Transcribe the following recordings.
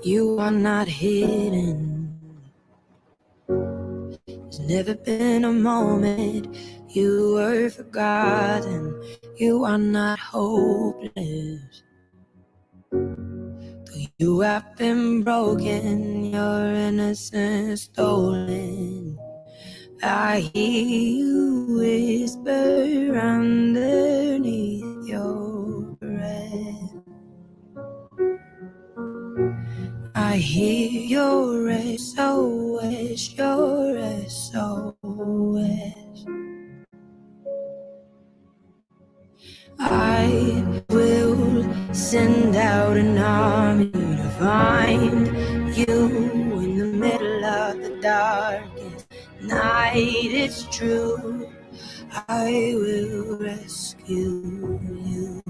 You are not hidden. There's never been a moment you were forgotten. You are not hopeless. Though you have been broken, your innocence stolen. I hear you whisper underneath your breath. I hear your SOS, your SOS. I will send out an army to find you in the middle of the darkest night. It's true, I will rescue you.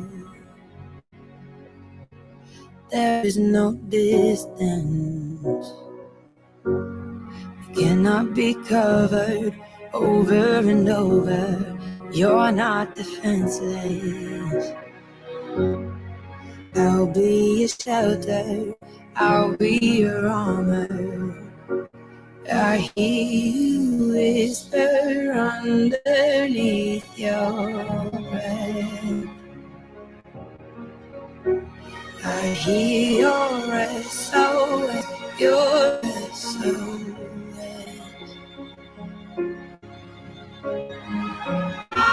There is no distance that cannot be covered over and over. You're not defenseless. I'll be your shelter, I'll be your armor. I hear you whisper underneath your breath. I hear your SOS, your SOS. I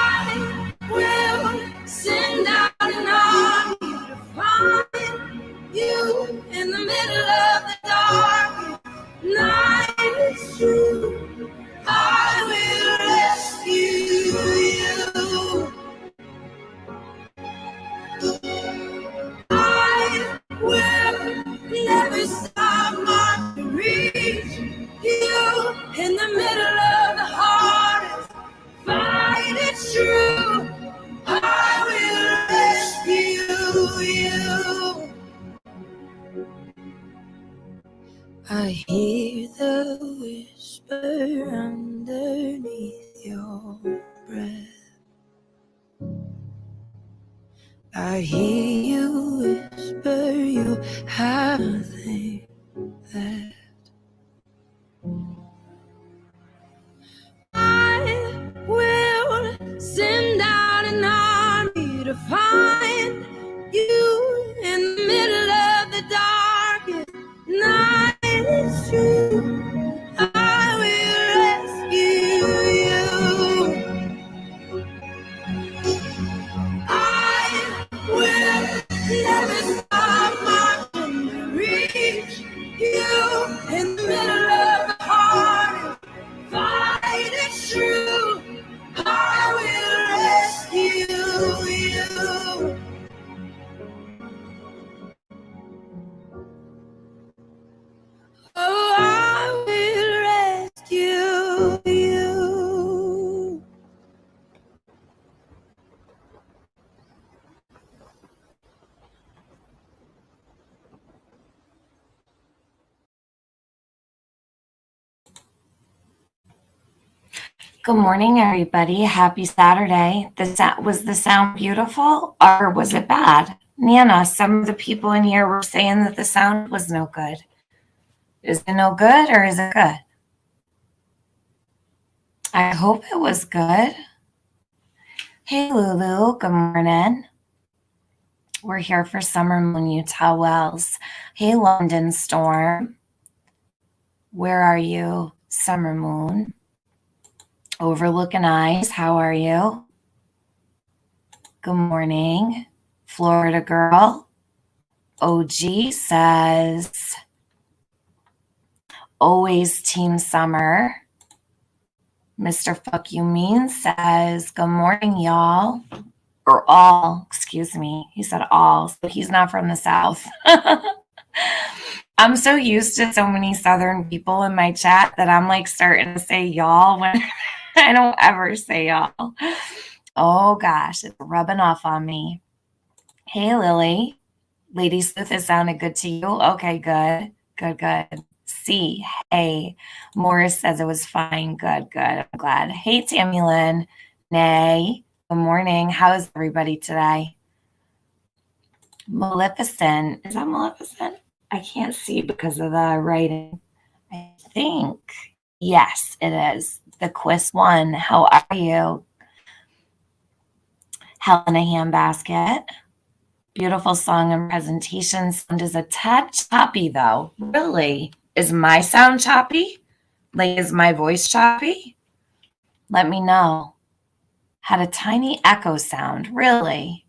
will send out an army to find you in the middle of the dark night. It's true, I will rescue you. I will never stop my reach you in the middle of the hardest fight. It's true, I will rescue you. I hear the whisper underneath your breath. I hear you whisper you have nothing left. I will send out an army to find you in the middle of the darkest night. It's true, I will rescue you. I will never stop marching to reach you in the middle of the hardest fight. It's true, I will rescue you. Oh, I will rescue you. Good morning, everybody. Happy Saturday. Was the sound beautiful or was it bad? Nana, some of the people in here were saying that the sound was no good. Is it no good or is it good? I hope it was good. Hey, Lulu. Good morning. We're here for Summer Moon, Utah Wells. Hey, London Storm. Where are you, Summer Moon? Overlooking Eyes, how are you? Good morning, Florida Girl. OG says, always Team Summer. Mr. Fuck You Mean says, good morning, y'all. Or all, excuse me. He said all, so he's not from the South. I'm so used to so many Southern people in my chat that I'm like starting to say y'all when I don't ever say y'all. Oh gosh, it's rubbing off on me. Hey, Lily. Lady Sleuth, it sounded good to you? Okay, good. Good. C. Hey. Morris says it was fine. Good. I'm glad. Hey, Tammy Lynn. Nay. Good morning. How's everybody today? Maleficent. Is that Maleficent? I can't see because of the writing. I think, yes, it is. The quiz one. How are you? Helena Handbasket. Beautiful song and presentation. Sound is a tad choppy, though. Really? Is my sound choppy? Like, is my voice choppy? Let me know. Had a tiny echo sound. Really?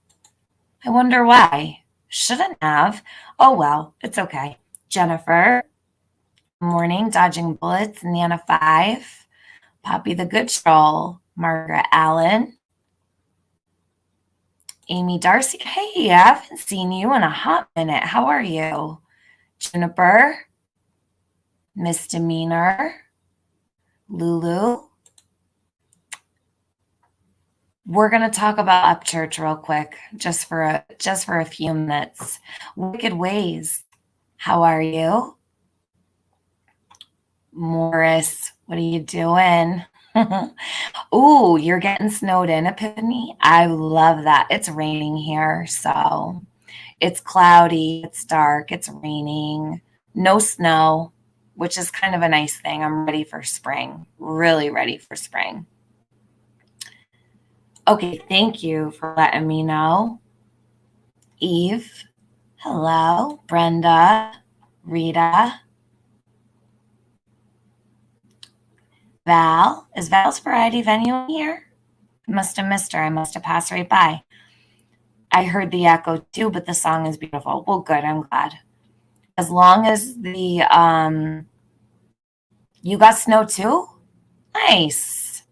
I wonder why. Shouldn't have. Oh, well, it's okay. Jennifer, morning, dodging bullets, Nana 5, Poppy the Good Troll, Margaret Allen, Amy Darcy. Hey, I haven't seen you in a hot minute. How are you? Juniper, Misdemeanor, Lulu. We're gonna talk about Upchurch real quick, just for a few minutes. Wicked Ways. How are you? Morris, what are you doing? Ooh, you're getting snowed in, Epiphany. I love that. It's raining here, so it's cloudy, it's dark, it's raining, no snow, which is kind of a nice thing. I'm ready for spring, really ready for spring. Okay, thank you for letting me know. Eve, hello. Brenda, Rita, Val. Is Val's Variety Venue here? I must have missed her. I must have passed right by. I heard the echo too, but the song is beautiful. Well, good. I'm glad. As long as you got snow too? Nice.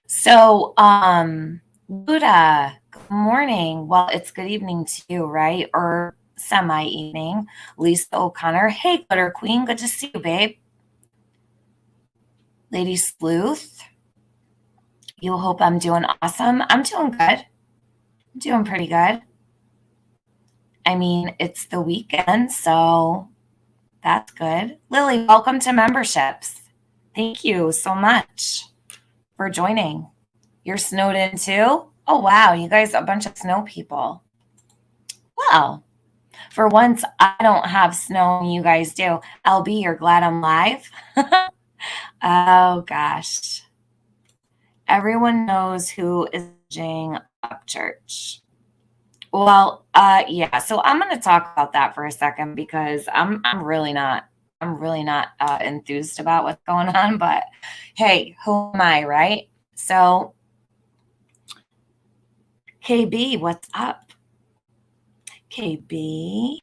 So, Luda, good morning. Well, it's good evening to you, right? Or semi-evening. Lisa O'Connor. Hey, Glitter Queen. Good to see you, babe. Lady Sleuth. You hope I'm doing awesome. I'm doing good. I'm doing pretty good. I mean, it's the weekend, so that's good. Lily, welcome to memberships. Thank you so much for joining. You're snowed in too? Oh, wow. You guys are a bunch of snow people. Well, for once, I don't have snow and you guys do. LB, you're glad I'm live? Oh, gosh. Everyone knows who is jing Upchurch. Well, yeah. So I'm going to talk about that for a second because I'm really not enthused about what's going on. But hey, who am I, right? So, KB, what's up? KB.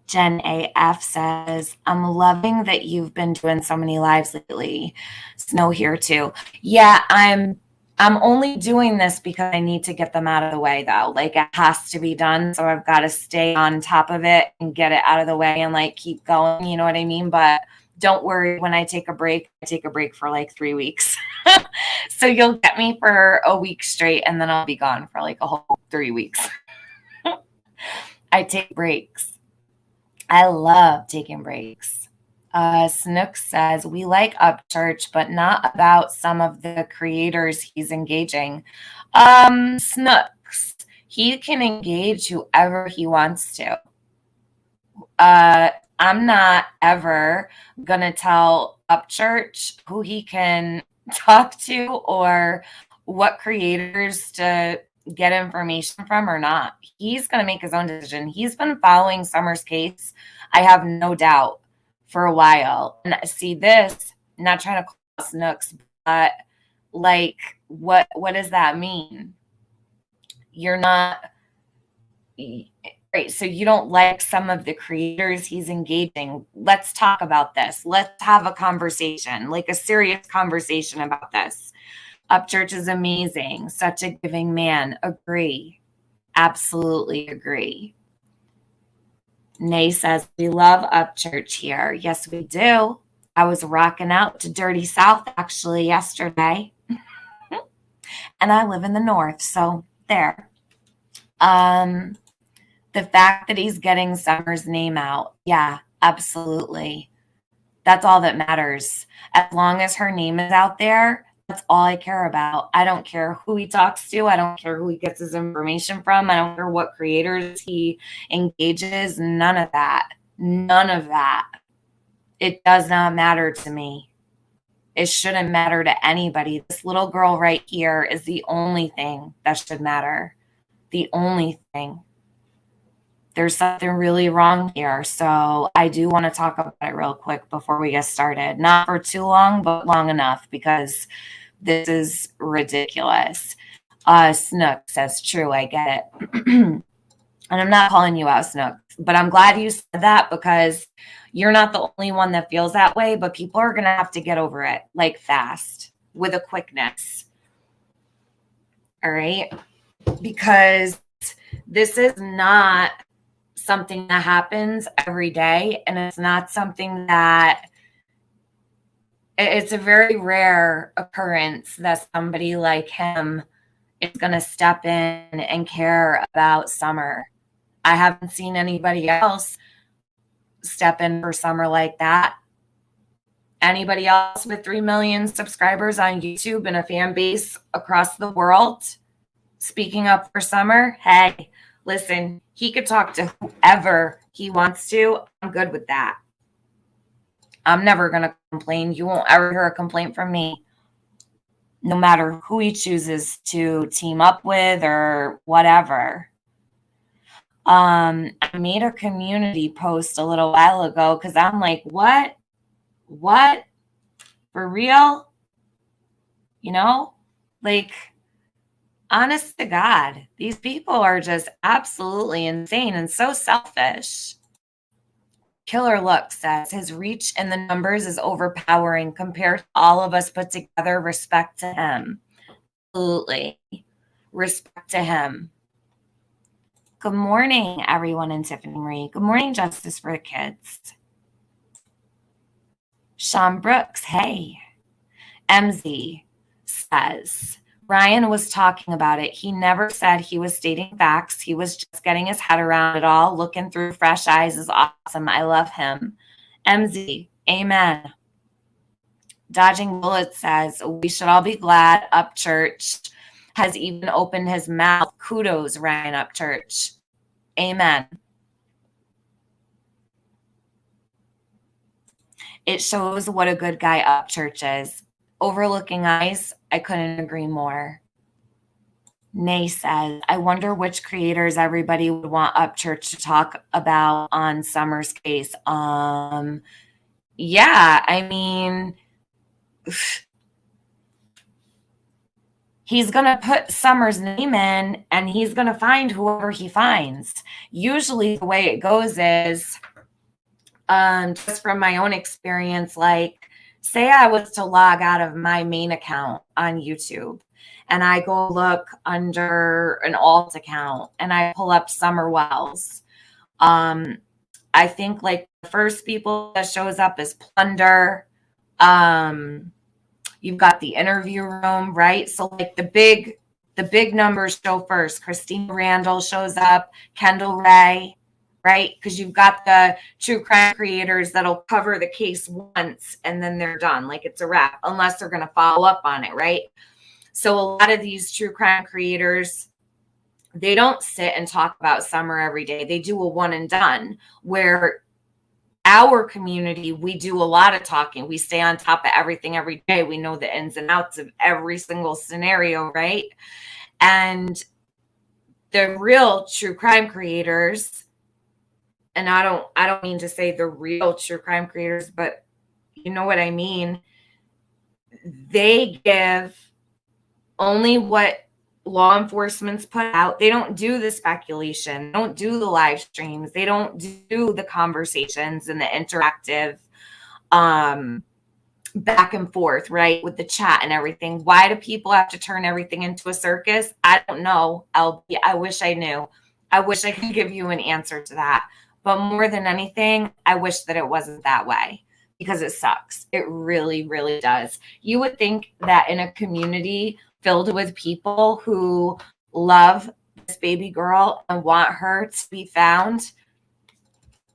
Jen AF says, I'm loving that you've been doing so many lives lately. Snow here too. Yeah, I'm only doing this because I need to get them out of the way though. Like it has to be done. So I've got to stay on top of it and get it out of the way and like keep going. You know what I mean? But don't worry, when I take a break for like 3 weeks. So you'll get me for a week straight and then I'll be gone for like a whole 3 weeks. I take breaks. I love taking breaks. Snook says, we like Upchurch, but not about some of the creators he's engaging. Snooks, he can engage whoever he wants to. I'm not ever going to tell Upchurch who he can talk to or what creators to get information from or not. He's going to make his own decision. He's been following Summer's case, I have no doubt, for a while. And see this, not trying to call Snooks, but like, what does that mean? You're not, right? So you don't like some of the creators he's engaging. Let's talk about this. Let's have a conversation, like a serious conversation about this. Upchurch is amazing. Such a giving man. Agree. Absolutely agree. Nay says, we love Upchurch here. Yes, we do. I was rocking out to Dirty South actually yesterday. And I live in the North, so there. The fact that he's getting Summer's name out. Yeah, absolutely. That's all that matters. As long as her name is out there, that's all I care about. I don't care who he talks to. I don't care who he gets his information from. I don't care what creators he engages. None of that. None of that. It does not matter to me. It shouldn't matter to anybody. This little girl right here is the only thing that should matter. The only thing. There's something really wrong here. So I do want to talk about it real quick before we get started. Not for too long, but long enough, because this is ridiculous. Snook says, true, I get it. And I'm not calling you out, Snook, but I'm glad you said that, because you're not the only one that feels that way, but people are going to have to get over it, like, fast, with a quickness. All right? Because this is not something that happens every day, and it's not something that, it's a very rare occurrence that somebody like him is going to step in and care about Summer. I haven't seen anybody else step in for Summer like that. Anybody else with 3 million subscribers on YouTube and a fan base across the world speaking up for Summer? Hey, listen, he could talk to whoever he wants to. I'm good with that. I'm never going to complain. You won't ever hear a complaint from me, no matter who he chooses to team up with or whatever. I made a community post a little while ago because I'm like, what? For real? You know, like, honest to God, these people are just absolutely insane and so selfish. Killer Look says his reach in the numbers is overpowering compared to all of us put together. Respect to him. Absolutely. Respect to him. Good morning, everyone in Tiffany Marie. Good morning, Justice for the Kids. Sean Brooks, hey. MZ says, Ryan was talking about it. He never said he was stating facts. He was just getting his head around it all. Looking through fresh eyes is awesome. I love him. MZ, amen. Dodging Bullets says, we should all be glad Upchurch has even opened his mouth. Kudos, Ryan Upchurch. Amen. It shows what a good guy Upchurch is. Overlooking eyes, I couldn't agree more. Nay says, I wonder which creators everybody would want Upchurch to talk about on Summer's case. Yeah, I mean, he's going to put Summer's name in and he's going to find whoever he finds. Usually the way it goes is, just from my own experience, like, say I was to log out of my main account on YouTube and I go look under an alt account and I pull up Summer Wells. I think like the first people that shows up is Plunder. You've got the interview room, right? So like the big numbers show first. Christina Randall shows up, Kendall Ray, right? Because you've got the true crime creators that'll cover the case once and then they're done. Like it's a wrap, unless they're going to follow up on it, right? So a lot of these true crime creators, they don't sit and talk about Summer every day. They do a one and done, where our community, we do a lot of talking. We stay on top of everything every day. We know the ins and outs of every single scenario, right? And the real true crime creators, and I don't mean to say the real true crime creators, but you know what I mean. They give only what law enforcement's put out. They don't do the speculation, don't do the live streams, they don't do the conversations and the interactive back and forth, right, with the chat and everything. Why do people have to turn everything into a circus? I don't know, LB. I wish I knew. I wish I could give you an answer to that. But more than anything, I wish that it wasn't that way, because it sucks. It really, really does. You would think that in a community filled with people who love this baby girl and want her to be found,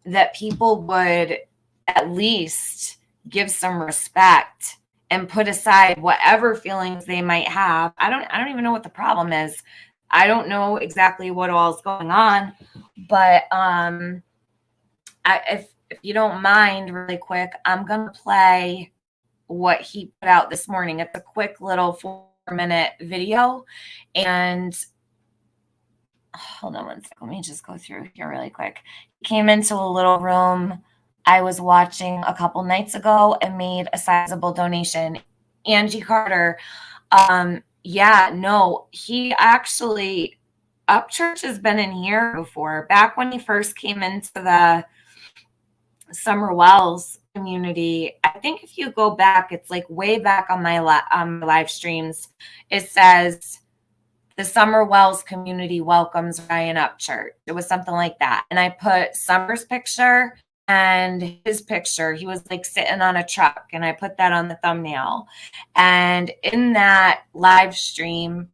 that people would at least give some respect and put aside whatever feelings they might have. I don't even know what the problem is. I don't know exactly what all is going on, but If you don't mind, really quick, I'm gonna play what he put out this morning. It's a quick little 4-minute video, and hold on one second. Let me just go through here really quick. He came into a little room I was watching a couple nights ago and made a sizable donation. Angie Carter. Yeah, no, he actually, Upchurch has been in here before. Back when he first came into the Summer Wells community, I think if you go back, it's like way back on my live streams, it says the Summer Wells community welcomes Ryan Upchurch. It was something like that. And I put Summer's picture and his picture. He was like sitting on a truck, and I put that on the thumbnail. And in that live stream,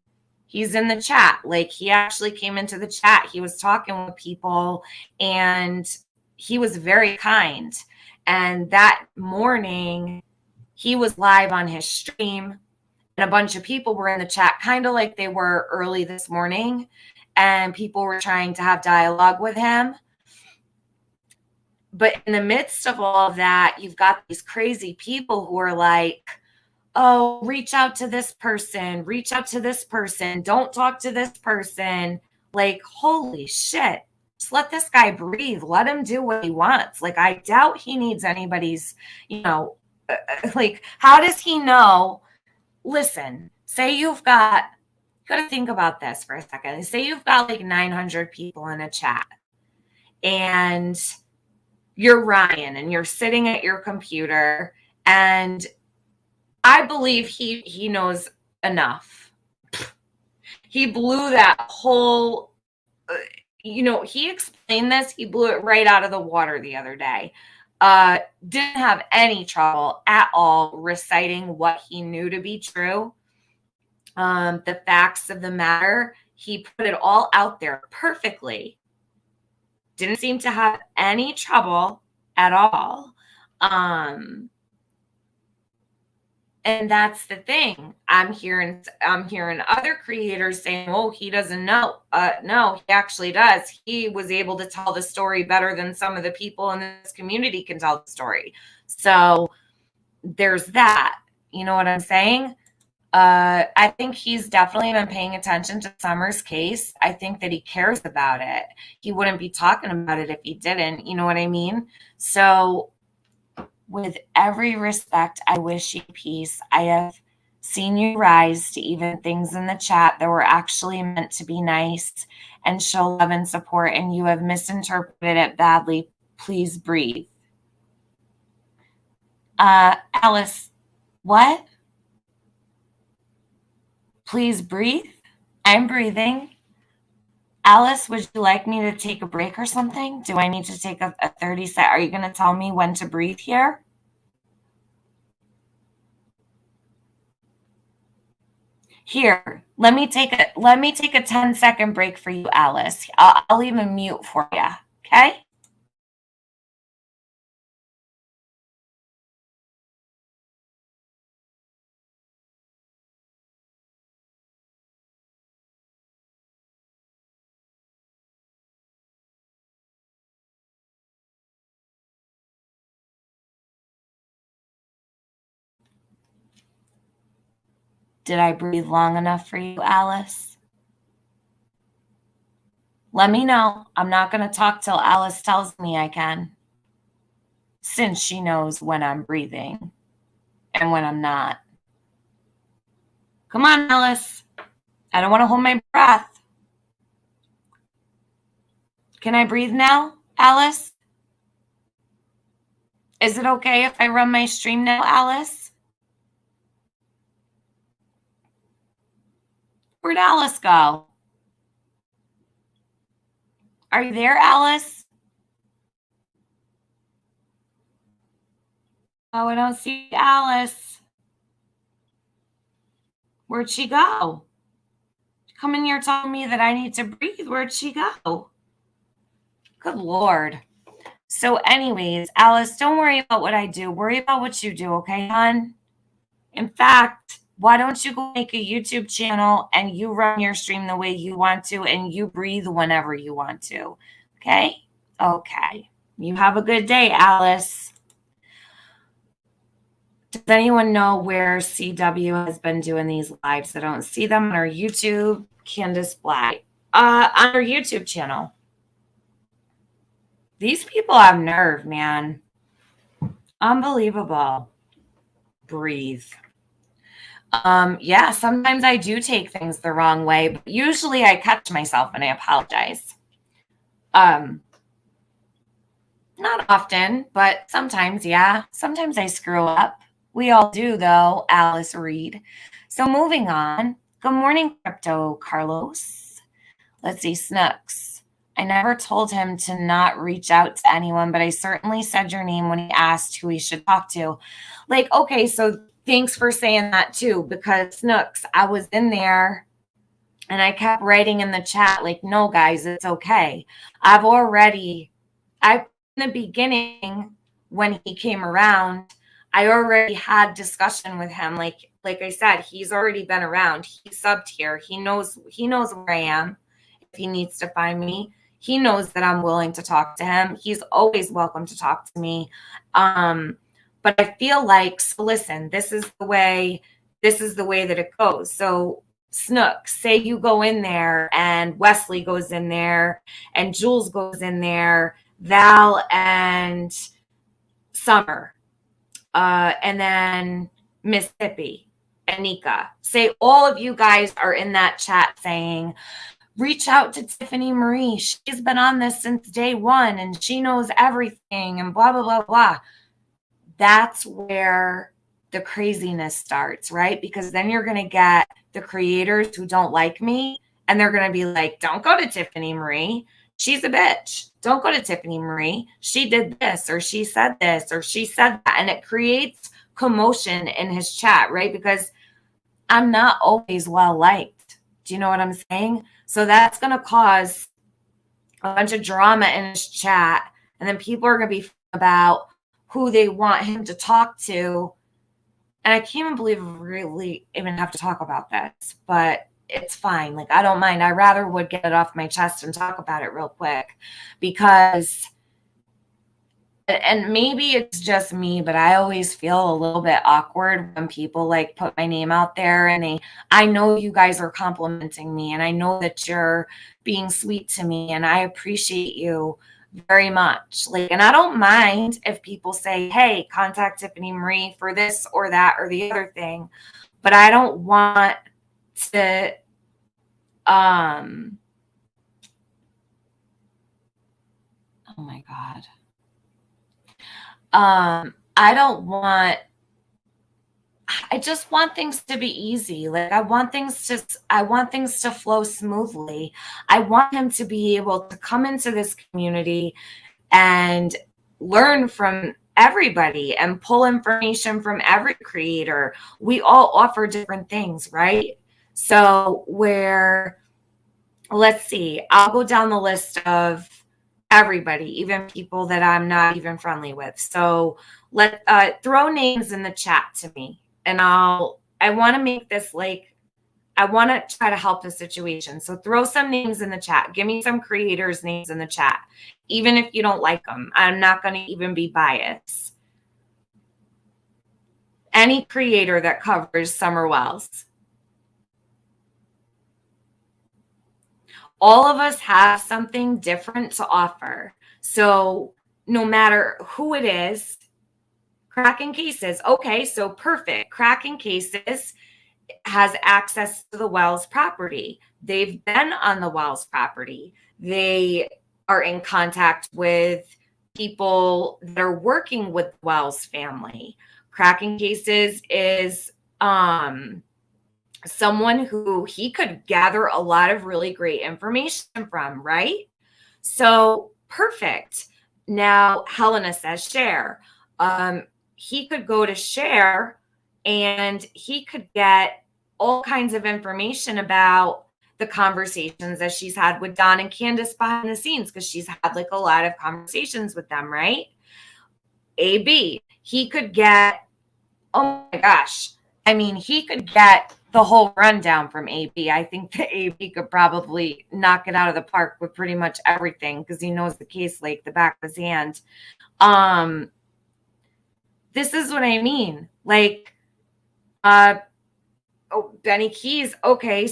he's in the chat. Like, he actually came into the chat. He was talking with people, and he was very kind. And that morning, he was live on his stream, and a bunch of people were in the chat, kind of like they were early this morning, and people were trying to have dialogue with him. But in the midst of all of that, you've got these crazy people who are like, oh, reach out to this person, reach out to this person, don't talk to this person. Like, holy shit, just let this guy breathe. Let him do what he wants. Like, I doubt he needs anybody's, like, how does he know? Listen, say you've got to think about this for a second. Say you've got like 900 people in a chat, and you're Ryan, and you're sitting at your computer, and I believe he knows enough. He blew that whole, he explained this. He blew it right out of the water the other day. Didn't have any trouble at all reciting what he knew to be true. The facts of the matter, he put it all out there perfectly. Didn't seem to have any trouble at all. And that's the thing. I'm hearing other creators saying, oh, he doesn't know. No, he actually does. He was able to tell the story better than some of the people in this community can tell the story. So there's that. You know what I'm saying? I think he's definitely been paying attention to Summer's case. I think that he cares about it. He wouldn't be talking about it if he didn't. You know what I mean? So with every respect, I wish you peace. I have seen you rise to even things in the chat that were actually meant to be nice and show love and support, and you have misinterpreted it badly. Please breathe. Alice, what? Please breathe. I'm breathing. Alice, would you like me to take a break or something? Do I need to take a 30 second? Are you going to tell me when to breathe here? Here, let me take a 10-second break for you, Alice. I'll even mute for you. Okay? Did I breathe long enough for you, Alice? Let me know. I'm not going to talk till Alice tells me I can, since she knows when I'm breathing and when I'm not. Come on, Alice. I don't want to hold my breath. Can I breathe now, Alice? Is it okay if I run my stream now, Alice? Where'd Alice go? Are you there, Alice? Oh, I don't see Alice. Where'd she go? Come in here telling me that I need to breathe. Where'd she go? Good Lord. So anyways, Alice, don't worry about what I do. Worry about what you do, okay, hon? In fact, why don't you go make a YouTube channel and you run your stream the way you want to, and you breathe whenever you want to, okay? Okay. You have a good day, Alice. Does anyone know where CW has been doing these lives? I don't see them on our YouTube. Candace Black. On our YouTube channel. These people have nerve, man. Unbelievable. Breathe. Yeah, sometimes I do take things the wrong way, but usually I catch myself and I apologize. Not often, but sometimes, yeah. Sometimes I screw up. We all do, though, Alice Reed. So moving on. Good morning, Crypto Carlos. Let's see, Snooks. I never told him to not reach out to anyone, but I certainly said your name when he asked who he should talk to. Like, okay, so thanks for saying that too, because Snooks, I was in there and I kept writing in the chat, like, no, guys, it's okay. In the beginning, when he came around, I already had discussion with him. Like I said, he's already been around. He subbed here. He knows where I am. If he needs to find me, he knows that I'm willing to talk to him. He's always welcome to talk to me. But I feel like, so listen, this is the way that it goes. So Snook, say you go in there and Wesley goes in there and Jules goes in there, Val and Summer, and then Mississippi and Nika. Say all of you guys are in that chat saying, reach out to Tiffany Marie. She's been on this since day one and she knows everything and blah, blah, blah, blah. That's where the craziness starts, right? Because then you're going to get the creators who don't like me and they're going to be like, don't go to Tiffany Marie. She's a bitch. Don't go to Tiffany Marie. She did this, or she said this, or she said that. And it creates commotion in his chat, right? Because I'm not always well liked. Do you know what I'm saying? So that's going to cause a bunch of drama in his chat. And then people are going to be about who they want him to talk to. And I can't even believe we really even have to talk about this, but it's fine. Like, I don't mind. I rather would get it off my chest and talk about it real quick because, and maybe it's just me, but I always feel a little bit awkward when people like put my name out there and I know you guys are complimenting me and I know that you're being sweet to me and I appreciate you very much. Like, and I don't mind if people say, hey, contact Tiffany Marie for this or that or the other thing, but I don't want to oh my God. I just want things to be easy. Like, I want things to flow smoothly. I want him to be able to come into this community and learn from everybody and pull information from every creator. We all offer different things, right? So let's see, I'll go down the list of everybody, even people that I'm not even friendly with. So throw names in the chat to me and I want to make this like, I want to try to help the situation. So throw some names in the chat. Give me some creators' names in the chat. Even if you don't like them, I'm not going to even be biased. Any creator that covers Summer Wells. All of us have something different to offer. So no matter who it is, Cracking Cases. Okay, so perfect. Cracking Cases has access to the Wells property. They've been on the Wells property. They are in contact with people that are working with the Wells family. Cracking Cases is someone who he could gather a lot of really great information from, right? So perfect. Now, Helena says share. He could go to share and he could get all kinds of information about the conversations that she's had with Don and Candace behind the scenes, because she's had like a lot of conversations with them, right? AB, he could get, oh my gosh. I mean, he could get the whole rundown from AB. I think that AB could probably knock it out of the park with pretty much everything because he knows the case like the back of his hand. This is what I mean. Like, Benny Keys. Okay,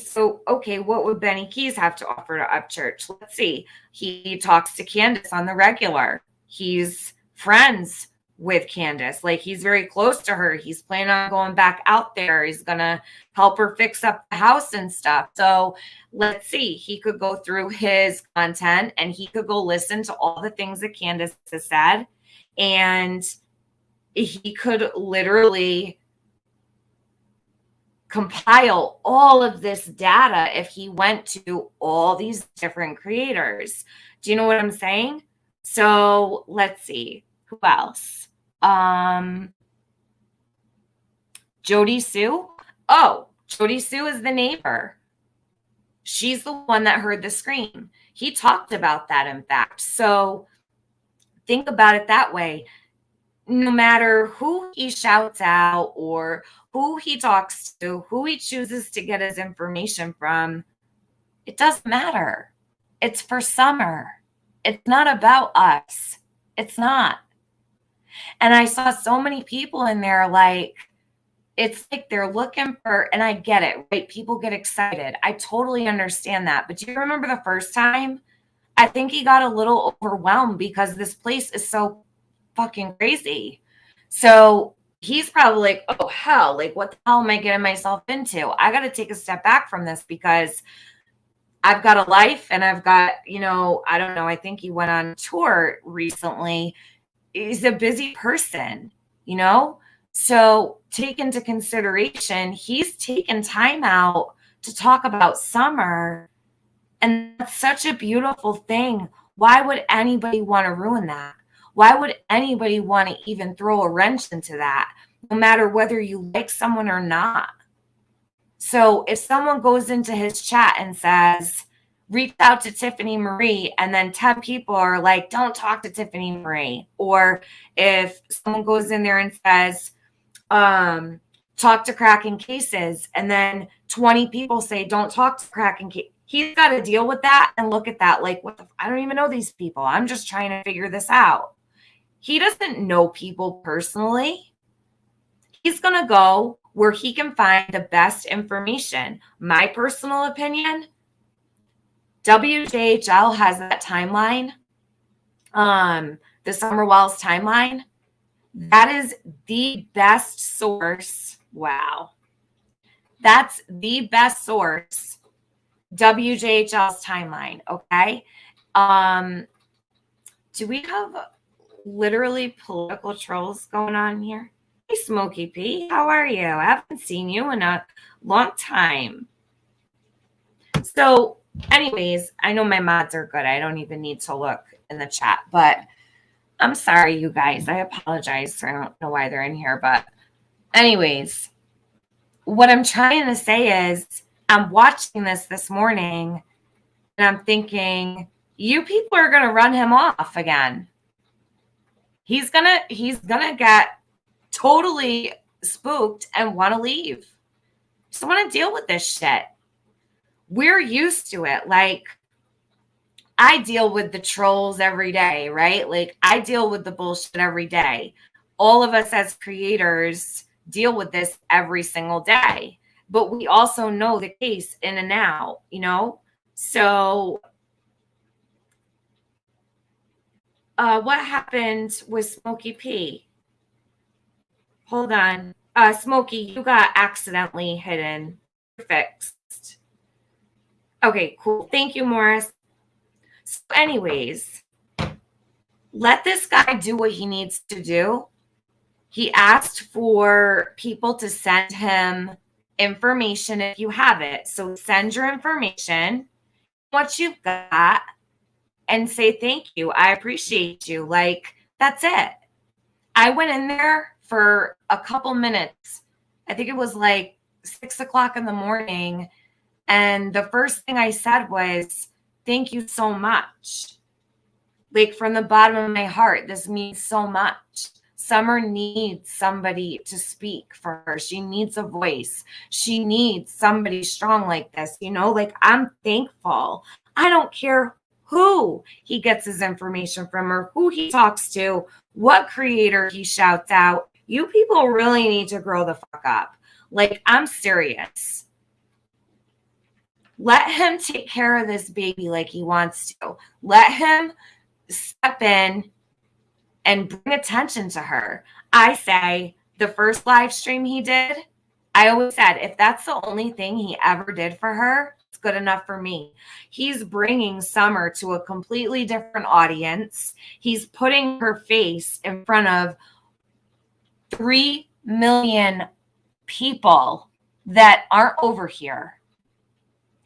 what would Benny Keys have to offer to Upchurch? Let's see. He talks to Candace on the regular. He's friends with Candace. Like, he's very close to her. He's planning on going back out there. He's gonna help her fix up the house and stuff. So let's see. He could go through his content and he could go listen to all the things that Candace has said, and he could literally compile all of this data if he went to all these different creators. Do you know what I'm saying? So let's see. Who else? Jody Sue. Oh, Jody Sue is the neighbor. She's the one that heard the scream. He talked about that, in fact. So think about it that way. No matter who he shouts out or who he talks to, who he chooses to get his information from, it doesn't matter. It's for Summer. It's not about us. It's not. And I saw so many people in there, like, it's like they're looking for, and I get it, right? People get excited. I totally understand that. But do you remember the first time? I think he got a little overwhelmed because this place is so fucking crazy. So he's probably like, oh, hell, like, what the hell am I getting myself into? I got to take a step back from this because I've got a life and I've got, I don't know. I think he went on tour recently. He's a busy person, So take into consideration, he's taken time out to talk about Summer. And that's such a beautiful thing. Why would anybody want to ruin that? Why would anybody want to even throw a wrench into that, no matter whether you like someone or not? So if someone goes into his chat and says, reach out to Tiffany Marie, and then 10 people are like, don't talk to Tiffany Marie. Or if someone goes in there and says, talk to Cracking Cases, and then 20 people say, don't talk to Cracking Cases. He's got to deal with that and look at that like, I don't even know these people. I'm just trying to figure this out. He doesn't know people personally. He's going to go where he can find the best information. My personal opinion, WJHL has that timeline, the Summer Wells timeline. That is the best source. Wow. That's the best source. WJHL's timeline. Okay. Do we have literally political trolls going on here? Hey, Smokey P, how are you? I haven't seen you in a long time. So anyways, I know my mods are good. I don't even need to look in the chat, but I'm sorry, you guys. I apologize. I don't know why they're in here, but anyways, what I'm trying to say is I'm watching this morning and I'm thinking, you people are going to run him off again. He's going to get totally spooked and want to leave. Just want to deal with this shit. We're used to it. Like, I deal with the trolls every day, right? Like, I deal with the bullshit every day. All of us as creators deal with this every single day. But we also know the case in and out, So what happened with Smokey P? Hold on. Smokey, you got accidentally hidden. Fixed. Okay, cool. Thank you, Morris. So anyways, let this guy do what he needs to do. He asked for people to send him information if you have it. So send your information, what you've got, and say thank you. I appreciate you. Like, that's it. I went in there for a couple minutes. I think it was like 6 o'clock in the morning. And the first thing I said was, thank you so much. Like, from the bottom of my heart, this means so much. Summer needs somebody to speak for her. She needs a voice. She needs somebody strong like this. Like, I'm thankful. I don't care who he gets his information from or who he talks to, what creator he shouts out. You people really need to grow the fuck up. Like, I'm serious. Let him take care of this baby like he wants to. Let him step in and bring attention to her. I say the first live stream he did, I always said, if that's the only thing he ever did for her, it's good enough for me. He's bringing Summer to a completely different audience. He's putting her face in front of 3 million people that aren't over here.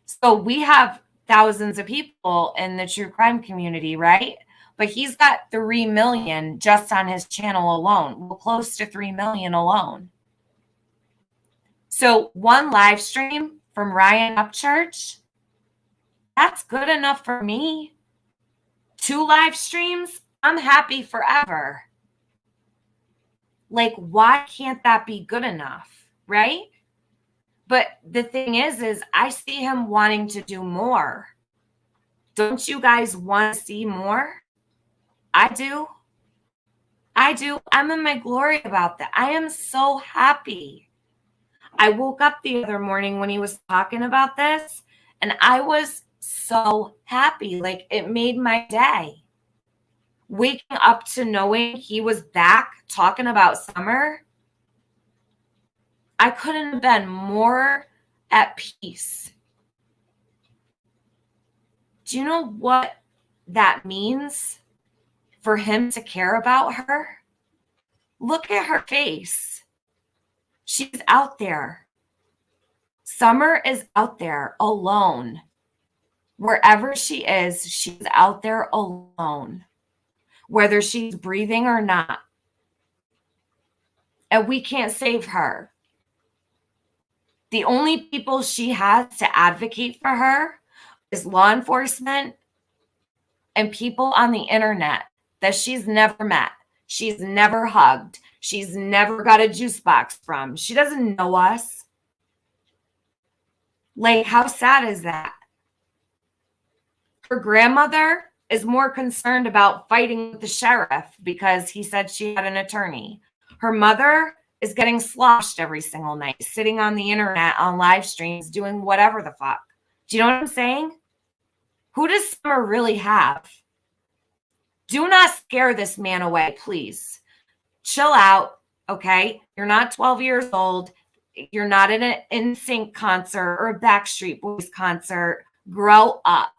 So we have thousands of people in the true crime community, right? But he's got 3 million just on his channel alone. Well, close to 3 million alone. So one live stream from Ryan Upchurch, that's good enough for me. 2 live streams, I'm happy forever. Like, why can't that be good enough, right? But the thing is I see him wanting to do more. Don't you guys want to see more? I do. I'm in my glory about that. I am so happy. I woke up the other morning when he was talking about this, and I was so happy. Like, it made my day. Waking up to knowing he was back talking about Summer, I couldn't have been more at peace. Do you know what that means for him to care about her? Look at her face. She's out there. Summer is out there alone. Wherever she is, she's out there alone, whether she's breathing or not. And we can't save her. The only people she has to advocate for her is law enforcement and people on the internet that she's never met. She's never hugged. She's never got a juice box from. She doesn't know us. Like, how sad is that? Her grandmother is more concerned about fighting with the sheriff because he said she had an attorney. Her mother is getting sloshed every single night, sitting on the internet on live streams, doing whatever the fuck. Do you know what I'm saying? Who does Summer really have? Do not scare this man away, please. Chill out, okay? You're not 12 years old. You're not in an NSYNC concert or a Backstreet Boys concert. Grow up.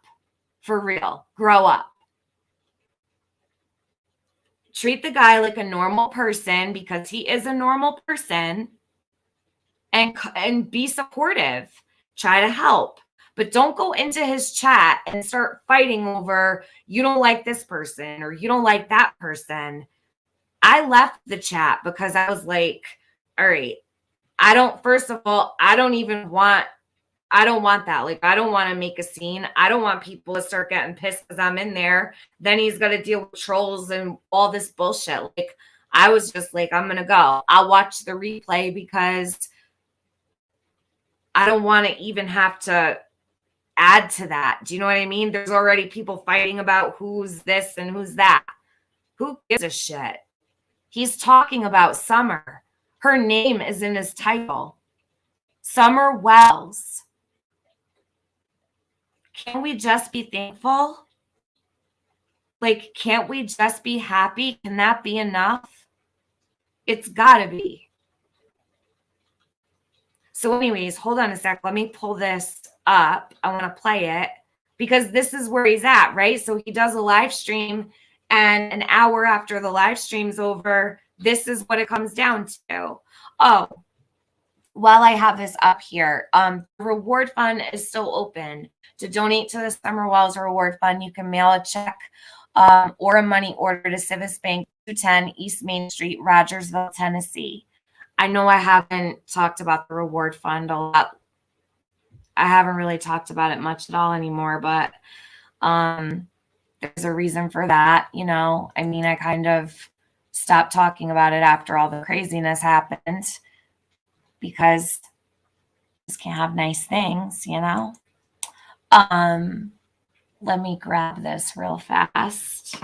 For real. Grow up. Treat the guy like a normal person because he is a normal person, and be supportive. Try to help. But don't go into his chat and start fighting over, you don't like this person or you don't like that person. I left the chat because I was like, all right, first of all, I don't want that. Like, I don't want to make a scene. I don't want people to start getting pissed because I'm in there. Then he's got to deal with trolls and all this bullshit. Like, I was just like, I'm going to go. I'll watch the replay because I don't want to even have to add to that. Do you know what I mean? There's already people fighting about who's this and who's that. Who gives a shit? He's talking about Summer. Her name is in his title. Summer Wells. Can we just be thankful? Like, can't we just be happy? Can that be enough? It's gotta be. So anyways, hold on a sec. Let me pull this up. I want to play it because this is where he's at, right? So he does a live stream, and an hour after the live stream's over, this is what it comes down to. Oh, while I have this up here, the reward fund is still open. To donate to the Summer Wells Reward Fund, you can mail a check or a money order to Civis Bank, 210 East Main Street, Rogersville, Tennessee. I know I haven't talked about the reward fund a lot. I haven't really talked about it much at all anymore, but there's a reason for that. You know, I mean, I kind of stop talking about it after all the craziness happened, because just can't have nice things, you know? Let me grab this real fast.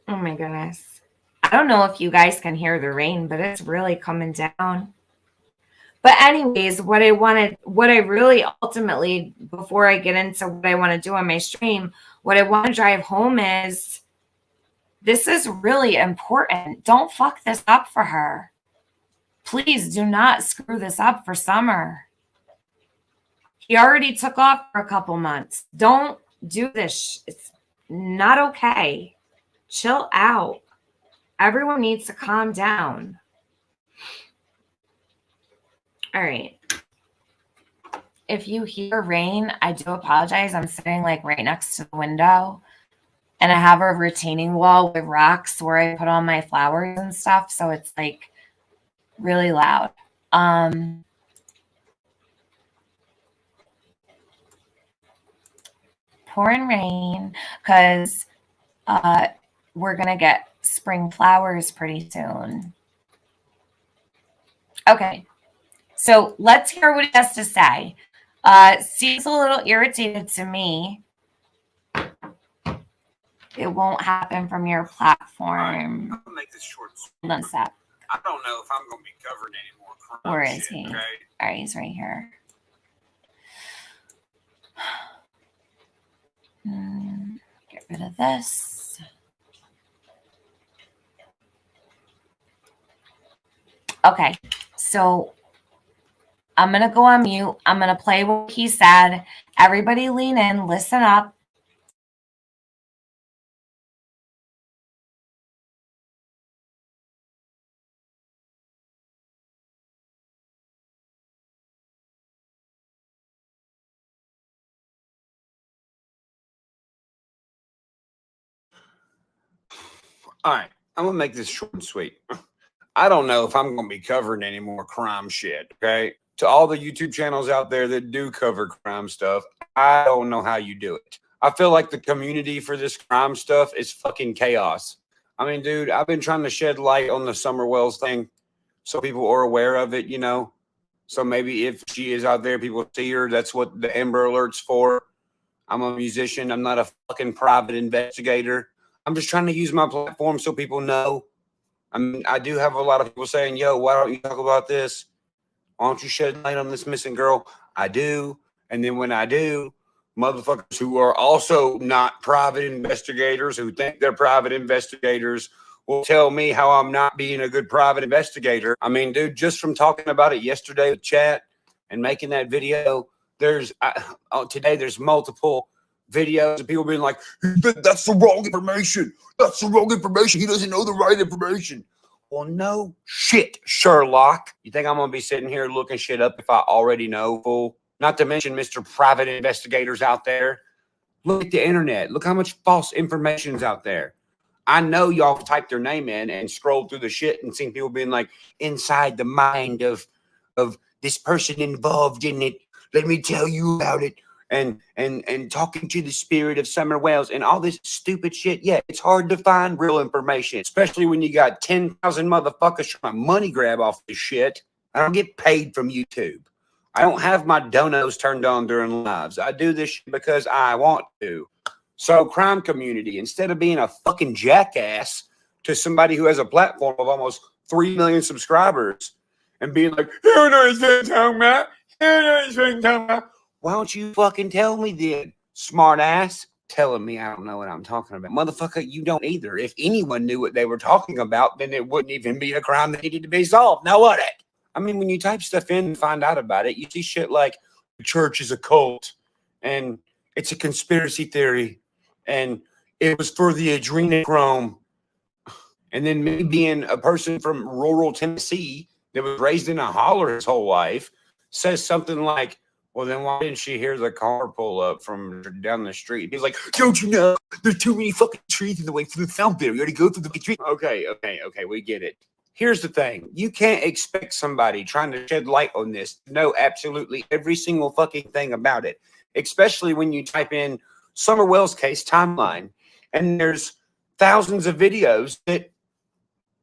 Oh my goodness. I don't know if you guys can hear the rain, but it's really coming down. But anyways, what I really ultimately, before I get into what I want to do on my stream, what I want to drive home is, this is really important. Don't fuck this up for her. Please do not screw this up for Summer. He already took off for a couple months. Don't do this. It's not okay. Chill out. Everyone needs to calm down. All right. If you hear rain, I do apologize. I'm sitting like right next to the window, and I have a retaining wall with rocks where I put all my flowers and stuff. So it's like really loud. Pouring rain because we're going to get spring flowers pretty soon. Okay. So let's hear what he has to say. Seems a little irritated to me. It won't happen from your platform. Right. I'm going to make this short. Hold on a sec. I don't know if I'm going to be covering any more crime. Where is shit, he? Okay? All right, he's right here. Get rid of this. Okay, so I'm going to go on mute. I'm going to play what he said. Everybody lean in, listen up. All right, I'm going to make this short and sweet. I don't know if I'm going to be covering any more crime shit, okay? To all the YouTube channels out there that do cover crime stuff, I don't know how you do it. I feel like the community for this crime stuff is fucking chaos. I mean, dude, I've been trying to shed light on the Summer Wells thing so people are aware of it, you know? So maybe if she is out there, people see her. That's what the Amber Alert's for. I'm a musician. I'm not a fucking private investigator. I'm just trying to use my platform so people know. I mean, I do have a lot of people saying, yo, why don't you talk about this? Why don't you shed light on this missing girl? I do. And then when I do, motherfuckers who are also not private investigators, who think they're private investigators, will tell me how I'm not being a good private investigator. I mean, dude, just from talking about it yesterday with chat and making that video, today there's multiple videos of people being like, that's the wrong information. That's the wrong information. He doesn't know the right information. Well, no shit, Sherlock. You think I'm going to be sitting here looking shit up if I already know, fool? Not to mention Mr. Private Investigators out there. Look at the internet. Look how much false information is out there. I know y'all typed their name in and scrolled through the shit and seen people being like, inside the mind of this person involved in it. Let me tell you about it. And talking to the spirit of Summer Wells and all this stupid shit. Yeah, it's hard to find real information, especially when you got 10,000 motherfuckers trying to money grab off this shit. I don't get paid from YouTube. I don't have my donos turned on during lives. I do this shit because I want to. So, crime community, instead of being a fucking jackass to somebody who has a platform of almost 3 million subscribers and being like, who knows what I'm talking about? Who knows what I'm talking about? Why don't you fucking tell me then, smart ass? Telling me I don't know what I'm talking about. Motherfucker, you don't either. If anyone knew what they were talking about, then it wouldn't even be a crime that needed to be solved. Now would it? I mean, when you type stuff in and find out about it, you see shit like the church is a cult and it's a conspiracy theory and it was for the adrenochrome. And then me being a person from rural Tennessee that was raised in a holler his whole life says something like, well, then why didn't she hear the car pull up from down the street? He's like, don't you know? There's too many fucking trees in the way for the sound barrier. You already go through the tree. Okay, we get it. Here's the thing. You can't expect somebody trying to shed light on this to know absolutely every single fucking thing about it, especially when you type in Summer Wells case timeline and there's thousands of videos that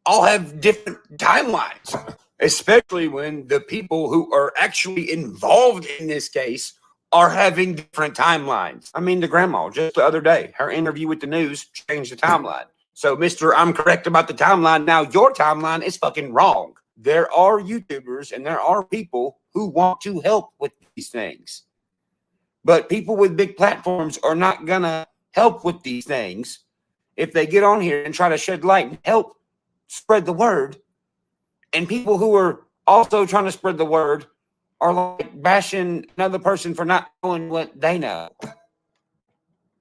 all have different timelines, especially when the people who are actually involved in this case are having different timelines. I mean, the grandma just the other day, her interview with the news changed the timeline. So, Mr. I'm correct about the timeline. Now your timeline is fucking wrong. There are YouTubers and there are people who want to help with these things. But people with big platforms are not going to help with these things if they get on here and try to shed light and help spread the word. And people who are also trying to spread the word are like bashing another person for not knowing what they know.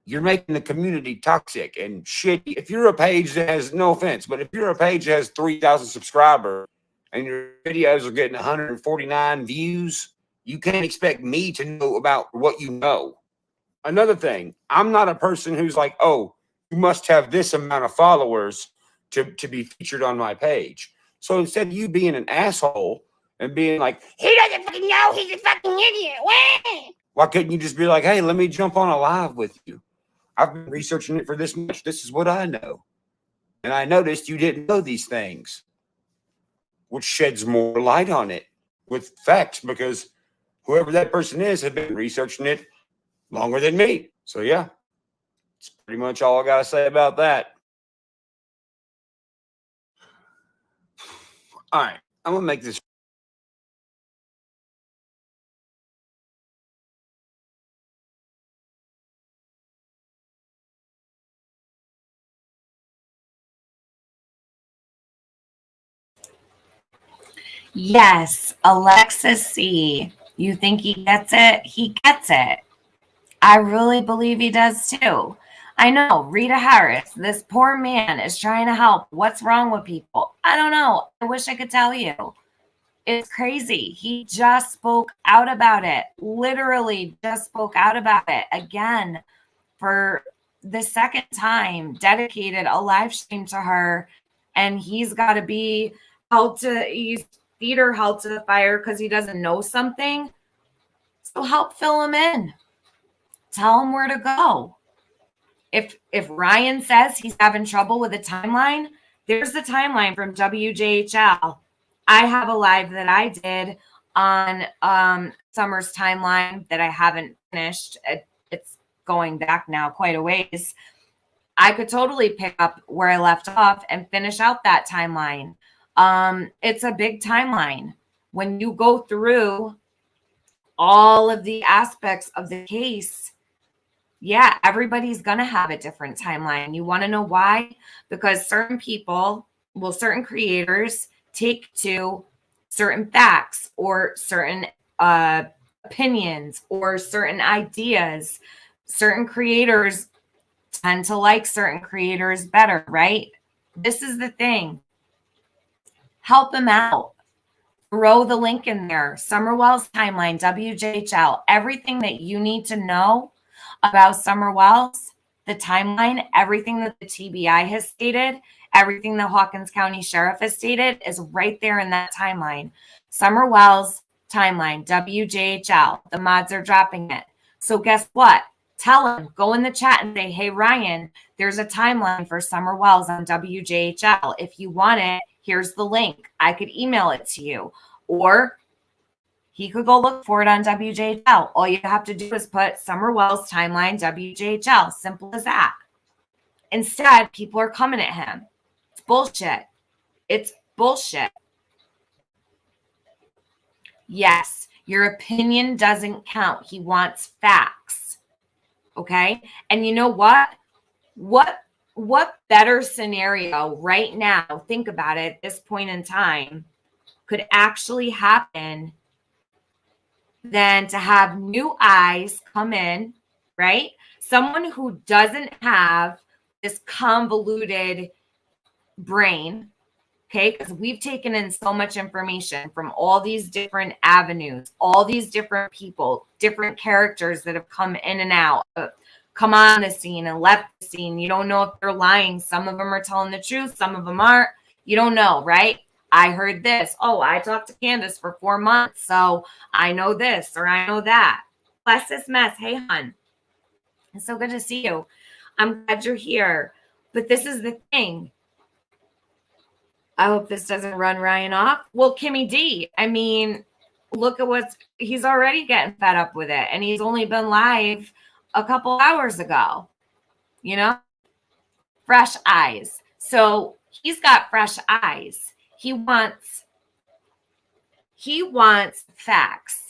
You're making the community toxic and shitty. If you're a page that has, no offense, but if you're a page that has 3,000 subscribers and your videos are getting 149 views, you can't expect me to know about what you know. Another thing, I'm not a person who's like, oh, you must have this amount of followers to be featured on my page. So instead of you being an asshole and being like, he doesn't fucking know, he's a fucking idiot. Why couldn't you just be like, hey, let me jump on a live with you? I've been researching it for this much. This is what I know. And I noticed you didn't know these things, which sheds more light on it with facts because whoever that person is has been researching it longer than me. So, yeah, that's pretty much all I got to say about that. All right, I'm going to make this. Yes, Alexis C. You think he gets it? He gets it. I really believe he does too. I know, Rita Harris, this poor man is trying to help. What's wrong with people? I don't know. I wish I could tell you. It's crazy. He just spoke out about it. Literally just spoke out about it again for the second time, dedicated a live stream to her. And he's got to be held to, he's feet are held to the fire because he doesn't know something. So help fill him in. Tell him where to go. If Ryan says he's having trouble with a timeline, there's the timeline from WJHL. I have a live that I did on Summer's timeline that I haven't finished. It's going back now quite a ways. I could totally pick up where I left off and finish out that timeline. It's a big timeline. When you go through all of the aspects of the case, yeah, everybody's going to have a different timeline. You want to know why? Because certain people, well, certain creators take to certain facts or certain opinions or certain ideas. Certain creators tend to like certain creators better, right? This is the thing. Help them out. Throw the link in there. Summer Wells timeline, WJHL, everything that you need to know about Summer Wells, the timeline, everything that the TBI has stated, everything the Hawkins County Sheriff has stated is right there in that timeline. Summer Wells timeline, WJHL. The mods are dropping it. So guess what? Tell him, go in the chat and say, hey, Ryan, there's a timeline for Summer Wells on WJHL. If you want it, here's the link. I could email it to you. Or he could go look for it on WJHL. All you have to do is put Summer Wells timeline WJHL. Simple as that. Instead, people are coming at him. It's bullshit. It's bullshit. Yes, your opinion doesn't count. He wants facts. Okay? And you know what? What better scenario right now, think about it, at this point in time, could actually happen than to have new eyes come in, right? Someone who doesn't have this convoluted brain, okay? Because we've taken in so much information from all these different avenues, all these different people, different characters that have come in and out, come on the scene and left the scene. You don't know if they're lying. Some of them are telling the truth. Some of them aren't. You don't know, right? I heard this. Oh, I talked to Candace for 4 months, so I know this or I know that. Bless this mess. Hey, hon. It's so good to see you. I'm glad you're here. But this is the thing. I hope this doesn't run Ryan off. Well, Kimmy D, I mean, look at he's already getting fed up with it. And he's only been live a couple hours ago, fresh eyes. So he's got fresh eyes. He wants facts.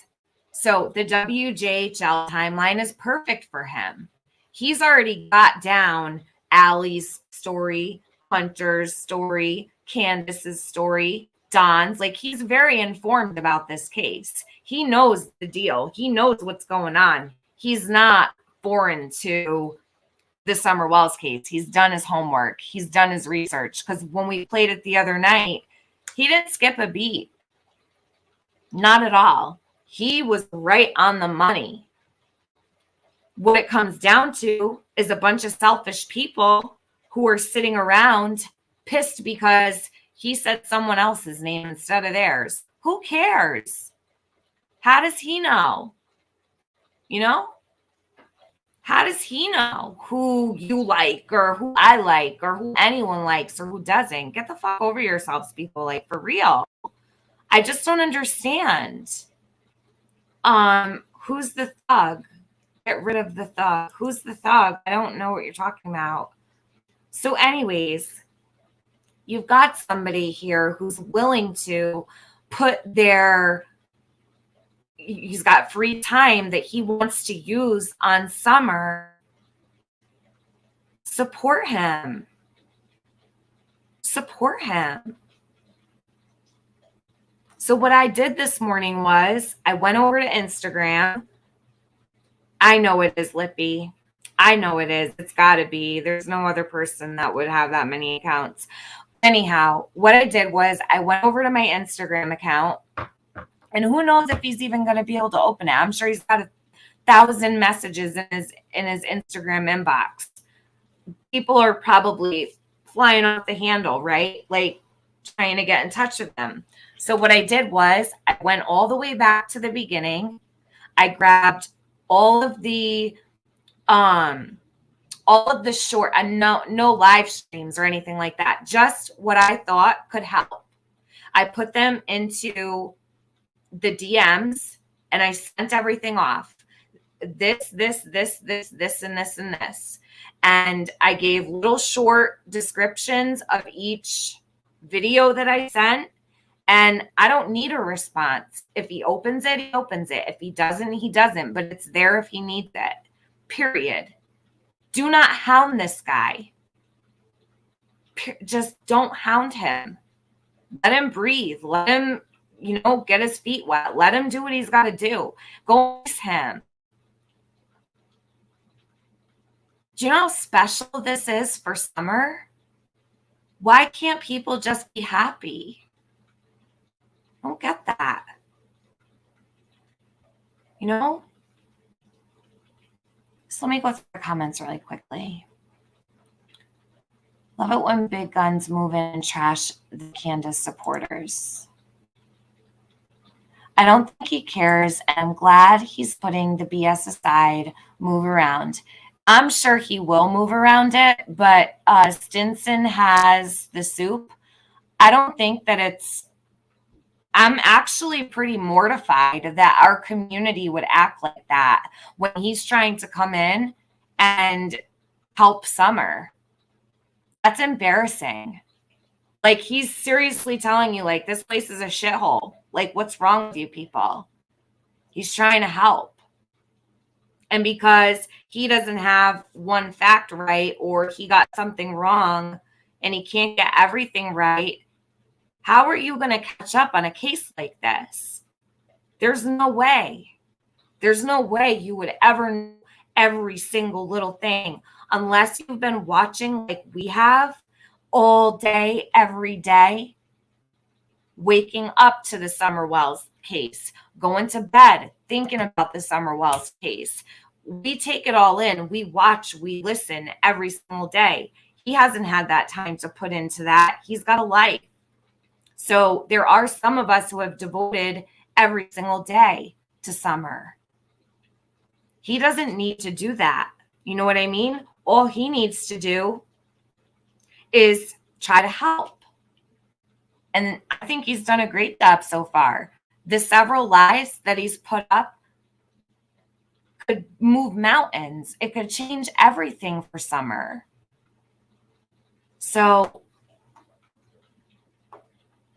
So the WJHL timeline is perfect for him. He's already got down Allie's story, Hunter's story, Candace's story, Don's. Like, he's very informed about this case. He knows the deal. He knows what's going on. He's not foreign to the Summer Wells case. He's done his homework. He's done his research. Because when we played it the other night, he didn't skip a beat. Not at all. He was right on the money. What it comes down to is a bunch of selfish people who are sitting around pissed because he said someone else's name instead of theirs. Who cares? How does he know? How does he know who you like or who I like or who anyone likes or who doesn't? Get the fuck over yourselves, people. Like, for real. I just don't understand. Who's the thug? Get rid of the thug. Who's the thug? I don't know what you're talking about. So anyways, you've got somebody here who's willing to he's got free time that he wants to use on Summer. Support him. Support him. So what I did this morning was I went over to Instagram. I know it is, Lippy. I know it is. It's got to be. There's no other person that would have that many accounts. Anyhow, what I did was I went over to my Instagram account, and who knows if he's even going to be able to open it. I'm sure he's got 1,000 messages in his Instagram inbox. People are probably flying off the handle, right? Like, trying to get in touch with them. So what I did was I went all the way back to the beginning. I grabbed all of the short, no live streams or anything like that. Just what I thought could help. I put them into the DMs and I sent everything off. This, and this, and this. And I gave little short descriptions of each video that I sent. And I don't need a response. If he opens it, he opens it. If he doesn't, he doesn't. But it's there if he needs it. Period. Do not hound this guy. Just don't hound him. Let him breathe. Let him, get his feet wet. Let him do what he's got to do. Go miss him. Do you know how special this is for Summer? Why can't people just be happy? I don't get that. So let me go through the comments really quickly. Love it when big guns move in and trash the Candace supporters. I don't think he cares, and I'm glad he's putting the BS aside, move around. I'm sure he will move around it, but Stinson has the soup. I don't think that I'm actually pretty mortified that our community would act like that when he's trying to come in and help Summer. That's embarrassing. Like, he's seriously telling you, like, this place is a shithole. Like, what's wrong with you people? He's trying to help. And because he doesn't have one fact right, or he got something wrong and he can't get everything right, how are you going to catch up on a case like this? There's no way. There's no way you would ever know every single little thing unless you've been watching like we have all day, every day, waking up to the Summer Wells case, going to bed, thinking about the Summer Wells case. We take it all in. We watch, we listen every single day. He hasn't had that time to put into that. He's got a life. So there are some of us who have devoted every single day to summer. He doesn't need to do that. You know what I mean? All he needs to do is try to help. And I think he's done a great job so far. The several lives that he's put up could move mountains. It could change everything for summer. So,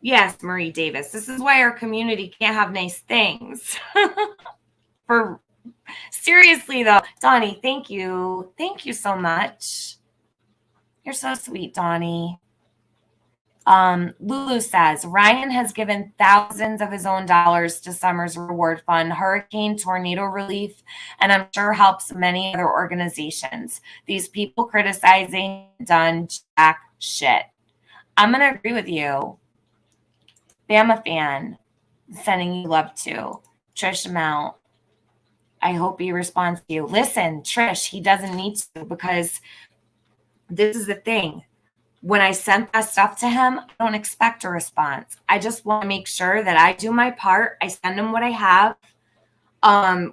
yes, Marie Davis, this is why our community can't have nice things. For seriously though, Donnie, thank you. Thank you so much. You're so sweet, Donnie. Lulu says, Ryan has given thousands of his own dollars to Summer's Reward Fund, hurricane, tornado relief, and I'm sure helps many other organizations. These people criticizing done jack shit. I'm going to agree with you. Bama fan, sending you love too. Trish Mount, I hope he responds to you. Listen, Trish, he doesn't need to, because this is the thing. When I sent that stuff to him, I don't expect a response. I just want to make sure that I do my part. I send him what I have,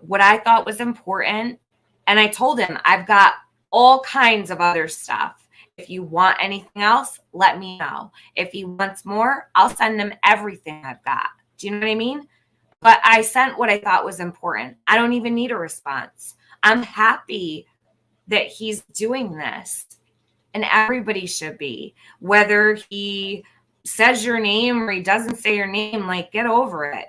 what I thought was important. And I told him, I've got all kinds of other stuff. If you want anything else, let me know. If he wants more, I'll send him everything I've got. Do you know what I mean? But I sent what I thought was important. I don't even need a response. I'm happy that he's doing this. And everybody should be, whether he says your name or he doesn't say your name, like, get over it.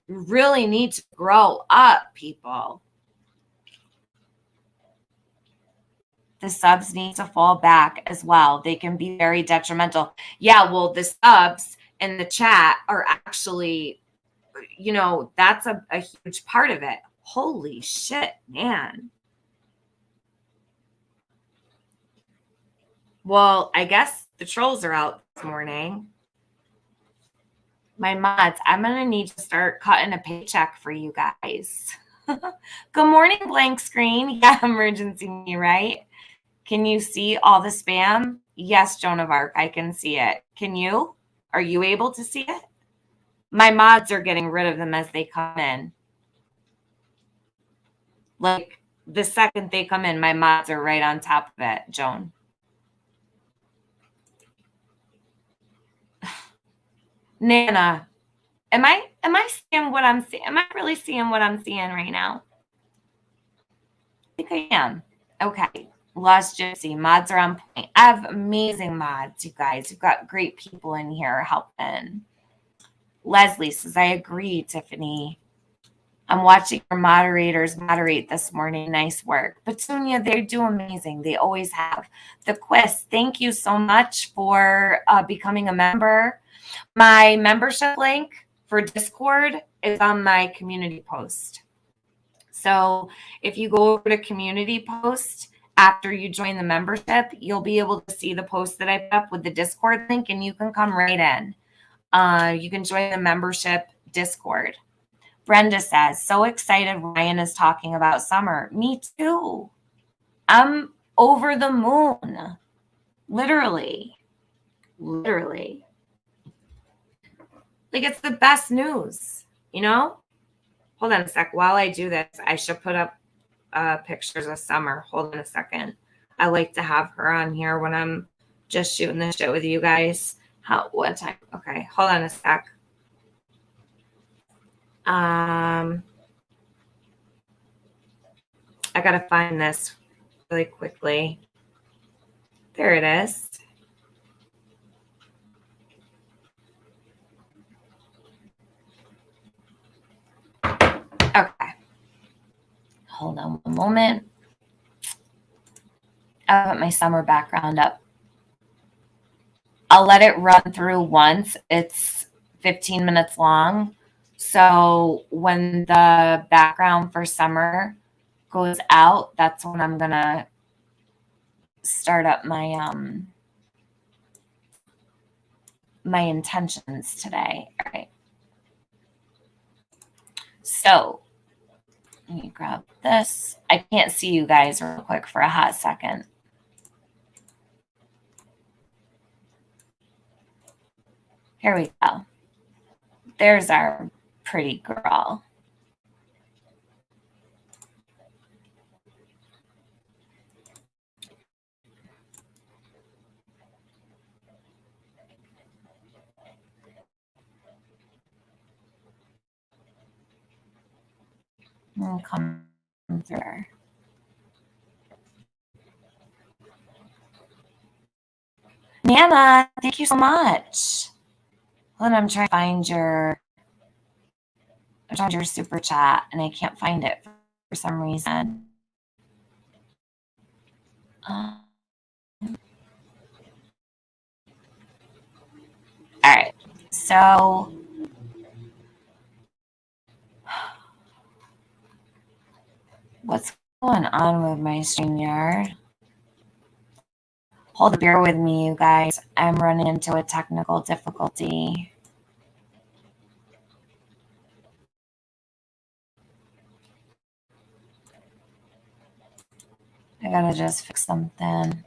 You really need to grow up, people. The subs need to fall back as well. They can be very detrimental. Yeah, well, the subs in the chat are actually, you know, that's a huge part of it. Holy shit, man. Well, I guess the trolls are out this morning. My mods, I'm going to need to start cutting a paycheck for you guys. Good morning, blank screen. Yeah, emergency me, right? Can you see all the spam? Yes, Joan of Arc, I can see it. Can you? Are you able to see it? My mods are getting rid of them as they come in. Like, the second they come in, my mods are right on top of it, Joan. Nana, am I seeing what I'm seeing? Am I really seeing what I'm seeing right now? I think I am. Okay. Lost Gypsy. Mods are on point. I have amazing mods, you guys. You've got great people in here helping. Leslie says, I agree, Tiffany. I'm watching your moderators moderate this morning. Nice work. Petunia, they do amazing. They always have. The Quest, thank you so much for becoming a member. My membership link for Discord is on my community post. So if you go over to community post after you join the membership, you'll be able to see the post that I put up with the Discord link, and you can come right in. You can join the membership Discord. Brenda says, so excited Ryan is talking about summer. Me too. I'm over the moon. Literally. Like, it's the best news, you know? Hold on a sec. While I do this, I should put up pictures of Summer. Hold on a second. I like to have her on here when I'm just shooting this shit with you guys. What time? Okay, hold on a sec. I gotta find this really quickly. There it is. Okay. Hold on one moment. I'll put my summer background up. I'll let it run through once. It's 15 minutes long. So when the background for summer goes out, that's when I'm going to start up my my intentions today. All right. So let me grab this. I can't see you guys real quick for a hot second. Here we go. There's our pretty girl. And come through her. Nana, thank you so much. Hold on, I'm trying to find your super chat and I can't find it for some reason. All right, so what's going on with my StreamYard? Hold the beer with me, you guys. I'm running into a technical difficulty. I gotta just fix something.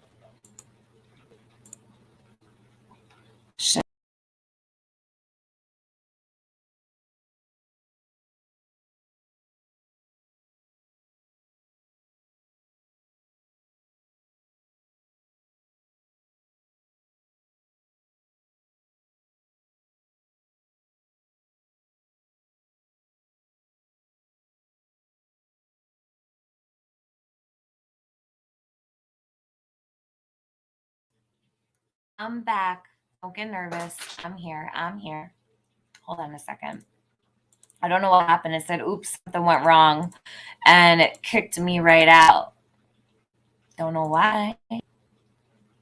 Shit. I'm back. Don't get nervous. I'm here. Hold on a second. I don't know what happened. It said, oops, something went wrong. And it kicked me right out. Don't know why.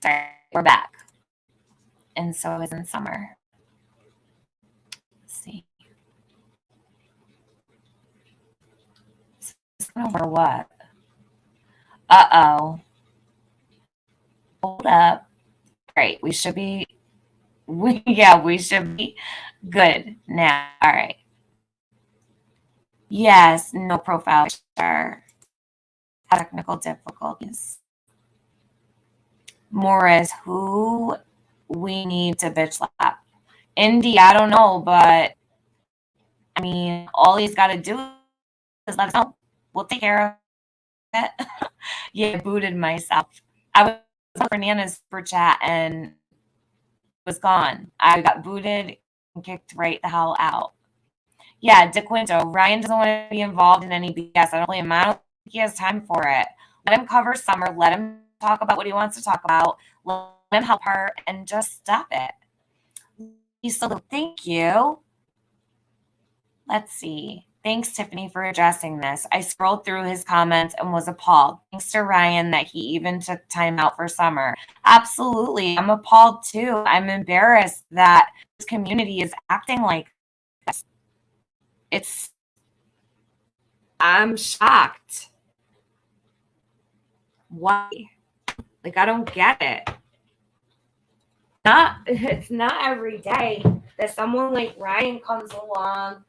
Sorry, we're back. And so is in summer. Let's see. Over what? Uh-oh. Hold up. Great. We should be good now. All right. Yes, no profile picture. Technical difficulties. Morris, who we need to bitch slap? Indy, I don't know, but I mean, all he's got to do is let us know. We'll take care of it. Yeah, I booted myself. I was for Nana's super chat and it was gone. I got booted and kicked right the hell out. Yeah, DeQuinto, Ryan doesn't want to be involved in any BS. I don't blame him. I don't think he has time for it. Let him cover Summer. Let him talk about what he wants to talk about. Let him help her and just stop it. Lisa, thank you. Let's see. Thanks, Tiffany, for addressing this. I scrolled through his comments and was appalled. Thanks to Ryan that he even took time out for Summer. Absolutely. I'm appalled too. I'm embarrassed that this community is acting like this. I'm shocked. Why? Like, I don't get it. It's not every day that someone like Ryan comes along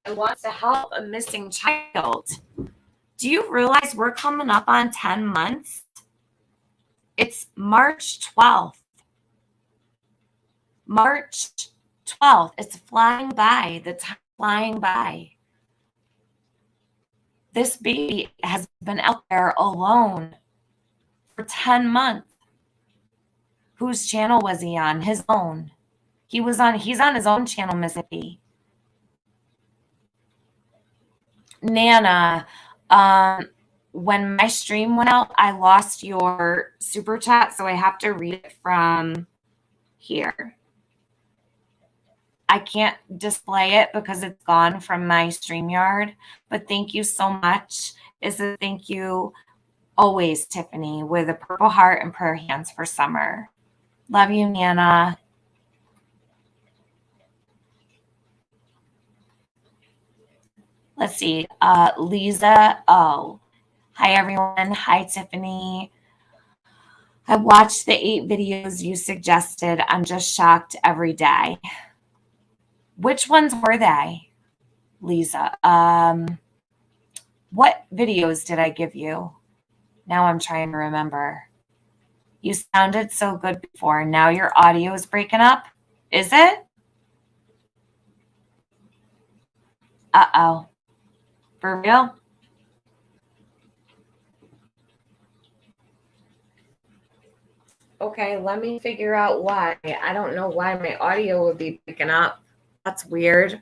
and wants to help a missing child. Do you realize we're coming up on 10 months? It's March 12th. March 12th. It's flying by. The time flying by. This baby has been out there alone for 10 months. Whose channel was he on? His own. He's on his own channel, Mississippi. Nana, when my stream went out, I lost your super chat, so I have to read it from here. I can't display it because it's gone from my StreamYard, but thank you so much. It's a thank you always, Tiffany, with a purple heart and prayer hands for Summer. Love you, Nana. Let's see. Lisa. Oh, hi, everyone. Hi, Tiffany. I watched the 8 videos you suggested. I'm just shocked every day. Which ones were they, Lisa? What videos did I give you? Now I'm trying to remember. You sounded so good before. Now your audio is breaking up. Is it? Uh-oh. For real? Okay, let me figure out why. I don't know why my audio would be picking up. That's weird.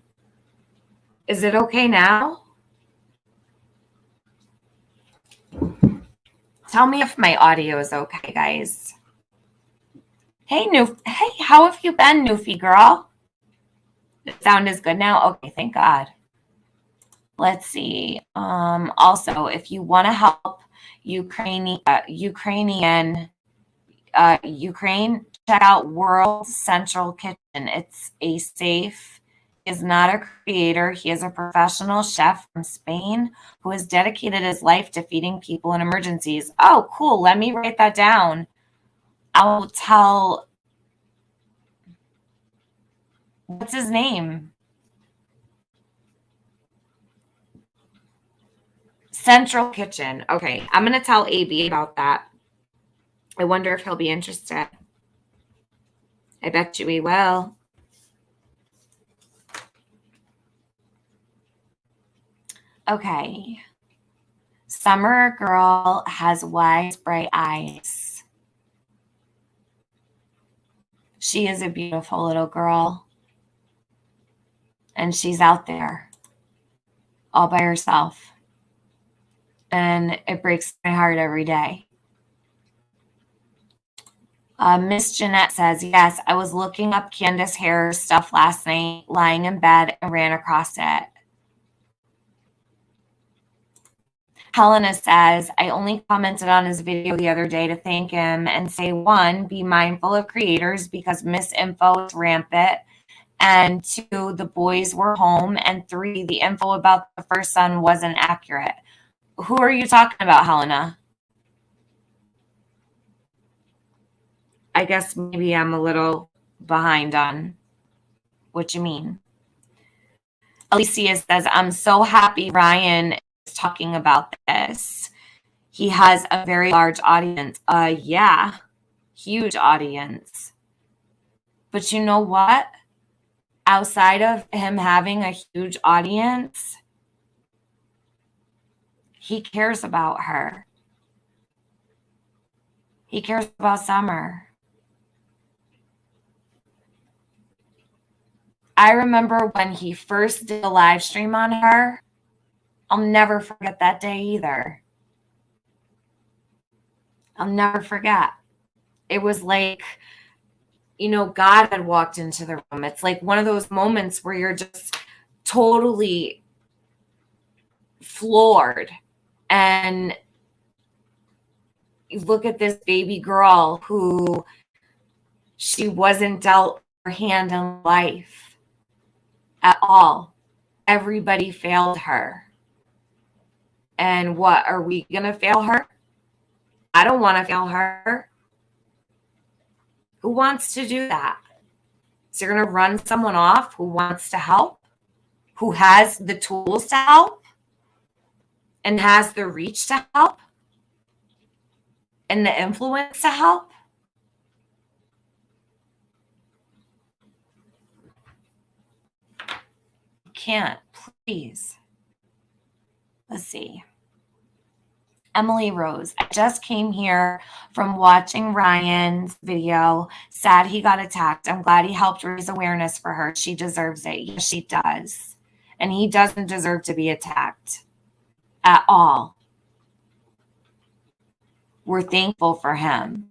Is it okay now? Tell me if my audio is okay, guys. Hey, how have you been, Newfie girl? The sound is good now? Okay, thank God. Let's see. Also, if you want to help Ukraine, check out World Central Kitchen. It's a safe. He is not a creator. He is a professional chef from Spain who has dedicated his life to feeding people in emergencies. Oh, cool. Let me write that down. I'll tell. What's his name? Central Kitchen. Okay, I'm going to tell AB about that. I wonder if he'll be interested. I bet you he will. Okay. Summer girl has wise, bright eyes. She is a beautiful little girl. And she's out there all by herself. And it breaks my heart every day. Miss Jeanette says, yes, I was looking up Candace Hare's stuff last night, lying in bed, and ran across it. Helena says, I only commented on his video the other day to thank him and say, 1, be mindful of creators because misinfo is rampant, and 2, the boys were home, and 3, the info about the first son wasn't accurate. Who are you talking about, Helena? I guess maybe I'm a little behind on what you mean. Alicia says, I'm so happy Ryan is talking about this. He has a very large audience. Yeah, huge audience. But you know what? Outside of him having a huge audience, he cares about her. He cares about Summer. I remember when he first did a live stream on her. I'll never forget that day either. I'll never forget. It was like, God had walked into the room. It's like one of those moments where you're just totally floored. And you look at this baby girl who she wasn't dealt her hand in life at all. Everybody failed her. And what, are we going to fail her? I don't want to fail her. Who wants to do that? So you're going to run someone off who wants to help, who has the tools to help, and has the reach to help, and the influence to help? You can't, please. Let's see. Emily Rose, I just came here from watching Ryan's video. Sad he got attacked. I'm glad he helped raise awareness for her. She deserves it. Yes, she does. And he doesn't deserve to be attacked at all. We're thankful for him.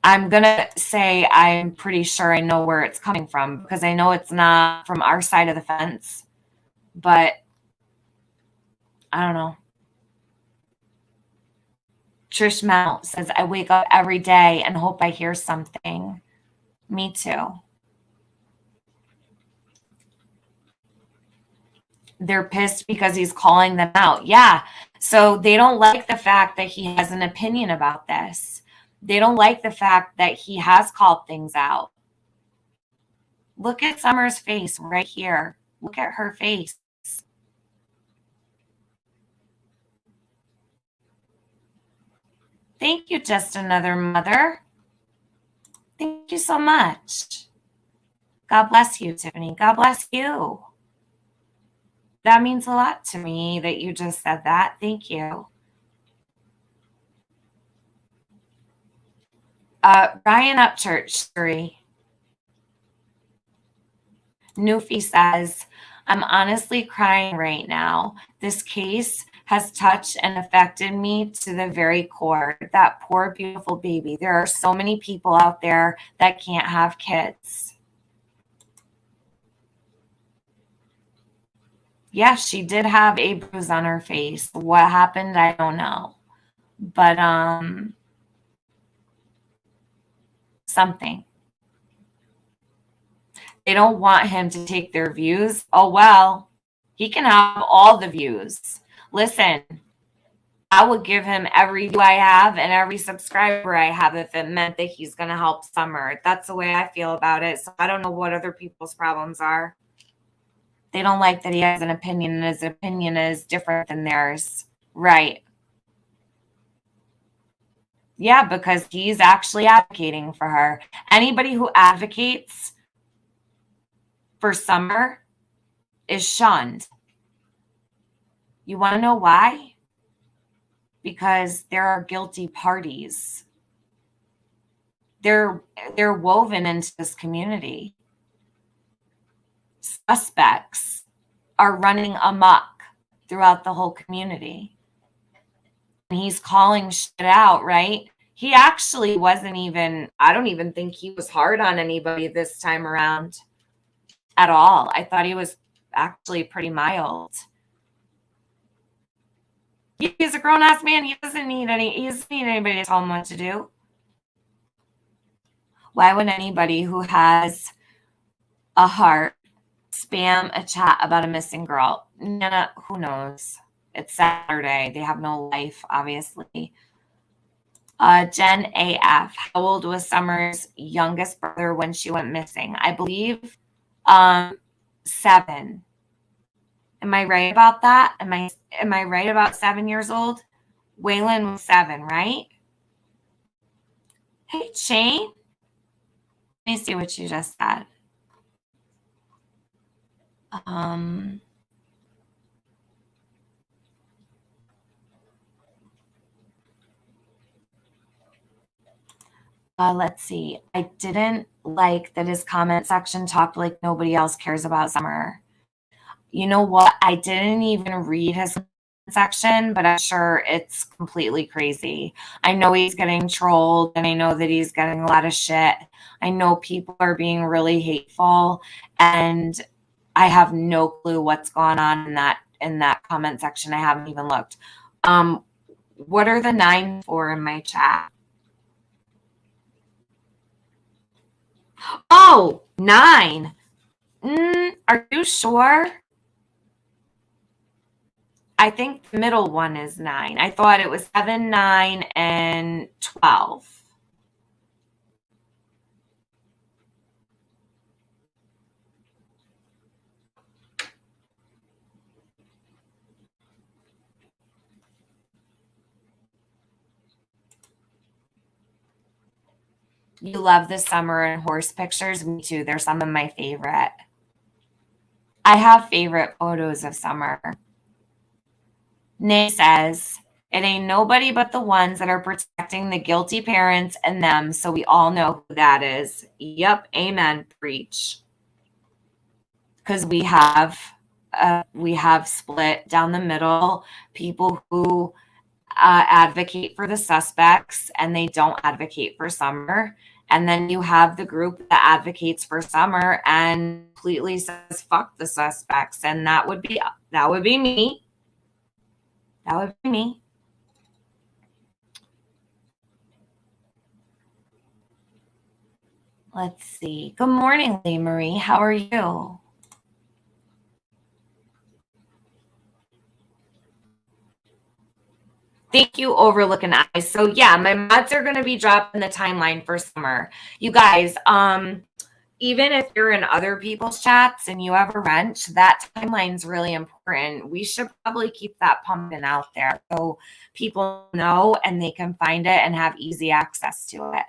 I'm going to say I'm pretty sure I know where it's coming from because I know it's not from our side of the fence. But I don't know. Trish Mount says, I wake up every day and hope I hear something. Me too. They're pissed because he's calling them out. Yeah. So they don't like the fact that he has an opinion about this. They don't like the fact that he has called things out. Look at Summer's face right here. Look at her face. Thank you, Just Another Mother. Thank you so much. God bless you, Tiffany. God bless you. That means a lot to me that you just said that. Thank you. Ryan Upchurch, 3. Newfie says, I'm honestly crying right now. This case has touched and affected me to the very core. That poor, beautiful baby. There are so many people out there that can't have kids. Yeah, she did have a bruise on her face. What happened, I don't know. But something. They don't want him to take their views. Oh, well, he can have all the views. Listen, I would give him every view I have and every subscriber I have if it meant that he's going to help Summer. That's the way I feel about it. So I don't know what other people's problems are. They don't like that he has an opinion and his opinion is different than theirs. Right. Yeah, because he's actually advocating for her. Anybody who advocates for Summer is shunned. You want to know why? Because there are guilty parties. They're woven into this community. Suspects are running amok throughout the whole community. And he's calling shit out, right? He actually wasn't even, I don't even think he was hard on anybody this time around at all. I thought he was actually pretty mild. He's a grown-ass man. He doesn't need anybody to tell him what to do. Why would anybody who has a heart spam a chat about a missing girl? Nana, who knows? It's Saturday. They have no life, obviously. Jen AF. How old was Summer's youngest brother when she went missing? I believe 7. Am I right about that? Am I right about 7 years old? Waylon was 7, right? Hey, Shane. Let me see what you just said. Let's see. I didn't like that his comment section talked like nobody else cares about Summer. You know what? I didn't even read his section, but I'm sure it's completely crazy. I know he's getting trolled and I know that he's getting a lot of shit. I know people are being really hateful and I have no clue what's going on in that comment section. I haven't even looked. What are the 9 for in my chat? Oh, 9. Are you sure? I think the middle one is 9. I thought it was 7, 9, and 12. You love the summer and horse pictures? Me too. They're some of my favorite. I have favorite photos of Summer. Nay says, it ain't nobody but the ones that are protecting the guilty parents and them, so we all know who that is. Yep, amen, preach. Because we have split down the middle people who advocate for the suspects and they don't advocate for Summer. And then you have the group that advocates for Summer and completely says, fuck the suspects. And that would be me. That would be me. Let's see. Good morning, Lee Marie. How are you? Thank you, Overlooking Eyes. So yeah, my mods are going to be dropping the timeline for Summer. You guys, even if you're in other people's chats and you have a wrench, that timeline's really important. We should probably keep that pumping out there so people know and they can find it and have easy access to it.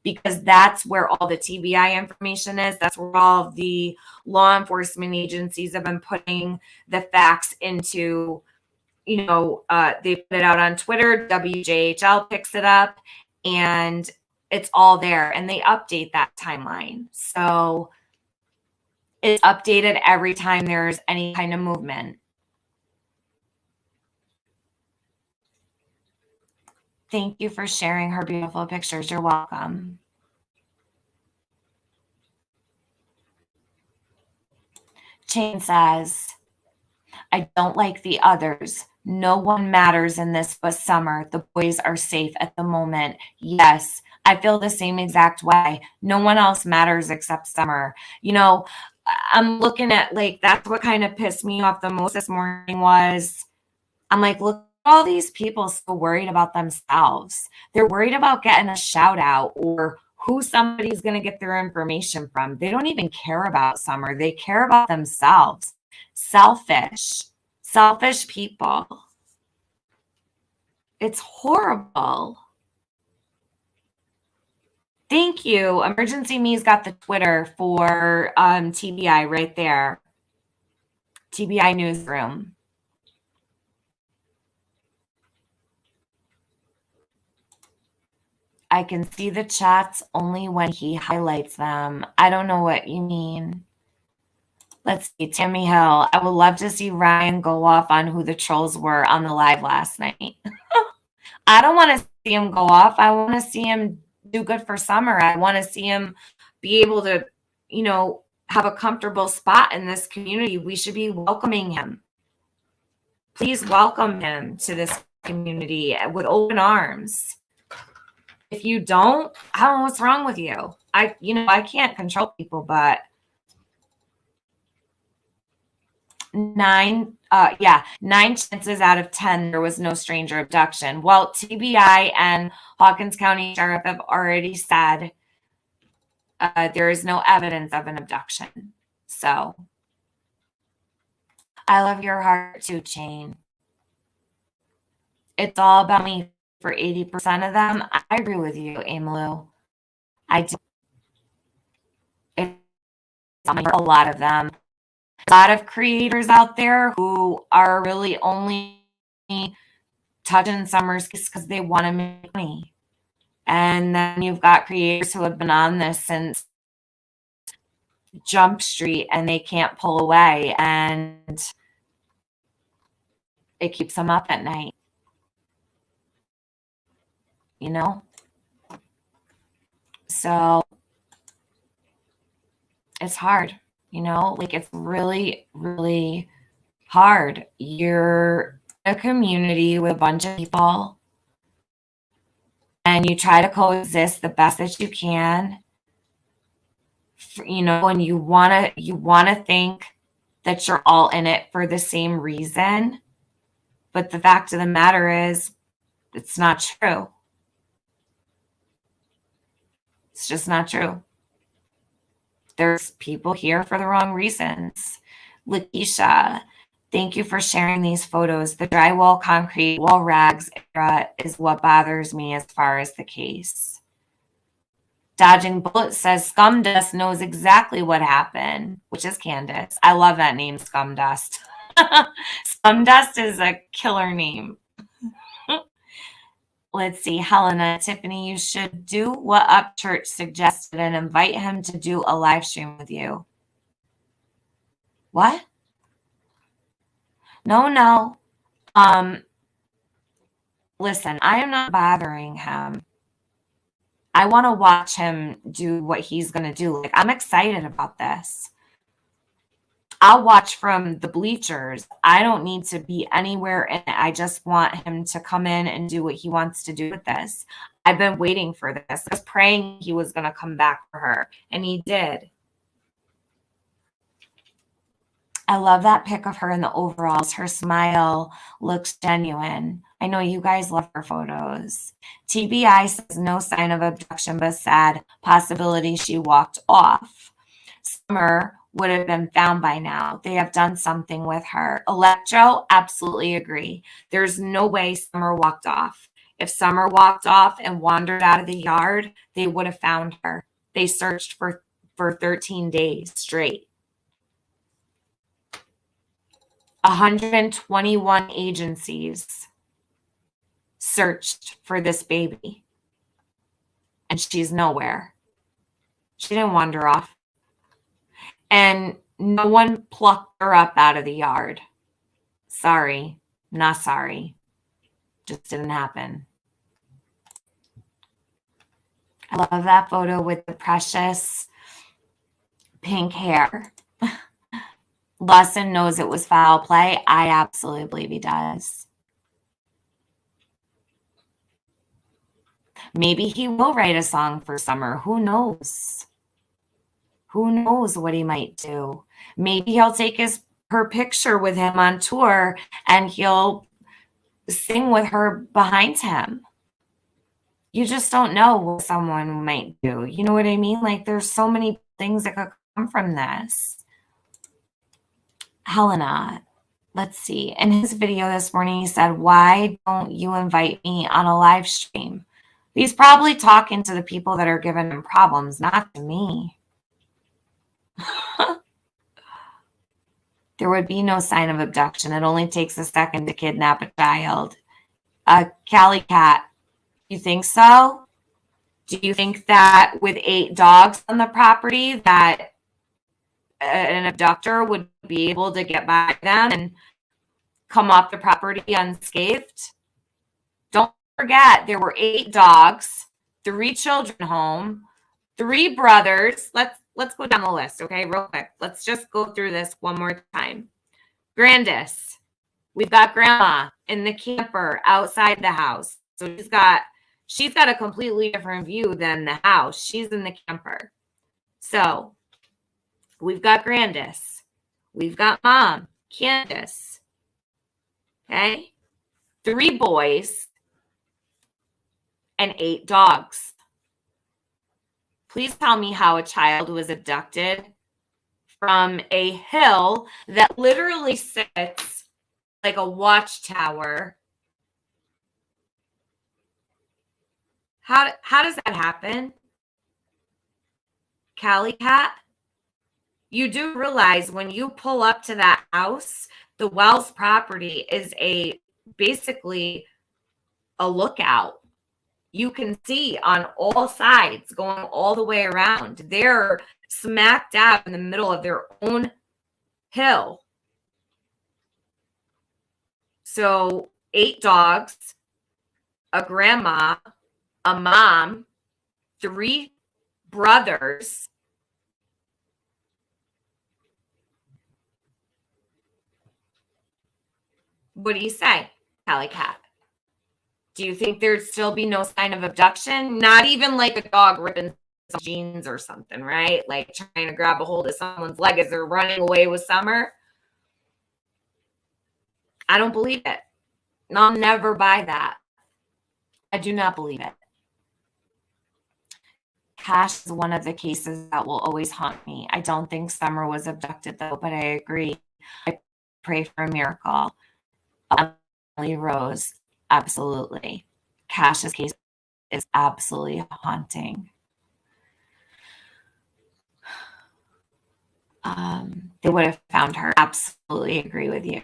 because that's where all the TBI information is. That's where all of the law enforcement agencies have been putting the facts into. They put it out on Twitter, WJHL picks it up, and it's all there, and they update that timeline. So it's updated every time there's any kind of movement. Thank you for sharing her beautiful pictures. You're welcome. Chain says, I don't like the others. No one matters in this but Summer. The boys are safe at the moment. Yes, I feel the same exact way. No one else matters except Summer. I'm looking at, like, that's what kind of pissed me off the most this morning was, I'm like, look at all these people so worried about themselves. They're worried about getting a shout out or who somebody's going to get their information from. They don't even care about Summer. They care about themselves. Selfish people. It's horrible. Thank you. Emergency Me's got the Twitter for TBI right there. TBI Newsroom. I can see the chats only when he highlights them. I don't know what you mean. Let's see, Tammy Hill. I would love to see Ryan go off on who the trolls were on the live last night. I don't want to see him go off. I want to see him do good for Summer. I want to see him be able to, have a comfortable spot in this community. We should be welcoming him. Please welcome him to this community with open arms. If you don't, I don't know what's wrong with you. I can't control people, but 9 chances out of 10 there was no stranger abduction. Well, TBI and Hawkins County Sheriff have already said there is no evidence of an abduction. So I love your heart too, Chain. It's all about me for 80% of them. I agree with you, Amalu. I do. It's a lot of them. A lot of creators out there who are really only touching Summer's case because they want to make money. And then you've got creators who have been on this since Jump Street and they can't pull away, and it keeps them up at night. So it's hard, it's really, really hard. You're in a community with a bunch of people and you try to coexist the best that you can, and you want to think that you're all in it for the same reason. But the fact of the matter is, it's not true. It's just not true. There's people here for the wrong reasons. Lakeisha, thank you for sharing these photos. The drywall, concrete, wall rags era is what bothers me as far as the case. Dodging Bullet says Scum Dust knows exactly what happened, which is Candace. I love that name, Scum Dust. Scum Dust is a killer name. Let's see, Helena, Tiffany, you should do what Upchurch suggested and invite him to do a live stream with you. What? No. Listen, I am not bothering him. I want to watch him do what he's going to do. I'm excited about this. I'll watch from the bleachers. I don't need to be anywhere in it. I just want him to come in and do what he wants to do with this. I've been waiting for this. I was praying he was going to come back for her, and he did. I love that pic of her in the overalls. Her smile looks genuine. I know you guys love her photos. TBI says no sign of abduction, but sad possibility she walked off. Summer would have been found by now. They have done something with her. Electro, absolutely agree. There's no way Summer walked off. If Summer walked off and wandered out of the yard, they would have found her. They searched for 13 days straight. 121 agencies searched for this baby, and she's nowhere. She didn't wander off. And no one plucked her up out of the yard. Sorry, not sorry. Just didn't happen. I love that photo with the precious pink hair. Lawson knows it was foul play. I absolutely believe he does. Maybe he will write a song for Summer. Who knows? Who knows what he might do? Maybe he'll take her picture with him on tour and he'll sing with her behind him. You just don't know what someone might do. You know what I mean? Like, there's so many things that could come from this. Helena, let's see. In his video this morning, he said, why don't you invite me on a live stream? He's probably talking to the people that are giving him problems, not to me. There would be no sign of abduction. It only takes a second to kidnap a child. Callie Cat, you think so? Do you think that with 8 dogs on the property that an abductor would be able to get by them and come off the property unscathed? Don't forget, there were 8 dogs, 3 children home, 3 brothers. Let's go down the list, okay, real quick. Let's just go through this one more time. Grandis, we've got Grandma in the camper outside the house. So she's got a completely different view than the house. She's in the camper. So we've got Grandis. We've got Mom, Candace. Okay? 3 boys and 8 dogs. Please tell me how a child was abducted from a hill that literally sits like a watchtower. How does that happen? Callie Cat? You do realize when you pull up to that house, the Wells property is basically a lookout. You can see on all sides going all the way around. They're smack dab in the middle of their own hill. So 8 dogs, a grandma, a mom, 3 brothers. What do you say, Callie Cat? Do you think there'd still be no sign of abduction? Not even like a dog ripping some jeans or something, right? Like trying to grab a hold of someone's leg as they're running away with Summer. I don't believe it. I'll never buy that. I do not believe it. Cash is one of the cases that will always haunt me. I don't think Summer was abducted, though, but I agree. I pray for a miracle. Emily Rose, absolutely. Cash's case is absolutely haunting. They would have found her. Absolutely agree with you.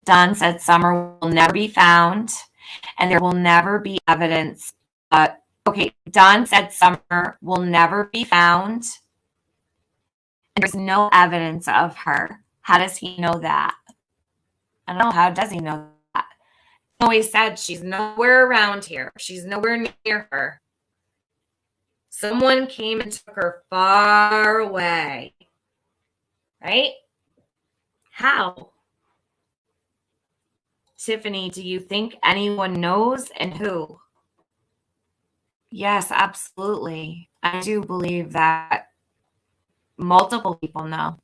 Don said Summer will never be found, and there will never be evidence. Okay, Don said Summer will never be found, and there's no evidence of her. How does he know that? I don't know. How does he know that? He always said she's nowhere around here. She's nowhere near her. Someone came and took her far away. Right? How? Tiffany, do you think anyone knows, and who? Yes, absolutely. I do believe that multiple people know.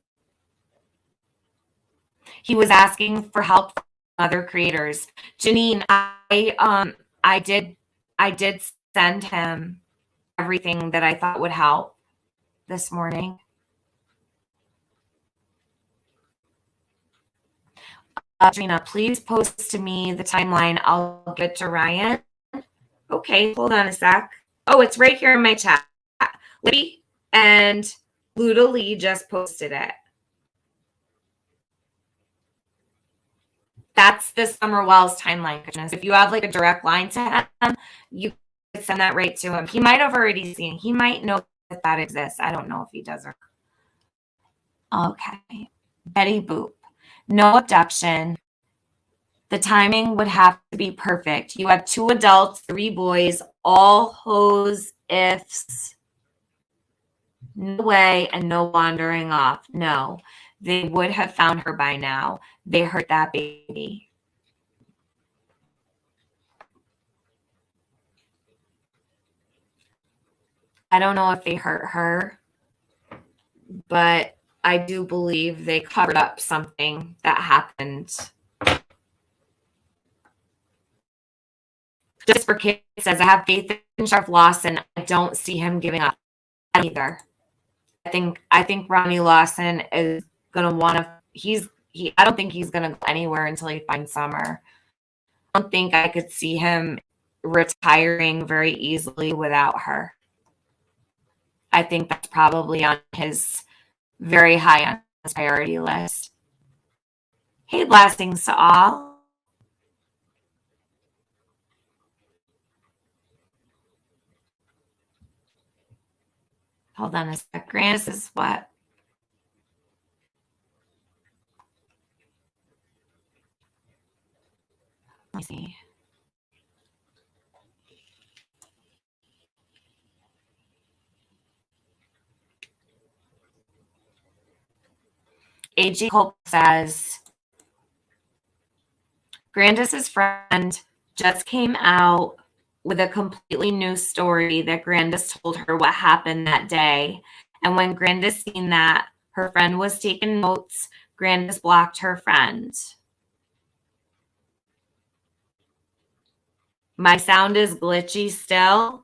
He was asking for help from other creators. Janine, I did send him everything that I thought would help this morning. Trina, please post to me the timeline. I'll give it to Ryan. Okay, hold on a sec. Oh, it's right here in my chat. Libby and Luda Lee just posted it. That's the Summer Wells timeline. If you have like a direct line to him, you can send that right to him. He might have already seen. He might know that exists. I don't know if he does or. Okay. Betty Boop. No abduction. The timing would have to be perfect. You have 2 adults, 3 boys, all hose ifs. No way and no wandering off. No, they would have found her by now. They hurt that baby. I don't know if they hurt her, but I do believe they covered up something that happened. Just for kids says, I have faith in Sheriff Lawson. I don't see him giving up either. I think Ronnie Lawson is gonna want to. I don't think he's gonna go anywhere until he finds Summer. I don't think I could see him retiring very easily without her. I think that's probably on his very high on his priority list. Hey, blessings to all. Hold on a sec. Grant, this is what? Let me see. A.G. Culp says, Grandis's friend just came out with a completely new story that Grandis told her what happened that day. And when Grandis seen that, her friend was taking notes. Grandis blocked her friend. My sound is glitchy still.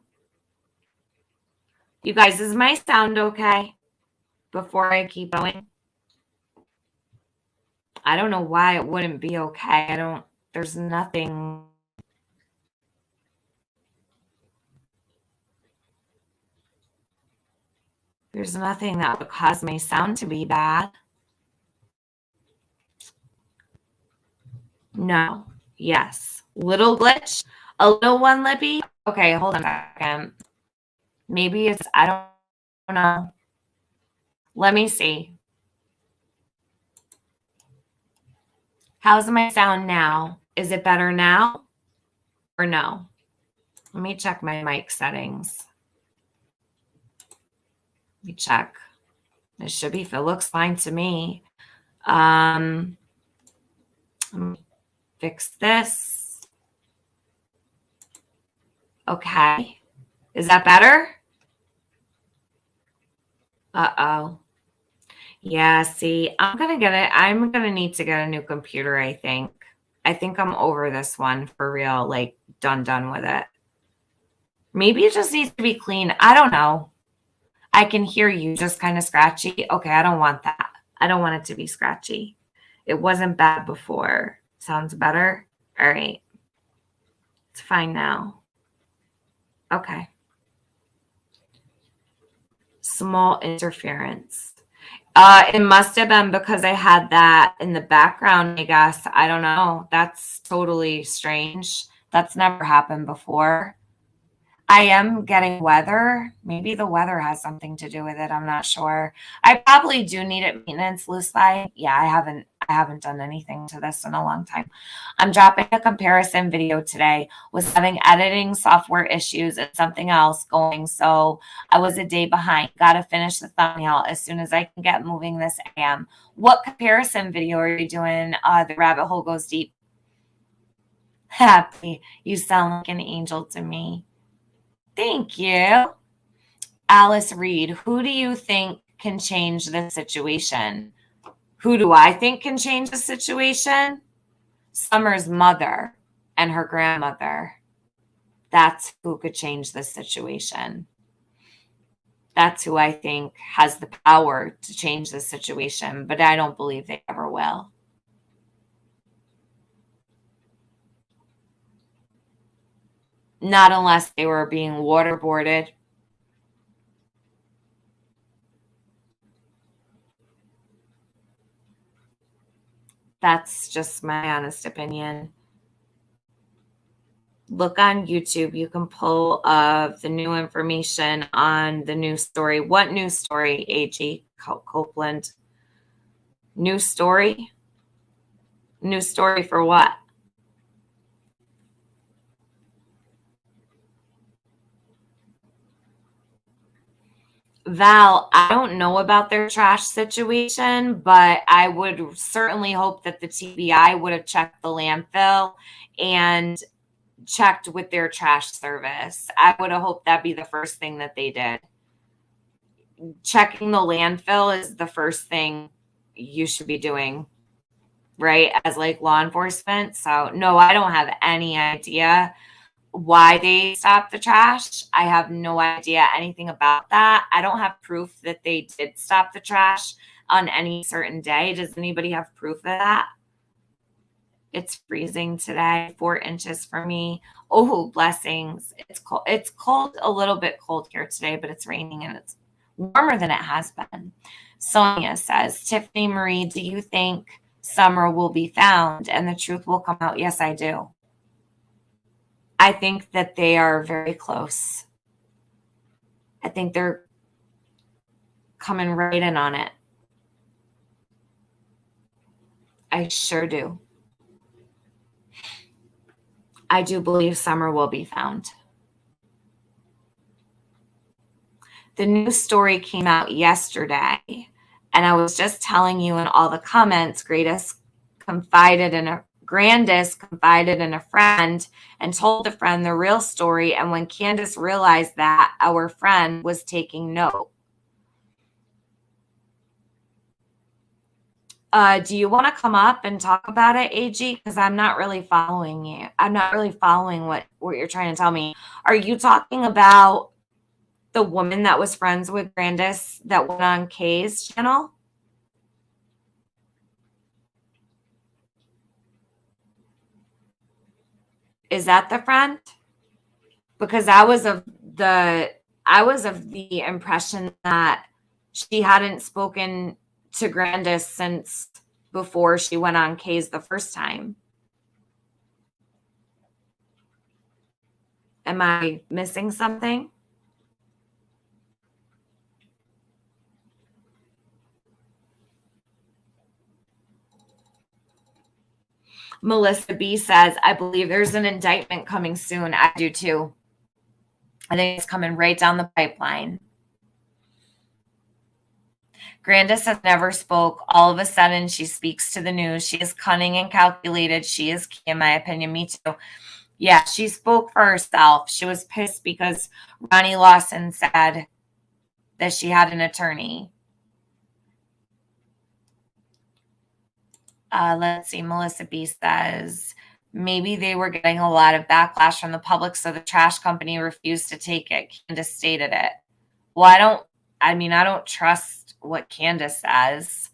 You guys, is my sound okay? Before I keep going. I don't know why it wouldn't be okay. There's nothing. There's nothing that would cause my sound to be bad. No. Yes. Little glitch. A little one, Lippy. Okay, hold on a second. Maybe it's, I don't know. Let me see. How's my sound now? Is it better now or no? Let me check my mic settings. Let me check. It should be, if it looks fine to me. Let me fix this. Okay. Is that better? Uh-oh. Yeah, see, I'm going to need to get a new computer, I think. I think I'm over this one for real, like done with it. Maybe it just needs to be clean. I don't know. I can hear you just kind of scratchy. Okay, I don't want that. I don't want it to be scratchy. It wasn't bad before. Sounds better? All right. It's fine now. Okay. Small interference. It must have been because I had that in the background, I guess. I don't know. That's totally strange. That's never happened before. I am getting weather. Maybe the weather has something to do with it. I'm not sure. I probably do need it maintenance, loose lie. Yeah, I haven't done anything to this in a long time. I'm dropping a comparison video today. Was having editing software issues and something else going, so I was a day behind. Got to finish the thumbnail as soon as I can get moving this AM. What comparison video are you doing? The rabbit hole goes deep. Happy. You sound like an angel to me. Thank you. Alice Reed, who do you think can change the situation? Who do I think can change the situation? Summer's mother and her grandmother. That's who could change the situation. That's who I think has the power to change the situation, but I don't believe they ever will. Not unless they were being waterboarded. That's just my honest opinion. Look on YouTube. You can pull of the new information on the news story. What news story, A.G. Copeland? News story? News story for what? Val, I don't know about their trash situation, but I would certainly hope that the TBI would have checked the landfill and checked with their trash service. I would have hoped that'd be the first thing that they did. Checking the landfill is the first thing you should be doing, right? As like law enforcement. So no, I don't have any idea why they stopped the trash. I have no idea anything about that. I don't have proof that they did stop the trash on any certain day. Does anybody have proof of that? It's freezing today, 4 inches for me. Oh, blessings. It's cold. It's cold, a little bit cold here today, but it's raining and it's warmer than it has been. Sonia says, Tiffany Marie, do you think Summer will be found and the truth will come out? Yes, I do. I think that they are very close. I think they're coming right in on it. I sure do. I do believe Summer will be found. The news story came out yesterday, and I was just telling you in all the comments, Grandis confided in a friend and told the friend the real story. And when Candace realized that, our friend was taking note. Do you want to come up and talk about it, AG? Because I'm not really following you. I'm not really following what you're trying to tell me. Are you talking about the woman that was friends with Grandis that went on Kay's channel? Is that the friend? Because I was of the impression that she hadn't spoken to Grandis since before she went on Kay's the first time. Am I missing something? Melissa B says, I believe there's an indictment coming soon. I do too. I think it's coming right down the pipeline. Grandis has never spoke. All of a sudden, she speaks to the news. She is cunning and calculated. She is key, in my opinion. Me too. Yeah, she spoke for herself. She was pissed because Ronnie Lawson said that she had an attorney. Let's see. Melissa B says, maybe they were getting a lot of backlash from the public, so the trash company refused to take it. Candace stated it. Well, I don't trust what Candace says.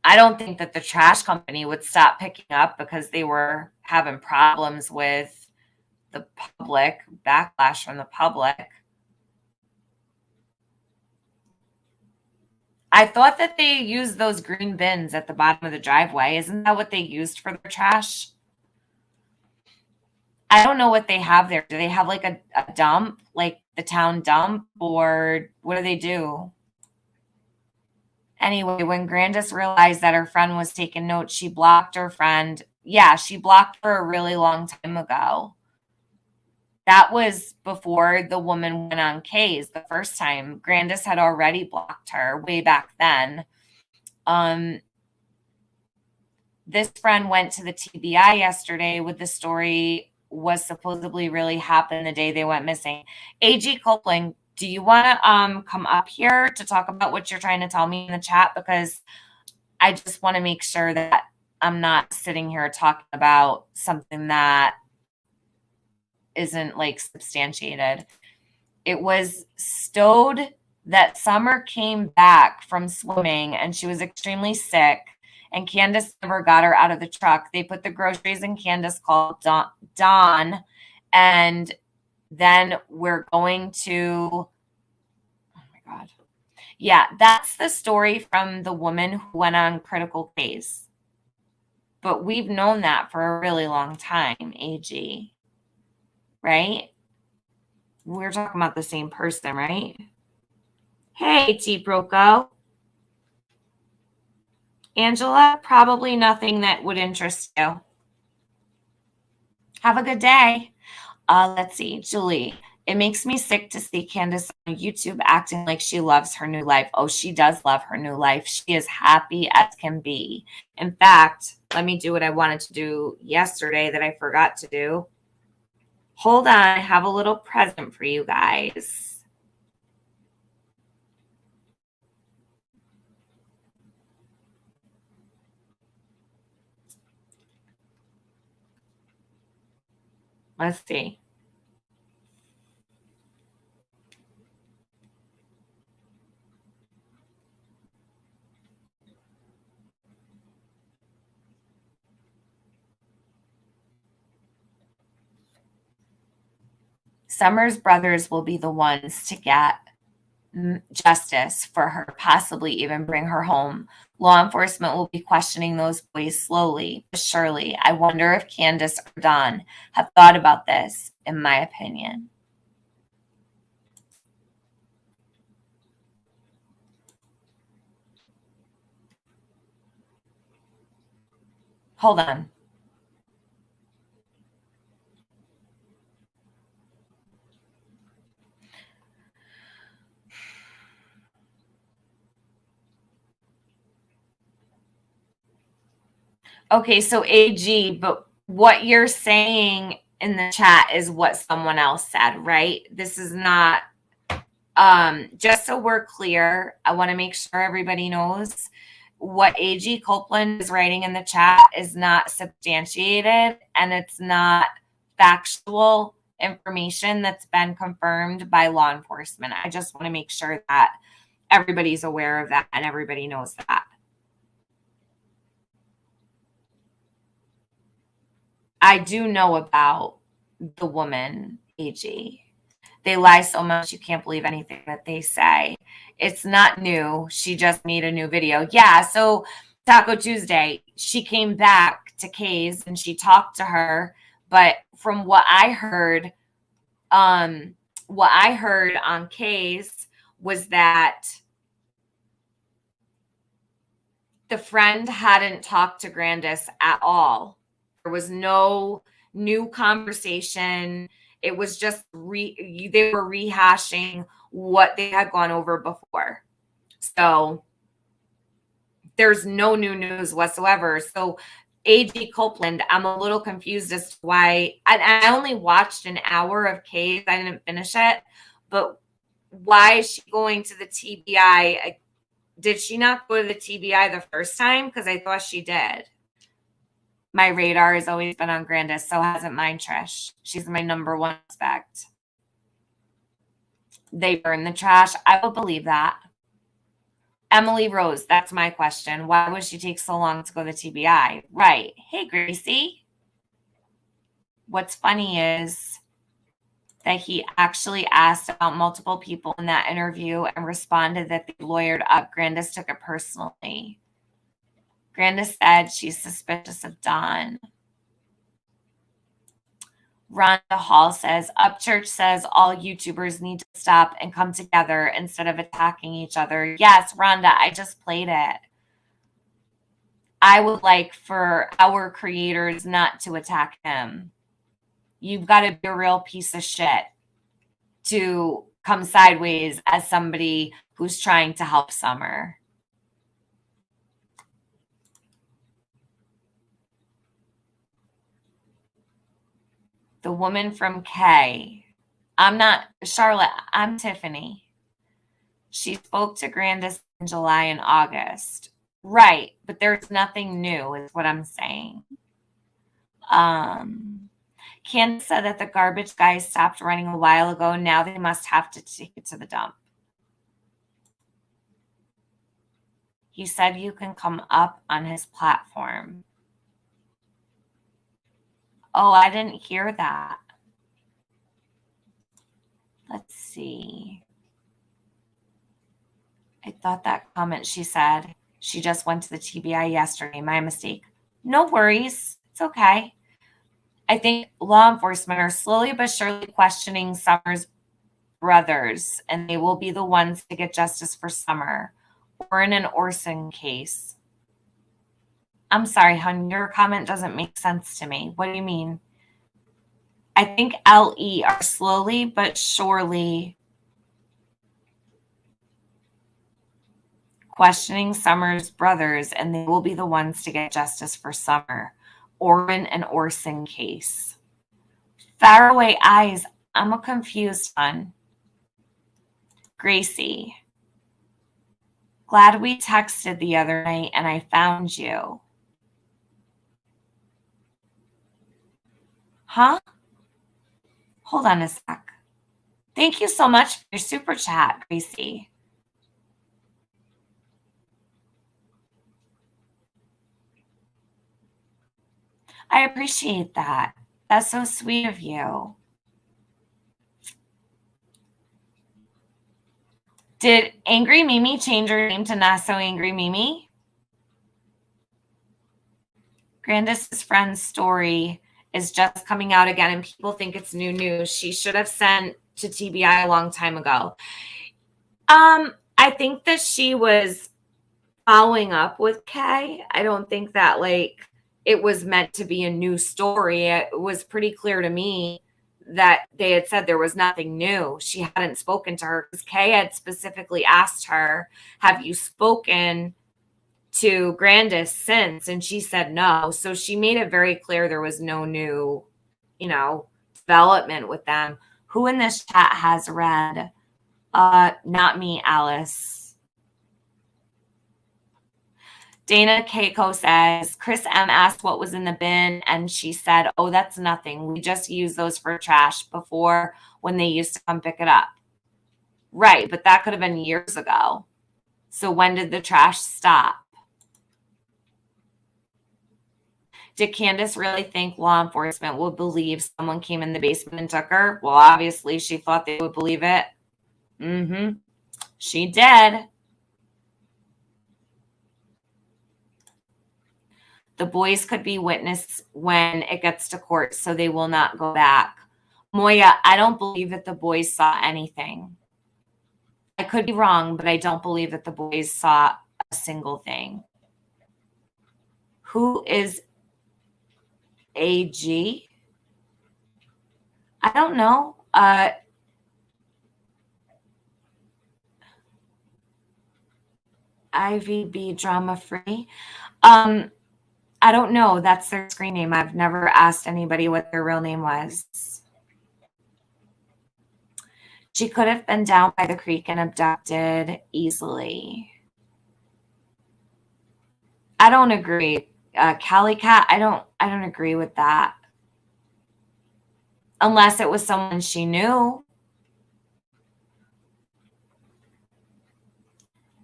I don't think that the trash company would stop picking up because they were having problems with the public, backlash from the public. I thought that they used those green bins at the bottom of the driveway. Isn't that what they used for their trash? I don't know what they have there. Do they have like a dump, like the town dump, or what do they do? Anyway, when Grandis realized that her friend was taking notes, she blocked her friend. Yeah, she blocked her a really long time ago. That was before the woman went on Kay's the first time. Grandis had already blocked her way back then. This friend went to the TBI yesterday with the story was supposedly really happened the day they went missing. AG Copeland, do you want to come up here to talk about what you're trying to tell me in the chat? Because I just want to make sure that I'm not sitting here talking about something that isn't like substantiated. It was stowed that Summer came back from swimming and she was extremely sick, and Candace never got her out of the truck. They put the groceries in. Candace called Dawn, and then we're going to, oh my God. Yeah, that's the story from the woman who went on critical case. But we've known that for a really long time, AG. Right? We're talking about the same person, right? Hey, T. Broco. Angela, probably nothing that would interest you. Have a good day. Let's see. Julie, it makes me sick to see Candace on YouTube acting like she loves her new life. Oh, she does love her new life. She is happy as can be. In fact, let me do what I wanted to do yesterday that I forgot to do. Hold on. I have a little present for you guys. Let's see. Summer's brothers will be the ones to get justice for her, possibly even bring her home. Law enforcement will be questioning those boys slowly but surely. I wonder if Candace or Don have thought about this, in my opinion. Hold on. Okay, so AG, but what you're saying in the chat is what someone else said, right? This is not, just so we're clear, I want to make sure everybody knows what AG Copeland is writing in the chat is not substantiated and it's not factual information that's been confirmed by law enforcement. I just want to make sure that everybody's aware of that and everybody knows that. I do know about the woman, AG. They lie so much you can't believe anything that they say. It's not new. She just made a new video. Yeah, so Taco Tuesday, she came back to Kay's and she talked to her. But from what I heard on Kay's was that the friend hadn't talked to Grandis at all. There was no new conversation. It was just they were rehashing what they had gone over before. So there's no new news whatsoever. So AG Copeland, I'm a little confused as to why. I only watched an hour of Kay's. I didn't finish it. But why is she going to the TBI? Did she not go to the TBI the first time? Because I thought she did. My radar has always been on Grandis, so hasn't mine, Trish. She's my number one suspect. They burn the trash. I will believe that. Emily Rose, that's my question. Why would she take so long to go to the TBI? Right. Hey, Gracie. What's funny is that he actually asked about multiple people in that interview and responded that they lawyered up. Grandis took it personally. Grandis said she's suspicious of Don. Rhonda Hall says, Upchurch says all YouTubers need to stop and come together instead of attacking each other. Yes, Rhonda, I just played it. I would like for our creators not to attack him. You've got to be a real piece of shit to come sideways as somebody who's trying to help Summer. The woman from K. I'm not Charlotte. I'm Tiffany. She spoke to Grandis in July and August. Right. But there's nothing new is what I'm saying. Candace said that the garbage guys stopped running a while ago. Now they must have to take it to the dump. He said you can come up on his platform. Oh, I didn't hear that. Let's see. I thought that comment she said, she just went to the TBI yesterday. My mistake. No worries. It's okay. I think law enforcement are slowly but surely questioning Summer's brothers, and they will be the ones to get justice for Summer, or in an Orson case. I'm sorry, hon, your comment doesn't make sense to me. What do you mean? I think LE are slowly but surely questioning Summer's brothers, and they will be the ones to get justice for Summer, or in an Orson case. Faraway eyes. I'm a confused one. Gracie. Glad we texted the other night and I found you. Huh? Hold on a sec. Thank you so much for your super chat, Gracie. I appreciate that. That's so sweet of you. Did Angry Mimi change her name to Not So Angry Mimi? Grandis's friend's story is just coming out again and people think it's new news. She should have sent to TBI a long time ago. I think that she was following up with Kay. I don't think that it was meant to be a new story. It was pretty clear to me that they had said there was nothing new. She hadn't spoken to her because Kay had specifically asked her, have you spoken to Grandis since? And she said no. So she made it very clear there was no new, development with them. Who in this chat has read? Not me, Alice. Dana Keiko says, Chris M asked what was in the bin, and she said, oh, that's nothing. We just use those for trash before when they used to come pick it up. Right, but that could have been years ago. So when did the trash stop? Did Candace really think law enforcement would believe someone came in the basement and took her? Well, obviously, she thought they would believe it. She did. The boys could be witness when it gets to court, so they will not go back. Moya, I don't believe that the boys saw anything. I could be wrong, but I don't believe that the boys saw a single thing. Who is AG? I don't know. IVB drama free. I don't know. That's their screen name. I've never asked anybody what their real name was. She could have been down by the creek and abducted easily. I don't agree. Cali Cat, I don't agree with that. Unless it was someone she knew.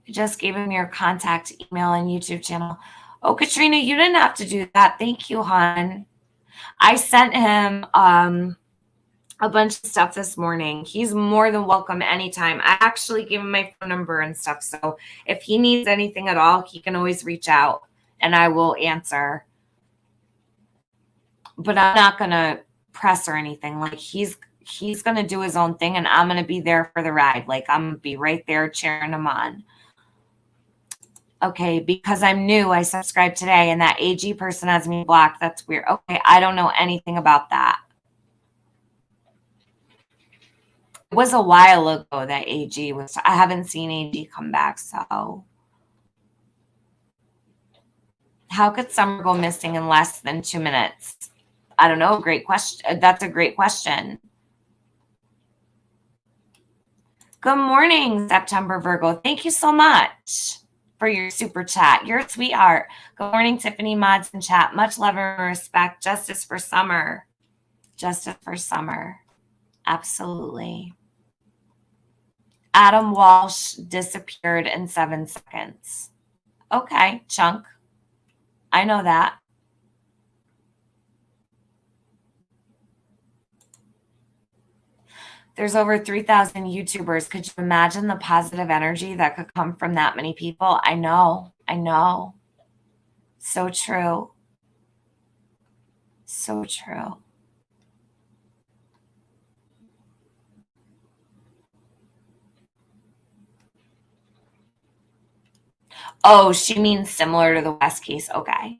You just gave him your contact email and YouTube channel. Oh, Katrina, you didn't have to do that. Thank you, hon. I sent him a bunch of stuff this morning. He's more than welcome anytime. I actually gave him my phone number and stuff. So if he needs anything at all, he can always reach out and I will answer. But I'm not going to press or anything. He's going to do his own thing and I'm going to be there for the ride. I'm going to be right there cheering him on. Okay, because I'm new, I subscribed today and that AG person has me blocked. That's weird. Okay, I don't know anything about that. It was a while ago that AG was. I haven't seen AG come back, so. How could Summer go missing in less than 2 minutes? I don't know. Great question. That's a great question. Good morning, September Virgo. Thank you so much for your super chat. You're a sweetheart. Good morning, Tiffany Mods in chat. Much love and respect. Justice for Summer. Justice for Summer. Absolutely. Adam Walsh disappeared in 7 seconds. Okay, Chunk. I know that. There's over 3,000 YouTubers. Could you imagine the positive energy that could come from that many people? I know. I know. So true. So true. Oh, she means similar to the West case. Okay.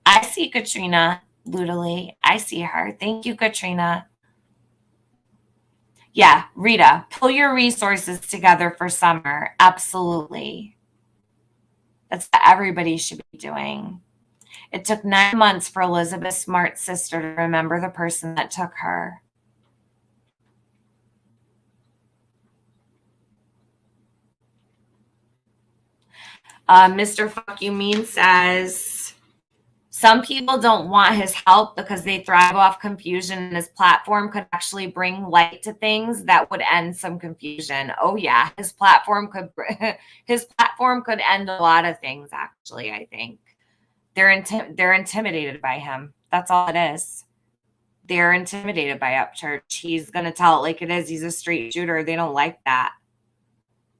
I see Katrina Ludley. I see her. Thank you, Katrina. Yeah, Rita, pull your resources together for summer. Absolutely. That's what everybody should be doing. It took 9 months for Elizabeth Smart's sister to remember the person that took her. Mr. Fuck You Mean says, some people don't want his help because they thrive off confusion, and his platform could actually bring light to things that would end some confusion. Oh yeah, his platform could end a lot of things, actually. I think they're intimidated by him. That's all it is. They're intimidated by Upchurch. He's going to tell it like it is. He's a straight shooter. They don't like that.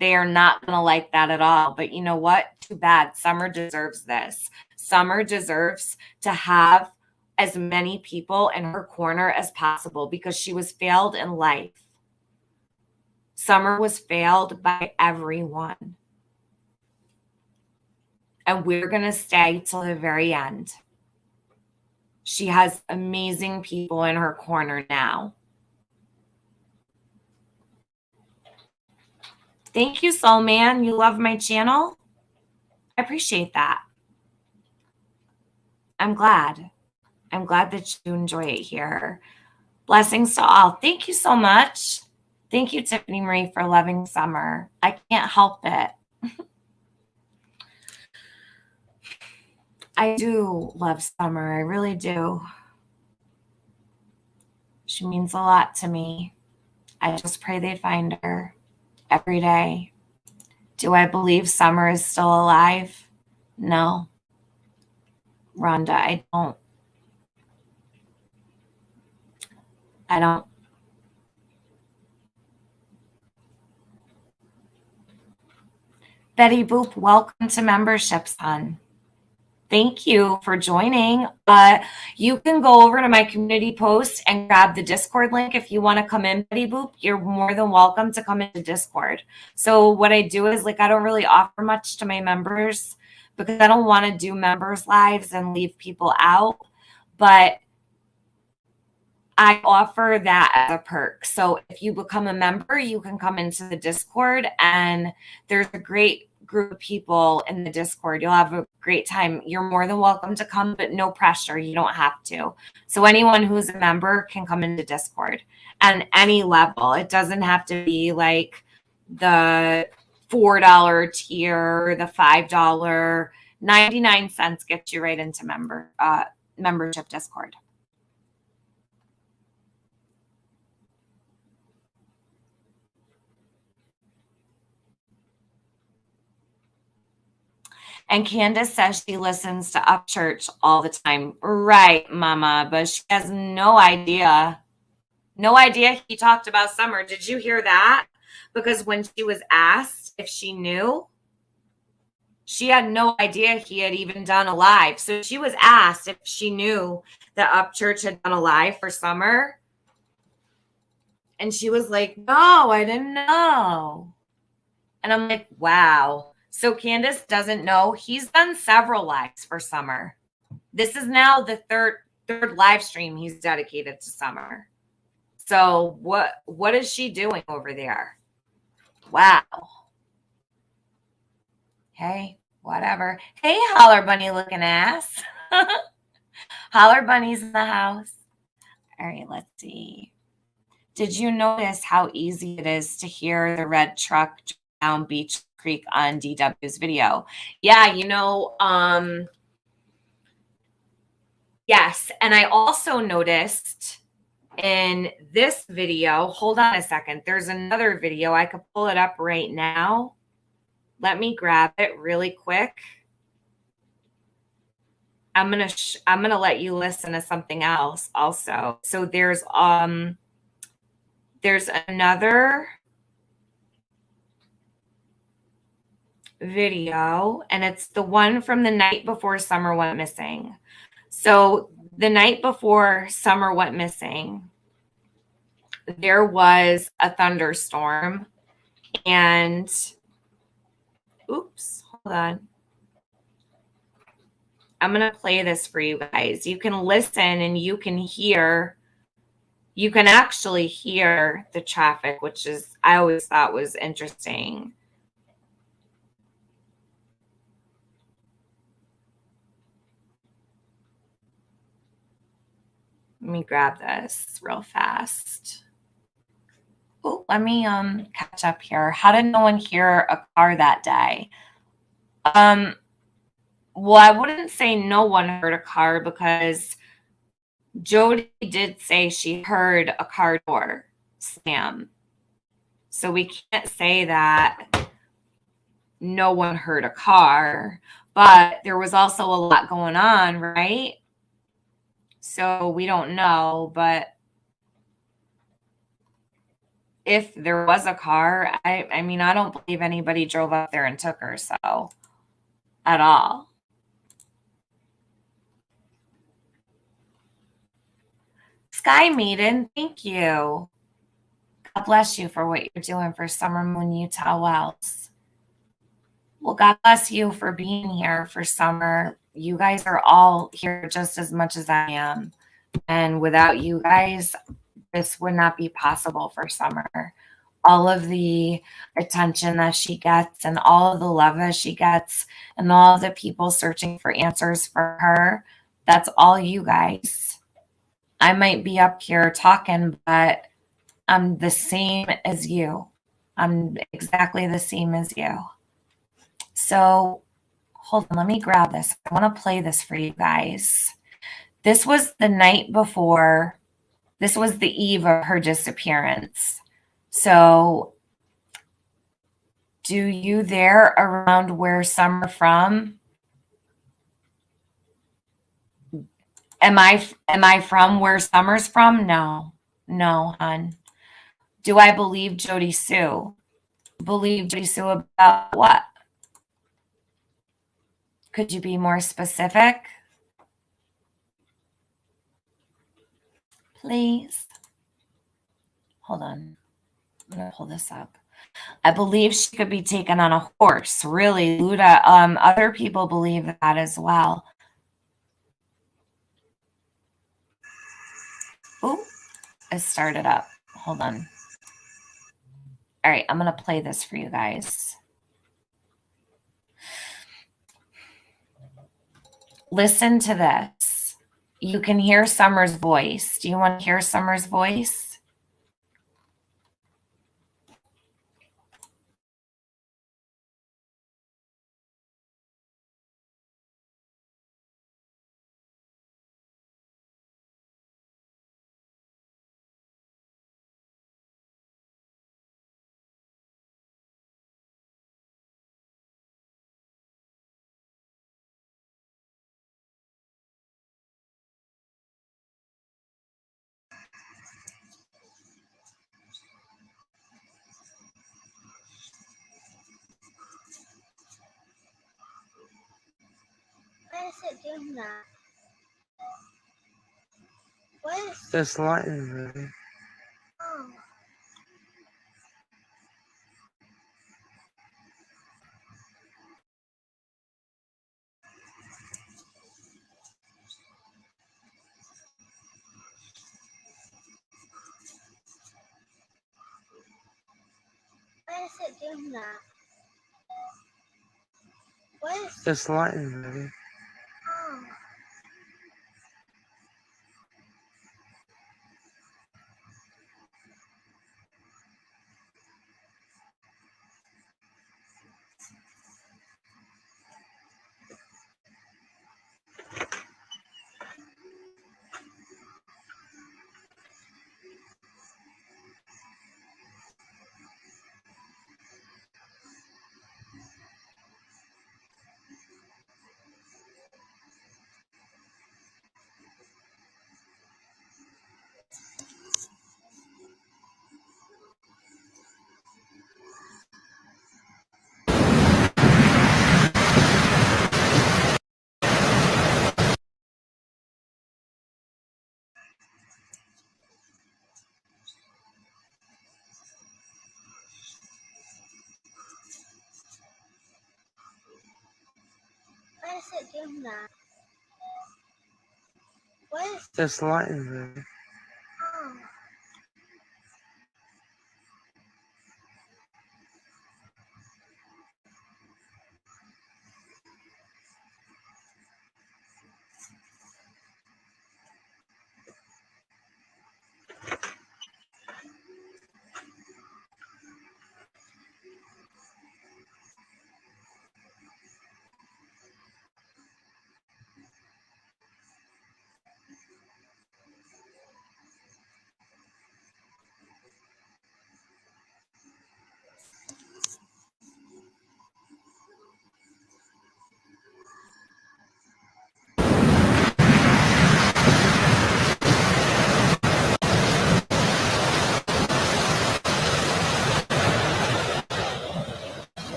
They are not going to like that at all. But you know what? Too bad. Summer deserves this. Summer deserves to have as many people in her corner as possible because she was failed in life. Summer was failed by everyone. And we're going to stay till the very end. She has amazing people in her corner now. Thank you, Soul Man. You love my channel? I appreciate that. I'm glad. I'm glad that you enjoy it here. Blessings to all. Thank you so much. Thank you, Tiffany Marie, for loving summer. I can't help it. I do love summer. I really do. She means a lot to me. I just pray they find her every day. Do I believe summer is still alive? No. Rhonda, I don't. I don't. Betty Boop, welcome to membership, son. Thank you for joining. You can go over to my community post and grab the Discord link if you want to come in, Betty Boop. You're more than welcome to come into Discord. So what I do is, like, I don't really offer much to my members because I don't want to do members lives and leave people out. But I offer that as a perk. So if you become a member, you can come into the Discord, and there's a great group of people in the Discord. You'll have a great time. You're more than welcome to come, but no pressure. You don't have to. So anyone who's a member can come into Discord, and any level. It doesn't have to be like the $4 tier, the $5. 99 cents gets you right into membership Discord. And Candace says she listens to Upchurch all the time. Right, Mama, but she has no idea. No idea he talked about summer. Did you hear that? Because when she was asked if she knew, she had no idea he had even done a live. So she was asked if she knew that Upchurch had done a live for summer. And she was like, no, I didn't know. And I'm like, wow. So Candace doesn't know. He's done several lives for summer. This is now the third live stream he's dedicated to summer. So what is she doing over there? Wow. Hey, whatever. Hey, Holler Bunny looking ass. Holler Bunny's in the house. All right, let's see. Did you notice how easy it is to hear the red truck down Beach Creek on DW's video? Yeah, yes. And I also noticed in this video, hold on a second, there's another video. I could pull it up right now. Let me grab it really quick. I'm gonna let you listen to something else also. So there's there's another video, and it's the one from the night before Summer went missing. So the night before Summer went missing, there was a thunderstorm, and oops, hold on. I'm going to play this for you guys. You can listen and you can actually hear the traffic, which is, I always thought was interesting. Let me grab this real fast. Oh, let me catch up here. How did no one hear a car that day? Well, I wouldn't say no one heard a car, because Jody did say she heard a car door slam. So we can't say that no one heard a car, but there was also a lot going on, right? So we don't know, but if there was a car, I mean, I don't believe anybody drove up there and took her, so at all. Sky Maiden, thank you. God bless you for what you're doing for Summer Moon Utah Wells. Well, God bless you for being here for Summer. You guys are all here just as much as I am. And without you guys, this would not be possible for Summer. All of the attention that she gets and all of the love that she gets and all of the people searching for answers for her, that's all you guys. I might be up here talking, but I'm the same as you. I'm exactly the same as you. So hold on, let me grab this. I want to play this for you guys. This was the night before. This was the eve of her disappearance. So do you there around where Summer from? Am I from where Summer's from? No, hon. Do I believe Jody Sue? Believe Jody Sue about what? Could you be more specific? Please. Hold on. I'm going to pull this up. I believe she could be taken on a horse. Really, Luda. Other people believe that as well. Oh, it started up. Hold on. All right, I'm going to play this for you guys. Listen to this. You can hear Summer's voice. Do you want to hear Summer's voice? Why is it doing that? What is this lightning moving? Oh. Why is it doing that? What is this lightning moving? Oh. This lightning, baby.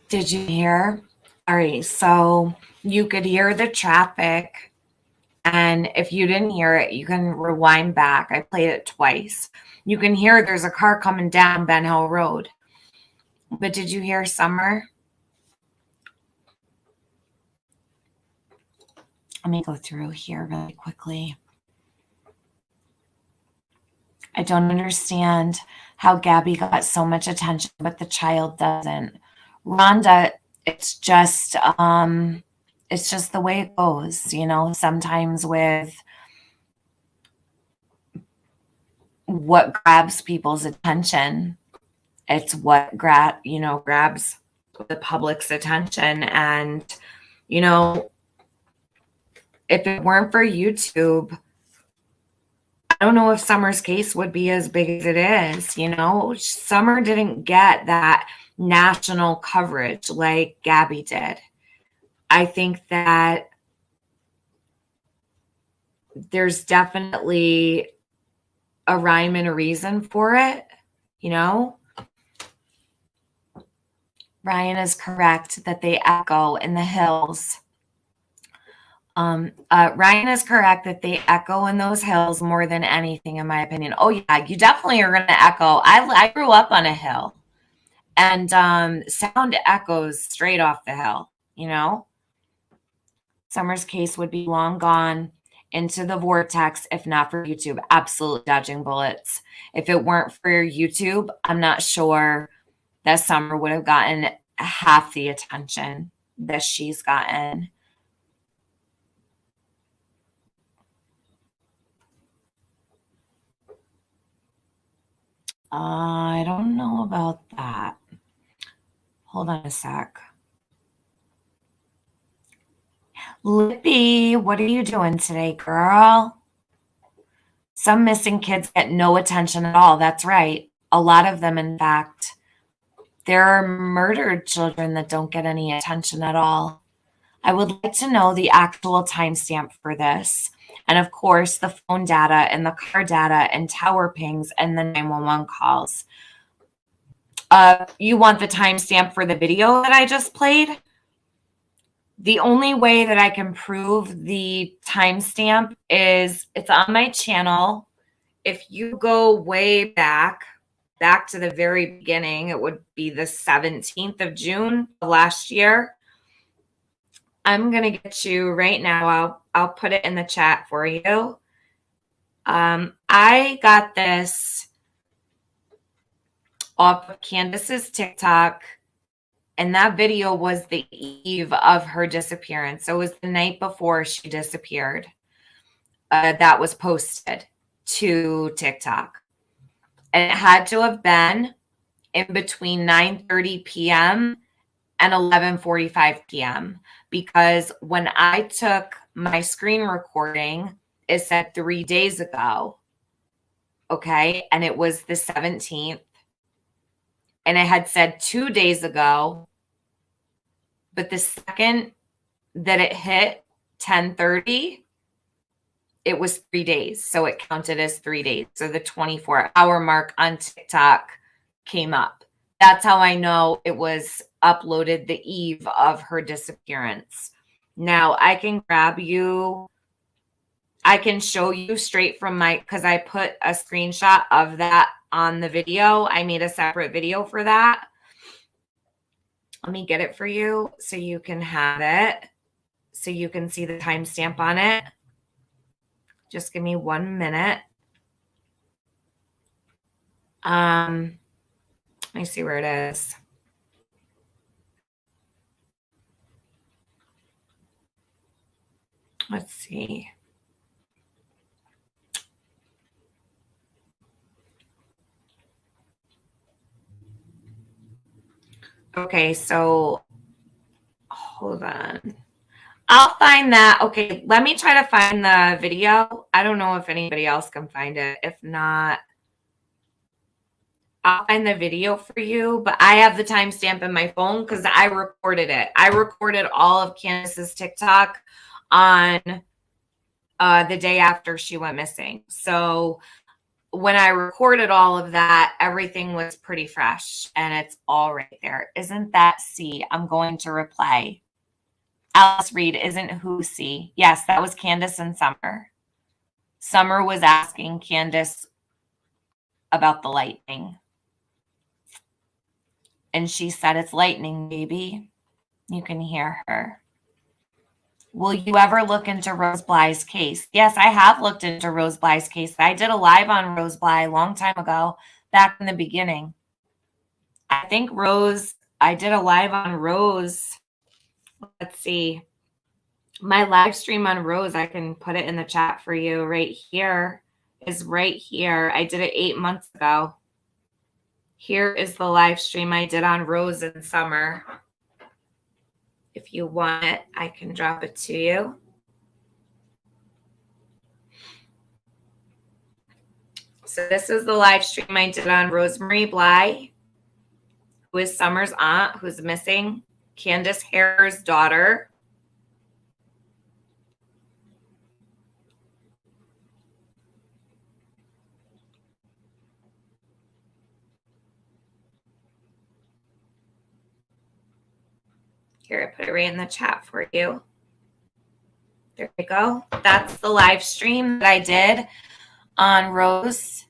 Did you hear? All right, so you could hear the traffic, and if you didn't hear it, you can rewind back. I played it twice. You can hear there's a car coming down Ben Hill Road. But did you hear Summer? Let me go through here really quickly. I don't understand how Gabby got so much attention, but the child doesn't. Rhonda, it's just the way it goes, you know, sometimes with what grabs people's attention. It's what grabs the public's attention. And, you know, if it weren't for YouTube, I don't know if Summer's case would be as big as it is. You know, Summer didn't get that national coverage like Gabby did. I think that there's definitely a rhyme and a reason for it, you know. Ryan is correct that they echo in the hills. Ryan is correct that they echo in those hills more than anything, in my opinion. Oh yeah, you definitely are going to echo. I grew up on a hill, and sound echoes straight off the hill. You know, Summer's case would be long gone into the vortex if not for YouTube. Absolutely dodging bullets. If it weren't for YouTube, I'm not sure that Summer would have gotten half the attention that she's gotten. I don't know about that. Hold on a sec. Lippy, what are you doing today, girl? Some missing kids get no attention at all. That's right. A lot of them, in fact. There are murdered children that don't get any attention at all. I would like to know the actual timestamp for this. And of course, the phone data and the car data and tower pings and the 911 calls. You want the timestamp for the video that I just played? The only way that I can prove the timestamp is it's on my channel. If you go way back to the very beginning, it would be the 17th of June of last year. I'm going to get you right now. I'll put it in the chat for you. I got this off of Candace's TikTok, and that video was the eve of her disappearance. So it was the night before she disappeared. That was posted to TikTok. And it had to have been in between 9:30 p.m. and 11:45 p.m. because when I took my screen recording, it said 3 days ago. Okay. And it was the 17th. And it had said 2 days ago. But the second that it hit 10:30, it was 3 days. So it counted as 3 days. So the 24-hour mark on TikTok came up. That's how I know it was uploaded the eve of her disappearance. Now I can grab you. I can show you straight from because I put a screenshot of that on the video. I made a separate video for that. Let me get it for you so you can have it, so you can see the timestamp on it. Just give me 1 minute. Let me see where it is. Let's see. Okay, so hold on. I'll find that. Okay, let me try to find the video. I don't know if anybody else can find it. If not, I'll find the video for you. But I have the timestamp in my phone because I recorded it. I recorded all of Candace's TikTok on the day after she went missing. So when I recorded all of that, everything was pretty fresh and it's all right there. Isn't that C? I'm going to reply. Alice Reed, isn't who C? Yes, that was Candace and Summer. Summer was asking Candace about the lightning. And she said, it's lightning, baby. You can hear her. Will you ever look into Rose Bly's case? Yes, I have looked into Rose Bly's case. I did a live on Rose Bly a long time ago, back in the beginning. I think I did a live on Rose. Let's see. My live stream on Rose, I can put it in the chat for you right here, is right here. I did it 8 months ago. Here is the live stream I did on Rose in Summer. If you want it, I can drop it to you. So this is the live stream I did on Rosemary Bly, who is Summer's aunt, who's missing, Candace Hare's daughter. Here, I put it right in the chat for you. There we go. That's the live stream that I did on Rose.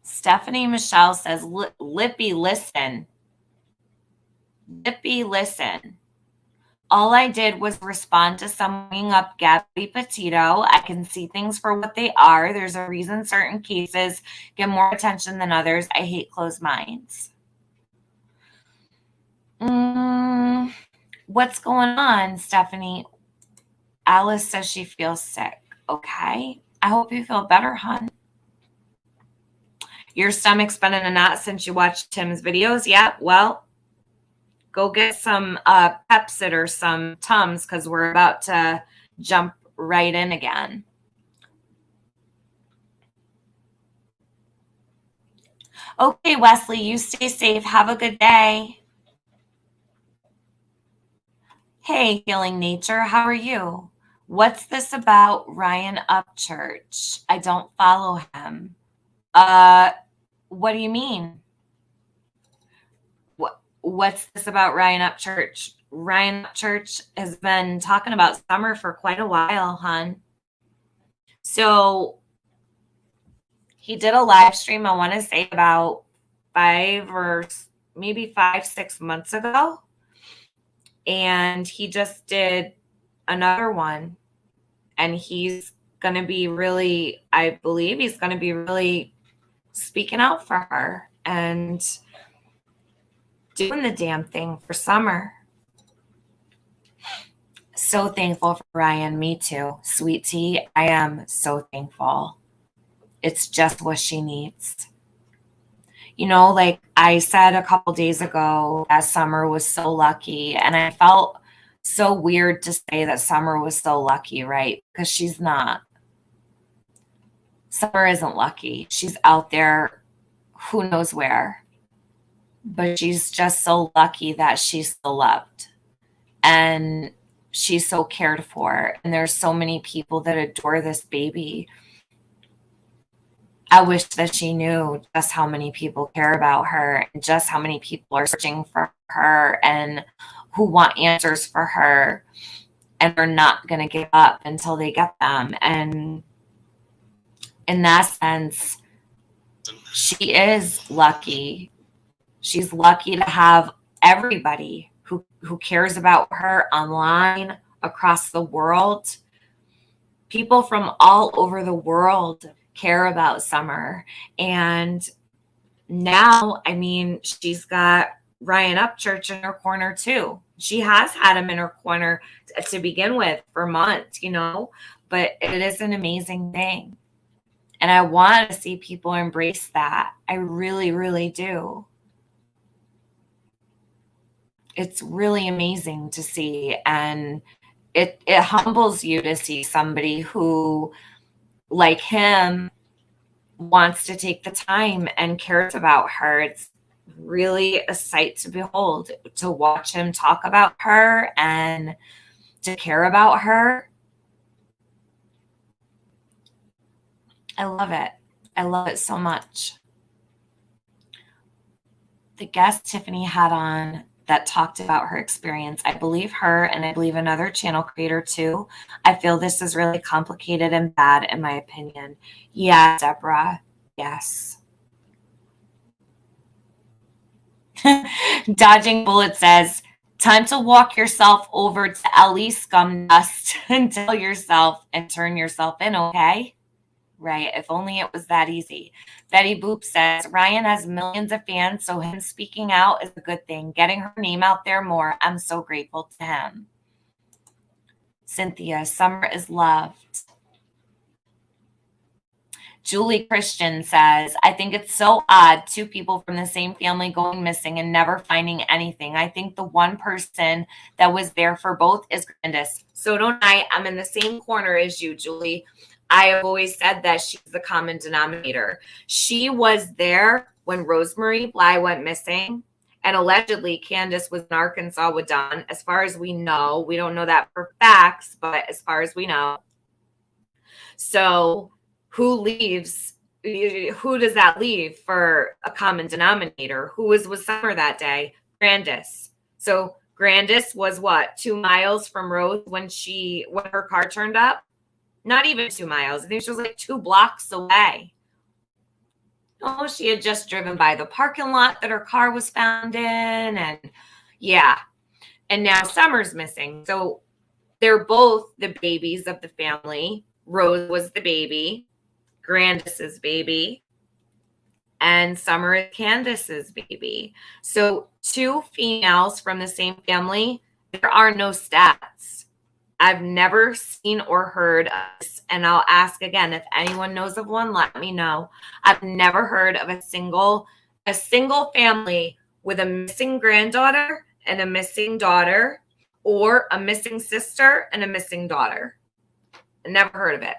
Stephanie Michelle says, Lippy, listen. Lippy, listen. All I did was respond to summing up Gabby Petito. I can see things for what they are. There's a reason certain cases get more attention than others. I hate closed minds. What's going on, Stephanie? Alice says she feels sick. Okay. I hope you feel better, hon. Your stomach's been in a knot since you watched Tim's videos. Yeah, well, go get some Pepsid or some Tums because we're about to jump right in again. Okay, Wesley, you stay safe. Have a good day. Hey, Healing Nature, how are you? What's this about Ryan Upchurch? I don't follow him. What do you mean? What's this about Ryan Upchurch? Ryan Upchurch has been talking about summer for quite a while, hon. So he did a live stream, I want to say about 6 months ago. And he just did another one. And he's going to be really, I believe he's going to be really speaking out for her and doing the damn thing for summer. So thankful for Ryan. Me too. Sweet tea. I am so thankful. It's just what she needs. You know, like I said a couple days ago, that Summer was so lucky. And I felt so weird to say that Summer was so lucky, right? Because she's not. Summer isn't lucky. She's out there, who knows where. But she's just so lucky that she's so loved. And she's so cared for. And there's so many people that adore this baby. I wish that she knew just how many people care about her and just how many people are searching for her and who want answers for her and are not going to give up until they get them. And in that sense, she is lucky. She's lucky to have everybody who cares about her online, across the world. People from all over the world care about Summer. And now, I mean, she's got Ryan Upchurch in her corner too. She has had him in her corner to begin with for months, you know, but it is an amazing thing. And I want to see people embrace that. I really, really do. It's really amazing to see. And it humbles you to see somebody who, like him, wants to take the time and cares about her. It's really a sight to behold, to watch him talk about her and to care about her. I love it. I love it so much. The guest Tiffany had on that talked about her experience, I believe her, and I believe another channel creator too. I feel this is really complicated and bad in my opinion. Yeah, Deborah. Yes. Dodging Bullet says, time to walk yourself over to Ellie Scum Dust and tell yourself and turn yourself in, okay? Right. If only it was that easy. Betty Boop says, Ryan has millions of fans, so him speaking out is a good thing. Getting her name out there more. I'm so grateful to him. Cynthia, Summer is loved. Julie Christian says, I think it's so odd, two people from the same family going missing and never finding anything. I think the one person that was there for both is Grandis. So don't I. I'm in the same corner as you, Julie. I have always said that she's the common denominator. She was there when Rosemary Bly went missing, and allegedly Candace was in Arkansas with Don. As far as we know, we don't know that for facts, but as far as we know. So who leaves? Who does that leave for a common denominator? Who was with Summer that day? Grandis. So Grandis was what, 2 miles from Rose when her car turned up? Not even 2 miles. I think she was like 2 blocks away. Oh, she had just driven by the parking lot that her car was found in. And yeah. And now Summer's missing. So they're both the babies of the family. Rose was the baby, Grandis's baby, and Summer is Candace's baby. So 2 females from the same family There are no stats. I've never seen or heard of this, and I'll ask again if anyone knows of one, let me know. I've never heard of a single family with a missing granddaughter and a missing daughter, or a missing sister and a missing daughter. I never heard of it.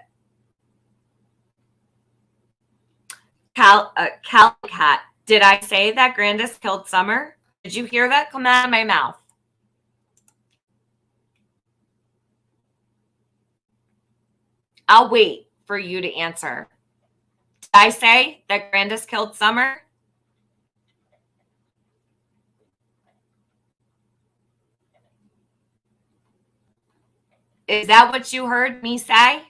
Cat, did I say that Grandis killed Summer? Did you hear that come out of my mouth? I'll wait for you to answer. Did I say that Grandis killed Summer? Is that what you heard me say?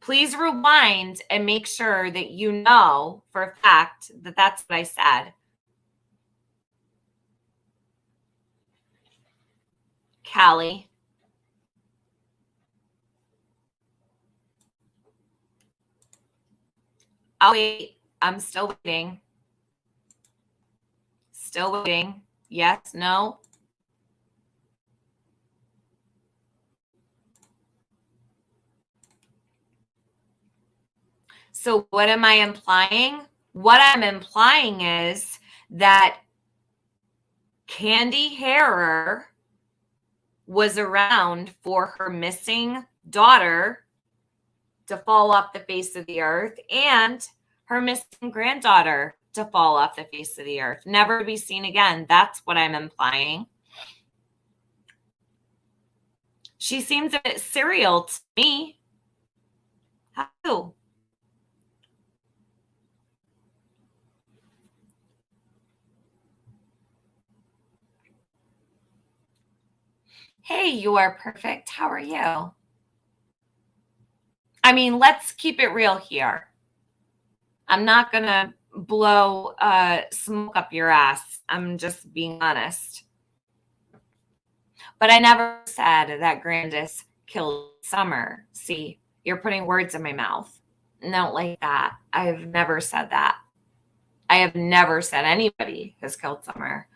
Please rewind and make sure that you know for a fact that that's what I said. Callie. I'll wait. I'm still waiting. Still waiting. Yes, no. So what am I implying? What I'm implying is that Candy Harrer was around for her missing daughter to fall off the face of the earth and her missing granddaughter to fall off the face of the earth, never to be seen again. That's what I'm implying. She seems a bit serial to me. How? Hey, you are perfect. How are you? I mean, let's keep it real here. I'm not going to blow smoke up your ass. I'm just being honest. But I never said that Grandis killed Summer. See, you're putting words in my mouth. No, like that. I've never said that. I have never said anybody has killed Summer.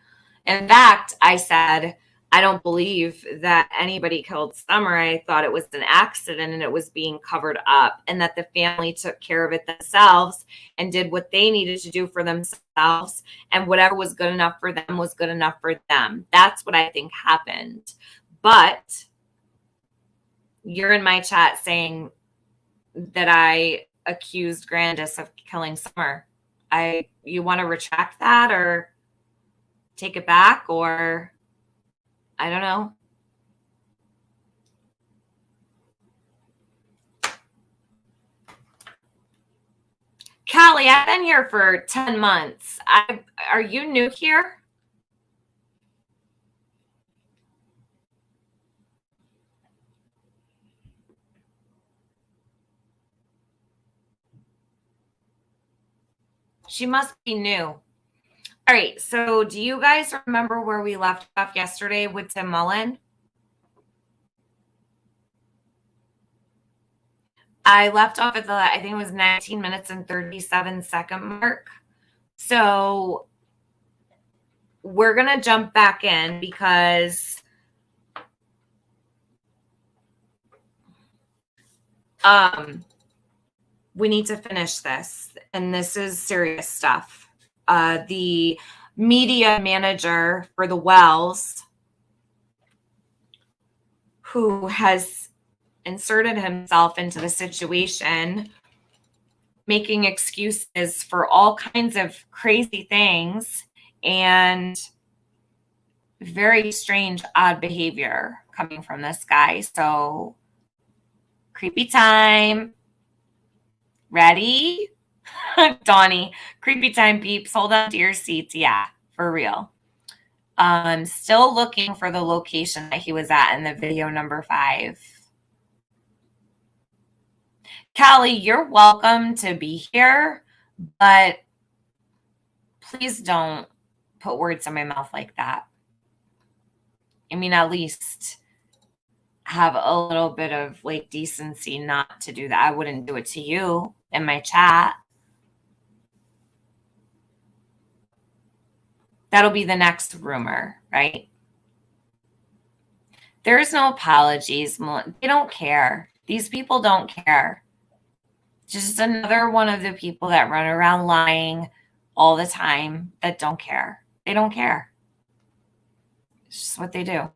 In fact, I said, I don't believe that anybody killed Summer. I thought it was an accident and it was being covered up, and that the family took care of it themselves and did what they needed to do for themselves. And whatever was good enough for them was good enough for them. That's what I think happened. But you're in my chat saying that I accused Grandis of killing Summer. You want to retract that or take it back, or I don't know. Callie, I've been here for 10 months. Are you new here? She must be new. All right, so do you guys remember where we left off yesterday with Tim Mullen? I left off at I think it was 19 minutes and 37-second mark. So we're going to jump back in because we need to finish this. And this is serious stuff. The media manager for the Wells, who has inserted himself into the situation, making excuses for all kinds of crazy things and very strange, odd behavior coming from this guy. So, creepy time. Ready? Donnie, creepy time, peeps. Hold on to your seats. Yeah, for real. Still looking for the location that he was at in the video number 5. Callie, you're welcome to be here, but please don't put words in my mouth like that. I mean, at least have a little bit of like decency not to do that. I wouldn't do it to you in my chat. That'll be the next rumor, right? There's no apologies. They don't care. These people don't care. Just another one of the people that run around lying all the time that don't care. They don't care. It's just what they do.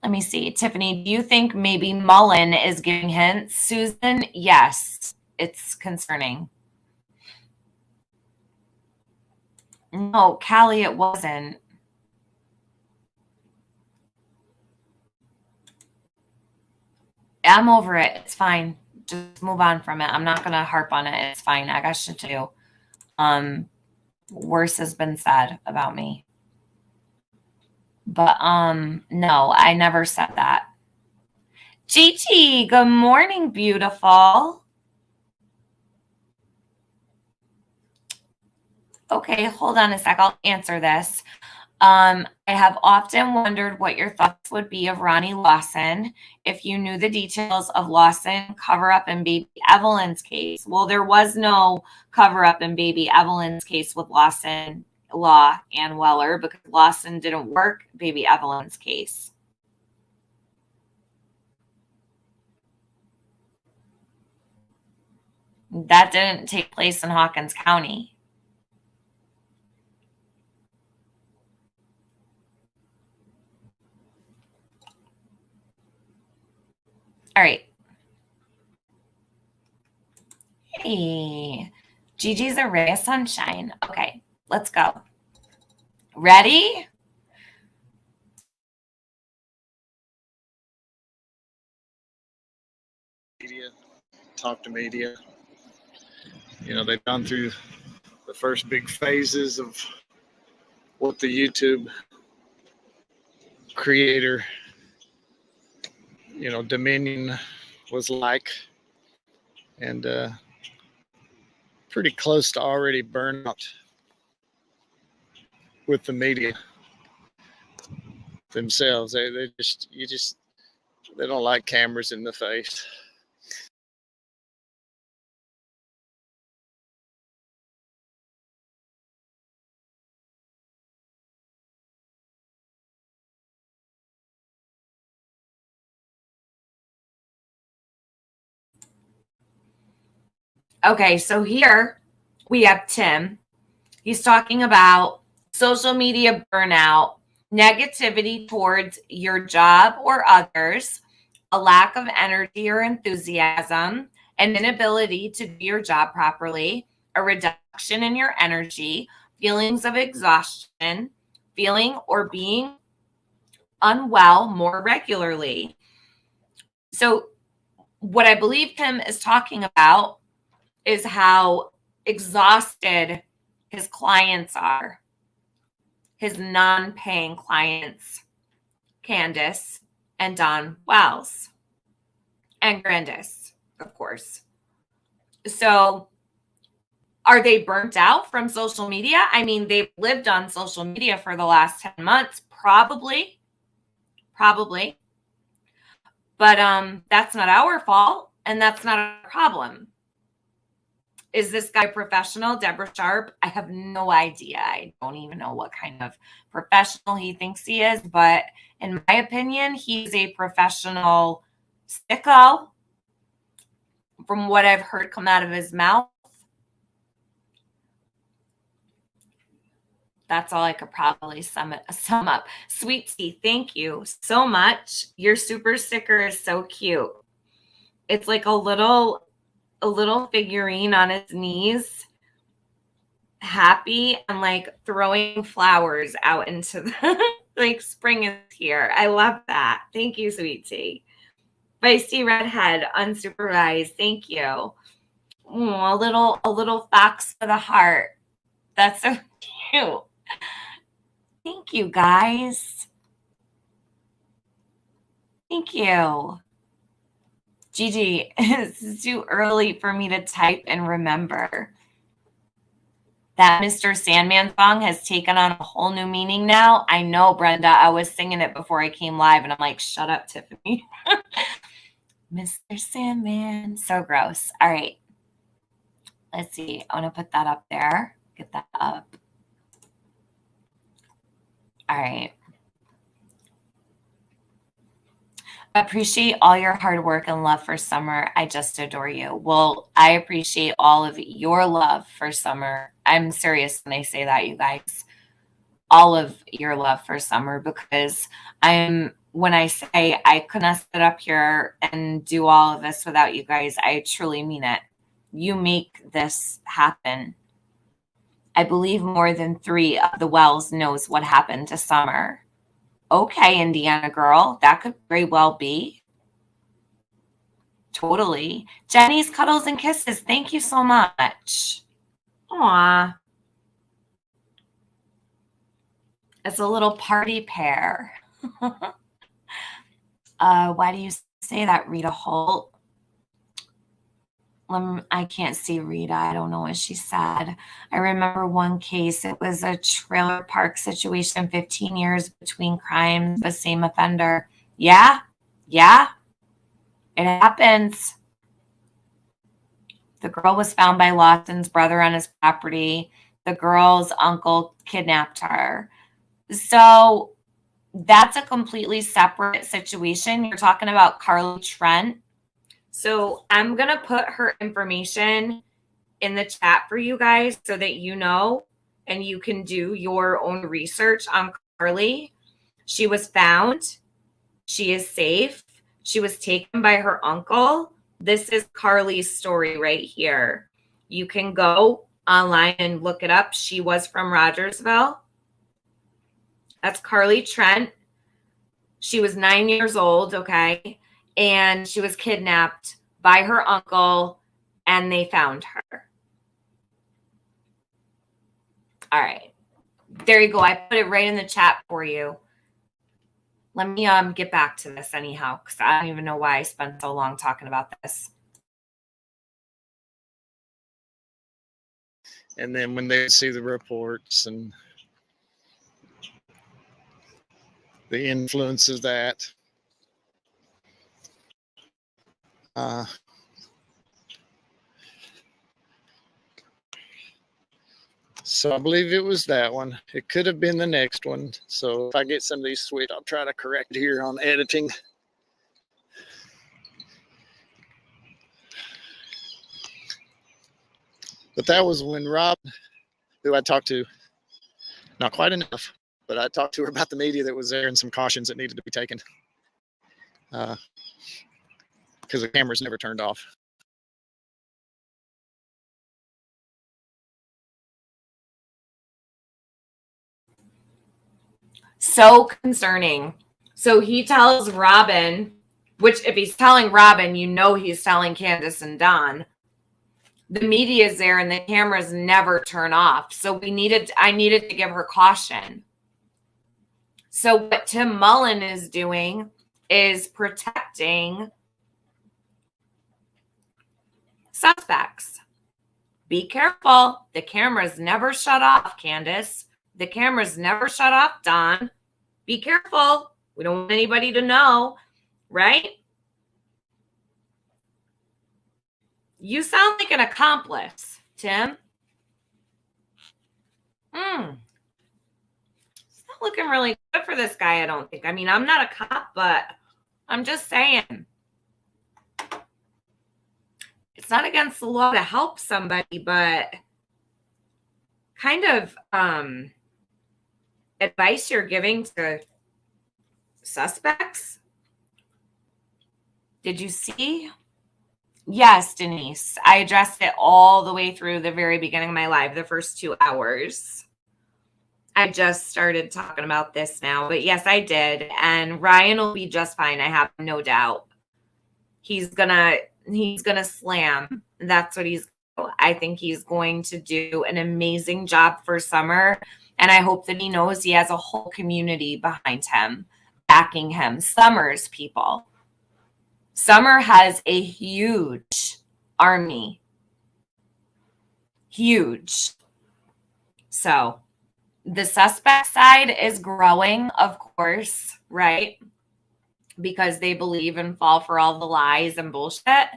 Let me see. Tiffany, do you think maybe Mullen is giving hints? Susan, yes. It's concerning. No, Callie, it wasn't. I'm over it. It's fine. Just move on from it. I'm not going to harp on it. It's fine. I got shit to do. Worse has been said about me. But no, I never said that. Gigi, good morning, beautiful. Okay, hold on a sec. I'll answer this. I have often wondered what your thoughts would be of Ronnie Lawson if you knew the details of Lawson cover-up in baby Evelyn's case. Well, there was no cover-up in baby Evelyn's case with Lawson, Law, and Weller because Lawson didn't work baby Evelyn's case. That didn't take place in Hawkins County. All right. Hey, Gigi's a ray of sunshine. Okay, let's go. Ready? Media, talk to media. You know, they've gone through the first big phases of what the YouTube creator, dominion was like, and pretty close to already burnout with the media themselves. They don't like cameras in the face. Okay, so here we have Tim. He's talking about social media burnout, negativity towards your job or others, a lack of energy or enthusiasm, an inability to do your job properly, a reduction in your energy, feelings of exhaustion, feeling or being unwell more regularly. So, what I believe Tim is talking about is how exhausted his clients are, his non-paying clients, Candace and Don Wells, and Grandis, of course. So are they burnt out from social media? I mean, they've lived on social media for the last 10 months, probably. But that's not our fault, and that's not a problem. Is this guy professional, Deborah Sharp? I have no idea. I don't even know what kind of professional he thinks he is, but in my opinion, he's a professional sicko from what I've heard come out of his mouth. That's all I could probably sum up. Sweet Tea, thank you so much. Your super sticker is so cute. It's like a little figurine on its knees, happy and like throwing flowers out into the like spring is here. I love that. Thank you, Sweet Tea. Feisty Redhead, unsupervised. Thank you. A little fox for the heart. That's so cute. Thank you, guys. Thank you. Gigi, it's too early for me to type and remember. That Mr. Sandman song has taken on a whole new meaning now. I know, Brenda. I was singing it before I came live, and I'm like, shut up, Tiffany. Mr. Sandman. So gross. All right. Let's see. I want to put that up there. Get that up. All right. Appreciate all your hard work and love for Summer. I just adore you. Well, I appreciate all of your love for Summer. I'm serious when I say that, you guys. All of your love for Summer, because when I say I couldn't sit up here and do all of this without you guys, I truly mean it. You make this happen. I believe more than 3 of the Wells knows what happened to Summer. Okay, Indiana girl, that could very well be. Totally. Jenny's cuddles and kisses. Thank you so much. Aw. It's a little party pair. Why do you say that, Rita Holt? I can't see Rita. I don't know what she said. I remember one case. It was a trailer park situation, 15 years between crimes, the same offender. Yeah, it happens. The girl was found by Lawson's brother on his property. The girl's uncle kidnapped her. So that's a completely separate situation. You're talking about Carly Trent. So I'm going to put her information in the chat for you guys so that you know and you can do your own research on Carly. She was found. She is safe. She was taken by her uncle. This is Carly's story right here. You can go online and look it up. She was from Rogersville. That's Carly Trent. She was 9 years old, okay? And she was kidnapped by her uncle, and they found her. All right. There you go. I put it right in the chat for you. Let me get back to this anyhow, because I don't even know why I spent so long talking about this. And then when they see the reports and the influence of that, so I believe it was that one. It could have been the next one. So if I get some of these switched, I'll try to correct it here on editing. But that was when Rob, who I talked to, not quite enough, but I talked to her about the media that was there and some cautions that needed to be taken. Because the cameras never turned off. So concerning. So he tells Robin, which if he's telling Robin, you know he's telling Candace and Don. The media is there and the cameras never turn off. So I needed to give her caution. So what Tim Mullen is doing is protecting suspects. Be careful. The cameras never shut off, Candace. The cameras never shut off, Don. Be careful. We don't want anybody to know, right? You sound like an accomplice, Tim. It's not looking really good for this guy, I don't think. I mean, I'm not a cop, but I'm just saying. It's not against the law to help somebody, but kind of advice you're giving to suspects. Did you see? Yes, Denise. I addressed it all the way through the very beginning of my live, the first 2 hours. I just started talking about this now, but yes, I did. And Ryan will be just fine. I have no doubt. He's gonna slam. That's what I think he's going to do an amazing job for Summer. And I hope that he knows he has a whole community behind him, backing him. Summer's people. Summer has a huge army. Huge. So the suspect side is growing, of course, right? Because they believe and fall for all the lies and bullshit.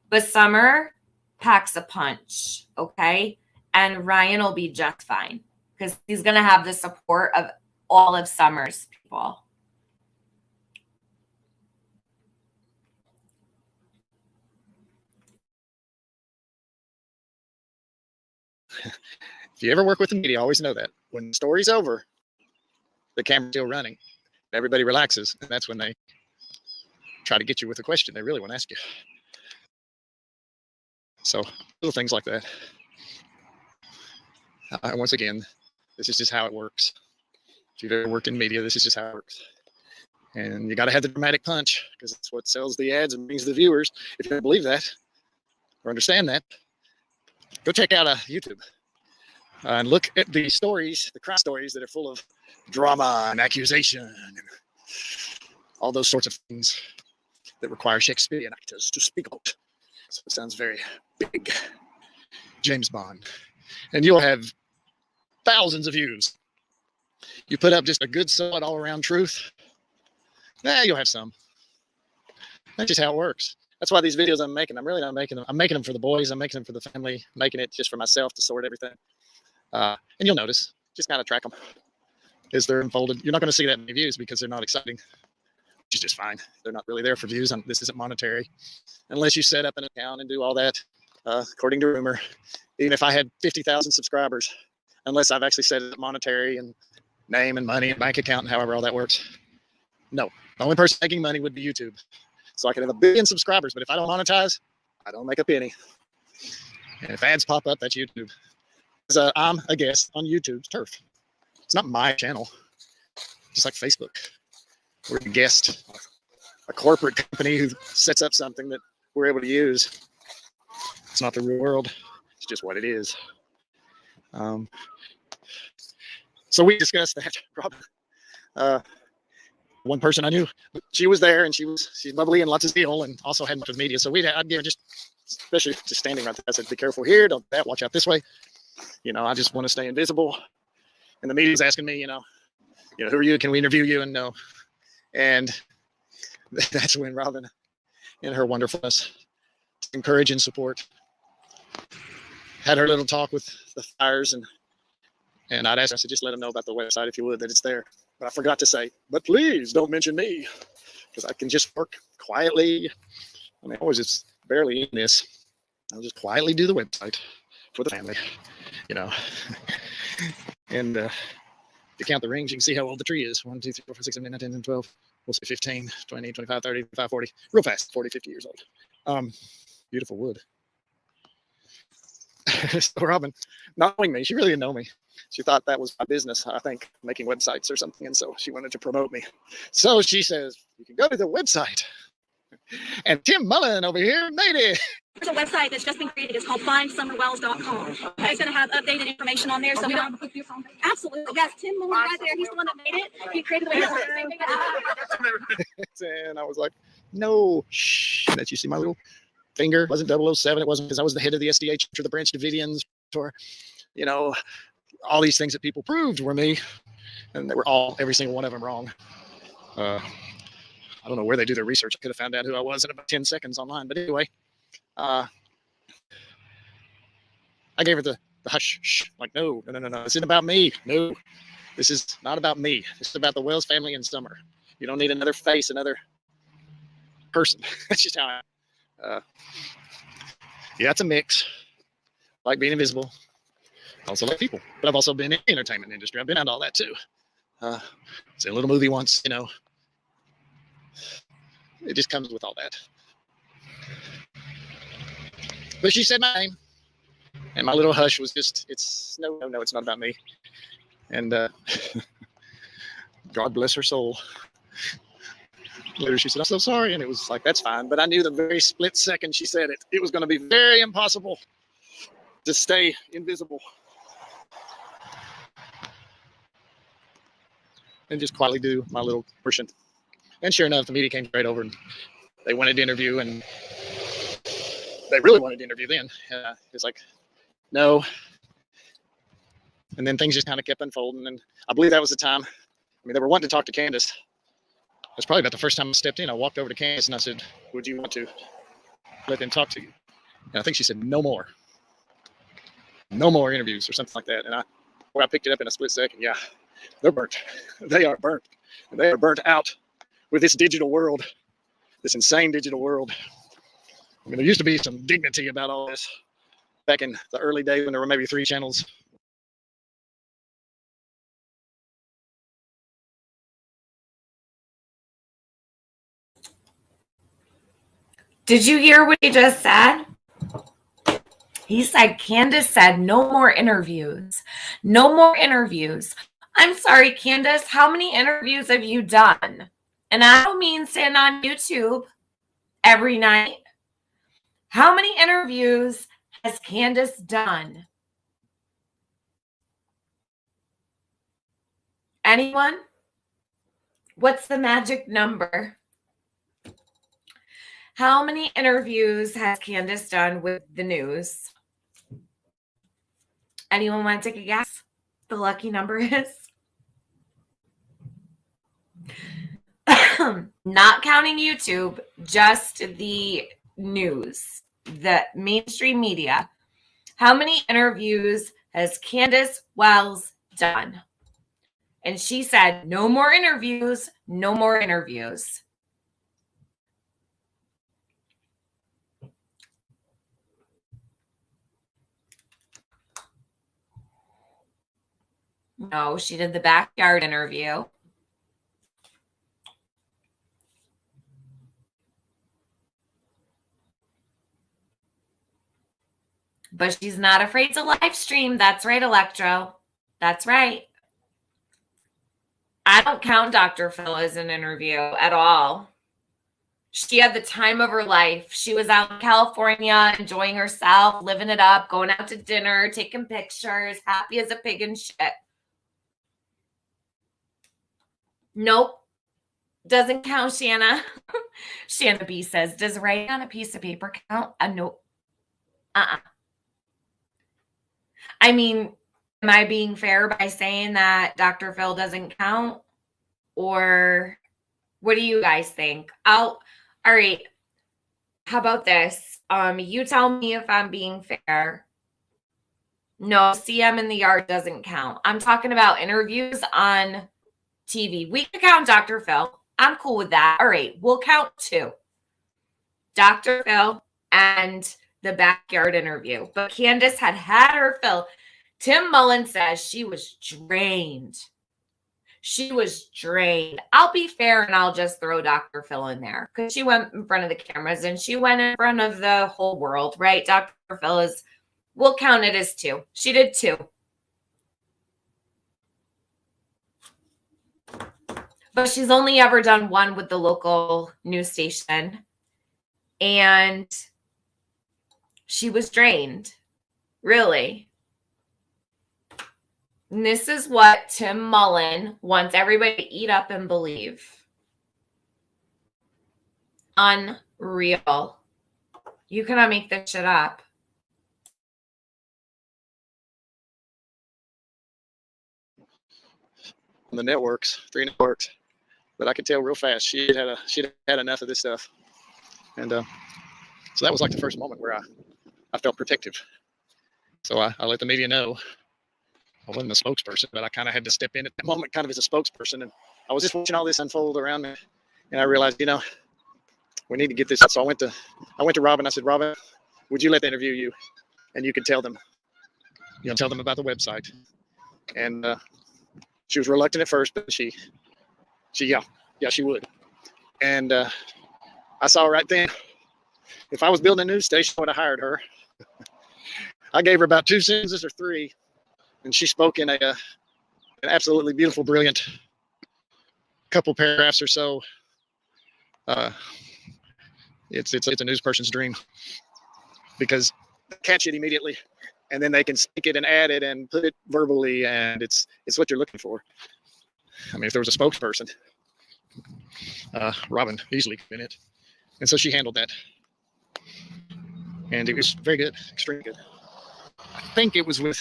But Summer packs a punch, okay? And Ryan will be just fine because he's going to have the support of all of Summer's people. If you ever work with the media, always know that when the story's over, the camera's still running. Everybody relaxes, and that's when they try to get you with a question they really want to ask you. So little things like that. Once again, this is just how it works. If you've ever worked in media, this is just how it works. And you got to have the dramatic punch because it's what sells the ads and brings the viewers. If you don't believe that or understand that, go check out YouTube and look at the stories, the crime stories that are full of drama and accusation and all those sorts of things that require Shakespearean actors to speak about. So it sounds very big. James Bond. And you'll have thousands of views. You put up just a good, solid, all-around truth, you'll have some. That's just how it works. That's why these videos I'm making, I'm really not making them. I'm making them for the boys. I'm making them for the family. I'm making it just for myself to sort everything. And you'll notice, just kind of track them as they're unfolded. You're not going to see that many views because they're not exciting, which is just fine. They're not really there for views. This isn't monetary. Unless you set up an account and do all that, according to rumor, even if I had 50,000 subscribers, unless I've actually set it up monetary and name and money and bank account and however all that works. No, the only person making money would be YouTube. So I can have 1 billion subscribers, but if I don't monetize, I don't make a penny. And if ads pop up, that's YouTube. So I'm a guest on YouTube's turf. It's not my channel. Just like Facebook. We're a guest, a corporate company who sets up something that we're able to use. It's not the real world. It's just what it is. So we discussed that, Robin. One person I knew, she was there and she's lovely and lots of zeal and also had much of the media. So I'd give her just, especially just standing right there, I said, be careful here, don't do that, watch out this way. I just want to stay invisible. And the media's asking me, who are you? Can we interview you? And no. And that's when Robin, in her wonderfulness, encourage and support, had her little talk with the fires and I'd ask her, I said, just let them know about the website if you would, that it's there. But I forgot to say, but please don't mention me because I can just work quietly. I was just barely in this. I'll just quietly do the website for the family, And if you count the rings, you can see how old the tree is. 1, 2, 3, 4, 5, 6, 7, 8, 9, 10, 12. We'll say 15, 20, 25, 30, 35, 40. Real fast, 40, 50 years old. Beautiful wood. So Robin, not knowing me, she really didn't know me. She thought that was my business, I think, making websites or something. And so she wanted to promote me. So she says, you can go to the website. And Tim Mullen over here made it. There's a website that's just been created. It's called findsummerwells.com. It's going to have updated information on there. So we don't. Absolutely. Yes, Tim Mullen right there. He's the one that made it. He created the website. And I was like, no, shh. That you see my little finger. It wasn't 007. It wasn't because I was the head of the SDH or the Branch Davidians or, all these things that people proved were me. And they were every single one of them wrong. I don't know where they do their research. I could have found out who I was in about 10 seconds online. But anyway, I gave her the hush, shh, like, no. This isn't about me. No, this is not about me. This is about the Wells family in summer. You don't need another face, another person. That's just how it's a mix. I like being invisible. I also like people. But I've also been in the entertainment industry. I've been out all that too. See a little movie once, It just comes with all that. But she said my name. And my little hush was just, it's no, it's not about me. And God bless her soul. Later she said, I'm so sorry. And it was like, that's fine. But I knew the very split second she said it, it was going to be very impossible to stay invisible. And just quietly do my little portion. And sure enough, the media came straight over and they wanted to interview, and they really wanted to interview then. It's like, no. And then things just kind of kept unfolding. And I believe that was the time. They were wanting to talk to Candace. That's probably about the first time I stepped in. I walked over to Candace and I said, would you want to let them talk to you? And I think she said, no more. No more interviews or something like that. And I picked it up in a split second. Yeah, they're burnt. They are burnt. And they are burnt out with this digital world, this insane digital world. There used to be some dignity about all this. back in the early days when there were maybe 3 channels. Did you hear what he just said? He said, Candace said, no more interviews. No more interviews. I'm sorry, Candace, how many interviews have you done? And I don't mean sitting on YouTube every night. How many interviews has Candace done? Anyone? What's the magic number? How many interviews has Candace done with the news? Anyone want to take a guess? The lucky number is? Not counting YouTube, just the news, the mainstream media. How many interviews has Candace Wells done? And she said, no more interviews, no more interviews. No, she did the backyard interview. But she's not afraid to live stream. That's right, Electro. That's right. I don't count Dr. Phil as an interview at all. She had the time of her life. She was out in California, enjoying herself, living it up, going out to dinner, taking pictures, happy as a pig in shit. Nope. Doesn't count, Shanna. Shanna B says, does writing on a piece of paper count? Nope. I mean, am I being fair by saying that Dr. Phil doesn't count? Or what do you guys think? All right. How about this? You tell me if I'm being fair. No, CM in the yard doesn't count. I'm talking about interviews on TV. We can count Dr. Phil. I'm cool with that. All right. We'll count 2. Dr. Phil and the backyard interview. But Candace had her fill. Tim Mullen says she was drained. She was drained. I'll be fair and I'll just throw Dr. Phil in there because she went in front of the cameras and she went in front of the whole world, right? Dr. Phil is, we'll count it as 2. She did 2. But she's only ever done 1 with the local news station. And she was drained. Really. And this is what Tim Mullen wants everybody to eat up and believe. Unreal. You cannot make this shit up. On the networks, 3 networks. But I could tell real fast she'd had enough of this stuff. And so that was like the first moment where I felt protective. So I let the media know. I wasn't a spokesperson, but I kind of had to step in at that moment kind of as a spokesperson. And I was just watching all this unfold around me. And I realized, we need to get this out. So I went to Robin. I said, Robin, would you let them interview you? And you could tell them, tell them about the website. And she was reluctant at first, but she would. And I saw right then, if I was building a news station, I would have hired her. I gave her about 2 sentences or 3, and she spoke in an absolutely beautiful, brilliant couple paragraphs or so. It's a news person's dream because they catch it immediately, and then they can stick it and add it and put it verbally, and it's what you're looking for. I mean, if there was a spokesperson, Robin easily could have been it, and so she handled that, and it was very good, extremely good. I think it was with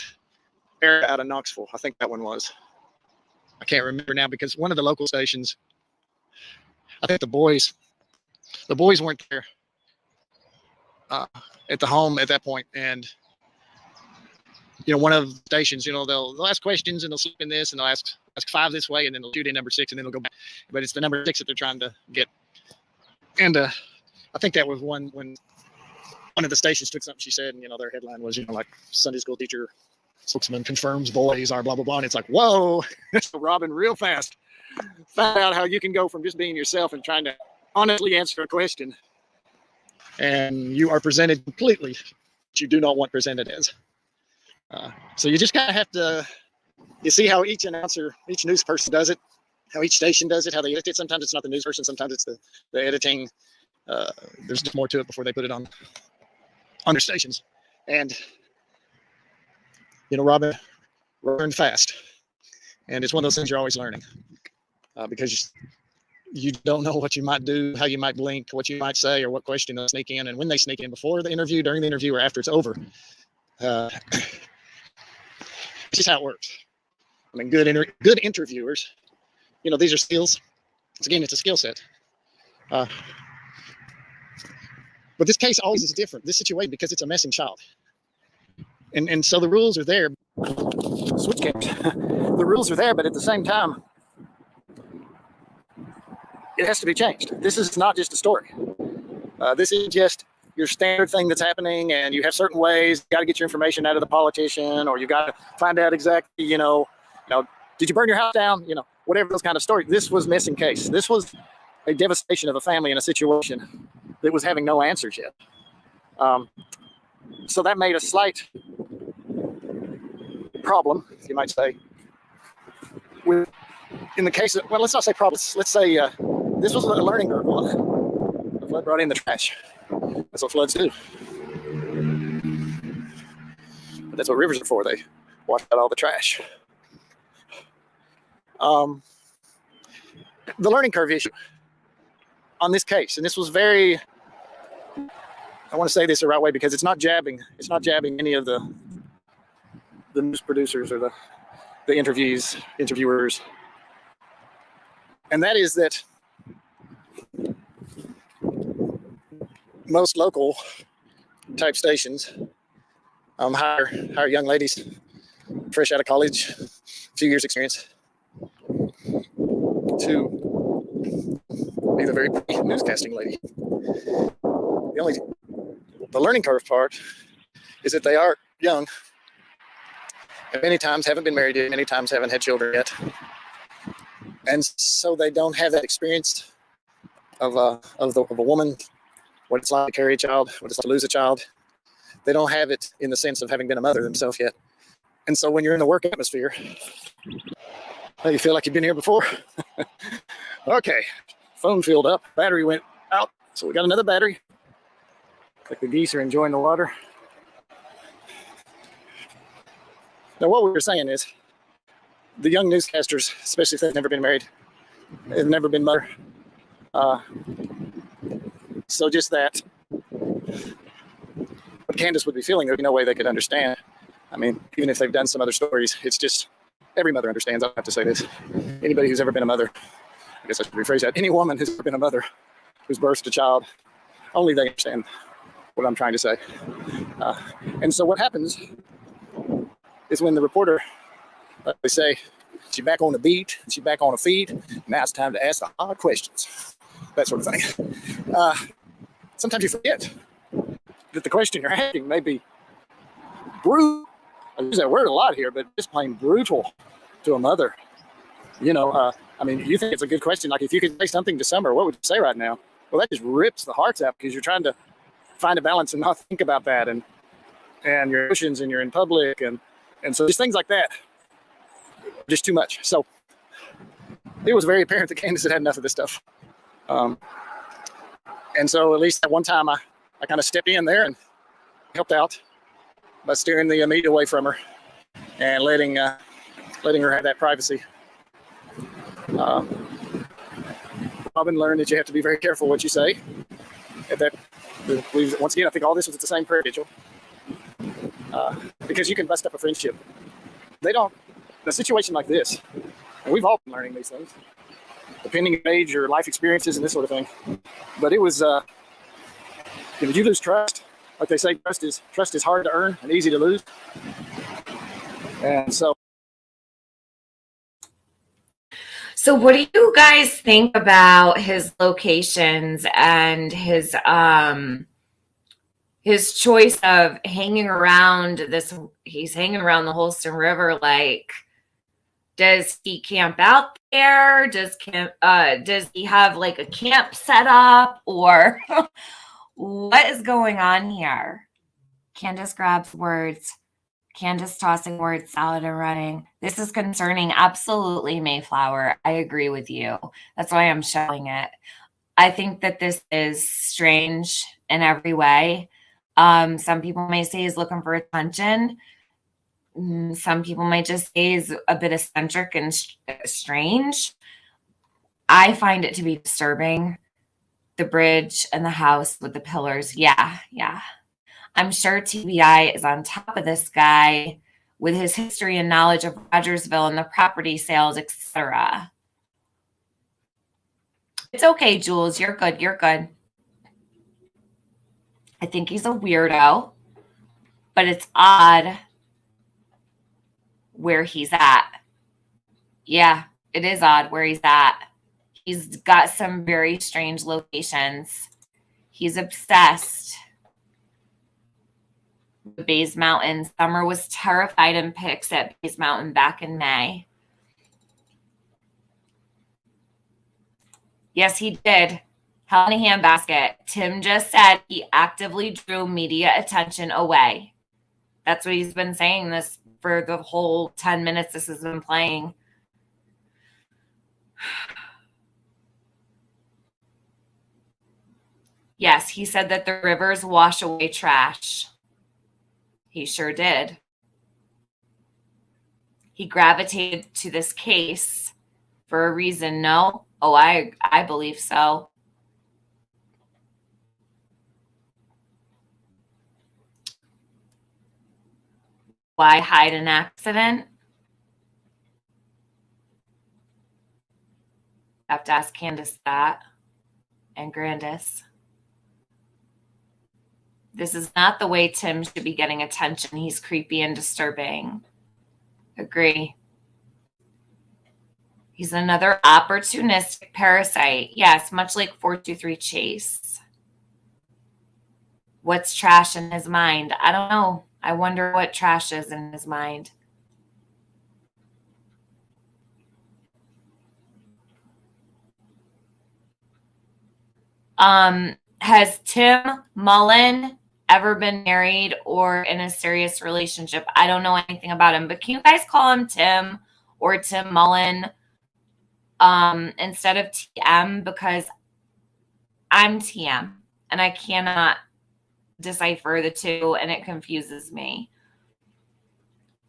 Eric out of Knoxville. I think that one was. I can't remember now because one of the local stations, I think the boys weren't there at the home at that point. And, one of the stations, they'll ask questions and they'll slip in this and they'll ask 5 this way and then they'll shoot in number 6 and then they'll go back. But it's the number 6 that they're trying to get. And I think that was one when one of the stations took something she said, and their headline was, like Sunday school teacher spokesman confirms boys are blah blah blah, and it's like, whoa. So Robin real fast found out how you can go from just being yourself and trying to honestly answer a question, and you are presented completely what you do not want presented as. So you just kind of have to, you see how each announcer, each news person does it, how each station does it, how they edit it. Sometimes it's not the news person, sometimes it's the editing. There's just more to it before they put it on their stations. And, Robin learned fast. And it's one of those things you're always learning because you don't know what you might do, how you might blink, what you might say, or what question they'll sneak in. And when they sneak in before the interview, during the interview, or after it's over, it's just how it works. I mean, good interviewers, these are skills. It's a skill set. But this case always is different, this situation, because it's a missing child. And so the rules are there. Switch games. The rules are there, but at the same time, it has to be changed. This is not just a story. This is just your standard thing that's happening, and you have certain ways. You got to get your information out of the politician, or you got to find out exactly, did you burn your house down? Whatever those kind of stories. This was missing case. This was a devastation of a family in a situation that was having no answers yet. So that made a slight problem, you might say, in the case of, well, let's not say problems. Let's say this was a learning curve. The flood brought in the trash. That's what floods do. But that's what rivers are for. They wash out all the trash. The learning curve issue on this case, and this was very, I want to say this the right way because it's not jabbing any of the news producers or the interviewers. And that is that most local type stations hire young ladies fresh out of college, a few years experience, to be the very pretty newscasting lady. The learning curve part is that they are young, and many times haven't been married yet, many times haven't had children yet. And so they don't have that experience of a woman, what it's like to carry a child, what it's like to lose a child. They don't have it in the sense of having been a mother themselves yet. And so when you're in the work atmosphere, you feel like you've been here before. Okay, phone filled up, battery went out, so we got another battery. Like the geese are enjoying the water. Now what we were saying is, the young newscasters, especially if they've never been married, have never been mother. So just that, what Candace would be feeling, there'd be no way they could understand. I mean, even if they've done some other stories, it's just, every mother understands. I have to say this. Anybody who's ever been a mother, I guess I should rephrase that. Any woman who's ever been a mother, who's birthed a child, only they understand what I'm trying to say. And so what happens is when the reporter, they say, she's back on the beat, she's back on the feed, now it's time to ask the hard questions, that sort of thing. Sometimes you forget that the question you're asking may be brutal. I use that word a lot here, but just plain brutal to a mother. I mean, you think it's a good question. Like if you could say something to Summer, what would you say right now? Well, that just rips the hearts out because you're trying to find a balance and not think about that and your emotions, and you're in public and so just things like that, just too much. So it was very apparent that Candace had enough of this stuff. And so at least at one time I kind of stepped in there and helped out by steering the media away from her and letting her have that privacy. Robin learned that you have to be very careful what you say. Once again, I think all this was at the same prayer vigil. Because you can bust up a friendship. In a situation like this, and we've all been learning these things, depending on age or life experiences and this sort of thing. But it was, you lose trust. Like they say, trust is hard to earn and easy to lose. And so. So what do you guys think about his locations and his his choice of hanging around he's hanging around the Holston River. Like, does he camp out there? Does he have like a camp set up, or what is going on here? Candace grabs words. Candace tossing words, salad and running. This is concerning. Absolutely, Mayflower. I agree with you. That's why I'm showing it. I think that this is strange in every way. Some people may say he's looking for attention. Some people might just say he's a bit eccentric and strange. I find it to be disturbing. The bridge and the house with the pillars. Yeah. I'm sure TBI is on top of this guy with his history and knowledge of Rogersville and the property sales, etc. It's okay, Jules. You're good. I think he's a weirdo, but it's odd where he's at. Yeah, it is odd where he's at. He's got some very strange locations. He's obsessed with Bays Mountain. Summer was terrified in pics at Bays Mountain back in May. Yes, he did. Hell in a handbasket. Tim just said he actively drew media attention away. That's what he's been saying this for the whole 10 minutes this has been playing. Yes, he said that the rivers wash away trash. He sure did. He gravitated to this case for a reason, no? Oh, I believe so. Why hide an accident? Have to ask Candace that and Grandis. This is not the way Tim should be getting attention. He's creepy and disturbing. Agree. He's another opportunistic parasite. Yes, much like 423 Chase. What's trash in his mind? I don't know. I wonder what trash is in his mind. Has Tim Mullen ever been married or in a serious relationship? I don't know anything about him, but can you guys call him Tim or Tim Mullen instead of TM? Because I'm TM and I cannot decipher the two and it confuses me.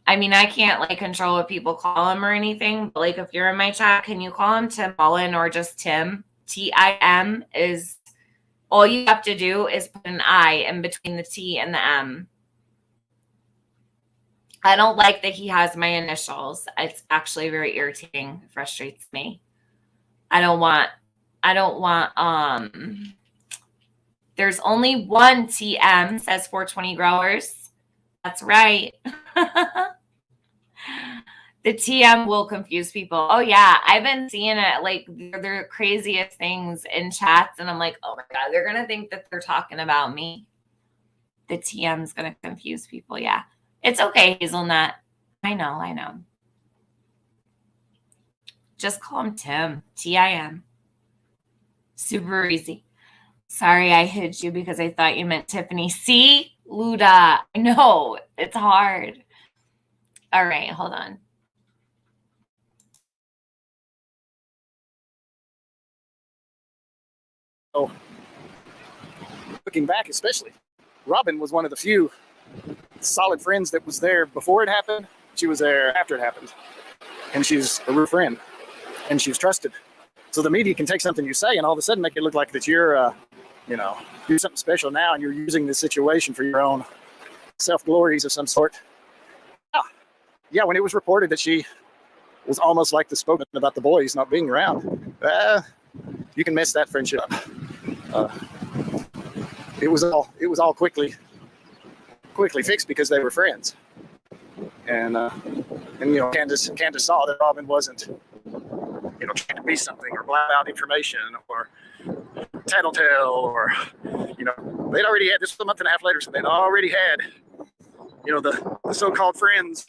I mean, I can't like control what people call him or anything, but like if you're in my chat, can you call him Tim Mullen or just Tim? TIM is all you have to do is put an I in between the T and the M. I don't like that he has my initials. It's actually very irritating. It frustrates me. I don't want, there's only one TM, says 420 Growers. That's right. The TM will confuse people. Oh, yeah. I've been seeing it. Like, they're the craziest things in chats. And I'm like, oh, my God, they're going to think that they're talking about me. The TM is going to confuse people. Yeah. It's okay, Hazelnut. I know. Just call him Tim. TIM. Super easy. Sorry, I hid you because I thought you meant Tiffany. See, Luda. I know. It's hard. All right. Hold on. Oh, looking back, especially, Robin was one of the few solid friends that was there before it happened. She was there after it happened, and she's a real friend, and she was trusted. So the media can take something you say and all of a sudden make it look like that you're, do something special now, and you're using this situation for your own self-glories of some sort. Yeah, when it was reported that she was almost like the spokesman about the boys not being around, you can mess that friendship up. It was all quickly fixed because they were friends, and Candace saw that Robin wasn't trying to be something or blab out information or tattletale or they'd already had, this was a month and a half later, so they'd already had, you know, the so-called friends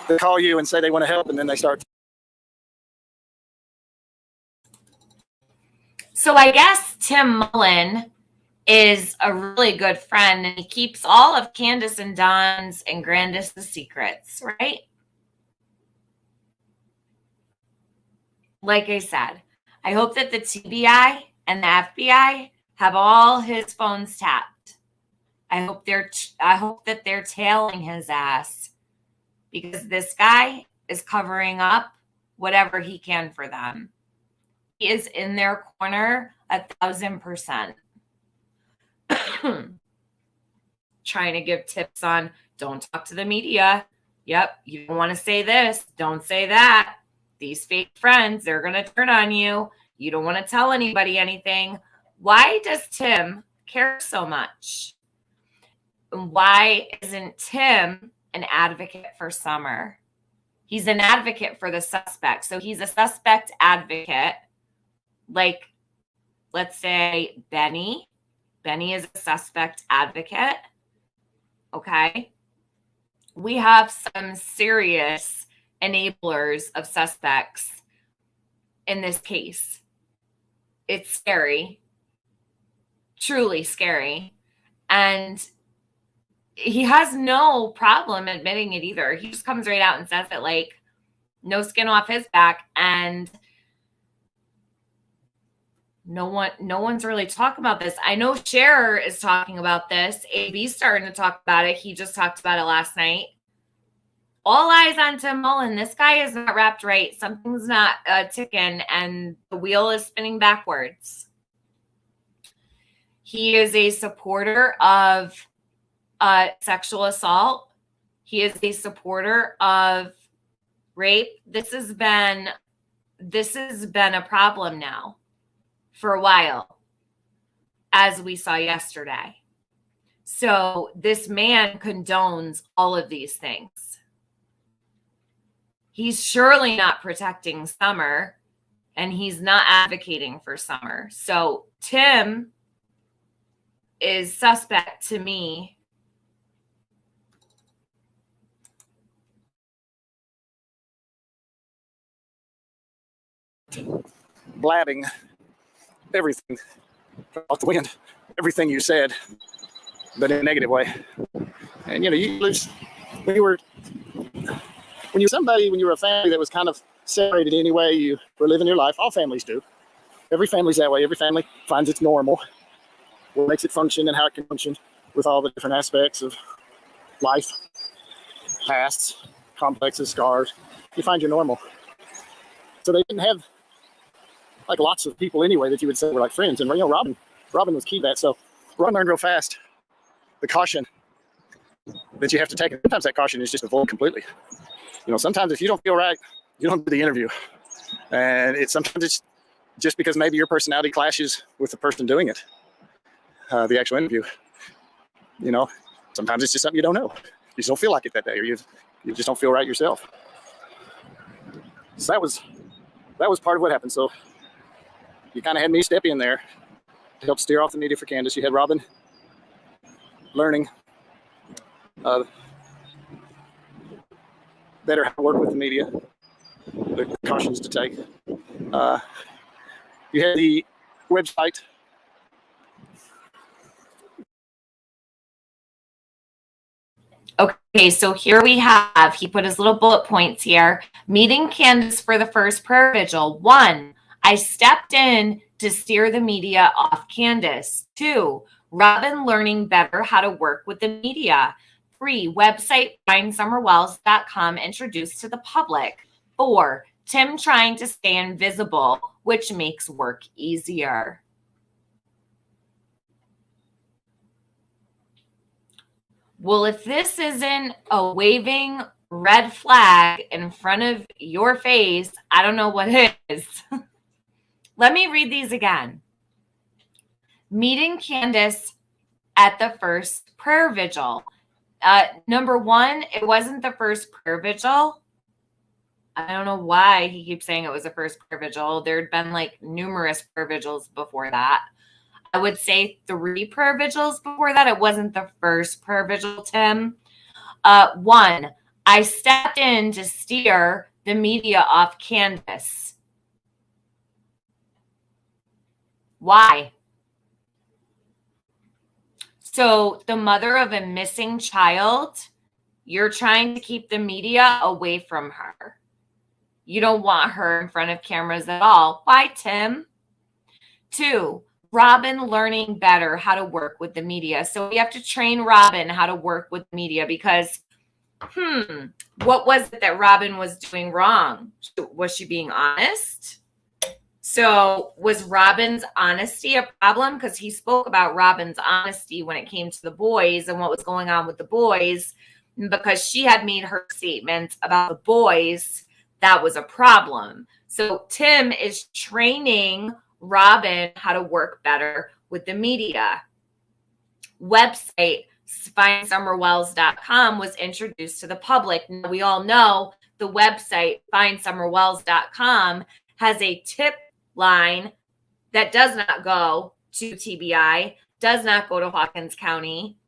that call you and say they want to help, and then they start. So I guess Tim Mullen is a really good friend, and he keeps all of Candace and Don's and Grandis's secrets, right? Like I said, I hope that the TBI and the FBI have all his phones tapped. I hope that they're tailing his ass, because this guy is covering up whatever he can for them. He is in their corner 1,000%. Trying to give tips on don't talk to the media. Yep, you don't want to say this, don't say that. These fake friends, they're going to turn on you. You don't want to tell anybody anything. Why does Tim care so much? Why isn't Tim an advocate for Summer? He's an advocate for the suspect. So he's a suspect advocate. Like, let's say Benny. Benny is a suspect advocate. Okay. We have some serious enablers of suspects in this case. It's scary, truly scary. And he has no problem admitting it either. He just comes right out and says it, like, no skin off his back. And no one's really talking about this. I know Cher is talking about this. AB's starting to talk about it. He just talked about it last night. All eyes on Tim Mullen. This guy is not wrapped right. Something's not ticking, and the wheel is spinning backwards. He is a supporter of sexual assault. He is a supporter of rape. This has been a problem now for a while, as we saw yesterday. So this man condones all of these things. He's surely not protecting Summer, and he's not advocating for Summer. So Tim is suspect to me. Blabbing everything off the wind, everything you said, but in a negative way. And you know, you lose when you were a family that was kind of separated anyway. You were living your life. All families do. Every family's that way. Every family finds it's normal, what makes it function and how it can function with all the different aspects of life, pasts, complexes, scars. You find your normal. So they didn't have like lots of people anyway that you would say were like friends. And you know, Robin was key to that. So Robin learned real fast the caution that you have to take. And sometimes that caution is just avoid completely. You know, sometimes if you don't feel right, you don't do the interview. And sometimes it's just because maybe your personality clashes with the person doing it, the actual interview. You know, sometimes it's just something you don't know. You just don't feel like it that day, or you just don't feel right yourself. So that was part of what happened. So you kind of had me step in there to help steer off the media for Candace. You had Robin learning better how to work with the media, the cautions to take. You had the website. Okay, so here we have, he put his little bullet points here. Meeting Candace for the first prayer vigil. 1, I stepped in to steer the media off Candace. 2, Robin learning better how to work with the media. 3, website findsummerwells.com introduced to the public. 4, Tim trying to stay invisible, which makes work easier. Well, if this isn't a waving red flag in front of your face, I don't know what is. Let me read these again. Meeting Candace at the first prayer vigil. Number 1, it wasn't the first prayer vigil. I don't know why he keeps saying it was the first prayer vigil. There'd been like numerous prayer vigils before that. I would say 3 prayer vigils before that. It wasn't the first prayer vigil, Tim. 1, I stepped in to steer the media off Candace. Why? So the mother of a missing child, you're trying to keep the media away from her. You don't want her in front of cameras at all. Why, Tim? 2, Robin learning better how to work with the media. So we have to train Robin how to work with the media because, what was it that Robin was doing wrong? Was she being honest? So was Robin's honesty a problem? Because he spoke about Robin's honesty when it came to the boys and what was going on with the boys. Because she had made her statements about the boys, that was a problem. So Tim is training Robin how to work better with the media. Website findsummerwells.com was introduced to the public. Now, we all know the website findsummerwells.com has a tip line that does not go to TBI, does not go to Hawkins County.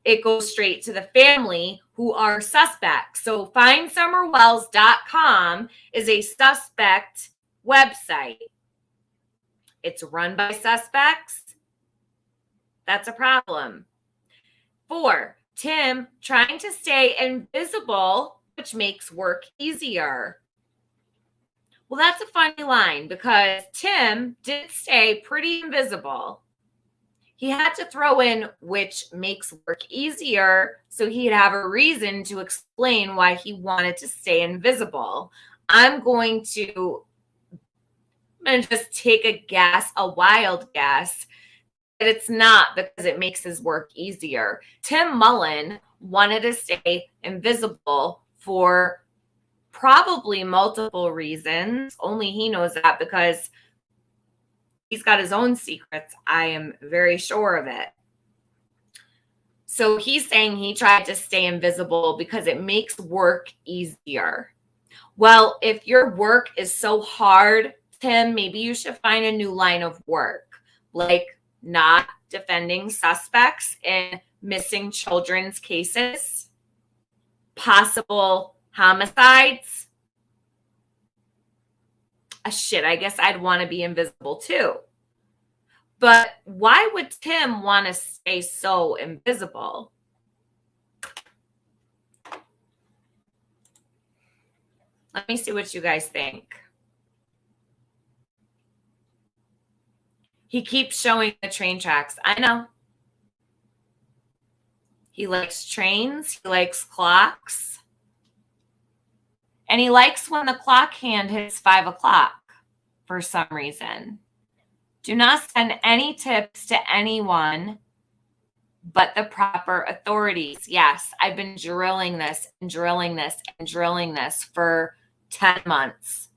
It goes straight to the family who are suspects. So findsummerwells.com is a suspect website. It's run by suspects. That's a problem. 4, Tim trying to stay invisible, which makes work easier. Well, that's a funny line because Tim did stay pretty invisible. He had to throw in which makes work easier so he'd have a reason to explain why he wanted to stay invisible. I'm going to just take a guess, a wild guess, that it's not because it makes his work easier. Tim Mullen wanted to stay invisible for probably multiple reasons. Only he knows that because he's got his own secrets. I am very sure of it. So he's saying he tried to stay invisible because it makes work easier. Well, if your work is so hard, Tim, maybe you should find a new line of work, like not defending suspects in missing children's cases, possible homicides. Shit, I guess I'd want to be invisible too. But why would Tim want to stay so invisible? Let me see what you guys think. He keeps showing the train tracks. I know. He likes trains. He likes clocks. And he likes when the clock hand hits 5 o'clock for some reason. Do not send any tips to anyone but the proper authorities. Yes, I've been drilling this and drilling this and drilling this for 10 months.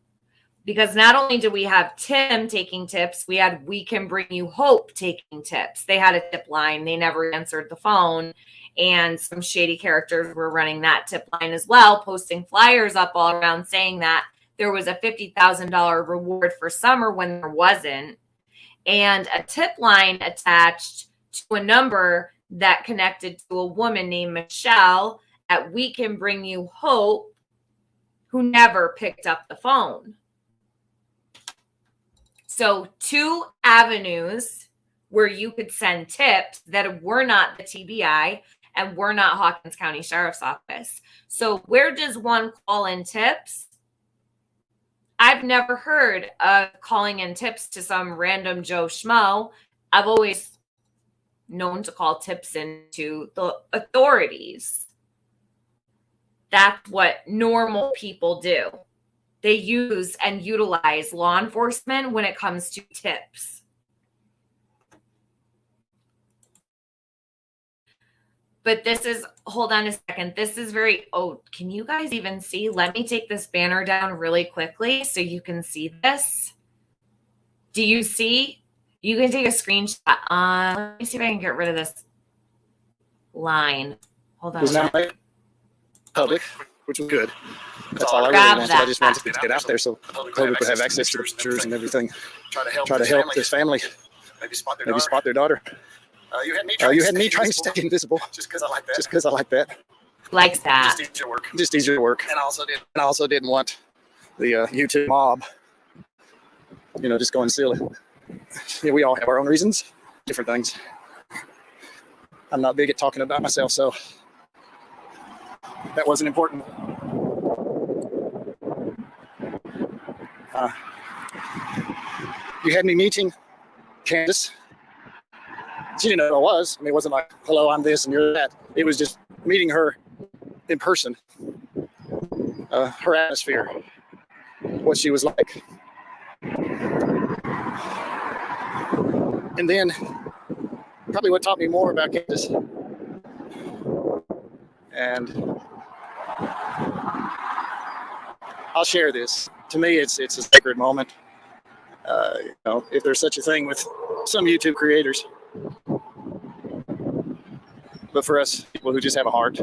Because not only do we have Tim taking tips, we had We Can Bring You Hope taking tips. They had a tip line. They never answered the phone. And some shady characters were running that tip line as well, posting flyers up all around saying that there was a $50,000 reward for summer when there wasn't. And a tip line attached to a number that connected to a woman named Michelle at We Can Bring You Hope, who never picked up the phone. So 2 avenues where you could send tips that were not the TBI and were not Hawkins County Sheriff's Office. So where does one call in tips? I've never heard of calling in tips to some random Joe Schmo. I've always known to call tips into the authorities. That's what normal people do. They use and utilize law enforcement when it comes to tips. But this is, hold on a second. This is very, can you guys even see? Let me take this banner down really quickly so you can see this. Do you see? You can take a screenshot. Let me see if I can get rid of this line. Hold on. Was now public, which was good. That's all I really wanted. I just wanted it to get out there so the public would have access to the pictures and everything. Try to help this family. Maybe spot their daughter. You had me trying to stay invisible. Just because I like that. Likes that. Just easier to work. And I also didn't want the YouTube mob, just going silly. Yeah, we all have our own reasons, different things. I'm not big at talking about myself, so that wasn't important. You had me meeting Candace. She didn't know who I was. I mean, it wasn't like, hello, I'm this and you're that. It was just meeting her in person, her atmosphere, what she was like. And then probably what taught me more about Candace. And I'll share this. To me, it's a sacred moment. If there's such a thing with some YouTube creators, but for us, people who just have a heart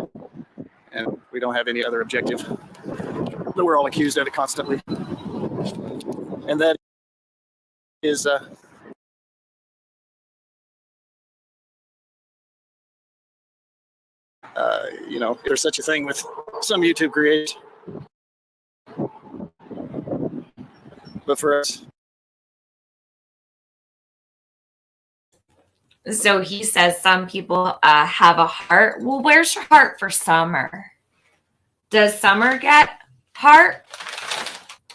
and we don't have any other objective, but we're all accused of it constantly. And that is if there's such a thing with some YouTube creators, but for us. So he says some people have a heart. Well, where's your heart for Summer? Does Summer get heart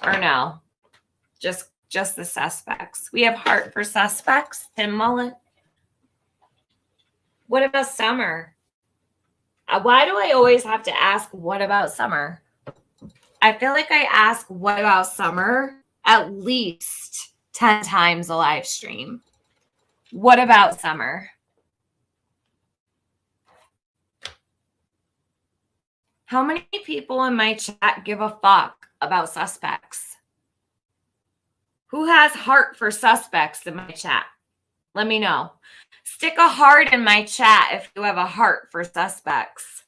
or no? Just the suspects. We have heart for suspects. Tim Mullen. What about Summer? Why do I always have to ask, what about Summer? I feel like I ask, what about Summer? At least 10 times a live stream. What about Summer? How many people in my chat give a fuck about suspects? Who has heart for suspects in my chat? Let me know. Stick a heart in my chat if you have a heart for suspects.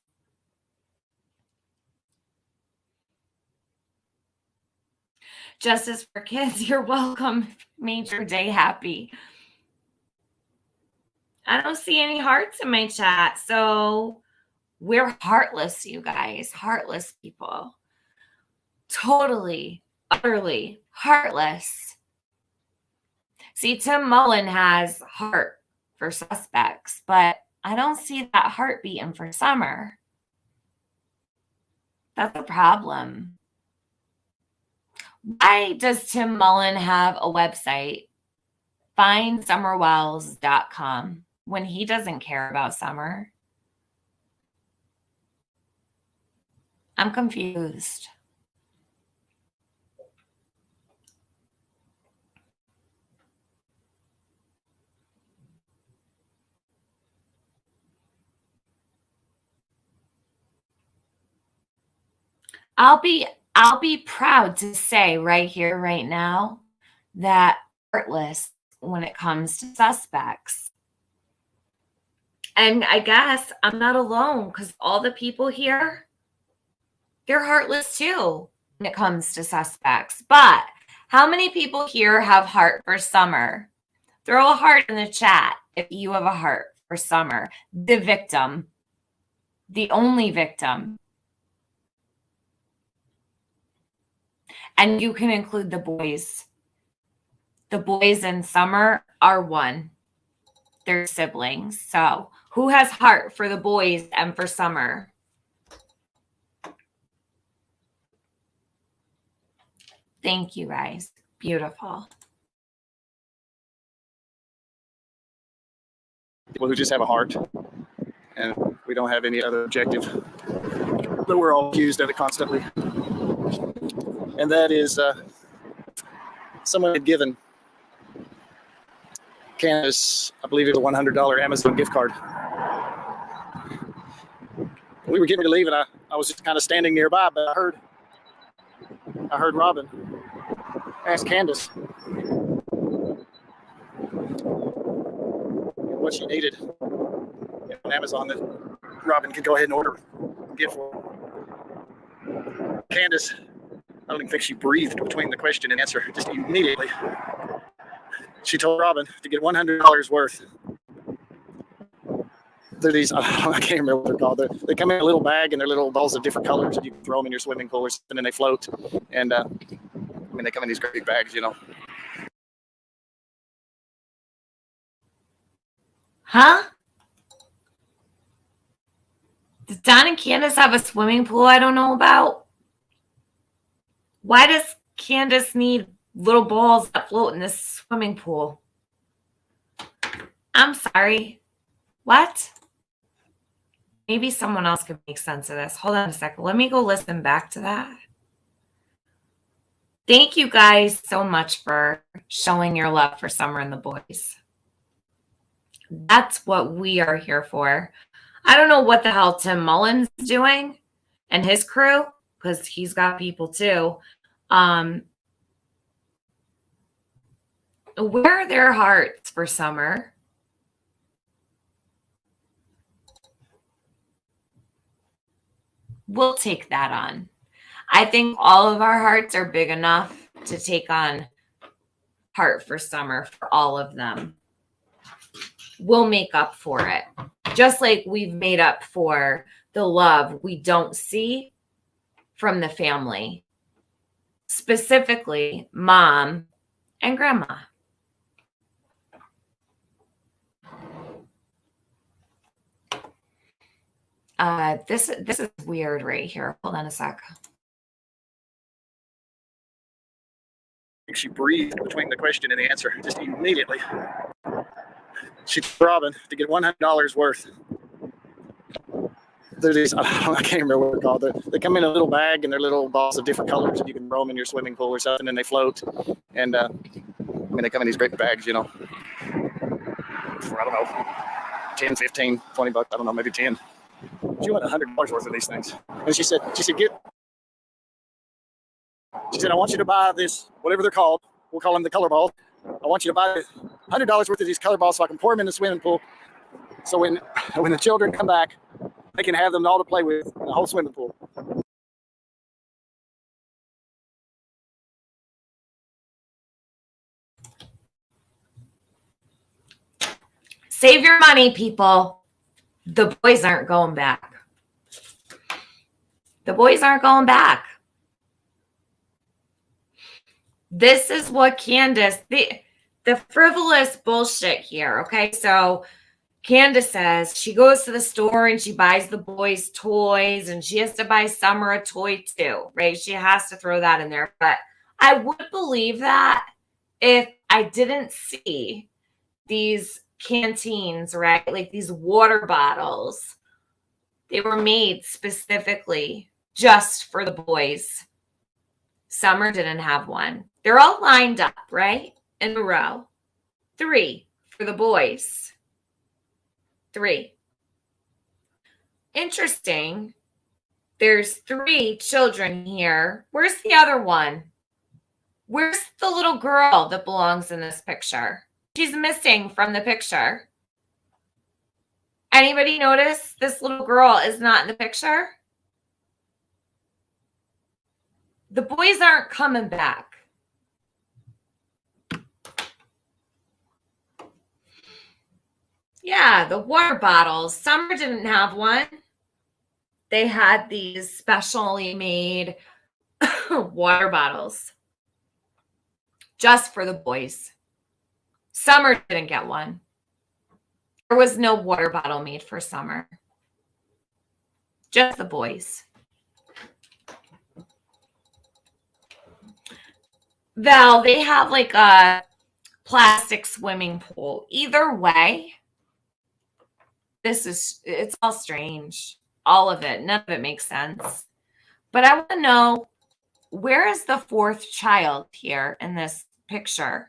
Justice for kids, you're welcome. Made your day happy. I don't see any hearts in my chat, so we're heartless, you guys. Heartless people. Totally, utterly heartless. See, Tim Mullen has heart for suspects, but I don't see that heart beating for Summer. That's a problem. Why does Tim Mullen have a website, findsummerwells.com, when he doesn't care about Summer? I'm confused. I'll be proud to say right here, right now, that heartless when it comes to suspects. And I guess I'm not alone, because all the people here, they're heartless too when it comes to suspects. But how many people here have heart for Summer? Throw a heart in the chat if you have a heart for Summer, the victim, the only victim. And you can include the boys. The boys in Summer are one. They're siblings. So who has heart for the boys and for Summer? Thank you, guys. Beautiful. People who just have a heart and we don't have any other objective, but we're all accused of it constantly. And that is someone had given Candace, I believe it was a $100 Amazon gift card. We were getting ready to leave, and I was just kind of standing nearby, but I heard Robin ask Candace what she needed on Amazon that Robin could go ahead and order a gift for her. Candace, I don't even think she breathed between the question and answer. Just immediately, she told Robin to get $100 worth. They're these, I can't remember what they're called. They come in a little bag and they're little balls of different colors, and you can throw them in your swimming pool or something, and they float. And I mean, they come in these great big bags, you know. Huh? Does Don and Candace have a swimming pool I don't know about? Why does Candace need little balls that float in this swimming pool? I'm sorry. What? Maybe someone else could make sense of this. Hold on a second. Let me go listen back to that. Thank you guys so much for showing your love for Summer and the boys. That's what we are here for. I don't know what the hell Tim Mullen's doing and his crew, because he's got people too. Where are their hearts for Summer? We'll take that on. I think all of our hearts are big enough to take on heart for Summer for all of them. We'll make up for it. Just like we've made up for the love we don't see from the family, specifically Mom and Grandma. This is weird right here. Hold on a sec. She breathed between the question and the answer. Just immediately, she told Robin to get $100 worth. They're these, I can't remember what they're called. They come in a little bag and they're little balls of different colors, and you can throw them in your swimming pool or something, and they float. And I mean, they come in these great bags, you know, for, I don't know, 10, 15, 20 bucks. I don't know, maybe 10. She wanted $100 worth of these things. And she said, I want you to buy this, whatever they're called. We'll call them the color balls. I want you to buy $100 worth of these color balls so I can pour them in the swimming pool. So when the children come back, they can have them all to play with in the whole swimming pool. Save your money, people. The boys aren't going back. The boys aren't going back. This is what Candace, the frivolous bullshit here, okay? So Candace says she goes to the store and she buys the boys toys, and she has to buy Summer a toy too, right? She has to throw that in there. But I would believe that if I didn't see these canteens, right? Like these water bottles. They were made specifically just for the boys. Summer didn't have one. They're all lined up, right? In a row. 3 for the boys. 3. Interesting. There's 3 children here. Where's the other one? Where's the little girl that belongs in this picture? She's missing from the picture. Anybody notice this little girl is not in the picture? The boys aren't coming back. Yeah, the water bottles. Summer didn't have one. They had these specially made water bottles just for the boys. Summer didn't get one. There was no water bottle made for Summer. Just the boys. Val, they have like a plastic swimming pool. Either way, it's all strange. All of it. None of it makes sense. But I want to know, where is the 4th child here in this picture?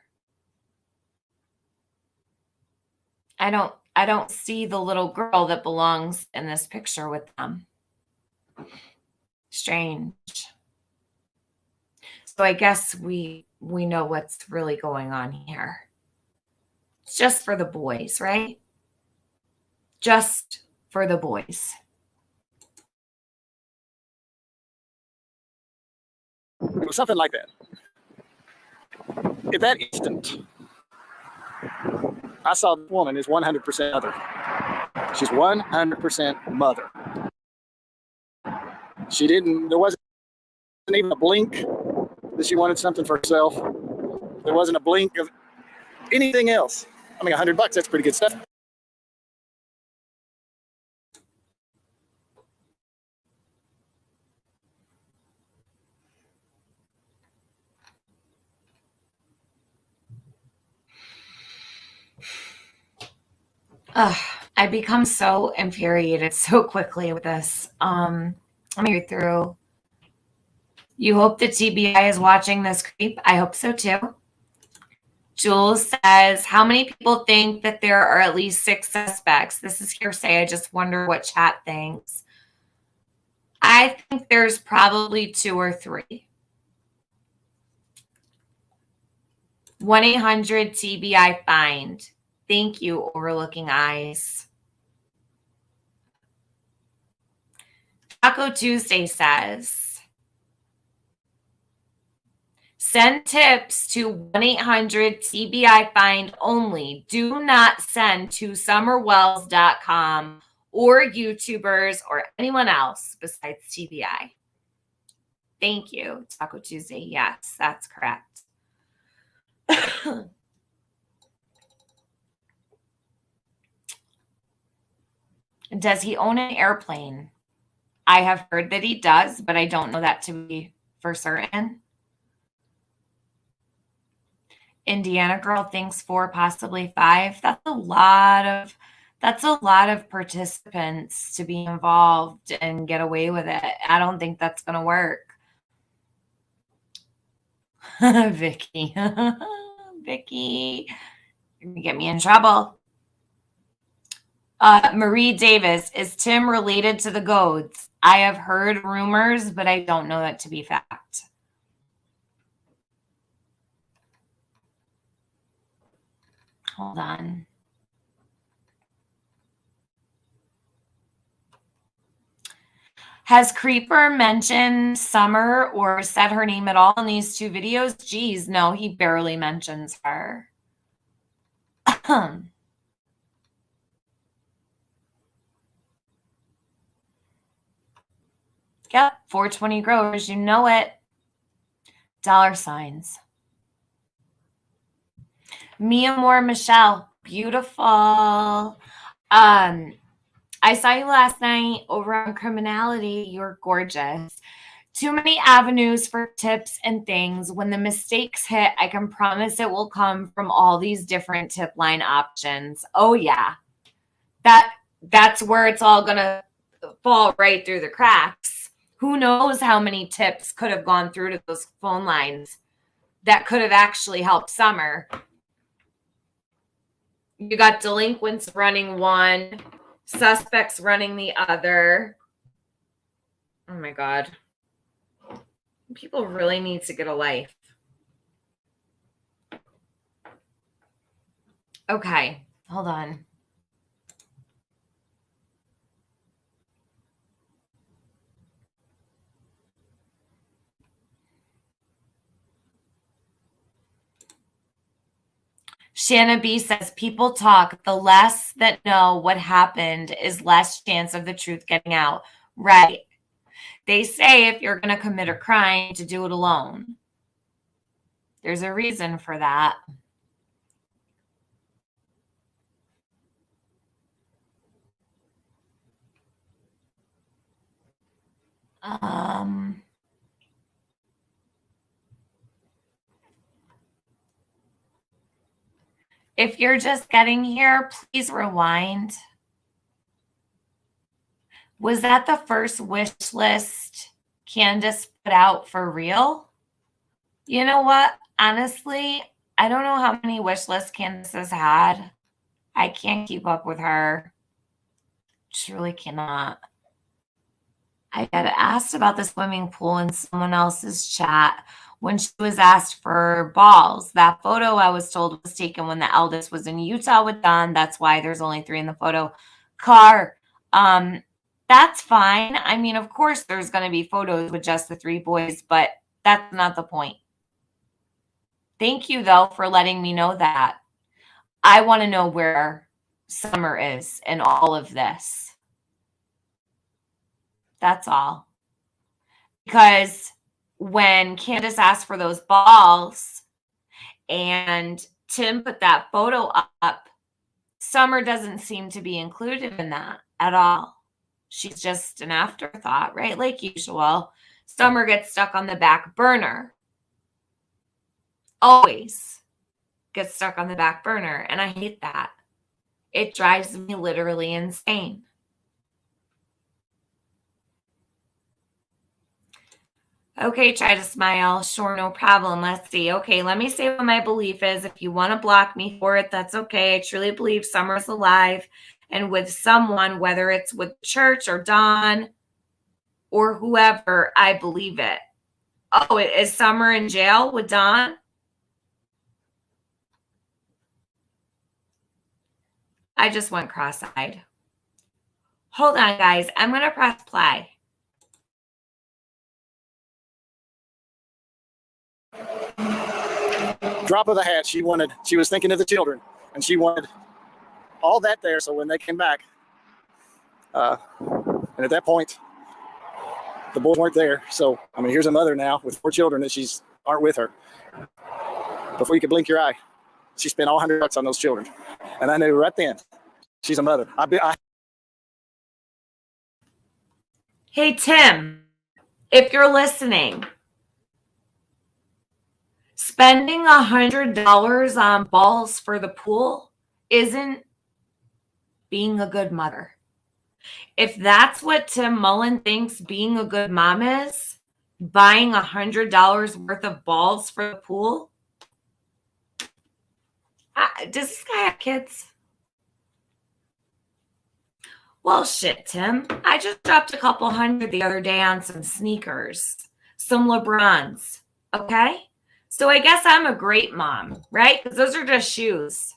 I don't see the little girl that belongs in this picture with them. Strange. So I guess we know what's really going on here. It's just for the boys, right? Just for the boys. It was something like that. At that instant, I saw the woman is 100% mother. She's 100% mother. There wasn't even a blink that she wanted something for herself. There wasn't a blink of anything else. I mean, $100, that's pretty good stuff. Ugh, I become so infuriated so quickly with this. Let me read through. You hope the TBI is watching this creep? I hope so too. Jules says, how many people think that there are at least 6 suspects? This is hearsay. I just wonder what chat thinks. I think there's probably 2 or 3. 1-800-TBI find. Thank you, Overlooking Eyes. Taco Tuesday says, send tips to 1-800-TBI find only. Do not send to summerwells.com or YouTubers or anyone else besides TBI. Thank you, Taco Tuesday. Yes, that's correct. Does he own an airplane? I have heard that he does, but I don't know that to be for certain. Indiana girl thinks 4, possibly 5. That's a lot of participants to be involved and get away with it. I don't think that's going to work. Vicky. Vicky, you're going to get me in trouble. Marie Davis, is Tim related to the Goads? I have heard rumors, but I don't know that to be fact. Hold on. Has Creeper mentioned Summer or said her name at all in these 2 videos? Geez, no, he barely mentions her. Yep, 420 growers, you know it. $signs. Mia Moore Michelle, beautiful. I saw you last night over on Criminality. You're gorgeous. Too many avenues for tips and things. When the mistakes hit, I can promise it will come from all these different tip line options. Oh yeah. That's where it's all gonna fall right through the cracks. Who knows how many tips could have gone through to those phone lines that could have actually helped Summer. You got delinquents running one, suspects running the other. Oh my God. People really need to get a life. Okay, hold on. Shanna B says, people talk. The less that know what happened is less chance of the truth getting out. Right. They say if you're going to commit a crime, to do it alone. There's a reason for that. If you're just getting here, please rewind. Was that the first wish list Candace put out for real? You know what? Honestly, I don't know how many wish lists Candace has had. I can't keep up with her. Truly cannot. I got asked about the swimming pool in someone else's chat when she was asked for balls. That photo I was told was taken when the eldest was in Utah with Don. That's why there's only 3 in the photo. Car. That's fine. I mean, of course, there's going to be photos with just the 3 boys, but That's not the point. Thank you, though, for letting me know that. I want to know where Summer is in all of this. That's all. Because when Candace asked for those balls and Tim put that photo up, Summer doesn't seem to be included in that at all. She's just an afterthought, right? Like usual. Summer gets stuck on the back burner. Always gets stuck on the back burner. And I hate that. It drives me literally insane. Okay, try to smile. Sure, no problem. Let's see. Okay, let me say what my belief is. If you want to block me for it, that's okay. I truly believe Summer's alive and with someone, whether it's with church or Dawn or whoever, I believe it. Oh, is Summer in jail with Dawn? I just went cross-eyed. Hold on, guys. I'm going to press play. Drop of the hat. She was thinking of the children, and she wanted all that there. So when they came back, and at that point, the boys weren't there. So, I mean, here's a mother now with 4 children that aren't with her. Before you could blink your eye, she spent all $100 on those children. And I knew right then, she's a mother. Hey, Tim, if you're listening, spending $100 on balls for the pool isn't being a good mother. If that's what Tim Mullen thinks being a good mom is, buying $100 worth of balls for the pool, does this guy have kids? Well, shit, Tim. I just dropped a couple hundred the other day on some sneakers, some LeBrons, okay? So I guess I'm a great mom, right? Because those are just shoes.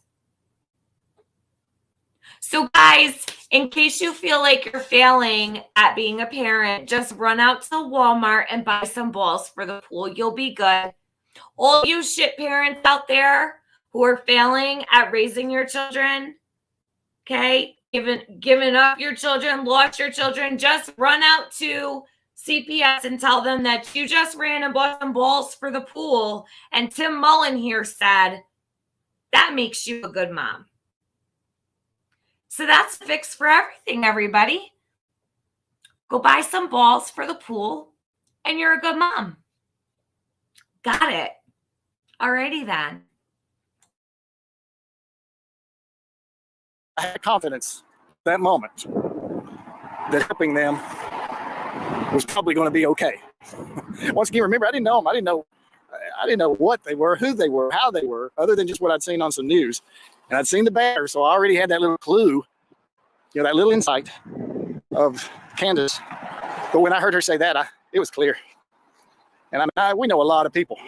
So guys, in case you feel like you're failing at being a parent, just run out to Walmart and buy some balls for the pool. You'll be good. All you shit parents out there who are failing at raising your children, okay, giving up your children, lost your children, just run out to CPS and tell them that you just ran and bought some balls for the pool. And Tim Mullen here said, that makes you a good mom. So that's a fix for everything, everybody. Go buy some balls for the pool and you're a good mom. Got it. Alrighty then. I had confidence that moment that helping them was probably going to be okay. Once again, remember, I didn't know them. I didn't know what they were, who they were, how they were, other than just what I'd seen on some news. And I'd seen the banner, so I already had that little clue, that little insight of Candace. But when I heard her say that, it was clear. And we know a lot of people,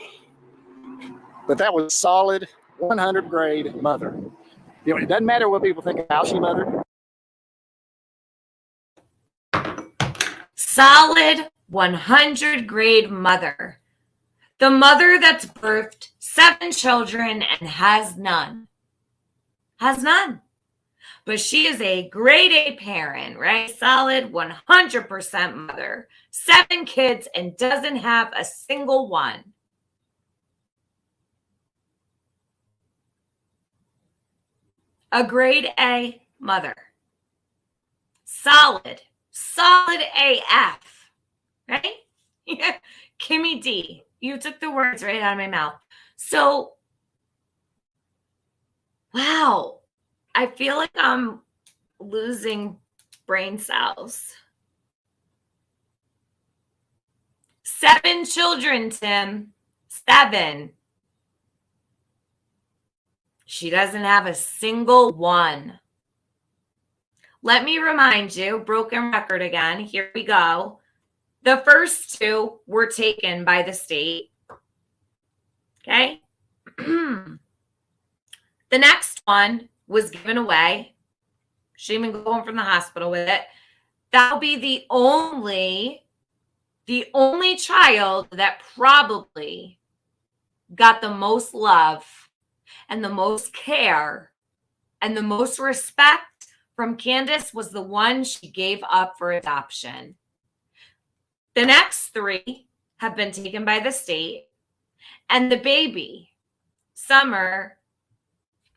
but that was solid 100 grade mother. It doesn't matter what people think of how she mothered. Solid 100 grade mother. The mother that's birthed 7 children and has none. Has none. But she is a grade A parent, right? Solid 100% mother. 7 kids and doesn't have a single one. A grade A mother. Solid AF, right? Yeah. Kimmy D, you took the words right out of my mouth. So, wow, I feel like I'm losing brain cells. 7 children, Tim. 7. She doesn't have a single one. Let me remind you, broken record again. Here we go. The first 2 were taken by the state. Okay. The next one was given away. She didn't even go home from the hospital with it. That'll be the only The only child that probably got the most love and the most care and the most respect from Candace was the one she gave up for adoption. The next 3 have been taken by the state, and the baby, Summer,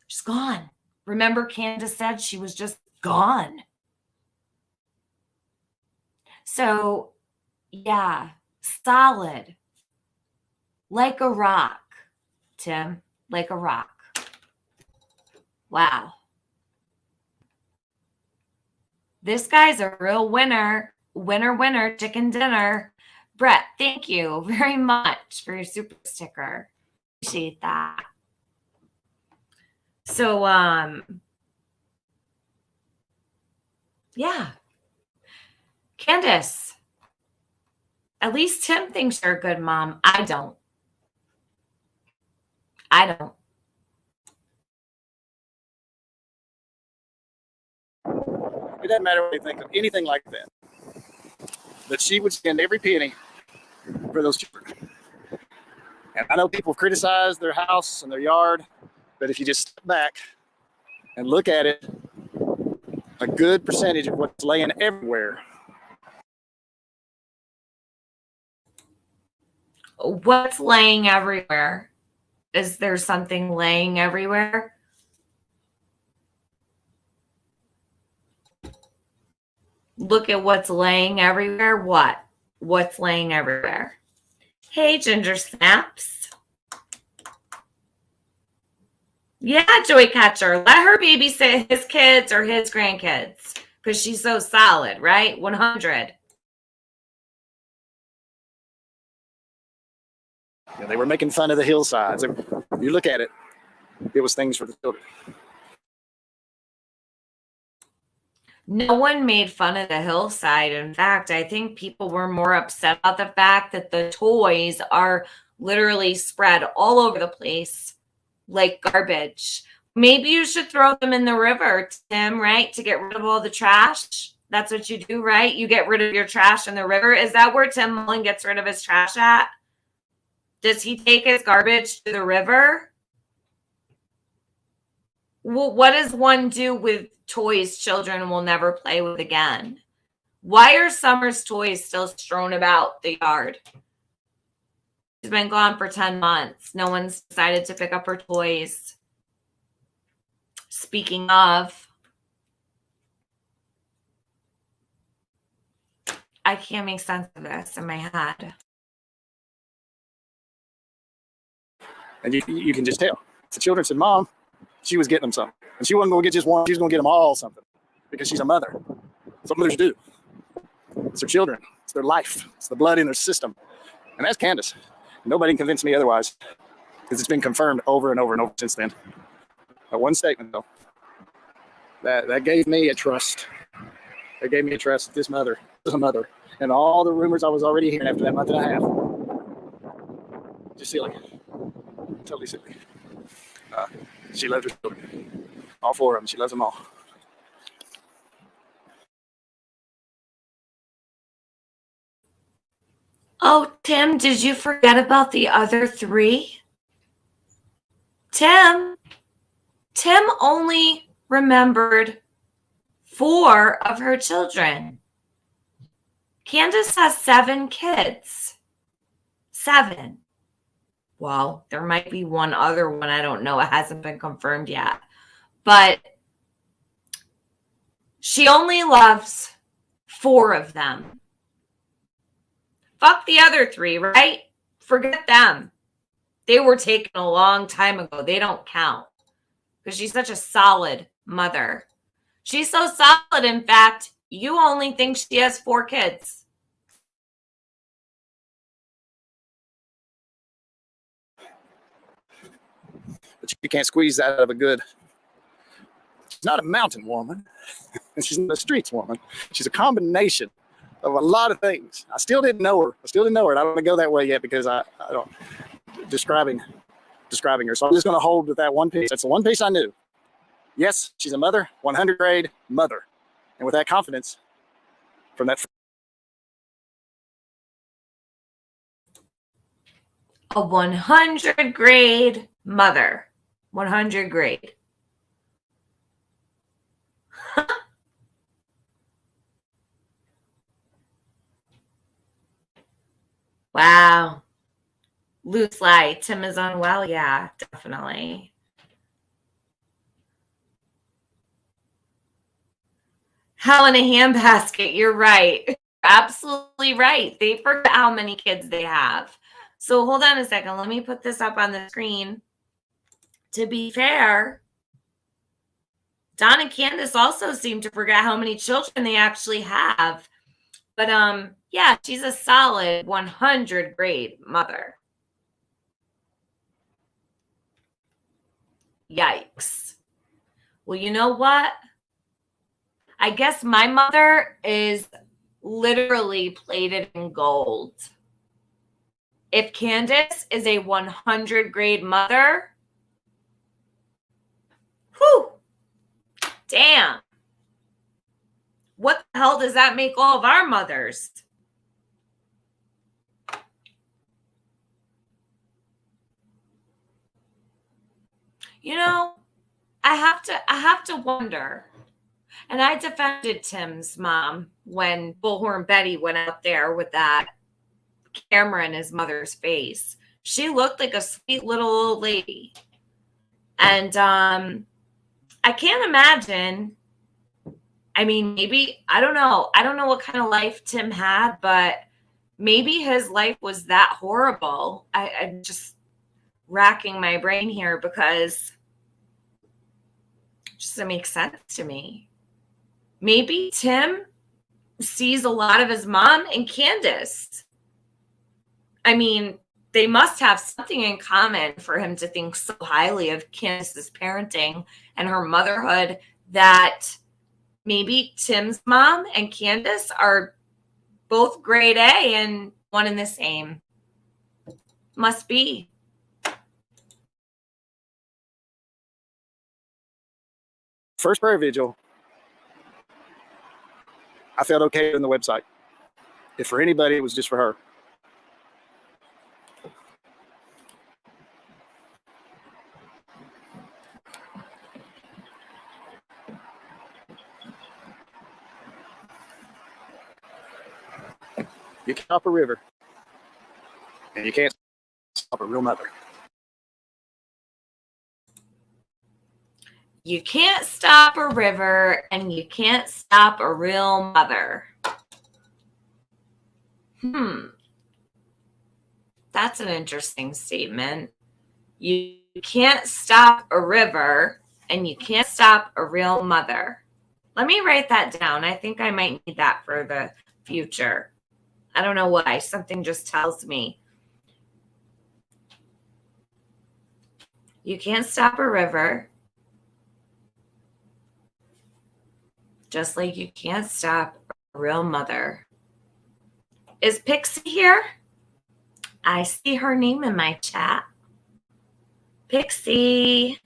she's gone. Remember, Candace said she was just gone. So, yeah, solid. Like a rock, Tim, like a rock. Wow. This guy's a real winner. Winner, winner, chicken dinner. Brett, thank you very much for your super sticker. Appreciate that. So, yeah. Candace, at least Tim thinks you're a good mom. I don't. It doesn't matter what you think of anything like that. That she would spend every penny for those children. And I know people criticize their house and their yard, but if you just step back and look at it, a good percentage of what's laying everywhere. What's laying everywhere? Is there something laying everywhere? Look at what's laying everywhere. What? What's laying everywhere? Hey, Ginger Snaps. Yeah, Joy Catcher. Let her babysit his kids or his grandkids because she's so solid, right? 100. Yeah, they were making fun of the hillsides. If you look at it, it was things for the children. No one made fun of the hillside. In fact, I think people were more upset about the fact that the toys are literally spread all over the place like garbage. Maybe you should throw them in the river, Tim, right? To get rid of all the trash. That's what you do, right? You get rid of your trash in the river. Is that where Tim Mullen gets rid of his trash at? Does he take his garbage to the river? Well, what does one do with toys children will never play with again? Why are Summer's toys still strewn about the yard? She's been gone for 10 months. No one's decided to pick up her toys. Speaking of, I can't make sense of this in my head. And you can just tell. The children said, Mom, she was getting them something. And she wasn't going to get just one. She was going to get them all something because she's a mother. That's what mothers do. It's their children. It's their life. It's the blood in their system. And that's Candace. Nobody can convince me otherwise because it's been confirmed over and over and over since then. But one statement, though, that gave me a trust. That gave me a trust that this mother is a mother. And all the rumors I was already hearing after that month and a half, just silly. Totally silly. She loves her children. All 4 of them. She loves them all. Oh, Tim, did you forget about the other 3? Tim only remembered 4 of her children. Candace has 7 kids. 7. Well, there might be one other one. I don't know. It hasn't been confirmed yet. But she only loves 4 of them. Fuck the other 3, right? Forget them. They were taken a long time ago. They don't count because she's such a solid mother. She's so solid, in fact, you only think she has 4 kids. But you can't squeeze that out of a good. She's not a mountain woman. And she's not a streets woman. She's a combination of a lot of things. I still didn't know her. I don't want to go that way yet because I don't describing her. So I'm just going to hold with that one piece. That's the one piece I knew. Yes, she's a mother, 100 grade mother. And with that confidence from that A 100 grade mother. 100 grade. Wow. Loose lie. Tim is unwell. Yeah, definitely. Hell in a handbasket. You're right. Absolutely right. They forget how many kids they have. So hold on a second. Let me put this up on the screen. To be fair, Don and Candace also seem to forget how many children they actually have. But yeah, she's a solid 100 grade mother. Yikes. Well, you know what? I guess my mother is literally plated in gold. If Candace is a 100 grade mother, whew, damn. What the hell does that make all of our mothers? You know, I have to wonder. And I defended Tim's mom when Bullhorn Betty went out there with that camera in his mother's face. She looked like a sweet little old lady. And I can't imagine. I mean, maybe, I don't know. I don't know what kind of life Tim had, but maybe his life was that horrible. I'm just racking my brain here because it just doesn't make sense to me. Maybe Tim sees a lot of his mom and Candace. I mean, they must have something in common for him to think so highly of Candace's parenting and her motherhood that maybe Tim's mom and Candace are both grade A and one and the same. Must be. First prayer vigil, I felt okay on the website. If for anybody, it was just for her. You can't stop a river, and you can't stop a real mother. You can't stop a river and you can't stop a real mother. That's an interesting statement. You can't stop a river and you can't stop a real mother. Let me write that down. I think I might need that for the future. I don't know why. Something just tells me. You can't stop a river. Just like you can't stop a real mother. Is Pixie here? I see her name in my chat. Pixie.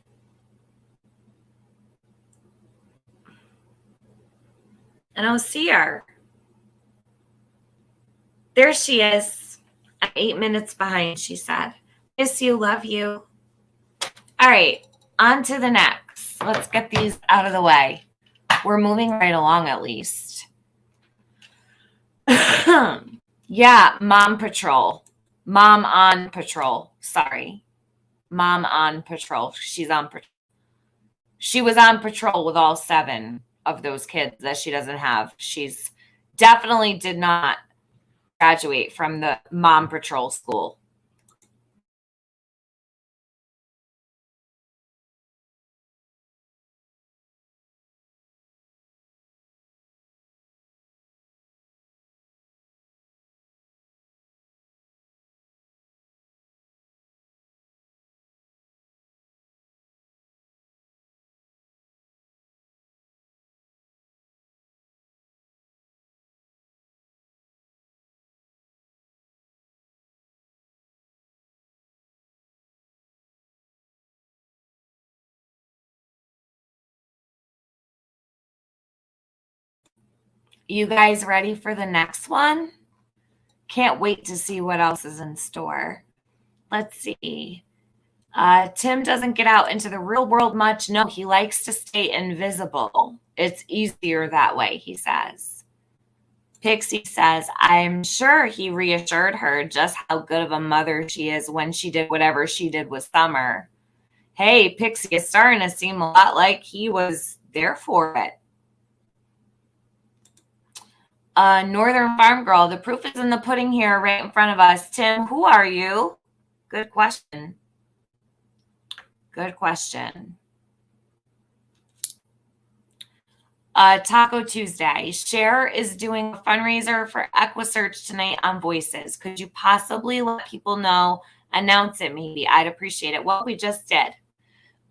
I don't see her. There she is. I'm 8 minutes behind, she said. Miss you, love you. All right, on to the next. Let's get these out of the way. We're moving right along at least. Yeah, Mom Patrol. Mom on Patrol. Sorry. Mom on Patrol. She's on patrol. She was on patrol with all 7 of those kids that she doesn't have. She's definitely did not graduate from the Mom Patrol school. You guys ready for the next one? Can't wait to see what else is in store. Let's see. Tim doesn't get out into the real world much. No, he likes to stay invisible. It's easier that way, he says. Pixie says, I'm sure he reassured her just how good of a mother she is when she did whatever she did with Summer. Hey, Pixie is starting to seem a lot like he was there for it. Northern Farm Girl, the proof is in the pudding here right in front of us. Tim, who are you? Good question. Good question. Taco Tuesday. Cher is doing a fundraiser for EquiSearch tonight on Voices. Could you possibly let people know? Announce it maybe. I'd appreciate it. Well, we just did.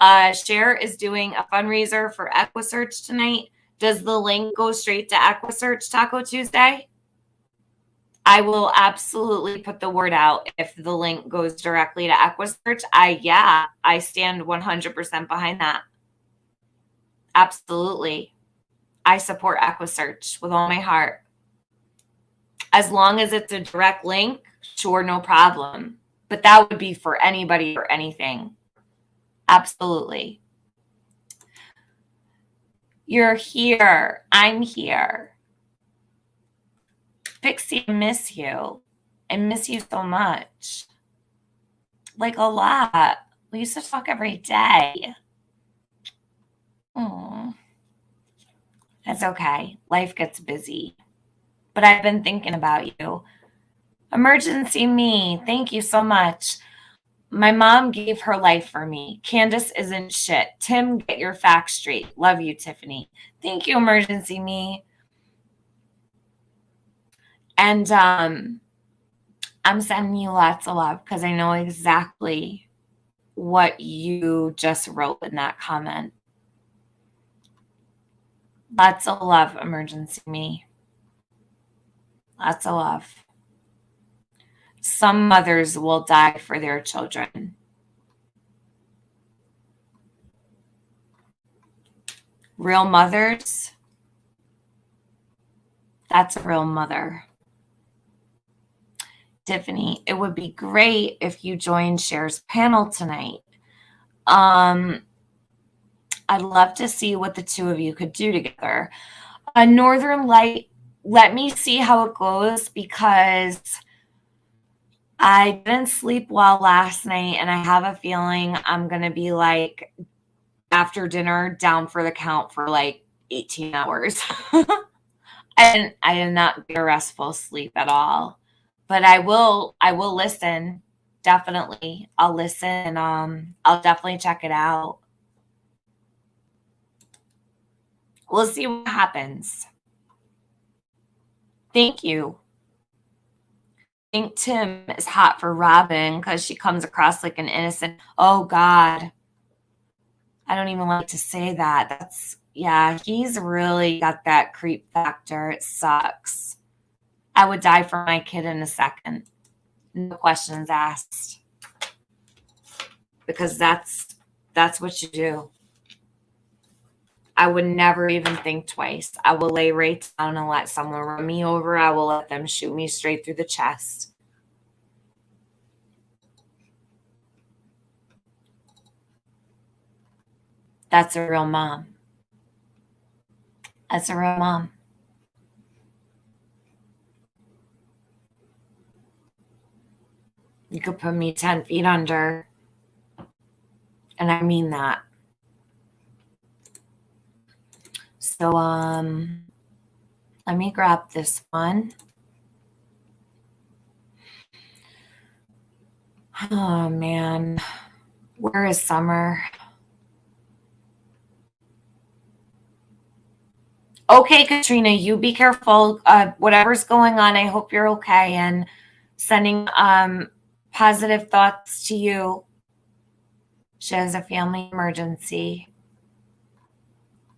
Cher is doing a fundraiser for EquiSearch tonight. Does the link go straight to EquiSearch Taco Tuesday? I will absolutely put the word out if the link goes directly to EquiSearch. I stand 100% behind that. Absolutely. I support EquiSearch with all my heart. As long as it's a direct link, sure, no problem. But that would be for anybody or anything. Absolutely. You're here. I'm here. Pixie, I miss you. I miss you so much. Like a lot. We used to talk every day. Oh, that's okay. Life gets busy. But I've been thinking about you. Emergency me. Thank you so much. My mom gave her life for me. Candace isn't shit. Tim, get your facts straight. Love you, Tiffany. Thank you, Emergency me. And I'm sending you lots of love because I know exactly what you just wrote in that comment. Lots of love, Emergency me. Lots of love. Some mothers will die for their children. Real mothers, that's a real mother. Tiffany, it would be great if you joined Cher's panel tonight. I'd love to see what the two of you could do together. A Northern Light, let me see how it goes because I didn't sleep well last night and I have a feeling I'm going to be like after dinner down for the count for like 18 hours. And I did not get a restful sleep at all. But I will listen. Definitely. I'll listen and I'll definitely check it out. We'll see what happens. Thank you. I think Tim is hot for Robin because she comes across like an innocent. Oh God. I don't even like to say that. He's really got that creep factor. It sucks. I would die for my kid in a second. No questions asked. Because that's what you do. I would never even think twice. I will lay right down and let someone run me over. I will let them shoot me straight through the chest. That's a real mom. That's a real mom. You could put me 10 feet under. And I mean that. So, let me grab this one. Oh, man. Where is Summer? Okay, Katrina, you be careful. Whatever's going on, I hope you're okay. And sending positive thoughts to you. She has a family emergency.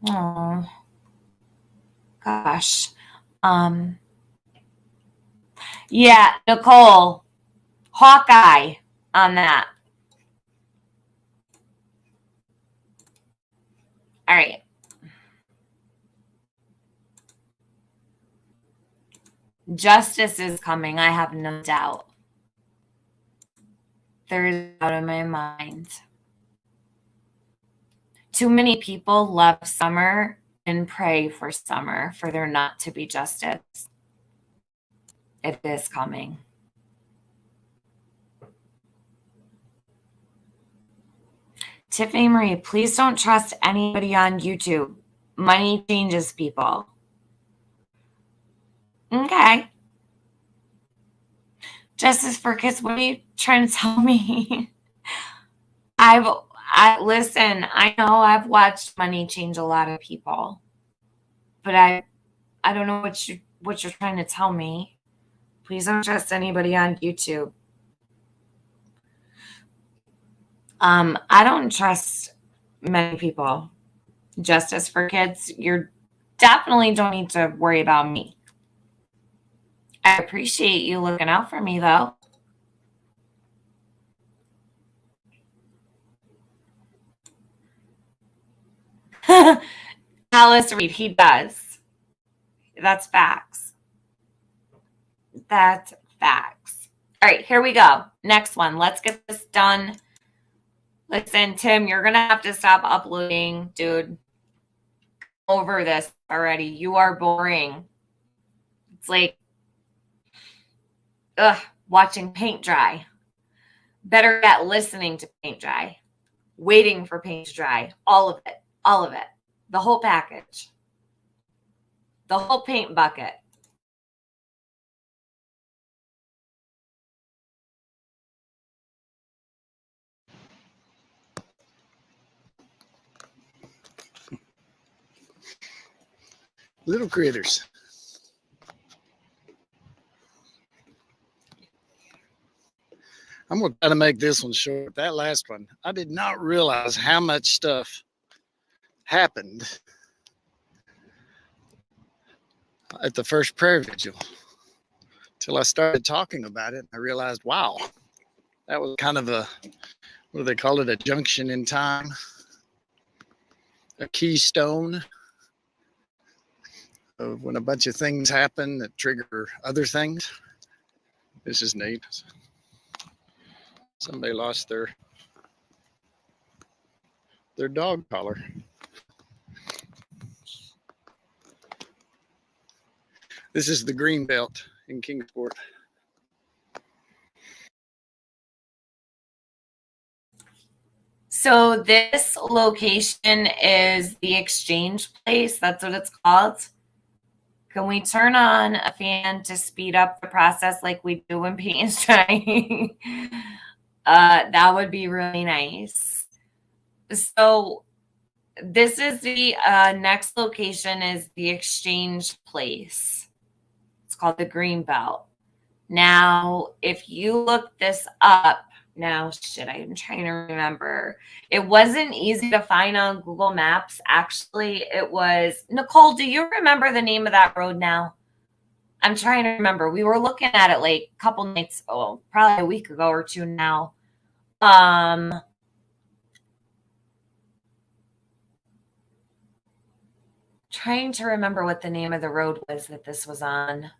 Oh, gosh. Yeah, Nicole, Hawkeye on that. All right. Justice is coming, I have no doubt. There's out of my mind. Too many people love summer and pray for summer for there not to be justice. It is coming. Tiffany Marie, please don't trust anybody on YouTube. Money changes people. Okay. Justice for Kids, what are you trying to tell me? Listen, I know I've watched money change a lot of people, but I don't know what you're trying to tell me. Please don't trust anybody on YouTube. I don't trust many people. Justice for Kids, you definitely don't need to worry about me. I appreciate you looking out for me, though. Alice Reed, he does. That's facts. That's facts. All right, here we go. Next one. Let's get this done. Listen, Tim, you're going to have to stop uploading, dude. Over this already. You are boring. It's like, watching paint dry. Better yet, listening to paint dry. Waiting for paint to dry. All of it. All of it. The whole package. The whole paint bucket. Little critters. I'm going to try to make this one short. That last one, I did not realize how much stuff happened at the first prayer vigil till I started talking about it. I realized, wow, that was kind of a, what do they call it? A junction in time, a keystone of when a bunch of things happen that trigger other things. This is neat. Somebody lost their dog collar. This is the green belt in Kingsport. So this location is the exchange place. That's what it's called. Can we turn on a fan to speed up the process like we do when paint is drying? That would be really nice. So this is the next location is the exchange place. It's called the Greenbelt. Now, if you look this up, now, I'm trying to remember. It wasn't easy to find on Google Maps. Actually, it was. Nicole, do you remember the name of that road now? I'm trying to remember. We were looking at it like a couple nights, probably a week ago or two now. Trying to remember what the name of the road was that this was on.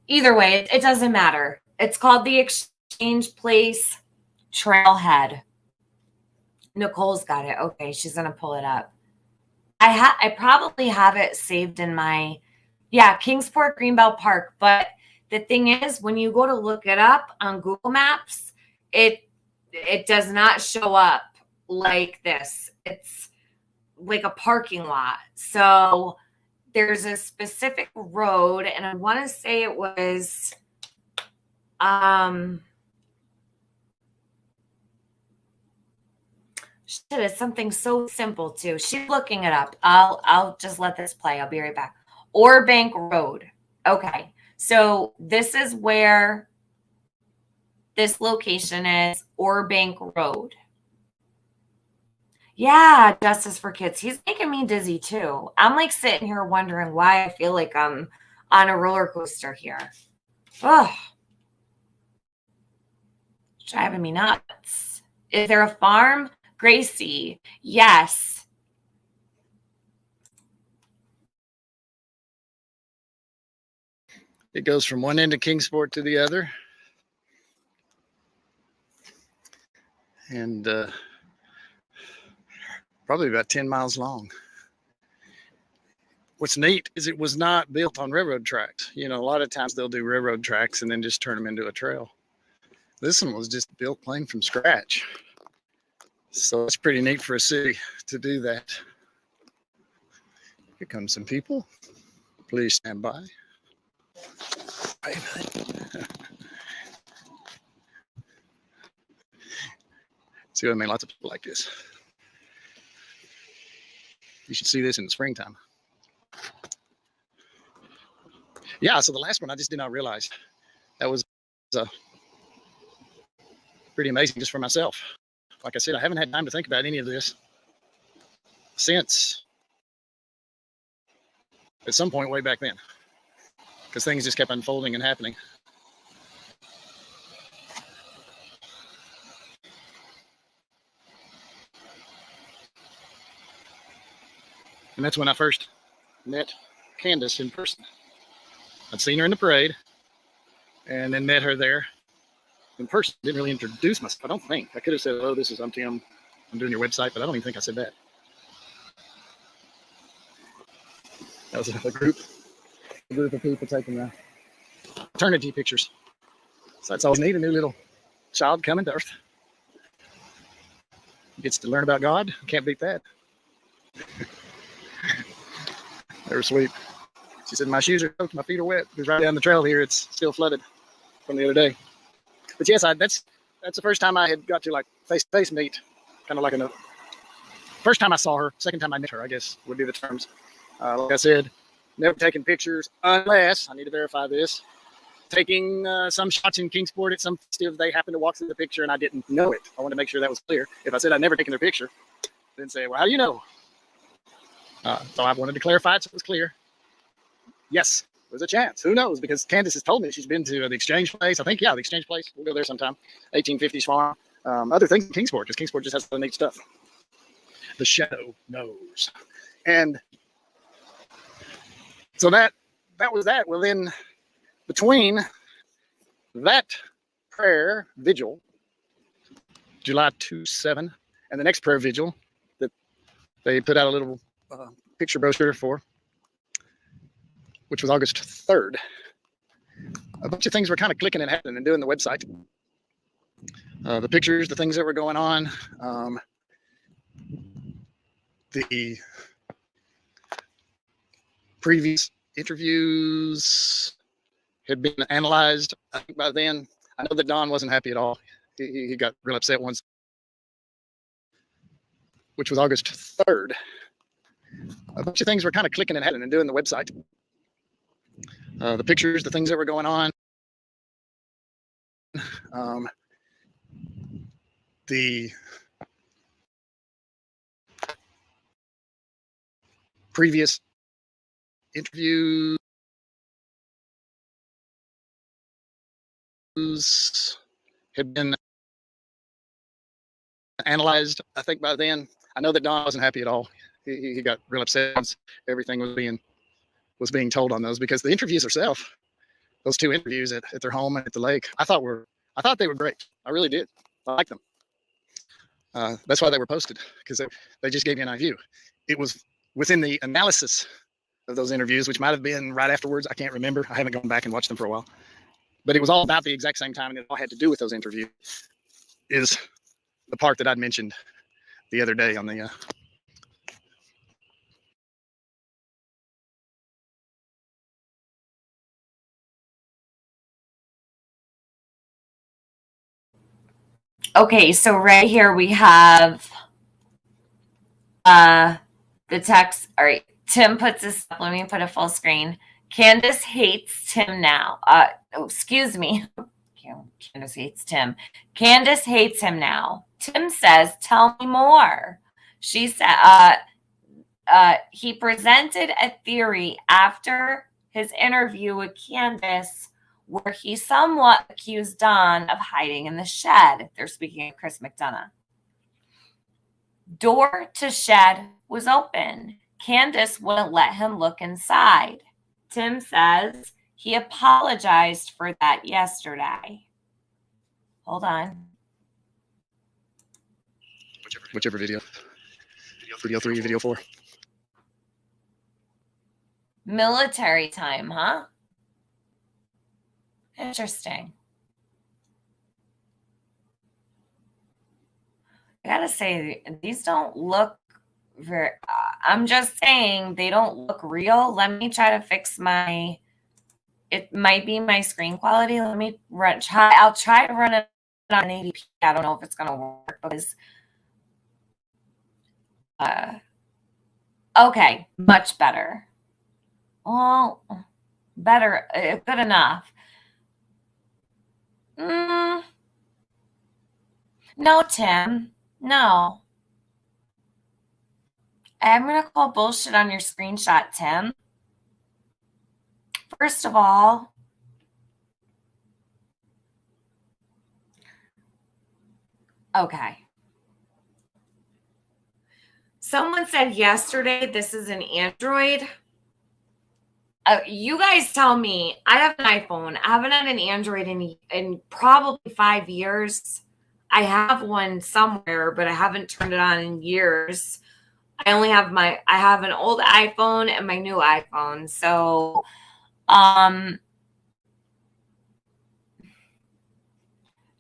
Either way, it doesn't matter. It's called the Exchange Place Trailhead. Nicole's got it. Okay, she's gonna pull it up. I probably have it saved in my Kingsport Greenbelt Park. But the thing is, when you go to look it up on Google Maps, it does not show up like this. It's like a parking lot. So there's a specific road, and I want to say it was it's something so simple too. She's looking it up. I'll just let this play. I'll be right back. Orbank Road. Okay. So this is where this location is, Orbank Road. Yeah, Justice for Kids. He's making me dizzy too. I'm like sitting here wondering why I feel like I'm on a roller coaster here. Ugh. Driving me nuts. Is there a farm? Gracie. Yes. It goes from one end of Kingsport to the other. and probably about 10 miles long. What's neat is it was not built on railroad tracks. You know, a lot of times they'll do railroad tracks and then just turn them into a trail. This one was just built plain from scratch. So it's pretty neat for a city to do that. Here come some people. Please stand by. See what I mean? Lots of people like this. You should see this in the springtime. Yeah, so the last one I just did not realize. That was pretty amazing just for myself. Like I said, I haven't had time to think about any of this since at some point way back then, because things just kept unfolding and happening. And that's when I first met Candace in person. I'd seen her in the parade and then met her there in person. Didn't really introduce myself, I don't think. I could have said, "Oh, I'm Tim. I'm doing your website," but I don't even think I said that. That was a group of people taking the eternity pictures. So that's always neat, a new little child coming to Earth. Gets to learn about God. Can't beat that. They were sweet. She said, "My shoes are soaked, my feet are wet." It was right down the trail here. It's still flooded from the other day. But yes, that's the first time I had got to like face-to-face meet, kind of like first time I saw her, second time I met her, I guess would be the terms. Like I said, never taken pictures unless, I need to verify this, taking some shots in Kingsport at some festive, they happened to walk through the picture and I didn't know it. I wanted to make sure that was clear. If I said I'd never taken their picture, then say, "Well, how do you know?" So I wanted to clarify it so it was clear. Yes, there's a chance. Who knows? Because Candace has told me she's been to the Exchange Place. I think, the Exchange Place. We'll go there sometime. 1850s farm. Other things in Kingsport, because Kingsport just has some neat stuff. The shadow knows. And so that was that. Well, then between that prayer vigil, July 2/7, and the next prayer vigil that they put out a little picture brochure for, which was August 3rd, a bunch of things were kind of clicking and happening and doing the website. The pictures, the things that were going on, the previous interviews had been analyzed. I think by then, I know that Don wasn't happy at all. He got real upset once, which was August 3rd. A bunch of things were kind of clicking and happening and doing the website. The pictures, the things that were going on, the previous interviews had been analyzed. I think by then, I know that Don wasn't happy at all. He got real upset once everything was being told on those, because the interviews themselves, those two interviews at their home and at the lake, I thought they were great. I really did. I liked them. That's why they were posted, because they just gave you an idea. It was within the analysis of those interviews, which might have been right afterwards. I can't remember. I haven't gone back and watched them for a while. But it was all about the exact same time, and it all had to do with those interviews. Is the part that I'd mentioned the other day on the Okay, so right here we have the text. All right, Tim puts this up. Let me put a full screen. Candace hates Tim now. Excuse me. Candace hates Tim. Candace hates him now. Tim says, "Tell me more." She said, he presented a theory after his interview with Candace where he somewhat accused Don of hiding in the shed. They're speaking of Chris McDonough. Door to shed was open. Candace wouldn't let him look inside. Tim says he apologized for that yesterday. Hold on. whichever video. Video 3, video 4. Military time, huh? Interesting. I gotta say, these don't look very, I'm just saying they don't look real. Let me try to fix my, it might be my screen quality. Let me I'll try to run it on 80p. I don't know if it's gonna work because, okay, much better. Well, better, good enough. No, Tim, no. I'm going to call bullshit on your screenshot, Tim. First of all, okay. Someone said yesterday this is an Android. You guys tell me. I have an iPhone. I haven't had an Android in probably 5 years. I have one somewhere, but I haven't turned it on in years. I only have I have an old iPhone and my new iPhone. So,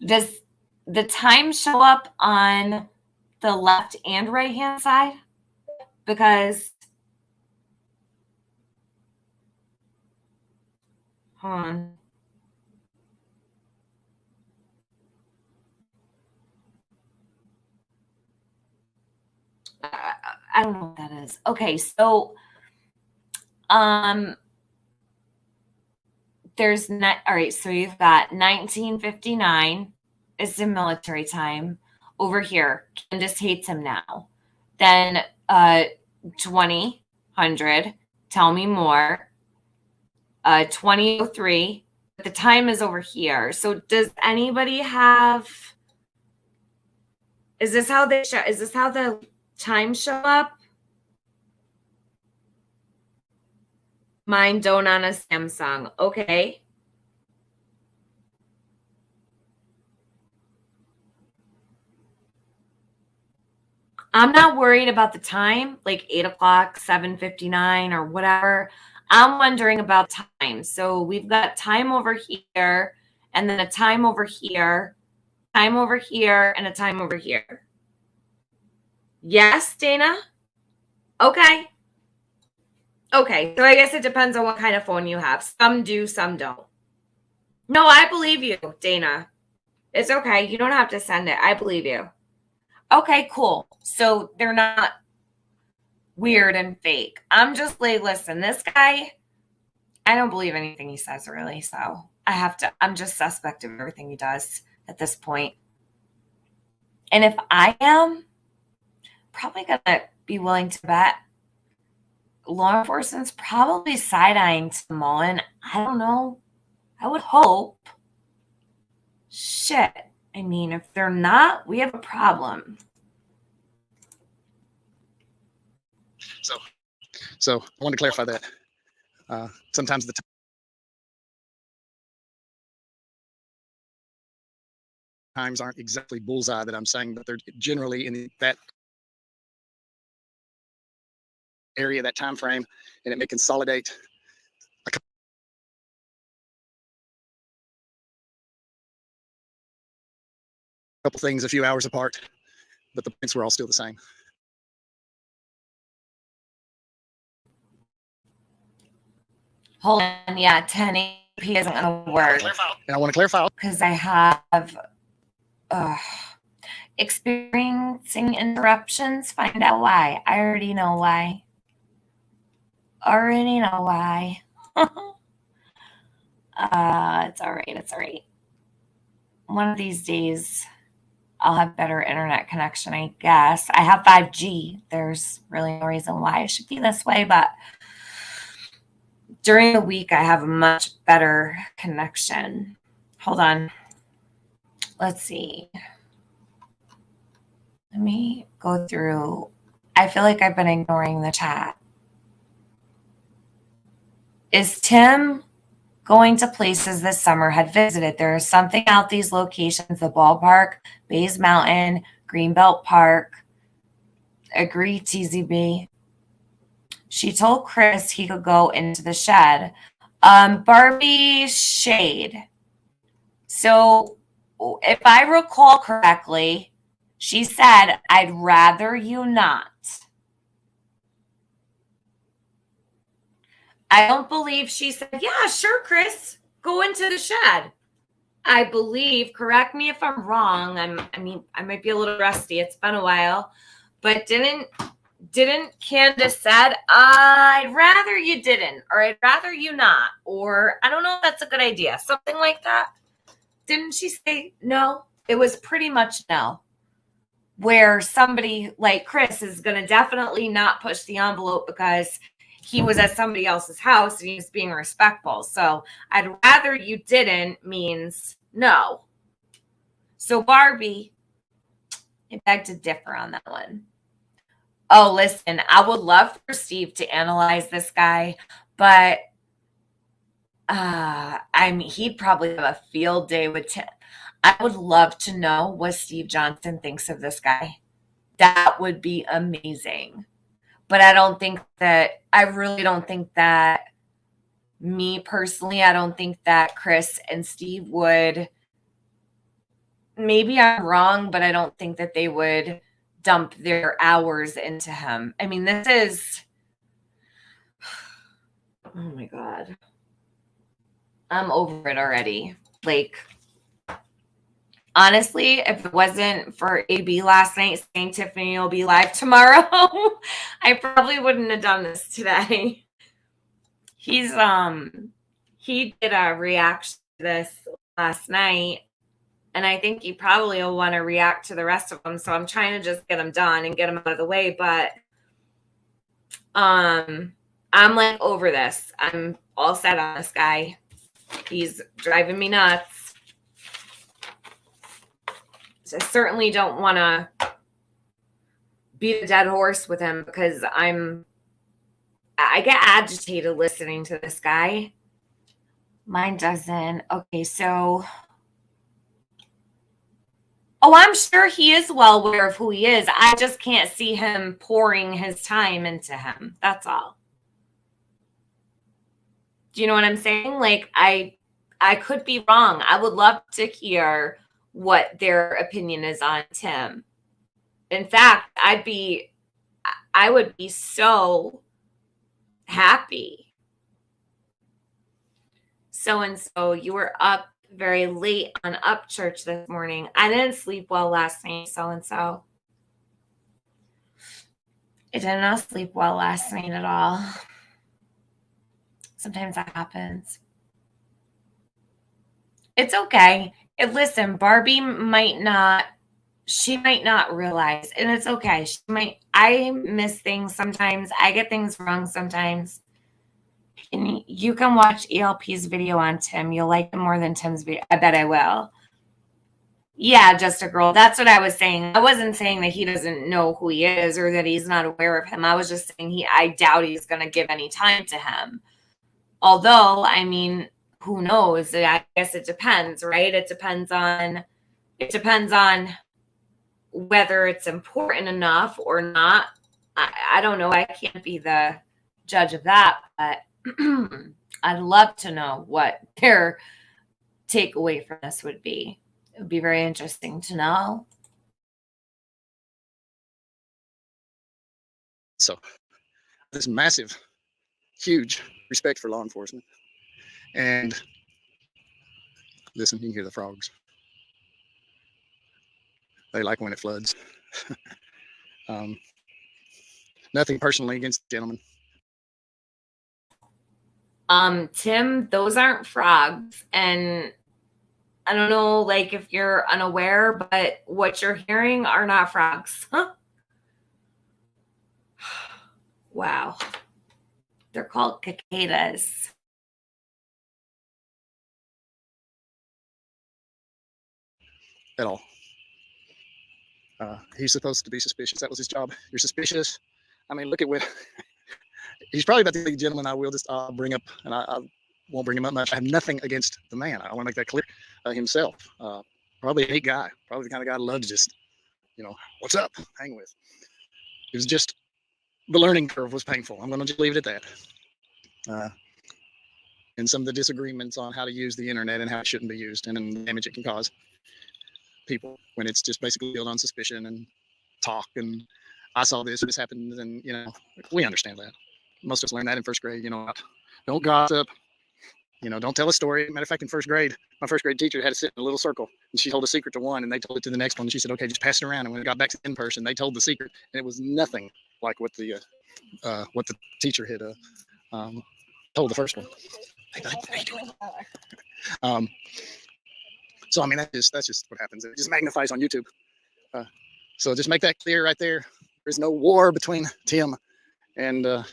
does the time show up on the left and right hand side? Because, hold on. I don't know what that is. Okay, so there's not, all right, so you've got 1959 is the military time over here. Candace hates him now. Then 2000, tell me more. 2003, the time is over here. So does anybody have, is this how they show, is this how the time show up? Mine don't on a Samsung. Okay. I'm not worried about the time, like 8 o'clock, 7:59 or whatever. I'm wondering about time. So we've got time over here and then a time over here, time over here, and a time over here. Yes, Dana? Okay. Okay, so I guess it depends on what kind of phone you have. Some do, some don't. No, I believe you, Dana. It's okay. You don't have to send it. I believe you. Okay, cool. So they're not weird and fake. I'm just like, listen, this guy, I don't believe anything he says really. So I'm just suspect of everything he does at this point. And if I am, probably going to be willing to bet law enforcement's probably side-eyeing to Mullen. I don't know. I would hope. Shit. I mean, if they're not, we have a problem. So I want to clarify that. Sometimes the times aren't exactly bullseye that I'm saying, but they're generally in that area, that time frame, and it may consolidate a couple things a few hours apart, but the points were all still the same. Hold on, yeah, 1080p isn't going to work. And I want to clarify because I have experiencing interruptions. Find out why. I already know why. Already know why. It's all right. It's all right. One of these days, I'll have better internet connection, I guess. I have 5G. There's really no reason why it should be this way, but during the week, I have a much better connection. Hold on. Let's see. Let me go through. I feel like I've been ignoring the chat. Is Tim going to places this summer had visited? There is something out these locations, the ballpark, Bays Mountain, Greenbelt Park, agree, TZB. She told Chris he could go into the shed. Barbie Shade. So, if I recall correctly, she said, I'd rather you not. I don't believe she said, yeah, sure, Chris, go into the shed. I believe, correct me if I'm wrong. I might be a little rusty. It's been a while, but didn't Candace said, I'd rather you didn't, or I'd rather you not, or I don't know if that's a good idea. Something like that. Didn't she say no? It was pretty much no. Where somebody like Chris is going to definitely not push the envelope because he was at somebody else's house and he was being respectful. So I'd rather you didn't means no. So Barbie, I beg to differ on that one. Oh, listen, I would love for Steve to analyze this guy, but he'd probably have a field day with Tim. I would love to know what Steve Johnson thinks of this guy. That would be amazing. But I really don't think that, me personally, I don't think that Chris and Steve would, maybe I'm wrong, but I don't think that they would dump their hours into him. I mean, this is, oh my God. I'm over it already. Like, honestly, if it wasn't for AB last night saying Tiffany will be live tomorrow, I probably wouldn't have done this today. He did a reaction to this last night, and I think he probably will want to react to the rest of them. So I'm trying to just get them done and get them out of the way. But I'm like over this. I'm all set on this guy. He's driving me nuts. So I certainly don't want to beat a dead horse with him because I get agitated listening to this guy. Mine doesn't. Okay, so. Oh, I'm sure he is well aware of who he is. I just can't see him pouring his time into him. That's all. Do you know what I'm saying? Like, I could be wrong. I would love to hear what their opinion is on Tim. In fact, I would be so happy. So-and-so, you were up very late on Upchurch this morning. I didn't sleep well last night, so-and-so. I did not sleep well last night at all. Sometimes that happens. It's okay. Listen, Barbie might not realize, and it's okay. I miss things sometimes. I get things wrong sometimes. And you can watch ELP's video on Tim. You'll like him more than Tim's video. I bet I will. Yeah, just a girl. That's what I was saying. I wasn't saying that he doesn't know who he is or that he's not aware of him. I was just saying I doubt he's going to give any time to him. Although, I mean, who knows? I guess it depends, right? It depends on whether it's important enough or not. I don't know. I can't be the judge of that, but I'd love to know what their takeaway from this would be. It would be very interesting to know. So, this massive, huge respect for law enforcement. And listen, you can hear the frogs. They like when it floods. Nothing personally against the gentleman. Tim, those aren't frogs. And I don't know, like, if you're unaware, but what you're hearing are not frogs. Huh? Wow. They're called cicadas. At all. He's supposed to be suspicious. That was his job. You're suspicious. I mean, look at what he's probably about the only gentleman I will just bring up, and I won't bring him up much. I have nothing against the man. I want to make that clear. Himself, probably a neat guy, probably the kind of guy I love to just, what's up, hang with. It was just the learning curve was painful. I'm going to just leave it at that. And some of the disagreements on how to use the internet and how it shouldn't be used, and the damage it can cause people when it's just basically built on suspicion and talk. And I saw this, and this happened, and we understand that. Most of us learned that in first grade. Don't gossip. Don't tell a story. Matter of fact, in first grade, my first grade teacher had to sit in a little circle, and she told a secret to one, and they told it to the next one. And she said, "Okay, just pass it around." And when it got back to in person, they told the secret, and it was nothing like what the teacher had told the first one. Hey, bud, how you doing? So I mean, that's just what happens. It just magnifies on YouTube. So just make that clear right there. There's no war between Tim and the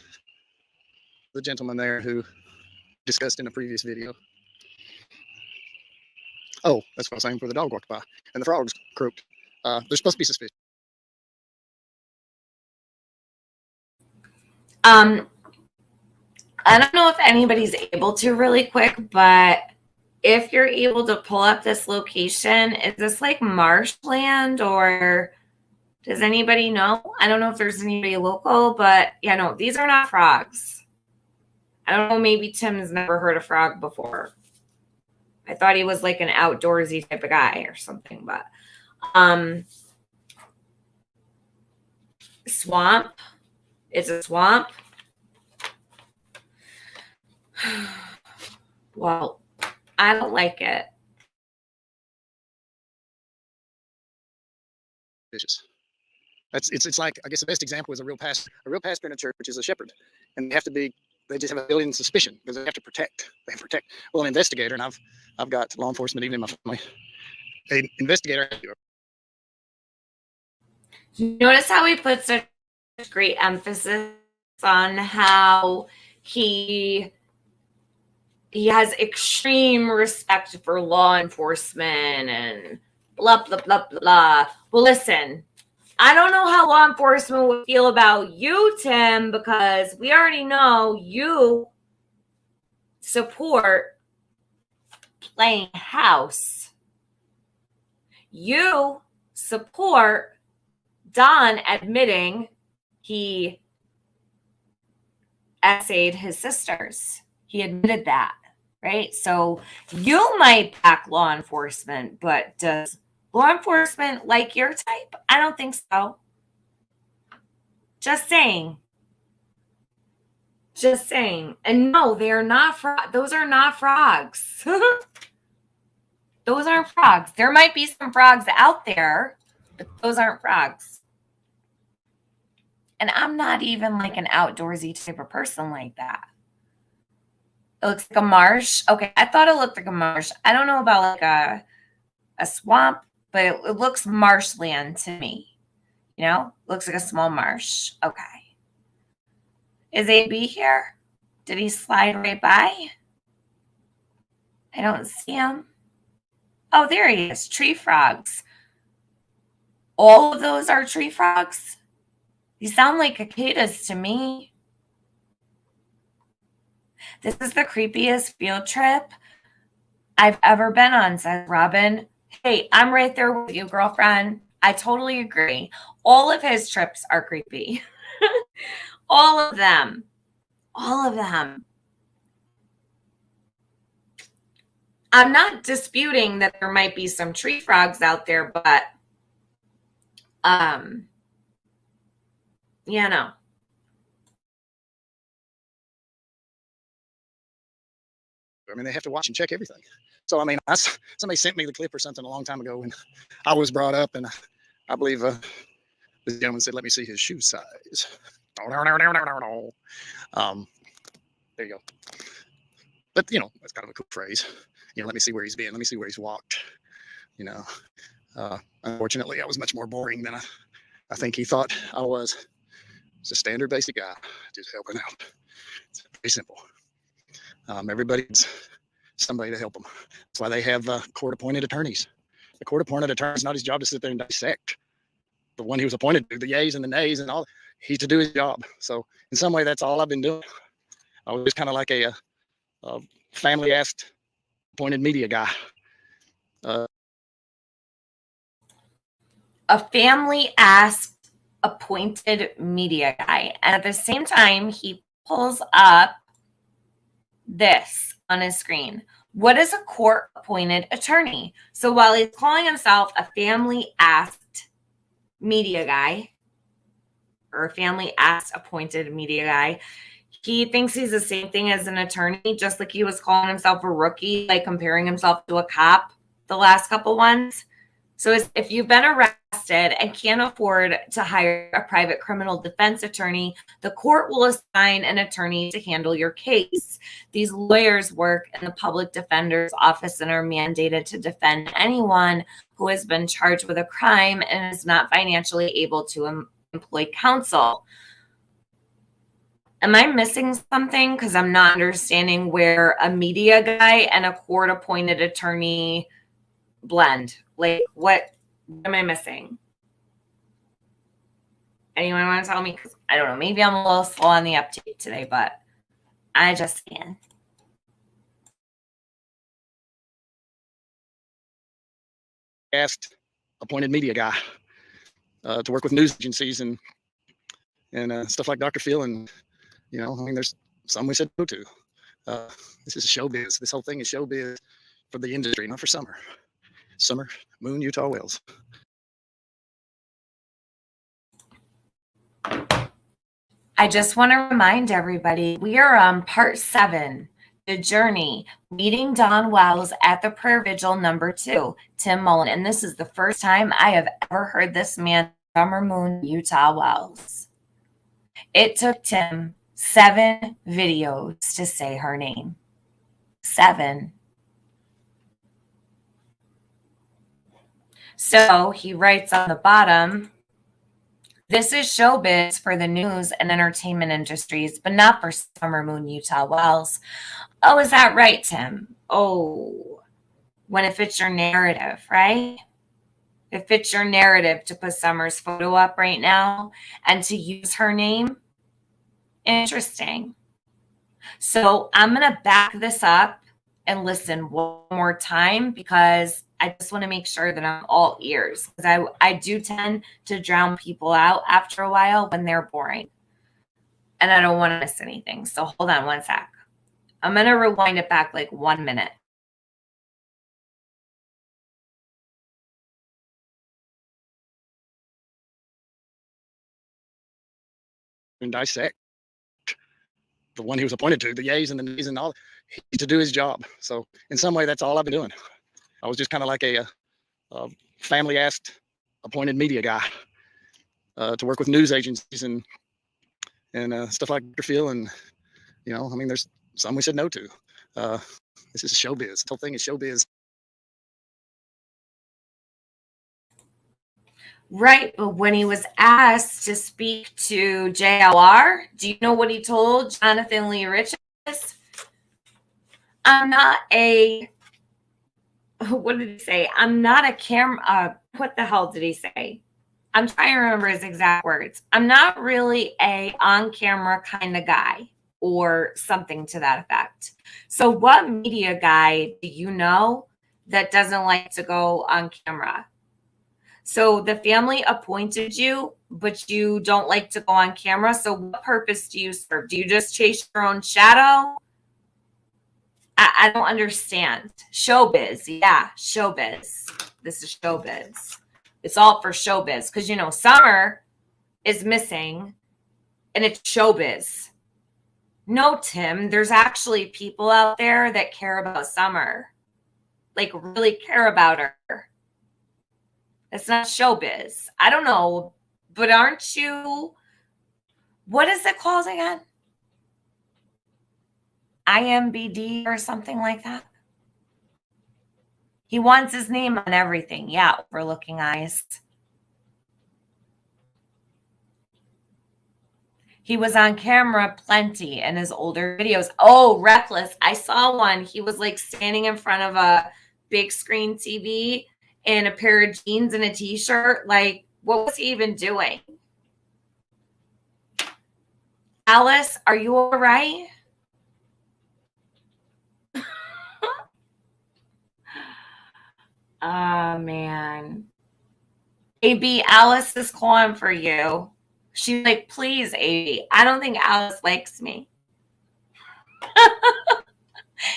gentleman there who discussed in a previous video. Oh, that's what I was saying, for the dog walked by and the frogs croaked. They're supposed to be suspicious. I don't know if anybody's able to really quick, but if you're able to pull up this location, is this like marshland, or does anybody know? I don't know if there's anybody local, but yeah, no, these are not frogs. I don't know, maybe Tim's never heard a frog before. I thought he was like an outdoorsy type of guy or something, but swamp. It's a swamp. Well, I don't like it. It's like, I guess the best example is a real pastor in a church, which is a shepherd, and they just have a built-in suspicion because they have to protect. Well, an investigator, and I've got law enforcement even in my family. An investigator. Notice how he puts such great emphasis on how he has extreme respect for law enforcement and blah, blah, blah, blah. Well, listen, I don't know how law enforcement would feel about you, Tim, because we already know you support playing house. You support Don admitting he essayed his sisters. He admitted that, right? So you might back law enforcement, but does law enforcement like your type? I don't think so. Just saying. Just saying. And no, they're not those are not frogs. Those aren't frogs. There might be some frogs out there, but those aren't frogs. And I'm not even like an outdoorsy type of person like that. It looks like a marsh. Okay, I thought it looked like a marsh. I don't know about like a swamp, but it looks marshland to me. Looks like a small marsh. Okay. Is AB here? Did he slide right by? I don't see him. Oh, there he is. Tree frogs. All of those are tree frogs? These sound like cicadas to me. This is the creepiest field trip I've ever been on, says Robin. Hey, I'm right there with you, girlfriend. I totally agree. All of his trips are creepy. All of them. All of them. I'm not disputing that there might be some tree frogs out there, but no. I mean, they have to watch and check everything. So, I mean, somebody sent me the clip or something a long time ago when I was brought up, and I believe the gentleman said, "Let me see his shoe size." There you go. But, that's kind of a cool phrase. Let me see where he's been. Let me see where he's walked. Unfortunately, I was much more boring than I think he thought I was. It's a standard basic guy, just helping out. It's very simple. Everybody's somebody to help them. That's why they have court-appointed attorneys. The court-appointed attorney is not his job to sit there and dissect the one he was appointed to, the yays and the nays and all. He's to do his job. So in some way, that's all I've been doing. I was just kind of like a family-asked appointed media guy. A family asked appointed media guy. And at the same time, he pulls up this on his screen. What is a court appointed attorney? So while he's calling himself a family asked media guy or a family asked appointed media guy, he thinks he's the same thing as an attorney, just like he was calling himself a rookie, like comparing himself to a cop the last couple ones. So if you've been arrested and can't afford to hire a private criminal defense attorney, the court will assign an attorney to handle your case. These lawyers work in the public defender's office and are mandated to defend anyone who has been charged with a crime and is not financially able to employ counsel. Am I missing something? Because I'm not understanding where a media guy and a court-appointed attorney blend. Like, what am I missing? Anyone want to tell me? Because I don't know. Maybe I'm a little slow on the uptake today, but I just can. Asked appointed media guy to work with news agencies and stuff like Dr. Phil, and I mean, there's some we said no to. This is showbiz. This whole thing is showbiz for the industry, not for Summer. Summer, Moon, Utah, Wells. I just want to remind everybody, we are on part 7, The Journey, meeting Don Wells at the prayer vigil number 2, Tim Mullen. And this is the first time I have ever heard this man, Summer Moon, Utah, Wells. It took Tim 7 videos to say her name. 7. So he writes on the bottom, this is showbiz for the news and entertainment industries, but not for Summer Moon, Utah, Wells. Oh, is that right, Tim? Oh, when it fits your narrative, right? It fits your narrative to put Summer's photo up right now and to use her name. Interesting. So I'm going to back this up and listen one more time because I just want to make sure that I'm all ears, because I do tend to drown people out after a while when they're boring and I don't want to miss anything. So hold on one sec. I'm going to rewind it back like 1 minute. And dissect the one he was appointed to, the yays and the nays and all, to do his job. So in some way, that's all I've been doing. I was just kind of like a family asked appointed media guy to work with news agencies and stuff like Dr. Phil, and I mean, there's some we said no to. This is showbiz. The whole thing is showbiz. Right, but when he was asked to speak to JLR, do you know what he told Jonathan Lee Riches? I'm not a, what did he say? I'm not a camera, what the hell did he say? I'm trying to remember his exact words. I'm not really a on-camera kind of guy or something to that effect. So what media guy do you know that doesn't like to go on camera? So the family appointed you, but you don't like to go on camera. So what purpose do you serve? Do you just chase your own shadow? I don't understand. Showbiz. Yeah, showbiz. This is showbiz. It's all for showbiz because, Summer is missing and it's showbiz. No, Tim, there's actually people out there that care about Summer, like really care about her. It's not showbiz. I don't know, but aren't you, what is it called again? IMBD or something like that? He wants his name on everything. Yeah, overlooking eyes. He was on camera plenty in his older videos. Oh, reckless. I saw one. He was like standing in front of a big screen TV in a pair of jeans and a t-shirt. Like, what was he even doing? Alice, are you all right? Oh, man. AB, Alice is calling for you. She's like, please, AB. I don't think Alice likes me.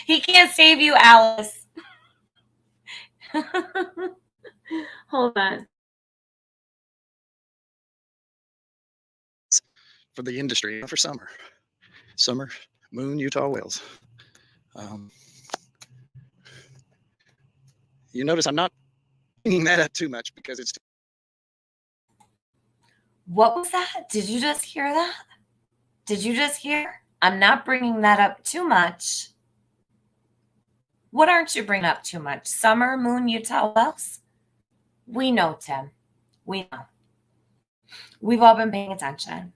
He can't save you, Alice. Hold on. For the industry, for summer, moon, Utah whales. You notice I'm not bringing that up too much because it's. What was that? Did you just hear that? Did you just hear? I'm not bringing that up too much. What aren't you bringing up too much? Summer, moon, Utah whales? We know, Tim. We know. We've all been paying attention.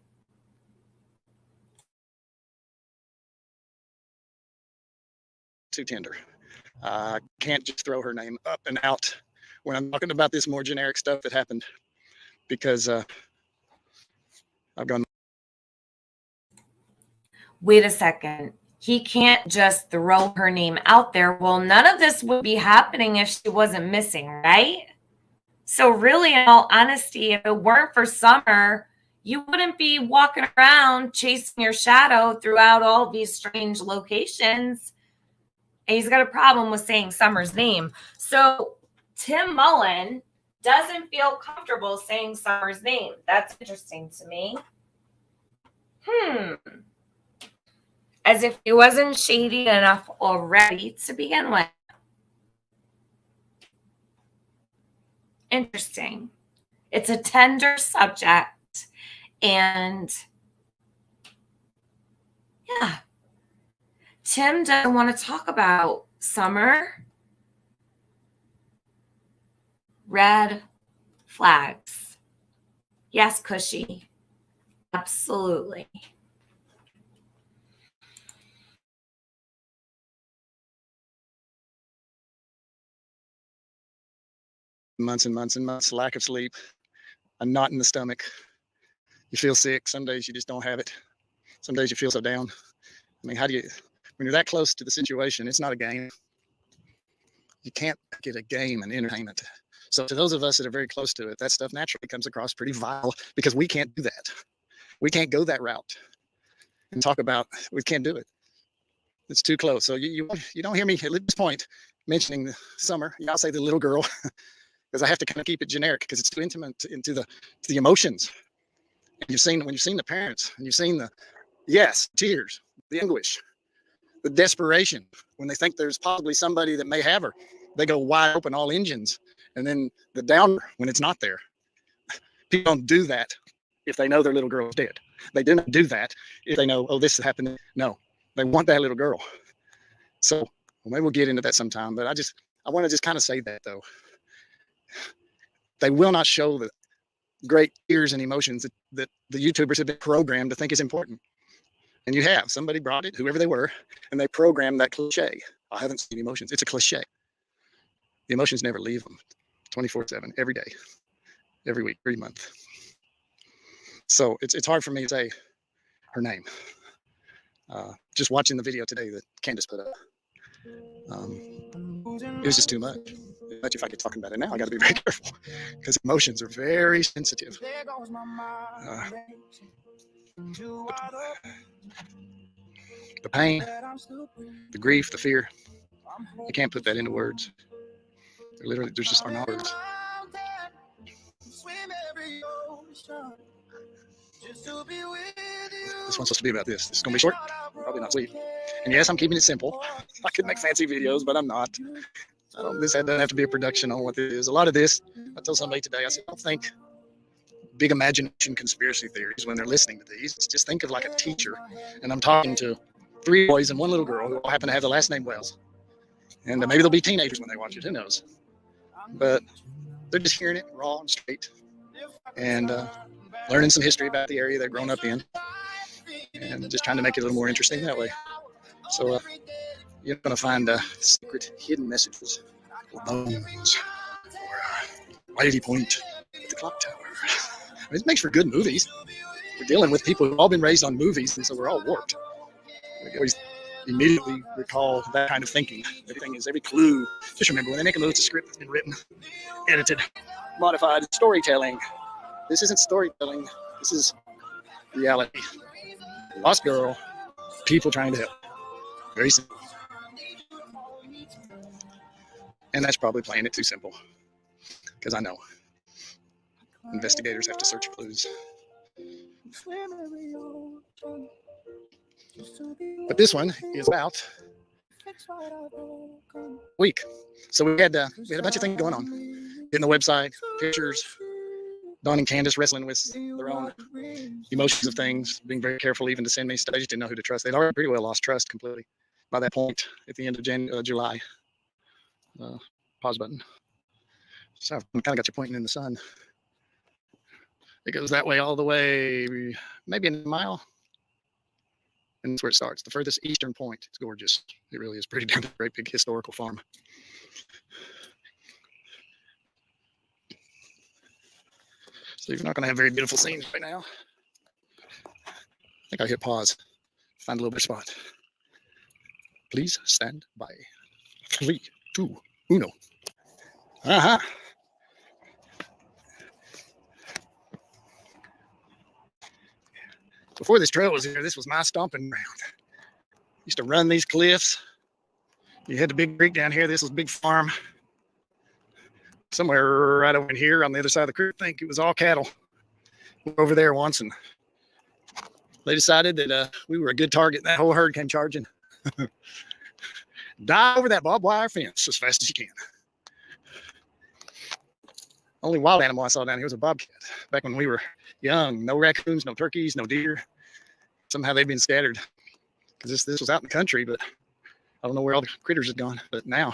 Too tender. I can't just throw her name up and out when I'm talking about this more generic stuff that happened because I've gone. Wait a second. He can't just throw her name out there. Well, none of this would be happening if she wasn't missing, right? So really, in all honesty, if it weren't for Summer, you wouldn't be walking around chasing your shadow throughout all these strange locations. And he's got a problem with saying Summer's name. So Tim Mullen doesn't feel comfortable saying Summer's name. That's interesting to me. As if he wasn't shady enough already to begin with. Interesting. It's a tender subject. And yeah, Tim doesn't want to talk about Summer. Red flags. Yes, Cushy. Absolutely. Months and months and months, lack of sleep, a knot in the stomach. You feel sick. Some days you just don't have it. Some days you feel so down. I mean, how do you, when you're that close to the situation, it's not a game. You can't get a game and entertainment. So to those of us that are very close to it, that stuff naturally comes across pretty vile because we can't do that. We can't go that route and talk about, we can't do it. It's too close. So you don't hear me at this point mentioning the Summer. I'll say the little girl. Because I have to kind of keep it generic because it's too intimate into the emotions. And when you've seen the parents and you've seen the tears, the anguish, the desperation when they think there's possibly somebody that may have her, they go wide open, all engines, and then the downer when it's not there. People don't do that if they know their little girl is dead. They do not do that if they know, oh, this is happening. No, they want that little girl. So maybe we'll get into that sometime. But I want to just kind of say that though. They will not show the great tears and emotions that the YouTubers have been programmed to think is important. And you have. Somebody brought it, whoever they were, and they programmed that cliche. I haven't seen emotions. It's a cliche. The emotions never leave them 24/7, every day, every week, every month. So it's hard for me to say her name. Just watching the video today that Candace put up, it was just too much. If I get talking about it now, I got to be very careful because emotions are very sensitive. The pain, the grief, the fear, you can't put that into words. There just are not words. This one's supposed to be about this. This is going to be short, probably not sweet. And yes, I'm keeping it simple. I could make fancy videos, but I'm not. This doesn't have to be a production on what this is. A lot of this, I told somebody today, I said, don't think big imagination conspiracy theories when they're listening to these. Just think of like a teacher. And I'm talking to 3 boys and 1 little girl who all happen to have the last name Wells. And maybe they'll be teenagers when they watch it. Who knows? But they're just hearing it raw and straight. And learning some history about the area they've grown up in. And just trying to make it a little more interesting that way. So you're going to find secret hidden messages or bones. Or why did he point at the clock tower? I mean, it makes for good movies. We're dealing with people who've all been raised on movies, and so we're all warped. We always immediately recall that kind of thinking. Every clue. Just remember, when they make a movie, it's a script that's been written, edited, modified. Storytelling. This isn't storytelling. This is reality. Lost girl. People trying to help. Very simple. And that's probably playing it too simple. Because I know investigators have to search clues. But this one is about week. So we had a bunch of things going on. Getting the website, pictures, Dawn and Candace wrestling with their own emotions of things, being very careful even to send me stuff. They just didn't know who to trust. They'd already pretty well lost trust completely by that point at the end of July. Pause button. So I've kind of got you pointing in the sun. It goes that way all the way, maybe a mile. And that's where it starts. The furthest eastern point. It's gorgeous. It really is pretty damn great big historical farm. So you're not going to have very beautiful scenes right now. I think I'll hit pause. Find a little better spot. Please stand by. 3, 2, 1. Uh-huh. Before this trail was here, this was my stomping ground. Used to run these cliffs. You had the big creek down here. This was a big farm. Somewhere right over in here on the other side of the creek, I think it was all cattle. We were over there once, and they decided that we were a good target. That whole herd came charging. Dive over that barbed wire fence as fast as you can. Only wild animal I saw down here was a bobcat. Back when we were young, no raccoons, no turkeys, no deer. Somehow they've been scattered because this was out in the country, but I don't know where all the critters had gone. But now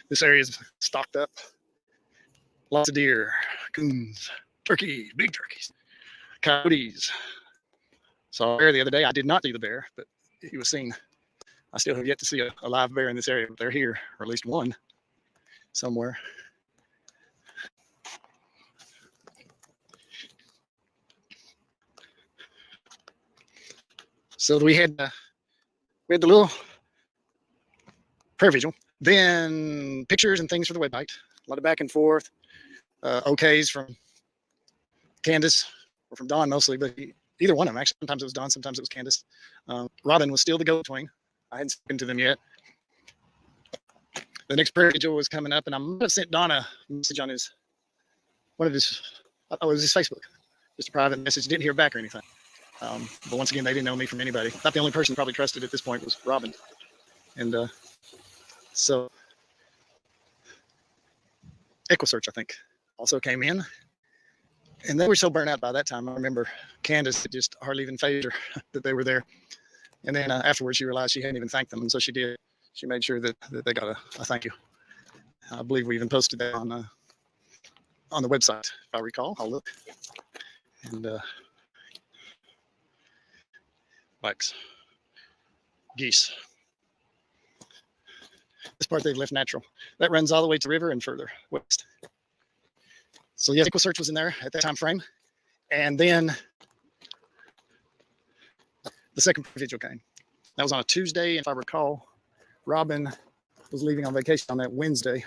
this area is stocked up. Lots of deer, coons, turkeys, big turkeys, coyotes. Saw a bear the other day. I did not see the bear, but he was seen. I still have yet to see a live bear in this area, but they're here, or at least one somewhere. So we had the little prayer vigil, then pictures and things for the website. A lot of back and forth. OKs from Candace or from Dawn mostly, but either one of them. Actually, sometimes it was Dawn, sometimes it was Candace. Robin was still the go-between. I hadn't spoken to them yet. The next prayer vigil was coming up, and I might have sent Don a message on his Facebook, just a private message. Didn't hear back or anything. But once again, they didn't know me from anybody. Not the only person probably trusted at this point was Robin. And so EquiSearch, I think, also came in. And they were so burnt out by that time. I remember Candace, it just hardly even phased her that they were there. And then afterwards, she realized she hadn't even thanked them. And so she did. She made sure that they got a thank you. I believe we even posted that on the website, if I recall. I'll look. And bikes, geese. This part they've left natural. That runs all the way to the river and further west. So yeah, EquiSearch was in there at that time frame. And then the second vigil came. That was on a Tuesday. If I recall, Robin was leaving on vacation on that Wednesday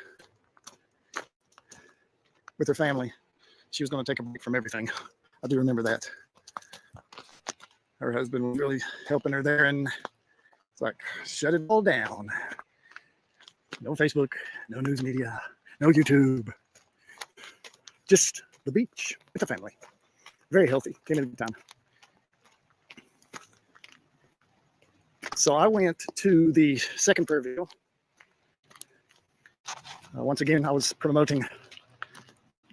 with her family. She was going to take a break from everything. I do remember that. Her husband was really helping her there, and it's like, shut it all down. No Facebook, no news media, no YouTube. Just the beach with the family. Very healthy. Came in a good time. So I went to the second prayer vigil. Once again, I was promoting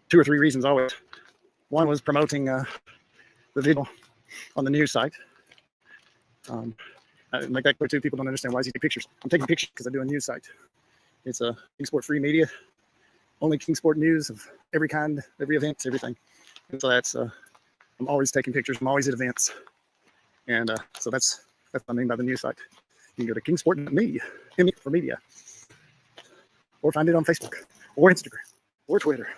2 or 3 reasons always. One was promoting the vigil on the news site. I make that clear too. People don't understand why I take pictures. I'm taking pictures because I do a news site. It's a Kingsport free media, only Kingsport news of every kind, every event, everything. And so that's I'm always taking pictures. I'm always at events, and so that's what I mean by the news site. You can go to Kingsport.me for media, or find it on Facebook, or Instagram, or Twitter,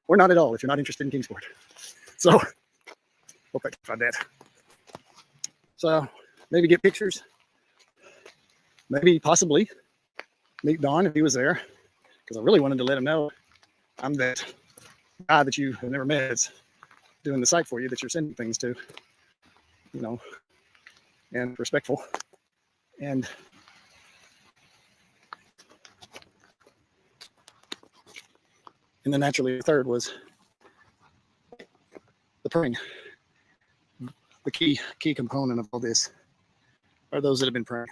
or not at all if you're not interested in Kingsport. So hope I can find that. So maybe get pictures, maybe possibly meet Don if he was there, because I really wanted to let him know I'm that guy that you have never met that's doing the site for you, that you're sending things to, you know, and respectful. And then naturally the third was the praying. The key component of all this are those that have been praying.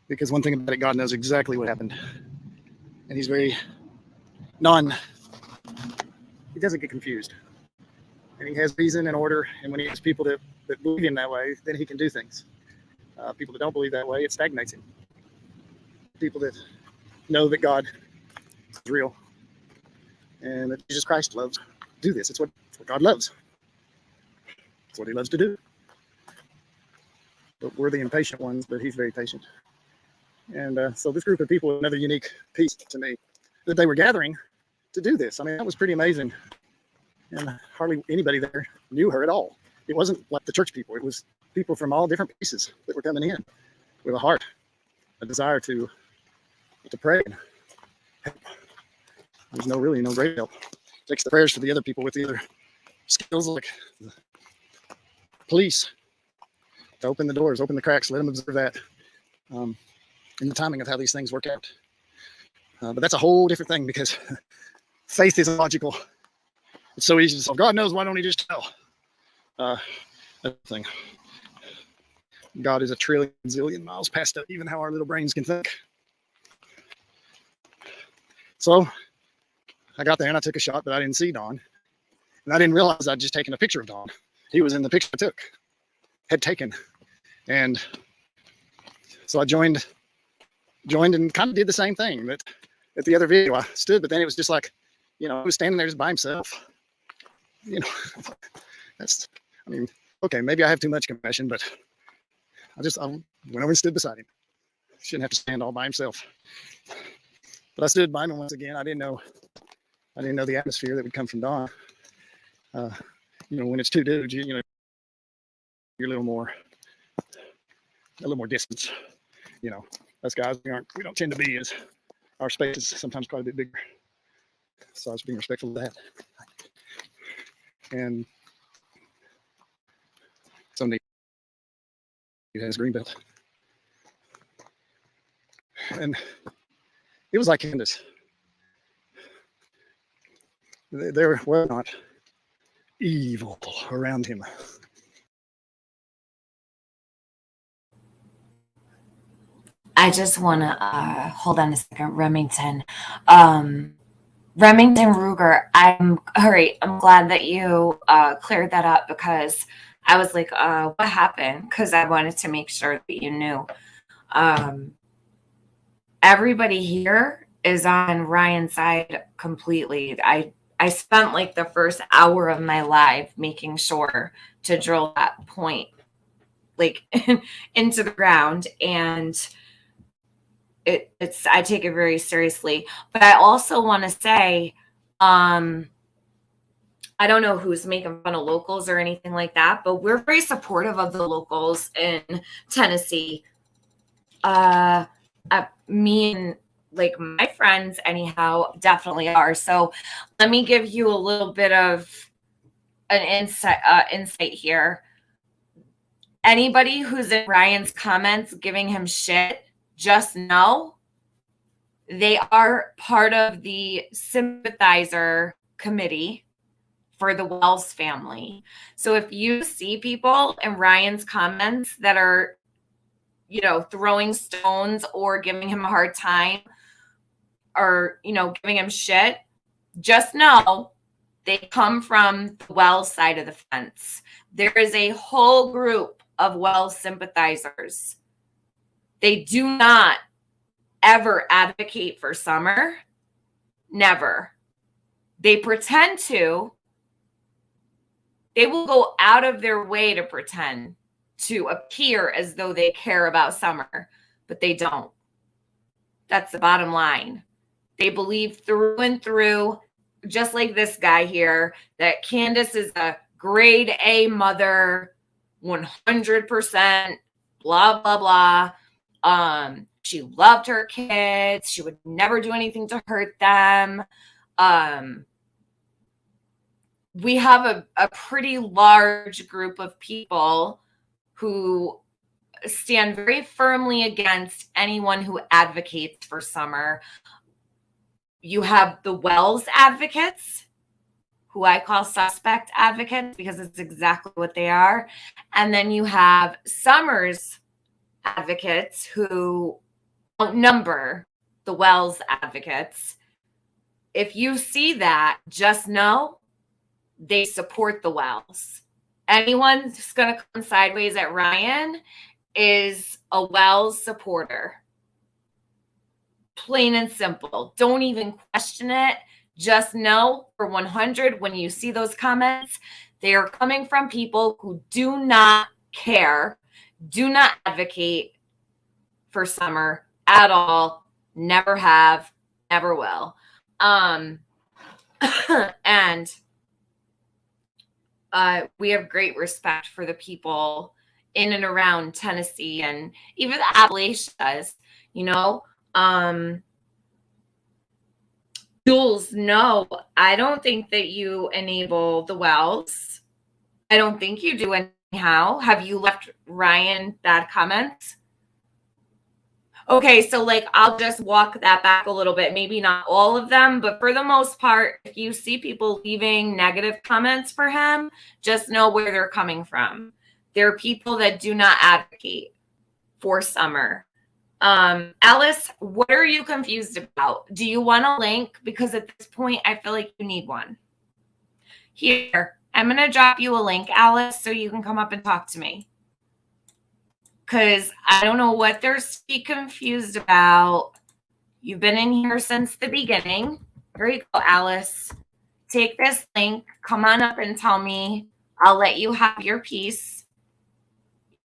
Because one thing about it, God knows exactly what happened. And he's very he doesn't get confused. And he has reason and order. And when he has people that believe him that way, then he can do things. People that don't believe that way, it stagnates him. People that know that God is real and that Jesus Christ loves do this. It's what God loves. It's what he loves to do. But we're the impatient ones, but he's very patient. And so this group of people, another unique piece to me, that they were gathering to do this. I mean, that was pretty amazing. And hardly anybody there knew her at all. It wasn't like the church people. It was people from all different places that were coming in with a heart, a desire to pray and help. There's really no great help. It takes the prayers for the other people with the other skills like the police to open the doors, open the cracks, let them observe that in the timing of how these things work out. But that's a whole different thing, because faith is illogical. It's so easy to say, God knows, why don't he just tell? That thing. God is a trillion zillion miles past even how our little brains can think. So I got there and I took a shot, but I didn't see Don. And I didn't realize I'd just taken a picture of Don. He was in the picture I had taken. And so I joined and kind of did the same thing that at the other video I stood, but then it was just like, he was standing there just by himself. Okay, maybe I have too much compassion, but I went over and stood beside him. Shouldn't have to stand all by himself. But I stood by him, and once again, I didn't know the atmosphere that would come from Don. When it's two dudes, you're a little more distance. Us guys, we don't tend to be as, our space is sometimes quite a bit bigger. So I was being respectful of that. And so neat. He has green belt. And it was like Candace. There were not evil around him. I just want to hold on a second, Remington. Remington Ruger, I'm glad that you cleared that up, because I was like, what happened? Because I wanted to make sure that you knew. Everybody here is on Ryan's side completely. I spent like the first hour of my life making sure to drill that point like into the ground, and I take it very seriously. But I also want to say, I don't know who's making fun of locals or anything like that, but we're very supportive of the locals in Tennessee. Me and like my friends anyhow definitely are. So let me give you a little bit of an insight here. Anybody who's in Ryan's comments giving him shit, just know they are part of the sympathizer committee for the Wells family. So if you see people in Ryan's comments that are, throwing stones or giving him a hard time or, giving him shit, just know they come from the Wells side of the fence. There is a whole group of Wells sympathizers. They do not ever advocate for Summer. Never. They pretend to. They will go out of their way to pretend to appear as though they care about Summer, but they don't. That's the bottom line. They believe through and through, just like this guy here, that Candace is a grade A mother, 100%, blah, blah, blah. She loved her kids. She would never do anything to hurt them. We have a pretty large group of people who stand very firmly against anyone who advocates for summer. You have the Wells advocates, who I call suspect advocates because it's exactly what they are. And then you have Summer's advocates who outnumber the Wells advocates. If you see that, just know they support the Wells. Anyone who's going to come sideways at Ryan is a Wells supporter. Plain and simple. Don't even question it. Just know for 100, when you see those comments, they are coming from people who do not care, do not advocate for summer at all, never have, never will. And we have great respect for the people in and around Tennessee and even the Appalachians, you know. Jules, no, I don't think that you enable the Wells. I don't think you do anyhow. Have you left Ryan bad comments? Okay, so like I'll just walk that back a little bit. Maybe not all of them, but for the most part, if you see people leaving negative comments for him, just know where they're coming from. They're people that do not advocate for summer. Alice, what are you confused about? Do you want a link? Because at this point, I feel like you need one. Here, I'm going to drop you a link, Alice, so you can come up and talk to me. Because I don't know what they're confused about. You've been in here since the beginning. Here you go, Alice. Take this link. Come on up and tell me. I'll let you have your piece.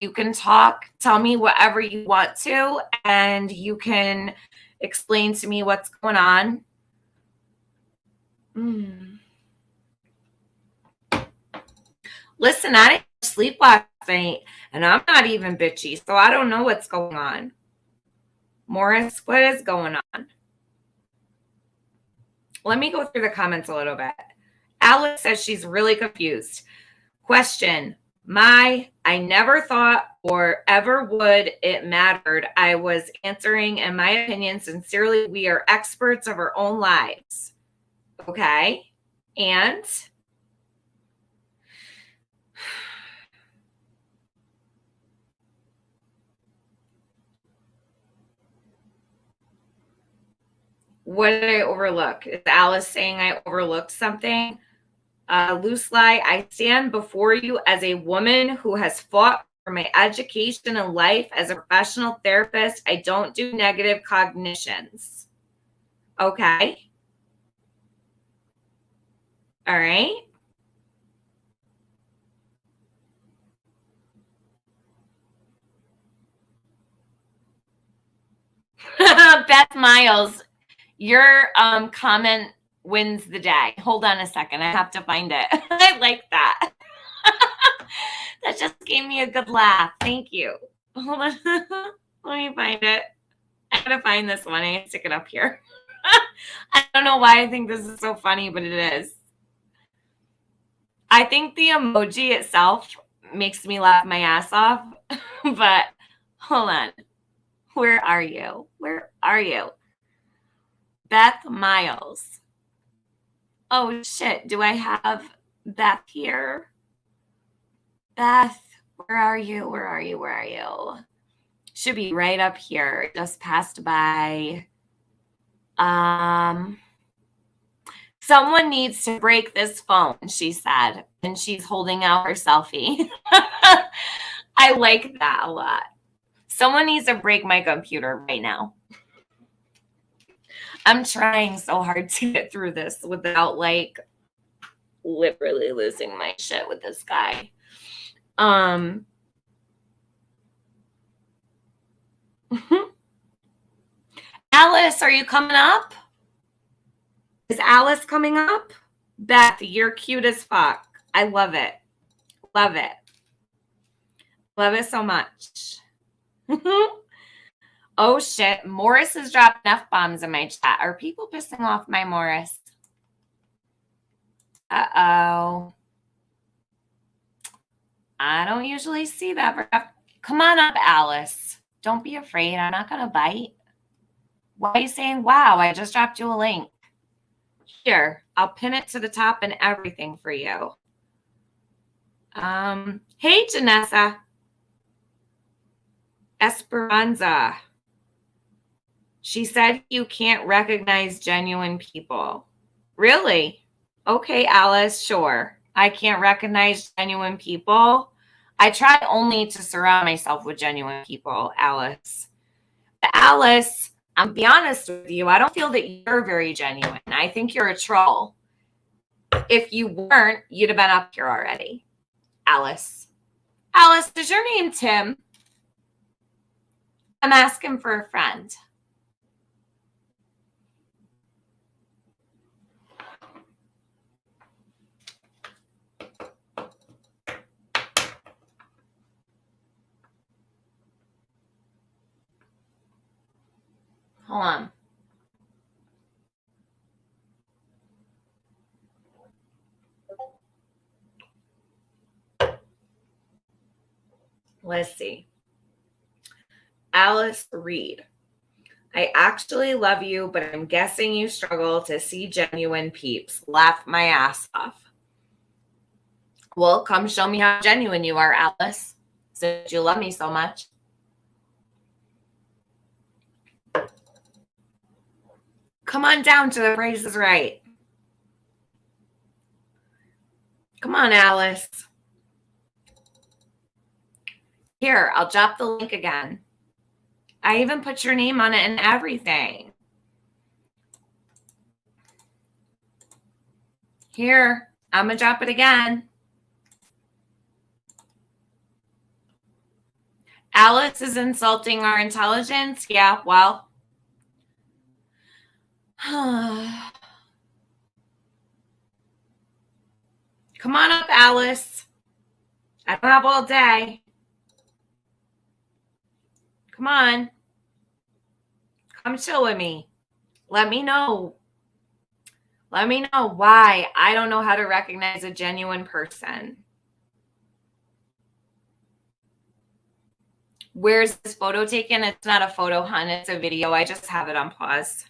You can talk, tell me whatever you want to, and you can explain to me what's going on. Listen, I didn't sleep last night, and I'm not even bitchy, so I don't know what's going on. Morris, what is going on? Let me go through the comments a little bit. Alice says she's really confused. Question. I never thought or ever would it mattered. I was answering, in my opinion, sincerely, we are experts of our own lives. Okay. And what did I overlook? Is Alice saying I overlooked something? Loose lie, I stand before you as a woman who has fought for my education and life as a professional therapist. I don't do negative cognitions. Okay. All right. Beth Miles, your comment wins the day. Hold on a second. I have to find it. I like that. That just gave me a good laugh. Thank you. Hold on. Let me find it. I gotta find this one. I gotta stick it up here. I don't know why I think this is so funny, but it is. I think the emoji itself makes me laugh my ass off. But hold on. Where are you? Where are you? Beth Miles. Oh, shit. Do I have Beth here? Beth, where are you? Where are you? Where are you? Should be right up here. Just passed by. Someone needs to break this phone, she said. And she's holding out her selfie. I like that a lot. Someone needs to break my computer right now. I'm trying so hard to get through this without like literally losing my shit with this guy. Alice, are you coming up? Is Alice coming up? Beth, you're cute as fuck. I love it. Love it. Love it so much. Oh shit, Morris has dropped F-bombs in my chat. Are people pissing off my Morris? Uh-oh. I don't usually see that. Come on up, Alice. Don't be afraid. I'm not going to bite. Why are you saying, wow, I just dropped you a link? Here, I'll pin it to the top and everything for you. Hey, Janessa. Esperanza. She said you can't recognize genuine people. Really? Okay, Alice, sure. I can't recognize genuine people. I try only to surround myself with genuine people, Alice. But Alice, I'll be honest with you, I don't feel that you're very genuine. I think you're a troll. If you weren't, you'd have been up here already. Alice. Alice, is your name Tim? I'm asking for a friend. Hold on. Let's see. Alice Reed. I actually love you, but I'm guessing you struggle to see genuine peeps. Laugh my ass off. Well, come show me how genuine you are, Alice, since you love me so much. Come on down to the Price is Right. Come on, Alice. Here, I'll drop the link again. I even put your name on it and everything. Here, I'm going to drop it again. Alice is insulting our intelligence. Yeah, well. Come on up, Alice. I don't have all day. Come on. Come chill with me. Let me know. Let me know why I don't know how to recognize a genuine person. Where's this photo taken? It's not a photo, hun. It's a video. I just have it on pause.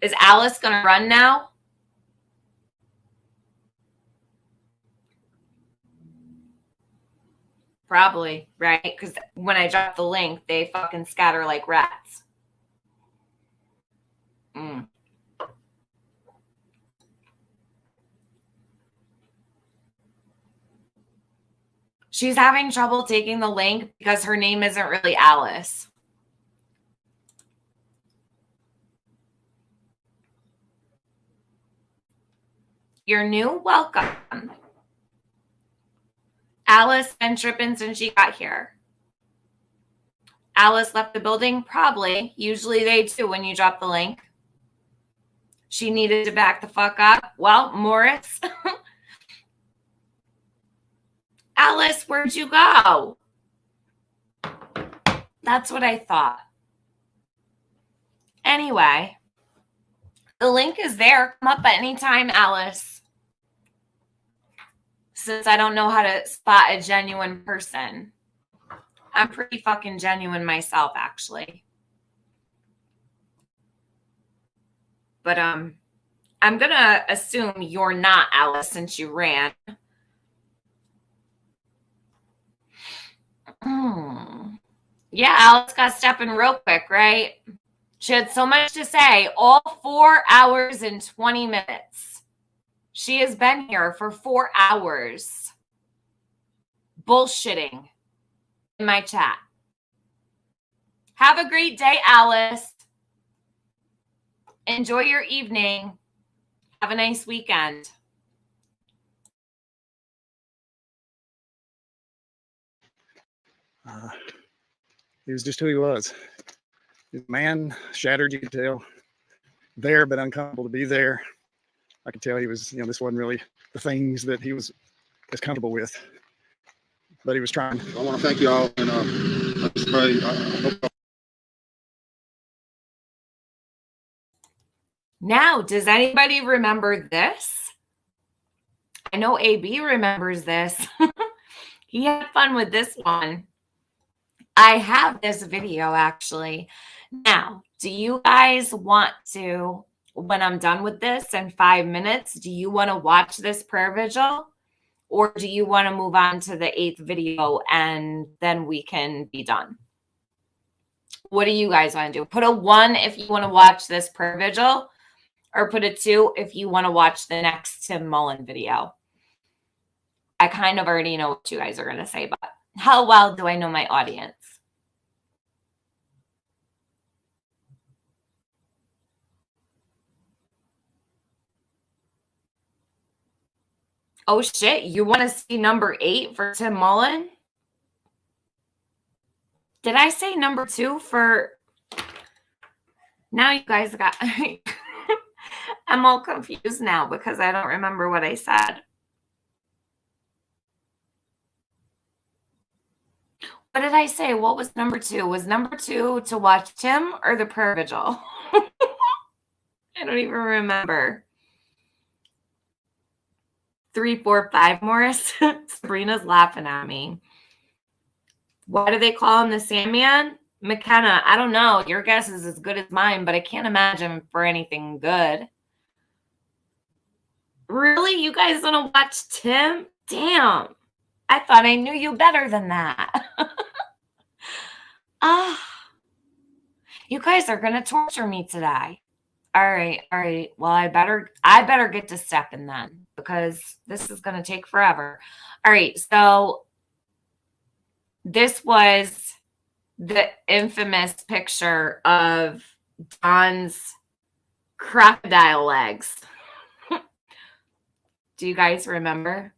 Is Alice going to run now? Probably, right? Because when I drop the link, they fucking scatter like rats. She's having trouble taking the link because her name isn't really Alice. You're new? Welcome. Alice been tripping since she got here. Alice left the building? Probably. Usually they do when you drop the link. She needed to back the fuck up. Well, Morris. Alice, where'd you go? That's what I thought. Anyway, the link is there. Come up at any time, Alice. Since I don't know how to spot a genuine person. I'm pretty fucking genuine myself, actually. But I'm going to assume you're not Alice since you ran. Yeah, Alice got stepping real quick, right? She had so much to say. All 4 hours and 20 minutes. She has been here for 4 hours. Bullshitting in my chat. Have a great day, Alice. Enjoy your evening. Have a nice weekend. He was just who he was. His man, shattered, you could tell. There, but uncomfortable to be there. I could tell he was, this wasn't really the things that he was as comfortable with. But he was trying. I want to thank you all, and I just pray. I hope Now, does anybody remember this? I know AB remembers this. He had fun with this one. I have this video actually. Now, do you guys want to, when I'm done with this in 5 minutes, do you want to watch this prayer vigil? Or do you want to move on to the 8th video and then we can be done? What do you guys want to do? Put a 1 if you want to watch this prayer vigil, or put a 2 if you want to watch the next Tim Mullen video. I kind of already know what you guys are going to say, but how well do I know my audience? Oh shit, you want to see number 8 for Tim Mullen? Did I say number 2 for... Now you guys got... I'm all confused now because I don't remember what I said. What did I say? What was number 2? Was number 2 to watch Tim or the prayer vigil? I don't even remember. 3, 4, 5, Morris. Sabrina's laughing at me. Why do they call him the Sandman? McKenna, I don't know. Your guess is as good as mine, but I can't imagine for anything good. Really? You guys want to watch Tim? Damn. I thought I knew you better than that. You guys are going to torture me today. All right. Well, I better get to stepping then because this is going to take forever. All right. So this was the infamous picture of Don's crocodile legs. Do you guys remember?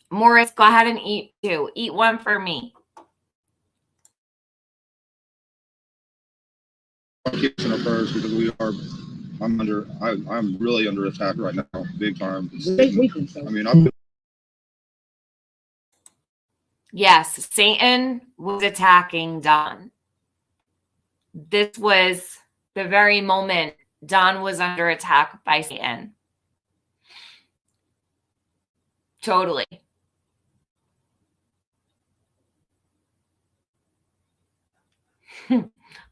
Morris, go ahead and eat 2. Eat 1 for me. Keeps in our prayers because I'm really under attack right now, big time. I mean, Yes, Satan was attacking Don. This was the very moment Don was under attack by Satan. Totally.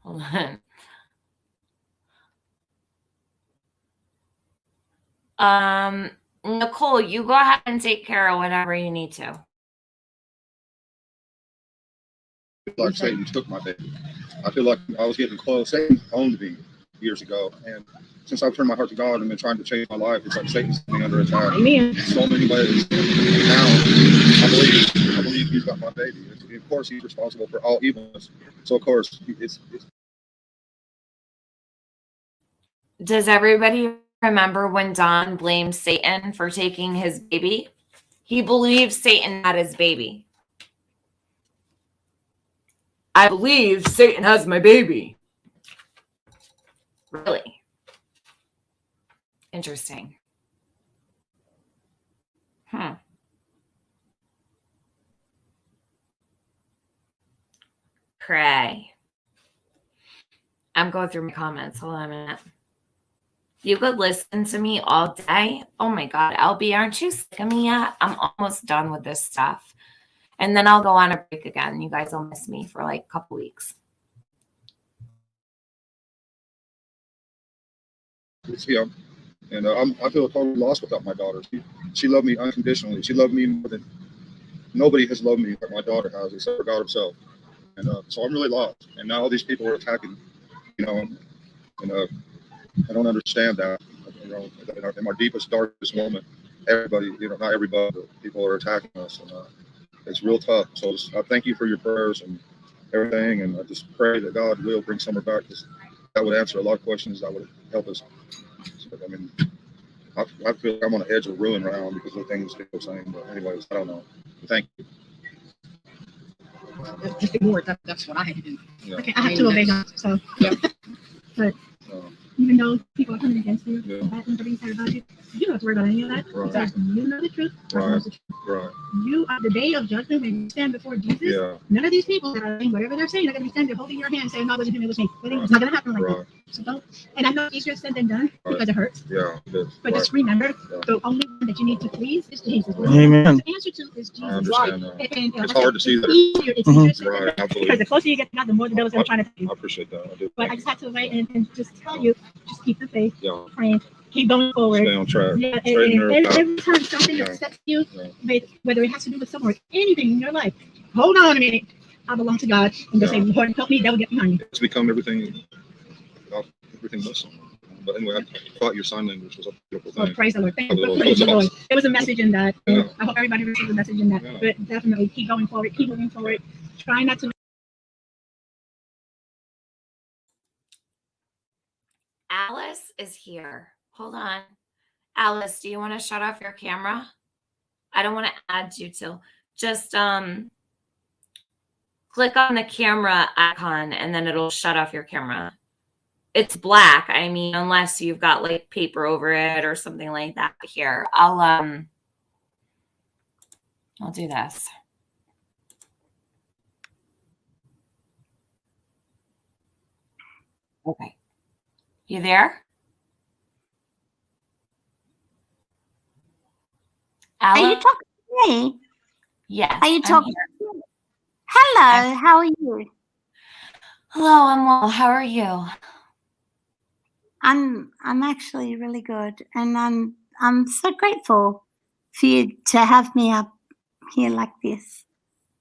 Hold on. Nicole, you go ahead and take care of whatever you need to. like Satan took my baby. I feel like I was getting close. Satan owned me years ago, and since I've turned my heart to God and been trying to change my life, it's like Satan's sitting under attack. Amen. In so many ways. And now I believe he's got my baby. Of course, he's responsible for all evilness. So of course, it's Does everybody remember when Don blamed Satan for taking his baby? He believed Satan had his baby. I believe Satan has my baby. Really? Interesting. Pray. I'm going through my comments. Hold on a minute. You could listen to me all day. Oh my God, LB, aren't you sick of me yet? I'm almost done with this stuff. And then I'll go on a break again. You guys will miss me for like a couple weeks. yeah. And I feel totally lost without my daughter. She loved me unconditionally. She loved me more than nobody has loved me like my daughter has, except for God himself. And so I'm really lost. And now all these people are attacking, and I don't understand that. In my deepest, darkest moment, everybody, not everybody, but people are attacking us. And it's real tough. So I thank you for your prayers and everything. And I just pray that God will bring Summer back, because that would answer a lot of questions that would help us. So, I mean, I feel like I'm on the edge of ruin right now because of the things people are saying. But anyways, I don't know. Thank you. Just ignore it. That's what I had to do. Yeah. Okay, I have to obey God. So, yeah. But even though people are coming against you, bad things are being said about you, you don't have to worry about any of that. Right. Because you know the truth. Right. The truth. Right. You, at the day of judgment, when you stand before Jesus, none of these people that are saying whatever they're saying, they're going to be standing holding your hand saying, no, it wasn't him, it was me. It's not going to happen like that. So don't, and I know it's easier said than done because it hurts. Yeah. But just remember, the only one that you need to please is Jesus. Amen. The answer to is Jesus. I understand that. And, It's hard to see that. It's easier said than Right, done. absolutely. Because the closer you get to God, the more the devil's going to try to I appreciate that. I do. But I just had to wait and just tell you, just keep the faith, Yeah. praying, keep going forward. Stay on track. Yeah, Straight and narrow path. every time something Yeah. upsets you, Yeah. whether it has to do with someone or anything in your life, hold on a minute. I belong to God, and just say, Lord, help me. That will get behind you. It's become everything less. But anyway, I thought your sign language was a beautiful Oh, thing. praise the Lord. Thank you. Praise the Lord. There was a message in that. And Yeah. I hope everybody receives a message in that. Yeah. But definitely keep going forward, keep moving forward. Try not to. Alice is here. Hold on. Alice, do you want to shut off your camera? I don't want to add you to. Just click on the camera icon and then it'll shut off your camera. It's black. I mean, unless you've got like paper over it or something like that. Here, I'll do this. Okay. You there? Are you Alice? talking to me? Yes. Are you I'm talking here. to me? Hello, how are you? Hello, I'm well. How are you? I'm actually really good, and I'm so grateful for you to have me up here like this.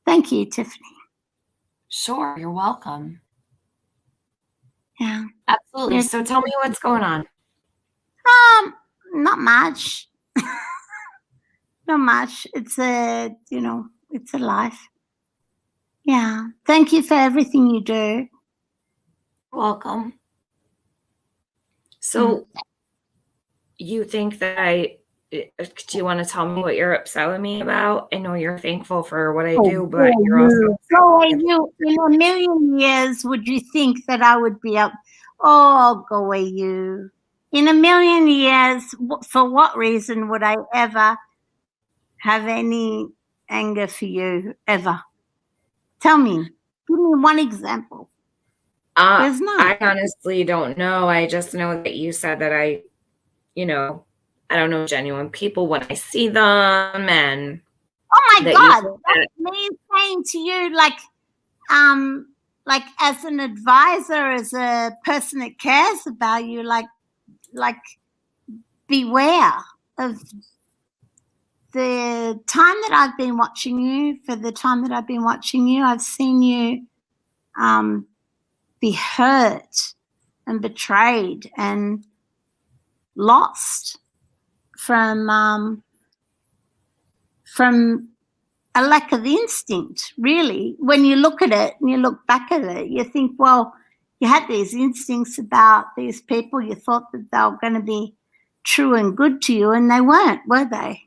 Thank you, Tiffany. Sure, you're welcome. Yeah. Absolutely. Yeah. So tell me what's going on. Not much. Not much. It's it's a life. Yeah. Thank you for everything you do. Welcome. So you think that do you want to tell me what you're upset with me about? I know you're thankful for what I do, but you're also in a million years would you think that I would be up? Oh, go away, you. In a million years, for what reason would I ever have any anger for you, ever? Tell me. Give me one example. There's none. I honestly don't know. I just know that you said that I don't know genuine people when I see them, and oh my God, that's me saying to you, like as an advisor, as a person that cares about you, like beware of the time that I've been watching you. For the time that I've been watching you, I've seen you be hurt and betrayed and lost from a lack of instinct, really. When you look at it and you look back at it, you think, well, you had these instincts about these people. You thought that they were going to be true and good to you, and they weren't, were they?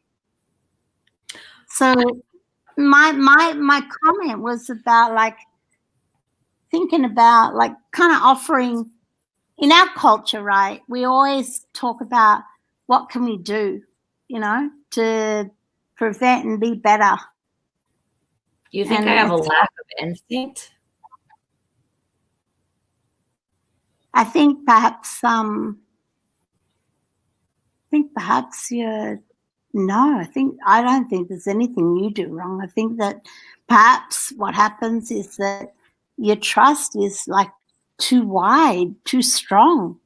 So my comment was about like thinking about like kind of offering in our culture, right? We always talk about what can we do, to prevent and be better. You think I have a lack of instinct? I think perhaps you're no, I don't think there's anything you do wrong. I think that perhaps what happens is that your trust is like too wide, too strong,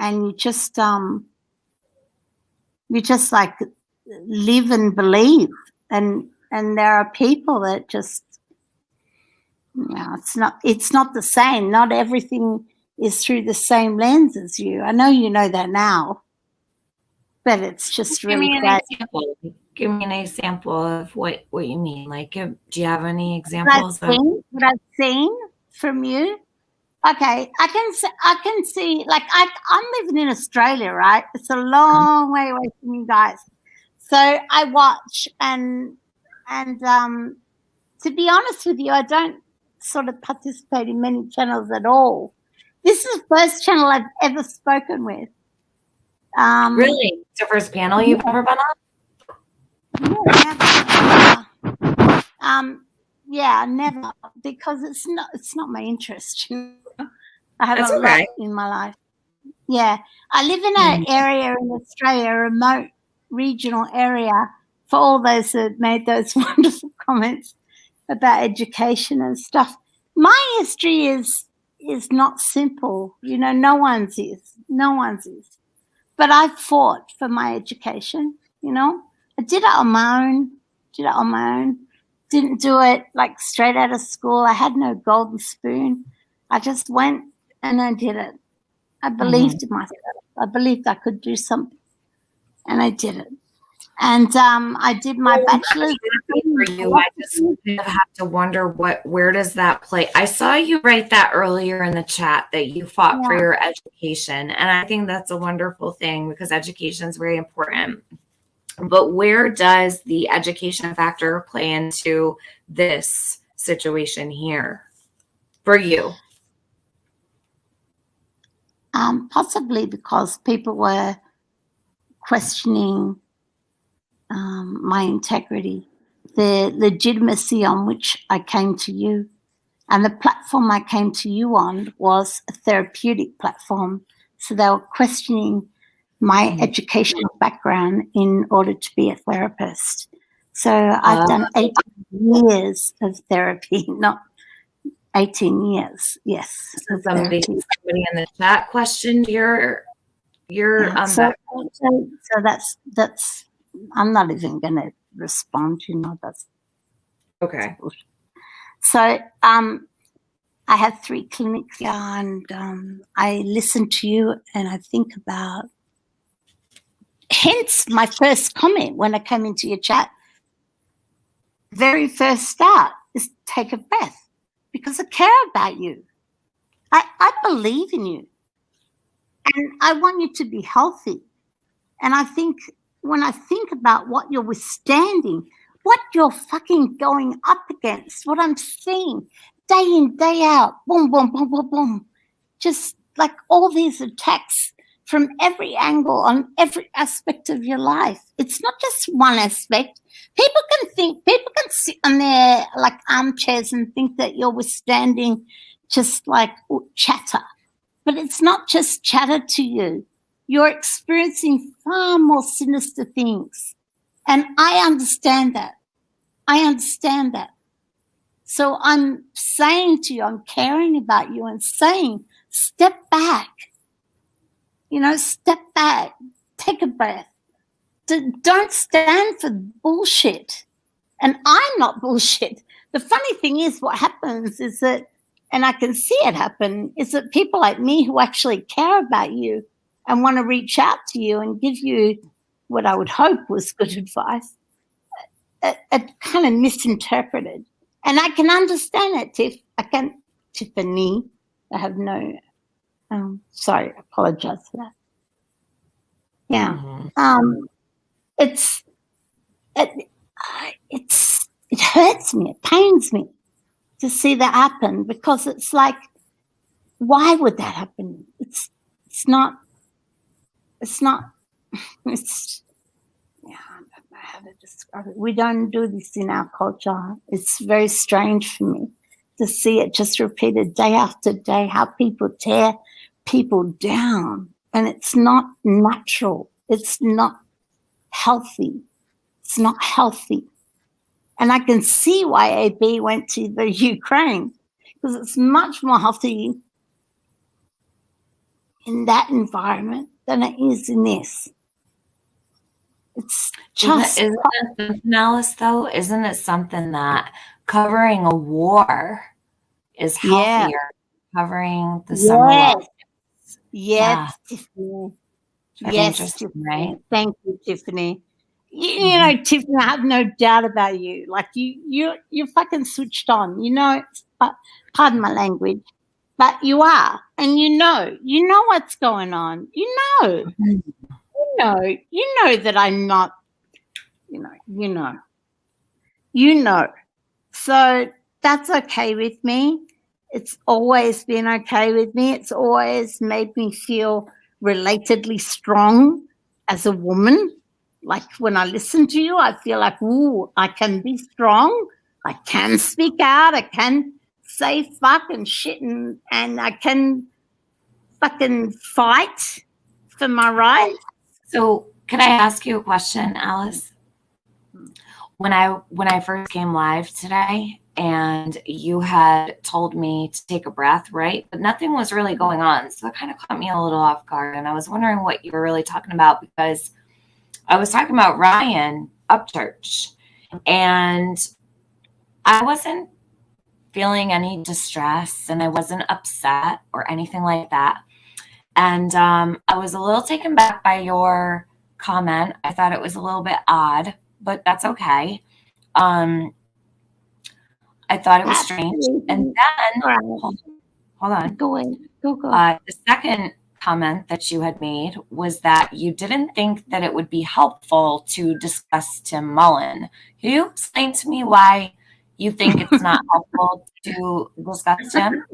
and you just like live and believe, and there are people that just it's not the same. Not everything is through the same lens as you. I know you know that now, but it's just really great. Give me an example of what you mean. Like, do you have any examples of what I've seen from you? Okay, I can see. Like, I'm living in Australia, right? It's a long way away from you guys. So I watch, and to be honest with you, I don't sort of participate in many channels at all. This is the first channel I've ever spoken with. Really? It's the first panel you've ever been on? Yeah, never, because it's not my interest. I have That's a okay. lot in my life. Yeah. I live in an area in Australia, a remote regional area, for all those that made those wonderful comments about education and stuff. My history is not simple. You know, no one's is. No one's is. But I fought for my education, you know. I did it on my own. Didn't do it like straight out of school. I had no golden spoon. I just went and I did it. I believed in myself. I believed I could do something, and I did it. And I did my bachelor's. For you, I just have to wonder where does that play? I saw you write that earlier in the chat that you fought for your education, and I think that's a wonderful thing because education is very important. But where does the education factor play into this situation here for you? Possibly because people were questioning my integrity, the legitimacy on which I came to you. And the platform I came to you on was a therapeutic platform. So they were questioning my educational background in order to be a therapist. So I've done 18 years of therapy, not 18 years. Yes. Somebody in the chat questioned your so that's I'm not even going to respond. You know, that's okay. So I have 3 clinics, and I listen to you, and I think about. Hence, my first comment when I came into your chat. Very first start is take a breath, because I care about you. I believe in you, and I want you to be healthy. And I think when I think about what you're withstanding, what you're fucking going up against, what I'm seeing day in, day out, boom, boom, boom, boom, boom, just like all these attacks from every angle on every aspect of your life. It's not just one aspect. People can sit on their like armchairs and think that you're withstanding just like chatter. But it's not just chatter to you. You're experiencing far more sinister things. And I understand that. So I'm saying to you, I'm caring about you and saying, step back. You know, step back. Take a breath. Don't stand for bullshit. And I'm not bullshit. The funny thing is what happens is that, and I can see it happen, is that people like me who actually care about you and want to reach out to you and give you what I would hope was good advice, are kind of misinterpreted. And I can understand it, Tiffany. I have no, sorry, I apologize for that. Yeah. It hurts me, it pains me to see that happen, because it's like, why would that happen? It's not, yeah, I don't know how to describe it. We don't do this in our culture. It's very strange for me to see it just repeated day after day, how people tear people down. And it's not natural. It's not healthy. It's not healthy. And I can see why AB went to the Ukraine, because it's much more healthy in that environment than it is in this. It's just isn't it something else though? Isn't it something that covering a war is healthier than covering the summer wells? Yes, Tiffany. Yes, Tiffany. Right? Thank you, Tiffany. You know, Tiffany, I have no doubt about you. Like you're fucking switched on. You know, pardon my language, but you are, and you know what's going on. You know that I'm not. You know. So that's okay with me. It's always been okay with me. It's always made me feel relatedly strong as a woman. Like when I listen to you, I feel like, ooh, I can be strong. I can speak out. I can say fuck and shit, and I can fucking fight for my rights. So could I ask you a question, Alice? When I first came live today and you had told me to take a breath, right? But nothing was really going on. So that kind of caught me a little off guard. And I was wondering what you were really talking about, because I was talking about Ryan Upchurch, and I wasn't feeling any distress and I wasn't upset or anything like that. And I was a little taken back by your comment. I thought it was a little bit odd, but that's okay. I thought it was strange. And then, hold on. Go away. Go. The second comment that you had made was that you didn't think that it would be helpful to discuss Tim Mullen. Can you explain to me why you think it's not helpful to discuss him?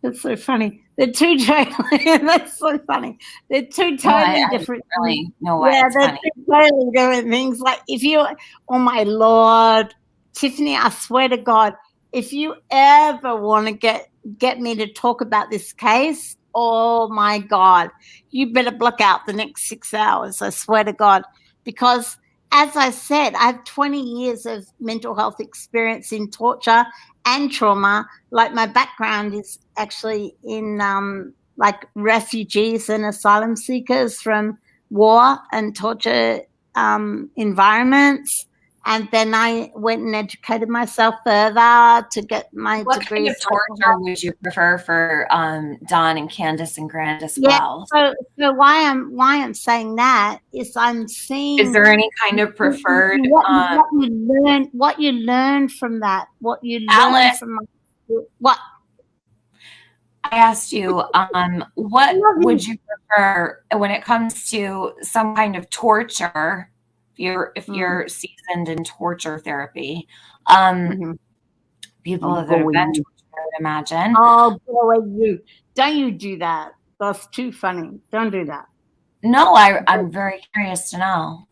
That's so funny. They're two totally. That's so funny. They're two totally different. I really know why Yeah, it's they're funny. two totally different things. Like if you, oh my Lord, Tiffany, I swear to God, if you ever want to get me to talk about this case, oh my God, you better block out the next 6 hours. I swear to God, because as I said, I have 20 years of mental health experience in torture and trauma. Like my background is actually in like refugees and asylum seekers from war and torture environments. And then I went and educated myself further to get my What degree. kind of torture would you prefer for Don and Candace and Grant as well? So why I'm saying that is I'm seeing. Is there any kind of preferred? What you learn from that? What you learn Alice, from what? I asked you, what would you prefer when it comes to some kind of torture? If you're seasoned in torture therapy, people that have been tortured, I would imagine. Oh boy, don't you do that? That's too funny. Don't do that. No, I'm very curious to know.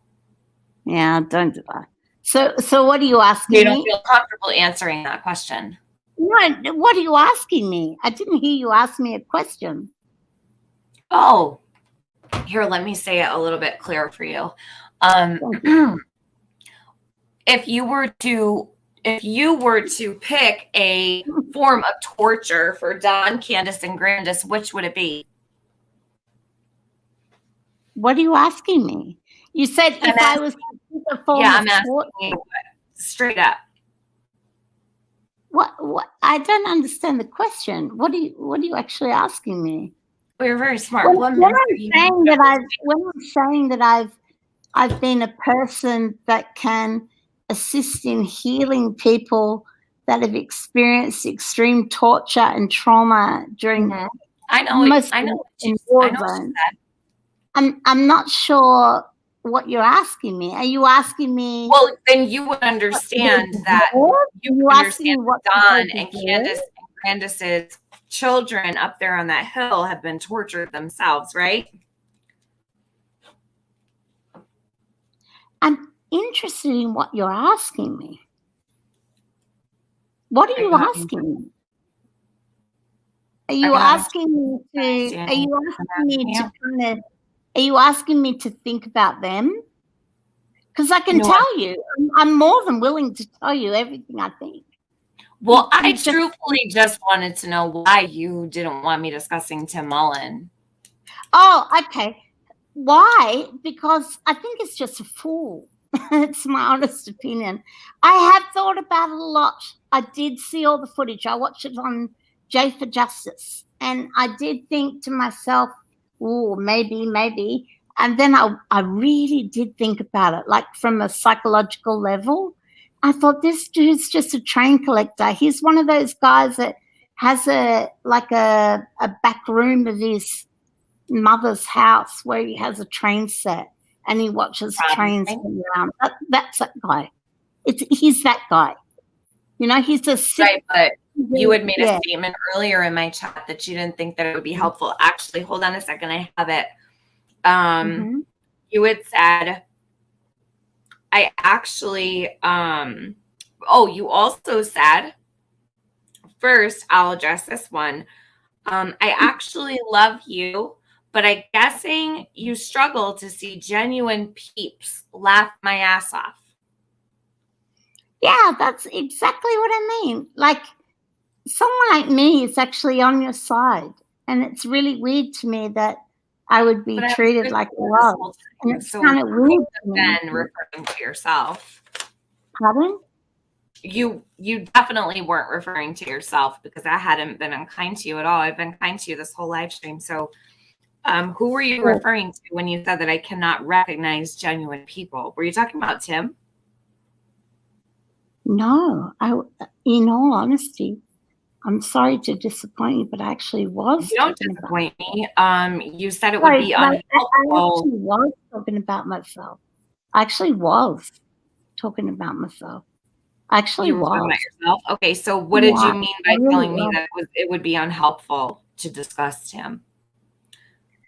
Yeah, don't do that. So what are you asking me? You don't feel comfortable answering that question. No, what are you asking me? I didn't hear you ask me a question. Oh, here, let me say it a little bit clearer for you. If you were to pick a form of torture for Don, Candace, and Grandis, which would it be? What are you asking me? You said if I was to pick a form I'm of asking torture. you straight up. What? I don't understand the question. What are you actually asking me? Well, you're very smart. When I'm saying that I've been a person that can assist in healing people that have experienced extreme torture and trauma during I know what you said. I'm not sure what you're asking me. Are you asking me? Well, then you would understand that you understand what Don and Candace and Grandis's children up there on that hill have been tortured themselves, right? I'm interested in what you're asking me. What are you asking me? Are you asking me to think about them? Because I can tell you, I'm more than willing to tell you everything I think. Well, I truthfully just wanted to know why you didn't want me discussing Tim Mullen. Oh, okay. Why? Because I think it's just a fool. It's my honest opinion. I have thought about it a lot. I did see all the footage. I watched it on J for Justice. And I did think to myself, oh, maybe. And then I really did think about it, like from a psychological level. I thought, this dude's just a train collector. He's one of those guys that has a back room of his mother's house where he has a train set and he watches trains go around. That's that guy. He's that guy. You know, he's a sick. Right, but you had made a statement earlier in my chat that you didn't think that it would be helpful. Actually, hold on a second. I have it. You had said, I actually, you also said, first, I'll address this one. I actually love you, but I'm guessing you struggle to see genuine peeps laugh my ass off. Yeah, that's exactly what I mean. Like, someone like me is actually on your side. And it's really weird to me that I would be But I was treated with like you I this was. whole And time, it's so kind of you weird could to me. have been referring to yourself. Pardon? You definitely weren't referring to yourself, because I hadn't been unkind to you at all. I've been kind to you this whole live stream. So who were you referring to when you said that I cannot recognize genuine people? Were you talking about Tim? No, in all honesty, I'm sorry to disappoint you, but I actually was You don't talking about disappoint me. You said it Right, would be but I unhelpful. actually was talking about myself. I actually was talking about myself. I actually You were talking was. about yourself? Okay, so what did Yeah, you mean I by really telling me was. that it would be unhelpful to discuss Tim?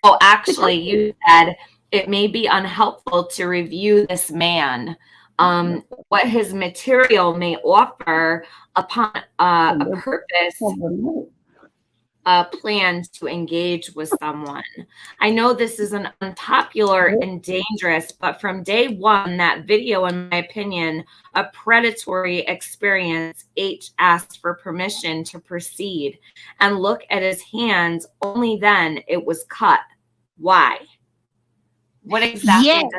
Oh, actually, you said it may be unhelpful to review this man, what his material may offer upon a purpose, plans to engage with someone. I know this is an unpopular and dangerous, but from day one, that video, in my opinion, a predatory experience. H asked for permission to proceed, and look at his hands. Only then it was cut. Why? What exactly Yeah. does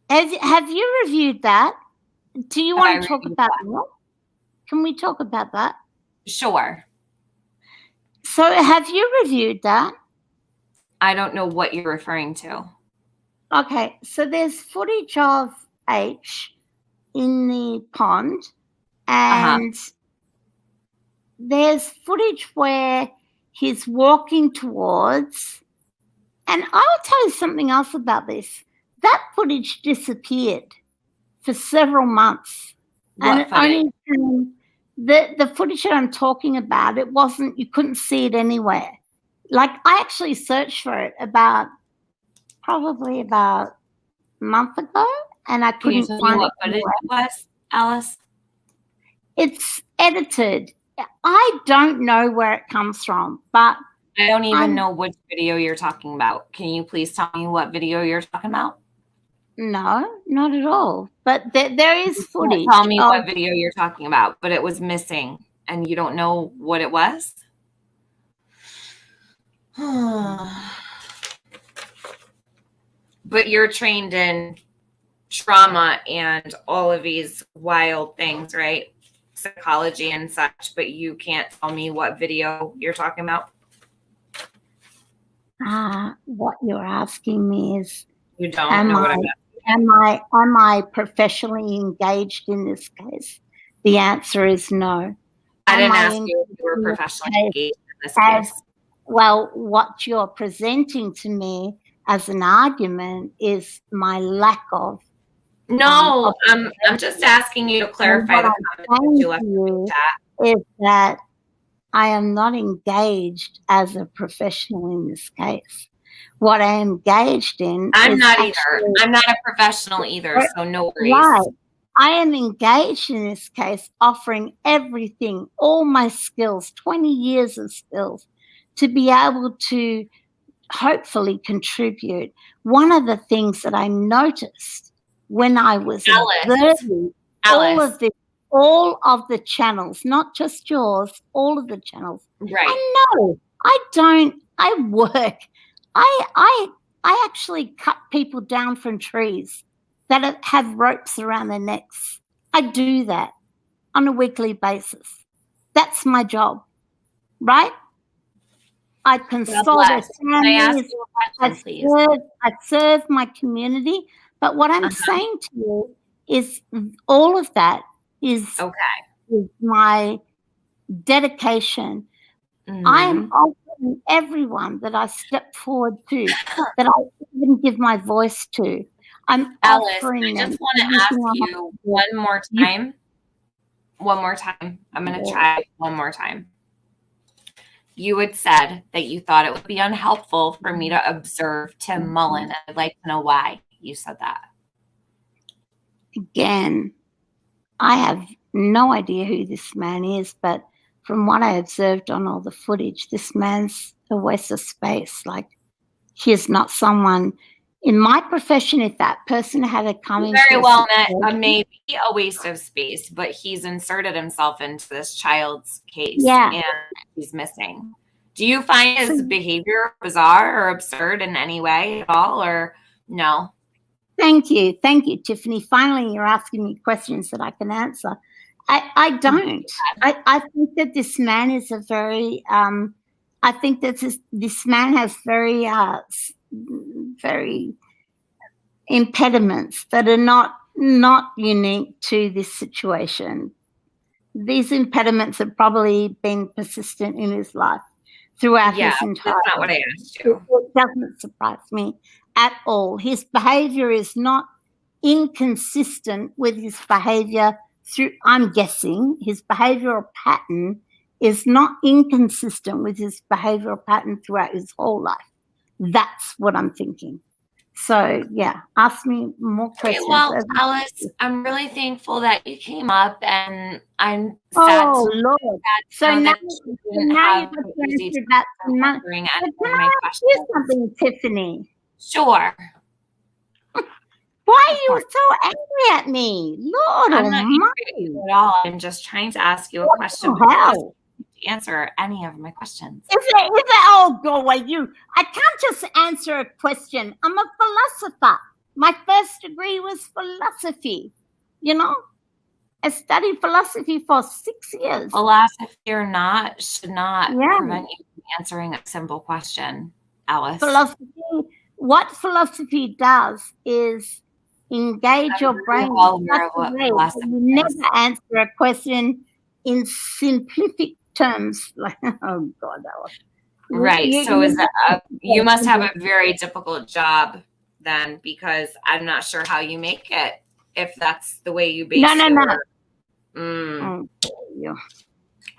that? Have you reviewed that? Do you Have I want to talk reviewed about what? that? Can we talk about that? Sure. So have you reviewed that? I don't know what you're referring to. Okay, so there's footage of H in the pond, and there's footage where he's walking towards, and I will tell you something else about this. That footage disappeared for several months. What And footage? the footage that I'm talking about, you couldn't see it anywhere. Like, I actually searched for it probably about a month ago, and I Can you couldn't tell me find what it footage anywhere. it was, Alice? It's edited. I don't know where it comes from, but I don't even know which video you're talking about. Can you please tell me what video you're talking about? No, not at all. But there is footage. Tell me what video you're talking about, but it was missing and you don't know what it was? But you're trained in trauma and all of these wild things, right? Psychology and such, but you can't tell me what video you're talking about? What you're asking me is, You don't know what I'm asking. Am I professionally engaged in this case? The answer is no. I didn't ask you if you were professionally engaged in this case. Well, what you're presenting to me as an argument is my lack of. No, I'm just asking you to clarify the comment that you left in the chat. Is that I am not engaged as a professional in this case. What I am engaged in I'm is not either. I'm not a professional either, so no worries. Right. I am engaged in this case, offering everything, all my skills, 20 years of skills, to be able to hopefully contribute. One of the things that I noticed when I was observing all of the channels, not just yours, all of the channels. Right. I know. I work. I actually cut people down from trees that have ropes around their necks. I do that on a weekly basis. That's my job, right? I console their families. I serve my community. But what I'm saying to you is all of that is my dedication. I am offering everyone that I step forward to, that I even give my voice to. I'm offering I just want to ask you one more time. I'm going to try one more time. You had said that you thought it would be unhelpful for me to observe Tim Mullen. I'd like to know why you said that. Again, I have no idea who this man is, but from what I observed on all the footage, this man's a waste of space. Like, he is not someone in my profession. If that person had a coming, Very well met, maybe a waste of space, but he's inserted himself into this child's case, and he's missing. Do you find his behavior bizarre or absurd in any way at all, or no? Thank you, Tiffany. Finally, you're asking me questions that I can answer. I don't. I think that this man is a very. I think that this man has very impediments that are not unique to this situation. These impediments have probably been persistent in his life throughout his entire life. That's not what I asked you. It doesn't surprise me at all. His behavior is not inconsistent with his behavior through, I'm guessing, his behavioral pattern is not inconsistent with his behavioral pattern throughout his whole life. That's what I'm thinking. So, yeah, ask me more questions. Well, Alice, I'm really thankful that you came up, and I'm sad. Oh, Lord. So now you're going to answer that. Can I ask you something, Tiffany? Sure. Why are you so angry at me? Lord I'm not angry at you at all. I'm just trying to ask you a question. Answer any of my questions. Is it oh, go away, you. I can't just answer a question. I'm a philosopher. My first degree was philosophy. You know, I studied philosophy for 6 years. Philosophy or not should not prevent you from answering a simple question, Alice. Philosophy, what philosophy does is engage your brain in such a way that you never answer a question in simplific terms. Like, oh God, that was right. So is that you must have a very difficult job then, because I'm not sure how you make it if that's the way you base No.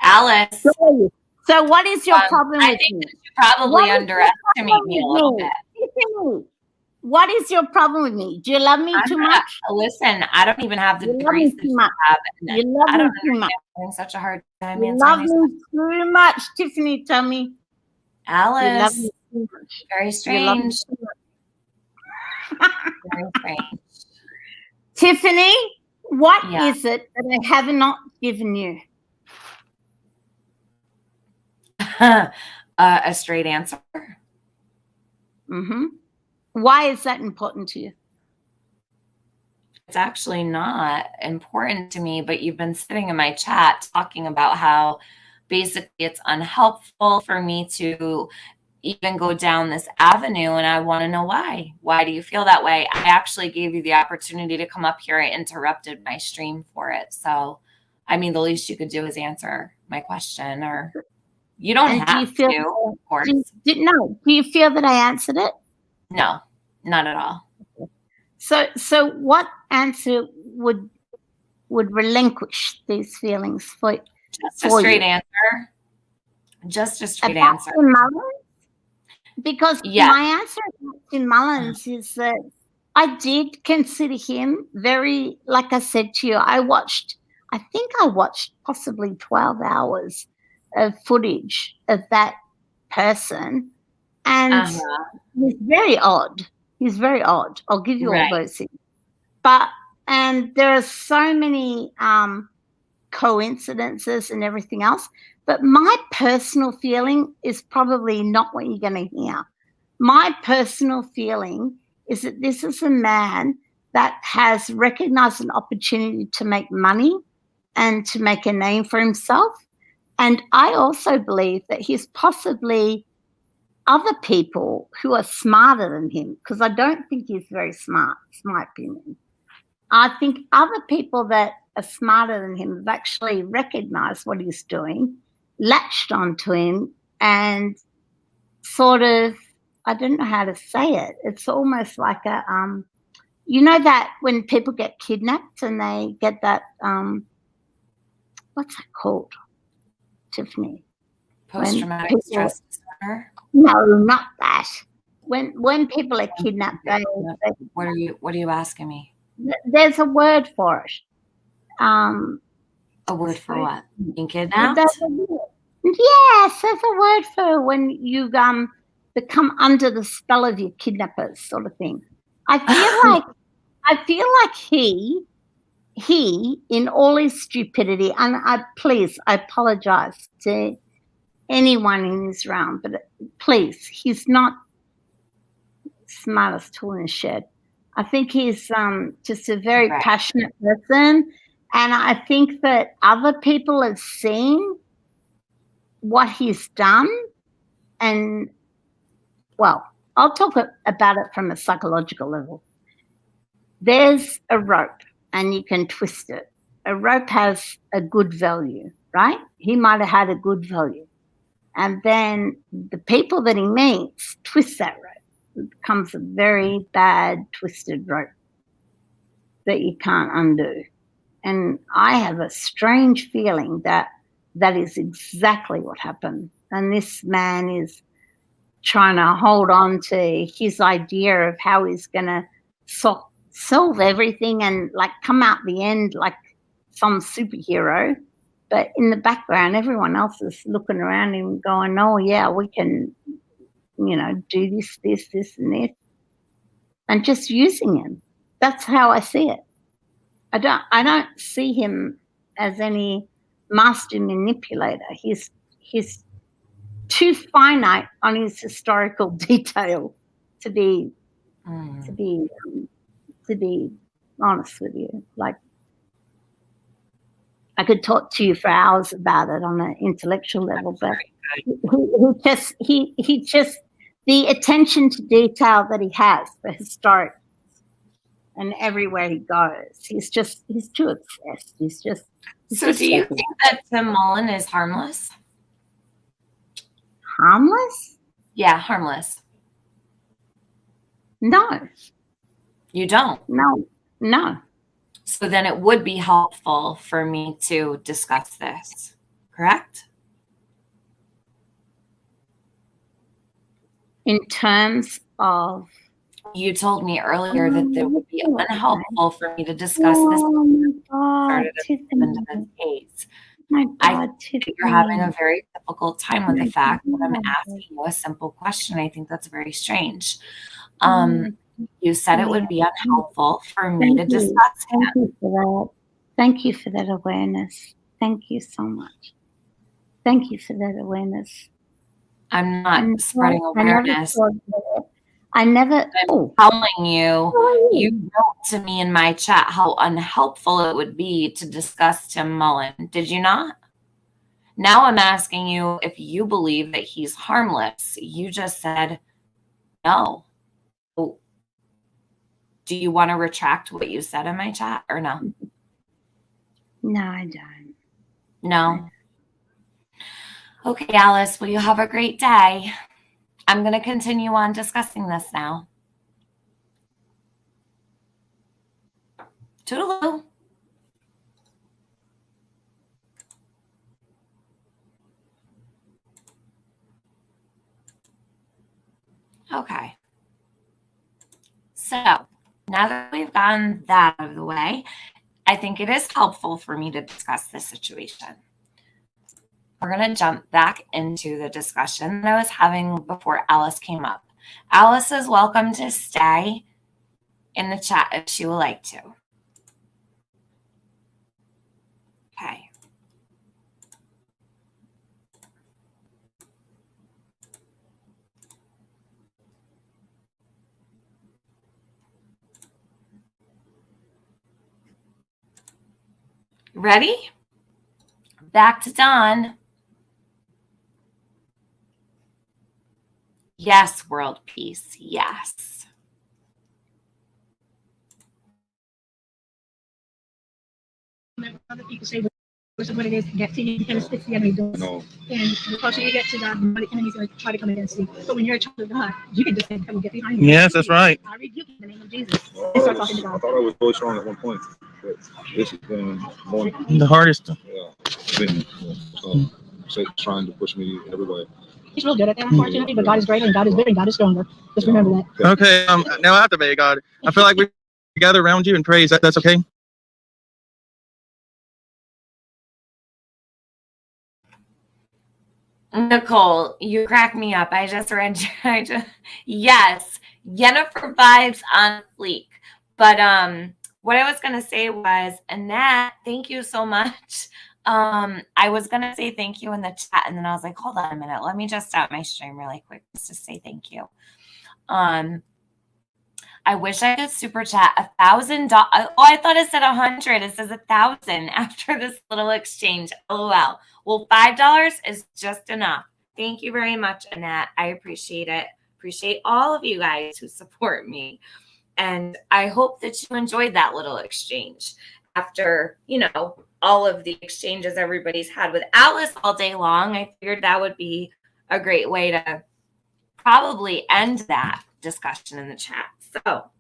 Alice. So what is your problem I with think me? that you probably underestimate me a little bit. What is your problem with me? Do you love me too much? Listen, I don't even have the degrees that you have. You love me too much. I'm having such a hard time You love me too much, Tiffany. Tell me, Alice. You love me too much. Very strange. Very strange. Tiffany, what is it that I have not given you? A straight answer. Mm-hmm. Why is that important to you? It's actually not important to me, but you've been sitting in my chat talking about how basically it's unhelpful for me to even go down this avenue, and I want to know why. Why do you feel that way? I actually gave you the opportunity to come up here. I interrupted my stream for it. So, I mean, the least you could do is answer my question, or you don't have to, of course. Do you feel that I answered it? No, not at all. So what answer would relinquish these feelings for? Just a straight answer. Just a straight answer. Because my answer to Mullen's is that I did consider him very, like I said to you, I think I watched possibly 12 hours of footage of that person. And he's very odd. He's very odd. I'll give you all those things. And there are so many coincidences and everything else. But my personal feeling is probably not what you're going to hear. My personal feeling is that this is a man that has recognized an opportunity to make money and to make a name for himself. And I also believe that he's possibly other people who are smarter than him, because I don't think he's very smart, it's my opinion. I think other people that are smarter than him have actually recognized what he's doing, latched onto him, and sort of, I don't know how to say it. It's almost like a, you know that when people get kidnapped and they get that, what's that called, Tiffany? Post-traumatic stress disorder? No, not that. When people are kidnapped, what are you asking me? There's a word for it. A word for what? Being kidnapped? Yes, there's a word for when you become under the spell of your kidnappers, sort of thing. I feel like he in all his stupidity, and I apologize to anyone in this realm, but please, he's not smartest tool in the shed. I think he's just a very passionate person, and I think that other people have seen what he's done, and well, I'll talk about it from a psychological level. There's a rope and you can twist it. A rope has a good value, right? He might have had a good value. And then the people that he meets twist that rope. It becomes a very bad twisted rope that you can't undo. And I have a strange feeling that that is exactly what happened. And this man is trying to hold on to his idea of how he's going to solve everything and like come out the end like some superhero. But in the background, everyone else is looking around him going, oh, yeah, we can, do this, and this. And just using him. That's how I see it. I don't see him as any master manipulator. He's too finite on his historical detail to be honest with you. Like, I could talk to you for hours about it on an intellectual level, but he just the attention to detail that he has for historic and everywhere he goes, he's too obsessed. So do you think that Tim Mullen is harmless? Harmless? Yeah, harmless. No. You don't? No. So then it would be helpful for me to discuss this, correct? In terms of? You told me earlier that it would be unhelpful for me to discuss this. God, I think you're having a very difficult time with the fact that I'm asking you a simple question. I think that's very strange. You said it would be unhelpful for me to discuss him. Thank you for that awareness. Thank you so much. Thank you for that awareness. I'm not spreading awareness. I'm telling you, you wrote to me in my chat how unhelpful it would be to discuss Tim Mullen. Did you not? Now I'm asking you if you believe that he's harmless. You just said no. Do you want to retract what you said in my chat or no? No, I don't. No? Okay, Alice, well, you have a great day. I'm going to continue on discussing this now. Toodaloo. Okay. So now that we've gotten that out of the way, I think it is helpful for me to discuss this situation. We're going to jump back into the discussion that I was having before Alice came up. Alice is welcome to stay in the chat if she would like to. Okay. Ready? Back to Dawn. Yes, world peace. Yes. Other people say, which is what it is, get to you, you kind of stick the enemy doors. No. And the closer you get to God, the more the enemy's going to try to come against you. But when you're a child of God, you can just say, come and get behind me. Yes, that's right. I rebuke you in the name of Jesus. And start talking to God. I thought I was really strong at one point, but this has been more. The hardest. Yeah, it's been so trying to push me every way. He's real good at that, unfortunately, but God is greater and God is bigger and God is stronger. Just remember that. Okay, now I have to obey God. I feel like we gather around you and praise. That's okay? Nicole, you crack me up. I just read. Yes, Yennefer vibes on fleek. But what I was gonna say was, Annette, thank you so much. I was gonna say thank you in the chat, and then I was like, hold on a minute, let me just stop my stream really quick just to say thank you. I wish I could super chat $1,000. Oh, I thought it said 100. It says 1,000 after this little exchange. LOL. Well, $5 is just enough. Thank you very much, Annette. I appreciate it. Appreciate all of you guys who support me. And I hope that you enjoyed that little exchange after, all of the exchanges everybody's had with Alice all day long. I figured that would be a great way to probably end that discussion in the chat. So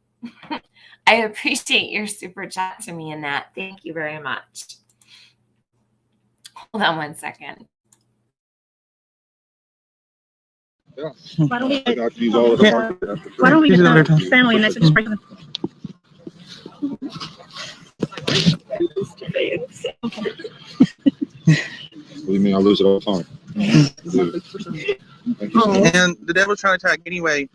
I appreciate your super chat to me in that. Thank you very much. Hold on one second. Yeah. Why don't we I got to use all of the market after why don't we Use get another the time. family and let's just break them? Believe me, I lose it all the time. Thank you so much. And the devil's trying to attack anyway.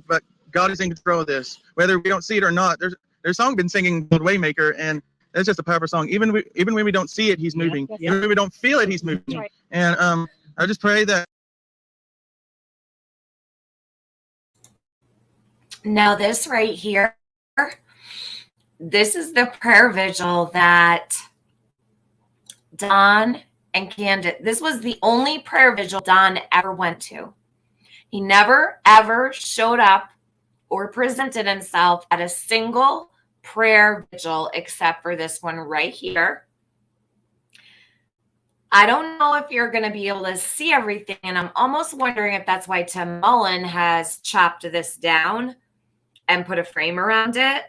But God is in control of this, whether we don't see it or not. There's a song we've been singing called Waymaker, and it's just a powerful song. Even when we don't see it, He's moving. Even when we don't feel it, He's moving. Right. And I just pray that. Now, this right here, this is the prayer vigil that Don and Candace, this was the only prayer vigil Don ever went to. He never, ever showed up or presented himself at a single prayer vigil except for this one right here. I don't know if you're going to be able to see everything, and I'm almost wondering if that's why Tim Mullen has chopped this down and put a frame around it.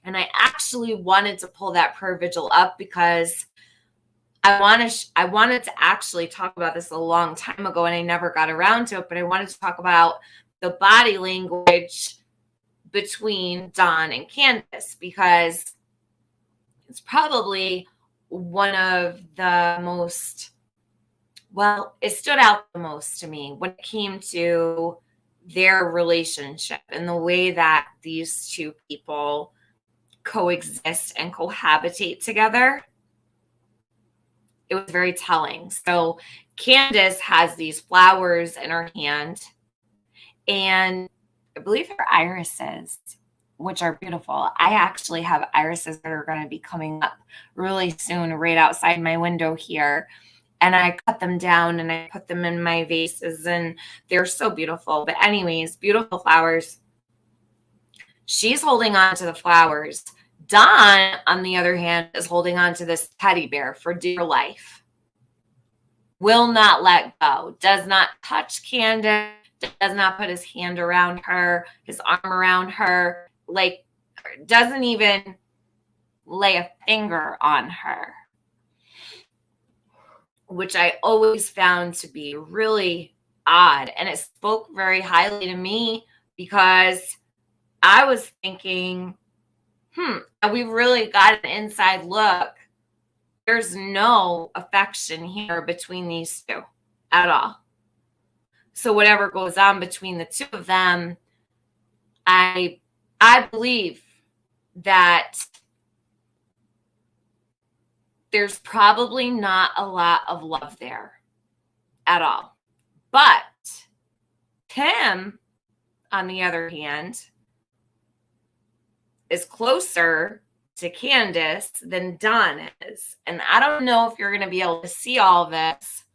And I actually wanted to pull that prayer vigil up because I wanted to actually talk about this a long time ago, and I never got around to it, but I wanted to talk about the body language between Don and Candace, because it's probably one of the most, well, it stood out the most to me when it came to their relationship and the way that these two people coexist and cohabitate together. It was very telling. So Candace has these flowers in her hand, and I believe they're irises, which are beautiful. I actually have irises that are going to be coming up really soon right outside my window here. And I cut them down and I put them in my vases, and they're so beautiful. But anyways, beautiful flowers. She's holding on to the flowers. Don, on the other hand, is holding on to this teddy bear for dear life. Will not let go. Does not touch Candace. Does not put his hand around her, his arm around her. Like, doesn't even lay a finger on her. Which I always found to be really odd. And it spoke very highly to me because I was thinking, we really got an inside look. There's no affection here between these two at all. So whatever goes on between the two of them, I believe that there's probably not a lot of love there at all. But Tim, on the other hand, is closer to Candace than Don is. And I don't know if you're going to be able to see all of this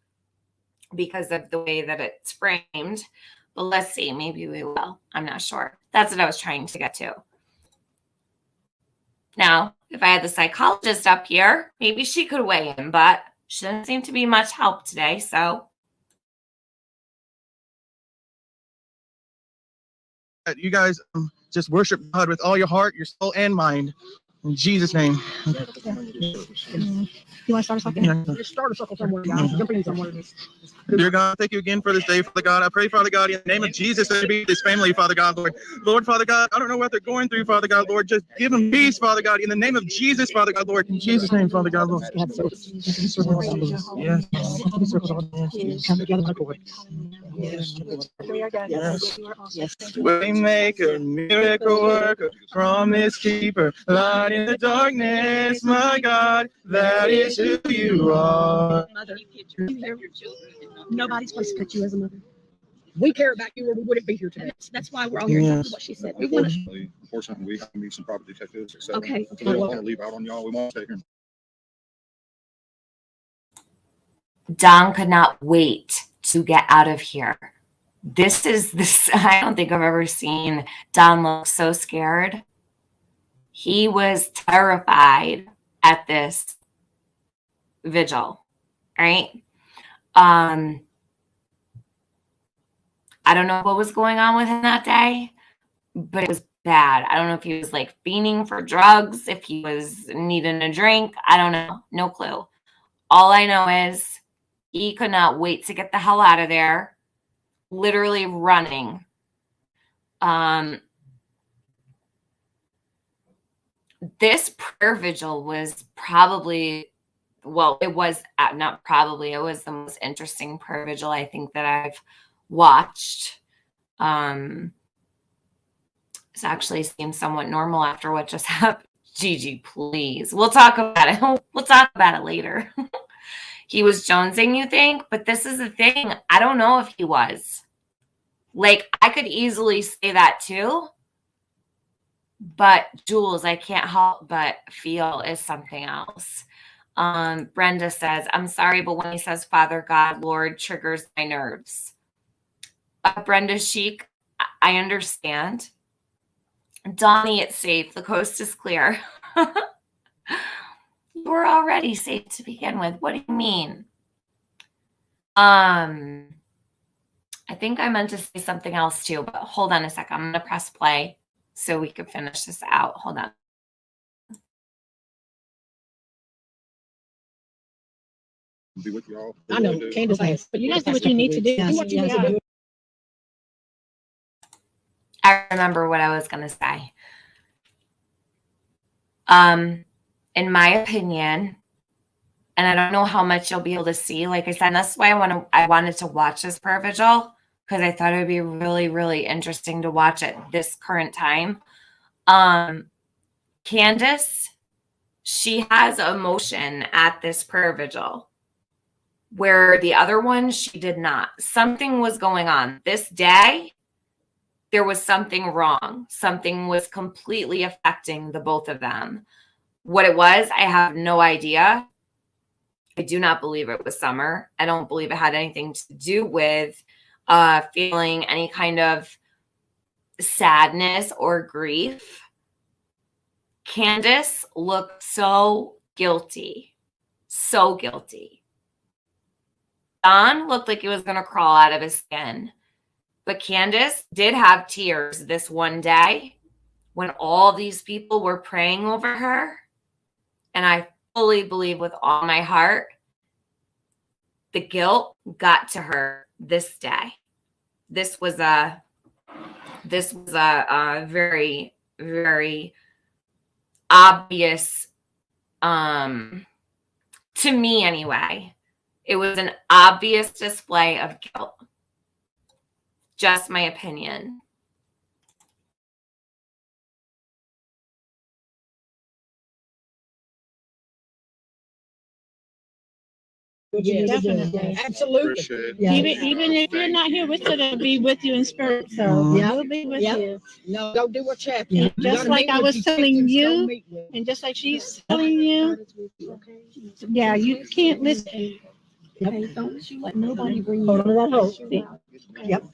because of the way that it's framed. But let's see. Maybe we will. I'm not sure. That's what I was trying to get to. Now, if I had the psychologist up here, maybe she could weigh in, but she doesn't seem to be much help today, so. You guys just worship God with all your heart, your soul, and mind. In Jesus' name. You want to start a circle? Yeah. Just start a circle somewhere, guys. Jump in somewhere. Dear God, thank you again for this day, Father God. I pray, Father God, in the name of Jesus, that it be this family, Father God, Lord. Lord, Father God, I don't know what they're going through, Father God, Lord. Just give them peace, Father God, in the name of Jesus, Father God, Lord. In Jesus' name, Father God, Lord. Yes. Come together in accord. Yes. Waymaker, miracle worker, promise keeper, light in the darkness, my God, that is who you are. Mother, nobody's supposed to put you as a mother. We care about you or we wouldn't be here today. That's why we're all here. Yes. That's what she said. We want to. Unfortunately, we have to meet some property detectives, etc. Okay. So we don't want to leave out on y'all. We want to stay here. Don could not wait to get out of here. This I don't think I've ever seen Don look so scared. He was terrified at this vigil, right? I don't know what was going on with him that day, but it was bad. I don't know if he was like fiending for drugs, if he was needing a drink. I don't know. No clue. All I know is he could not wait to get the hell out of there, literally running. This prayer vigil was probably, well, it was not probably, it was the most interesting prayer vigil I think that I've watched. This actually seems somewhat normal after what just happened. Gigi, please. We'll talk about it. We'll talk about it later. He was jonesing, you think? But this is the thing. I don't know if he was. Like, I could easily say that too. But Jules, I can't help but feel is something else. Brenda says, I'm sorry, but when he says Father God, Lord, triggers my nerves. Brenda Chic, I understand. Donnie, it's safe. The coast is clear. You were already safe to begin with. What do you mean? I think I meant to say something else too, but hold on a second. I'm going to press play so we can finish this out. Hold on. Be with y'all. I know, Candace has. But you guys do what you need to do. Do what you need to do. I remember what I was going to say. In my opinion, and I don't know how much you'll be able to see, like I said, and that's why I wanted to watch this prayer vigil, because I thought it would be really, really interesting to watch at this current time. Candace, she has emotion at this prayer vigil, where the other one, she did not. Something was going on. This day, there was something wrong. Something was completely affecting the both of them. What it was, I have no idea. I do not believe it was Summer. I don't believe it had anything to do with feeling any kind of sadness or grief. Candace looked so guilty. So guilty. Don looked like he was going to crawl out of his skin. But Candace did have tears this one day when all these people were praying over her. And I fully believe with all my heart, the guilt got to her this day. This was a very, very obvious, to me anyway, it was an obvious display of guilt. Just my opinion. Yeah, definitely. Absolutely. Yeah. Even if you're not here, we're still gonna be with you in spirit. So we'll be with you. No, go do what you have to do. Just like I was telling you, and just like she's telling you. Yeah, you can't listen. Okay, don't you let nobody bring you. Hold on to that hope. Yep.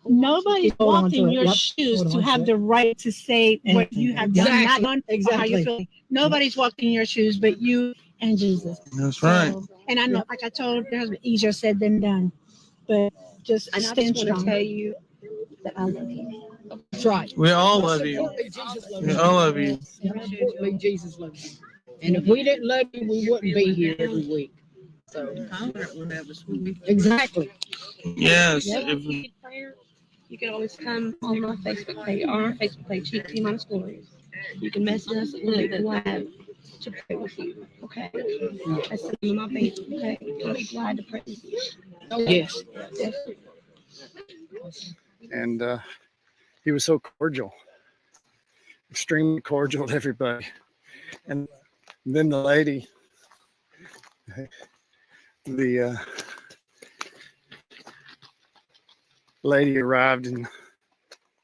Nobody's walking your shoes to have the right to say what you have done, not done, or how you're feeling. Nobody's walking your shoes but you and Jesus. That's right. So, and I know, like I told your husband, easier said than done. But just And I stand just want to strong. tell you that I love you. That's right. We all love you. Jesus loves We you. all love you. Importantly, Jesus loves you. And if we didn't love you, we wouldn't be here every week. So exactly. Yes. Yeah, If if you need prayer, you can always come on my Facebook page, on our Facebook page, T Minus Glories. You can message us and we'll be glad to pray with you. Okay. That's the name of my page. Okay. We'll be glad to pray with you. Oh, yes. Definitely. And he was so cordial, extremely cordial to everybody. And then the lady, the lady arrived and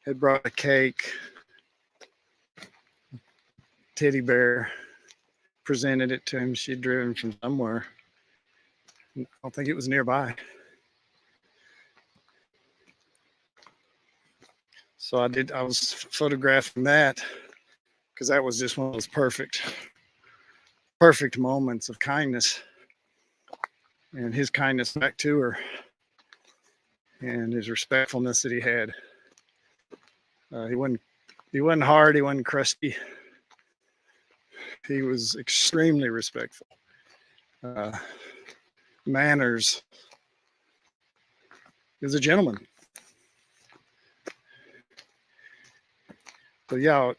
had brought a cake, teddy bear, presented it to him. She'd driven from somewhere. I don't think it was nearby. So I was photographing that because that was just one of those perfect moments of kindness, and his kindness back to her, and his respectfulness that he had. He wasn't hard. He wasn't crusty. He was extremely respectful. Manners. He was a gentleman. But yeah,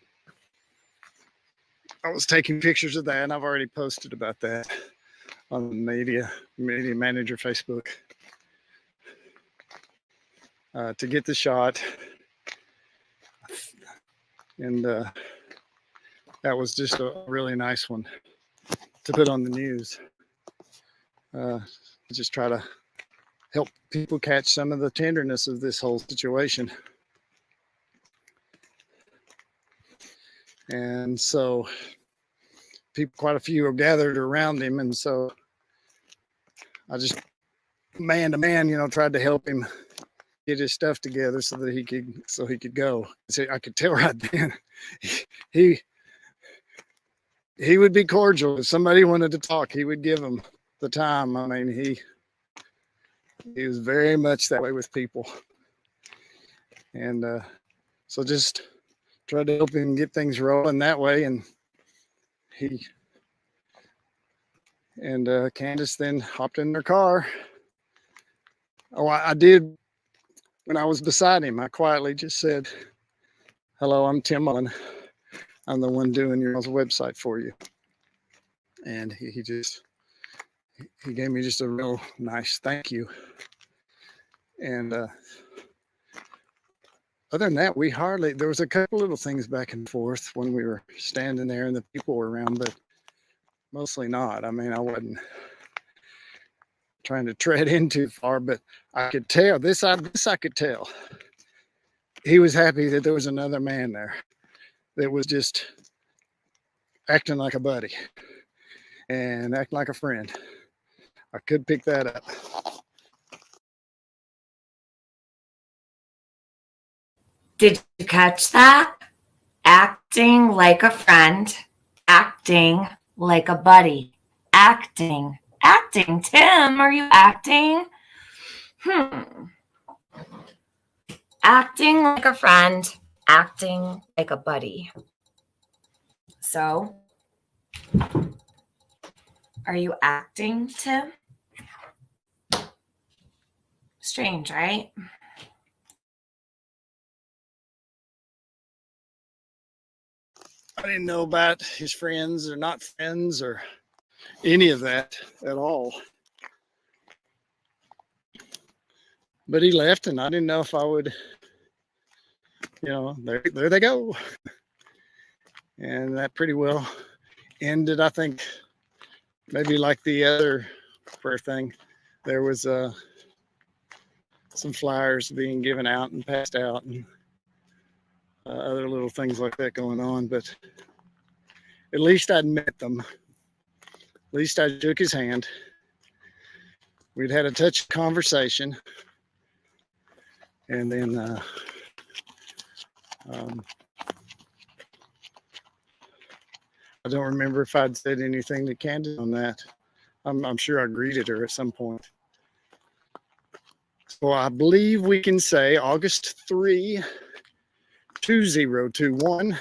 I was taking pictures of that, and I've already posted about that on the media manager Facebook. To get the shot, and that was just a really nice one to put on the news. Just try to help people catch some of the tenderness of this whole situation. And so quite a few are gathered around him, and so I just man to man, tried to help him get his stuff together so that he could go. So I could tell right then he would be cordial. If somebody wanted to talk, he would give them the time. I mean, he was very much that way with people. And so just tried to help him get things rolling that way. And Candace then hopped in their car. Oh, I did. When I was beside him, I quietly just said, "Hello, I'm Tim Mullen. I'm the one doing your website for you." And he gave me just a real nice thank you. And other than that, there was a couple little things back and forth when we were standing there and the people were around, but mostly not. I mean, I wasn't trying to tread in too far, but I could tell this I could tell. He was happy that there was another man there that was just acting like a buddy and acting like a friend. I could pick that up. Did you catch that? Acting like a friend, acting like a buddy, acting. Tim, are you acting? Acting like a friend, acting like a buddy. So, are you acting, Tim? Strange, right? I didn't know about his friends or not friends or any of that at all. But he left, and I didn't know if I would, there they go. And that pretty well ended, I think, maybe like the other prayer thing. There was some flyers being given out and passed out, and other little things like that going on. But at least I'd met them. At least I shook his hand. We'd had a touch conversation. And then I don't remember if I'd said anything to Candace on that. I'm sure I greeted her at some point. So I believe we can say August 3, 2021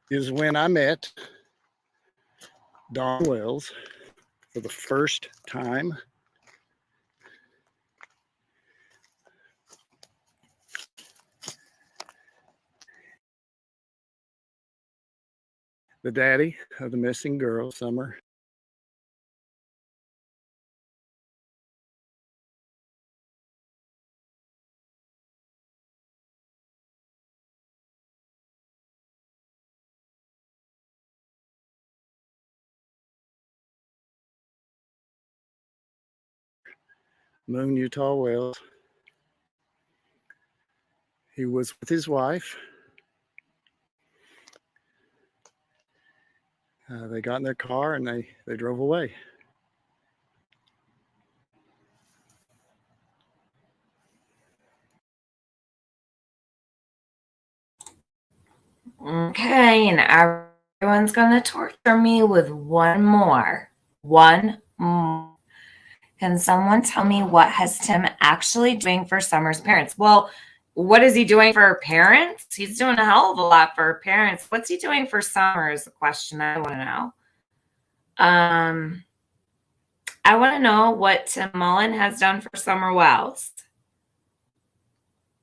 is when I met Dawn Wells for the first time. The daddy of the missing girl, Summer. Moon Utah Wells. He was with his wife. They got in their car and they drove away. Okay, and everyone's gonna torture me with one more. One more. Can someone tell me what has Tim actually doing for Summer's parents? Well, what is he doing for her parents? He's doing a hell of a lot for her parents. What's he doing for Summer is the question I want to know. I want to know what Tim Mullen has done for Summer Wells,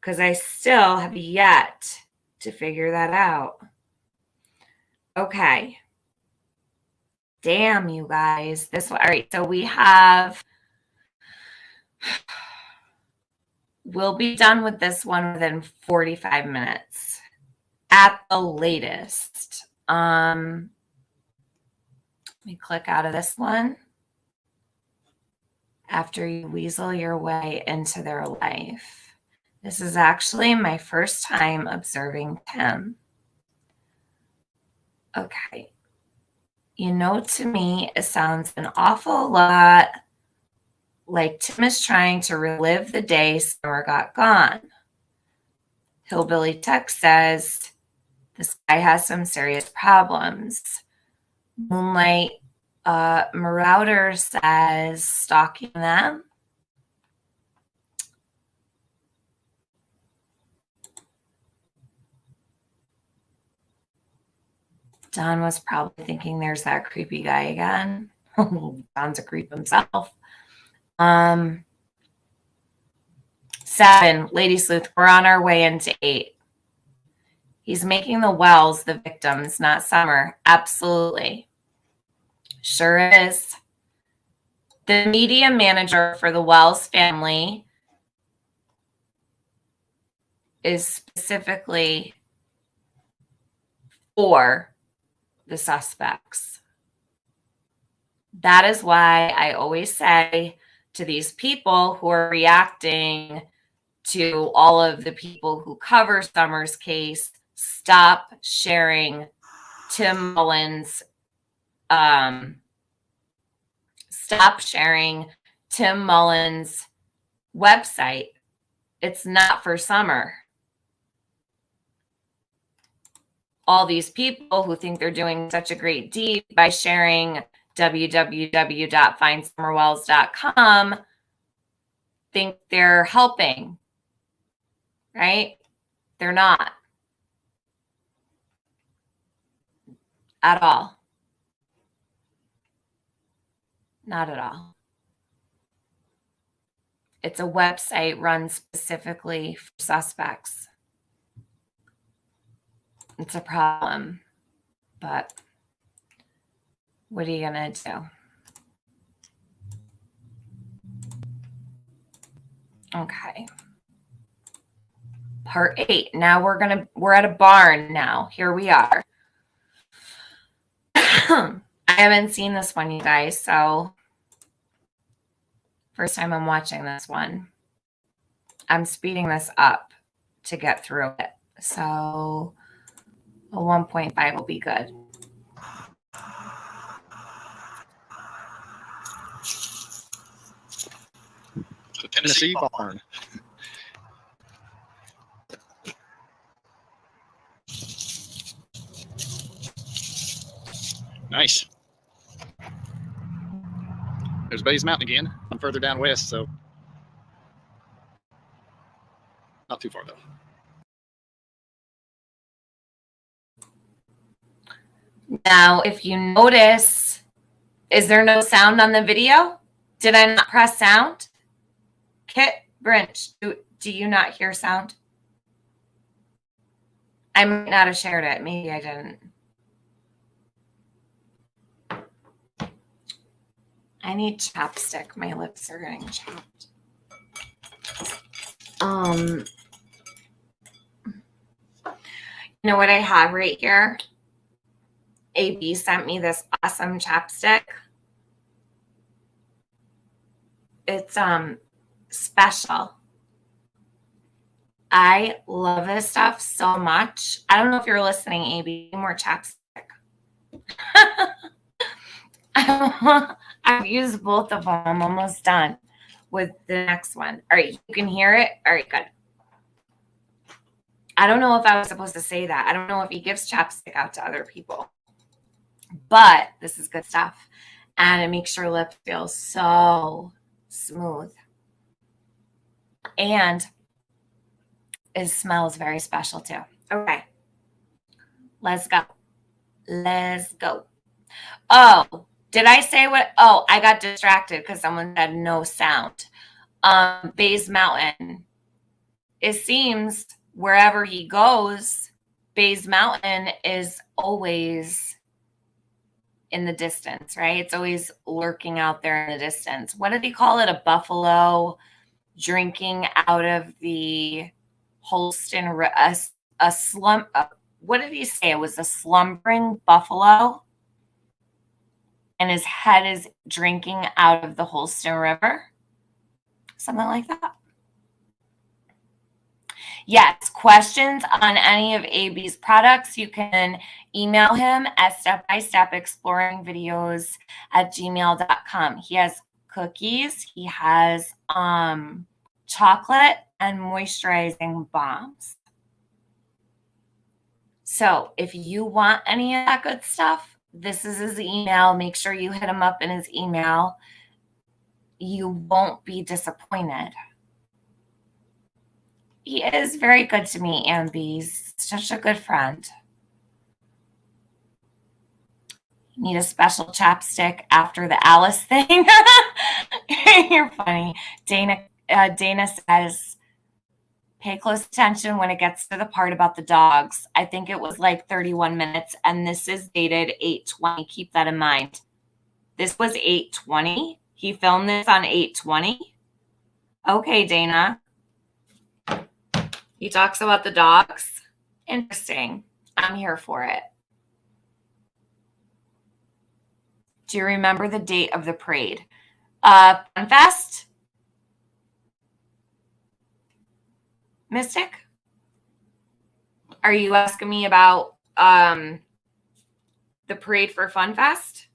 because I still have yet to figure that out. Okay. Damn, you guys. This one. All right. So we'll be done with this one within 45 minutes at the latest. Let me click out of this one. After you weasel your way into their life. This is actually my first time observing Tim. Okay. You know, to me, it sounds an awful lot like Tim is trying to relive the day Summer got gone. Hillbilly Tech says this guy has some serious problems. Moonlight Marauder says stalking them. Don was probably thinking there's that creepy guy again. Don's a creep himself. 7, Lady Sleuth, we're on our way into 8. He's making the Wells the victims, not Summer. Absolutely. Sure is. The media manager for the Wells family is specifically for the suspects. That is why I always say to these people who are reacting to all of the people who cover Summer's case, stop sharing Tim Mullen's website. It's not for Summer. All these people who think they're doing such a great deed by sharing www.findsummerwells.com think they're helping, right? They're not at all. Not at all. It's a website run specifically for suspects. It's a problem, but what are you gonna do? Okay. Part 8. Now we're at a barn now. Here we are. I haven't seen this one, you guys, so first time I'm watching this one. I'm speeding this up to get through it. So a 1.5 will be good. The Tennessee barn. Nice. There's Bays Mountain again. I'm further down west, so Not too far though. Now, if you notice, is there no sound on the video? Did I not press sound? Kit, Grinch, do you not hear sound? I might not have shared it. Maybe I didn't. I need chapstick. My lips are getting chapped. You know what I have right here? AB sent me this awesome chapstick. It's special. I love this stuff so much. I don't know if you're listening, AB. More chapstick. I've used both of them. I'm almost done with the next one. All right, you can hear it. All right, good. I don't know if I was supposed to say that. I don't know if he gives chapstick out to other people. But this is good stuff. And it makes your lip feel so smooth. And it smells very special too. Okay. Let's go. Let's go. Oh, did I say what? Oh, I got distracted because someone said no sound. Bays Mountain. It seems wherever he goes, Bays Mountain is always in the distance, right? It's always lurking out there in the distance. What did he call it? A buffalo drinking out of the Holston, a slum. What did he say? It was a slumbering buffalo, and his head is drinking out of the Holston River. Something like that. Yes, questions on any of AB's products, you can email him at stepbystepexploringvideos@gmail.com. He has cookies, he has chocolate and moisturizing balms. So if you want any of that good stuff, this is his email. Make sure you hit him up in his email. You won't be disappointed. He is very good to me, Amby. He's such a good friend. You need a special chapstick after the Alice thing. You're funny. Dana says, pay close attention when it gets to the part about the dogs. I think it was like 31 minutes, and this is dated 8/20. Keep that in mind. This was 8/20. He filmed this on 8/20. Okay, Dana. He talks about the dogs. Interesting. I'm here for it. Do you remember the date of the parade? Funfest? Mystic? Are you asking me about the parade for Funfest?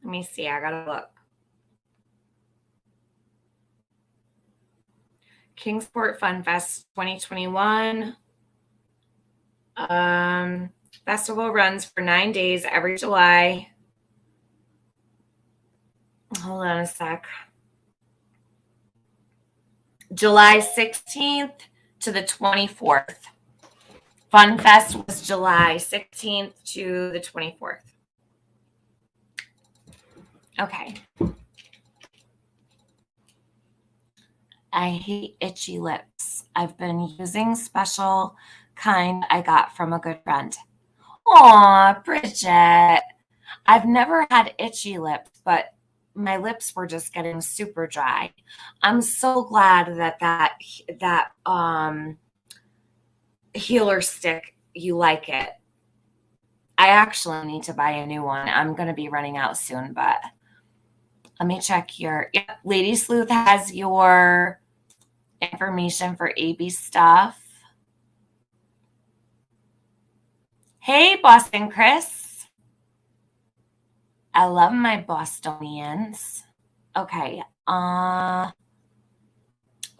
Let me see. I gotta look. Kingsport Fun Fest 2021. Festival runs for 9 days every July. Hold on a sec. July 16th to the 24th. Fun Fest was July 16th to the 24th. Okay. I hate itchy lips. I've been using special kind I got from a good friend. Aw, Bridget. I've never had itchy lips, but my lips were just getting super dry. I'm so glad that healer stick, you like it. I actually need to buy a new one. I'm going to be running out soon, but let me check your... Yep, Lady Sleuth has your information for AB stuff. Hey, Boston Chris. I love my Bostonians. Okay. Oh,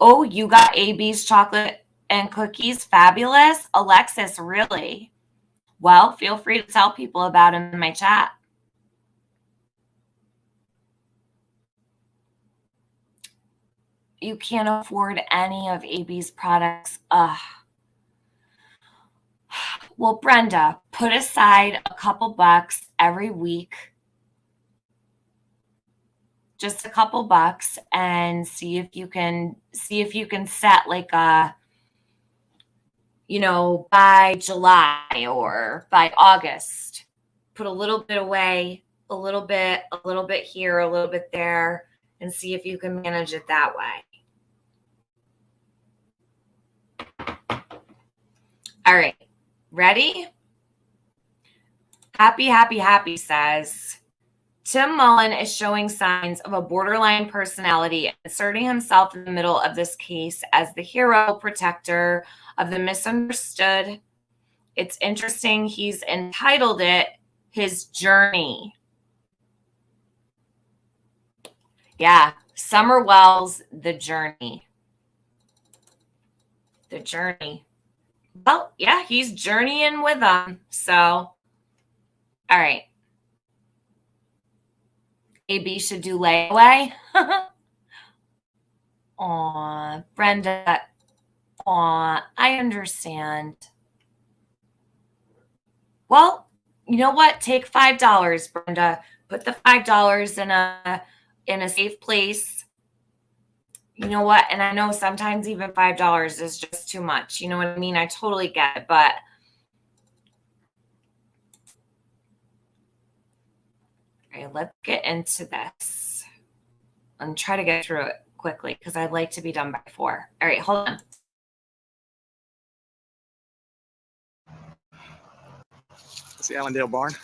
you got AB's chocolate And Cookie's fabulous. Alexis, really? Well, feel free to tell people about him in my chat. You can't afford any of AB's products. Ugh. Well, Brenda, put aside a couple bucks every week, just a couple bucks, and see if you can set like a, by July or by August, put a little bit away, a little bit here, a little bit there, and see if you can manage it that way. All right. Ready? Happy says, Tim Mullen is showing signs of a borderline personality, inserting himself in the middle of this case as the hero protector of the misunderstood. It's interesting he's entitled it his journey. Yeah, Summer Wells, the journey. The journey. Well, yeah, he's journeying with them. So, all right. AB should do layaway. Aw, Brenda. Aw, I understand. Well, you know what? Take $5, Brenda. Put the $5 in a safe place. You know what? And I know sometimes even $5 is just too much. You know what I mean? I totally get it, but all right, let's get into this and try to get through it quickly because I'd like to be done by 4. All right, hold on. That's the Allendale barn,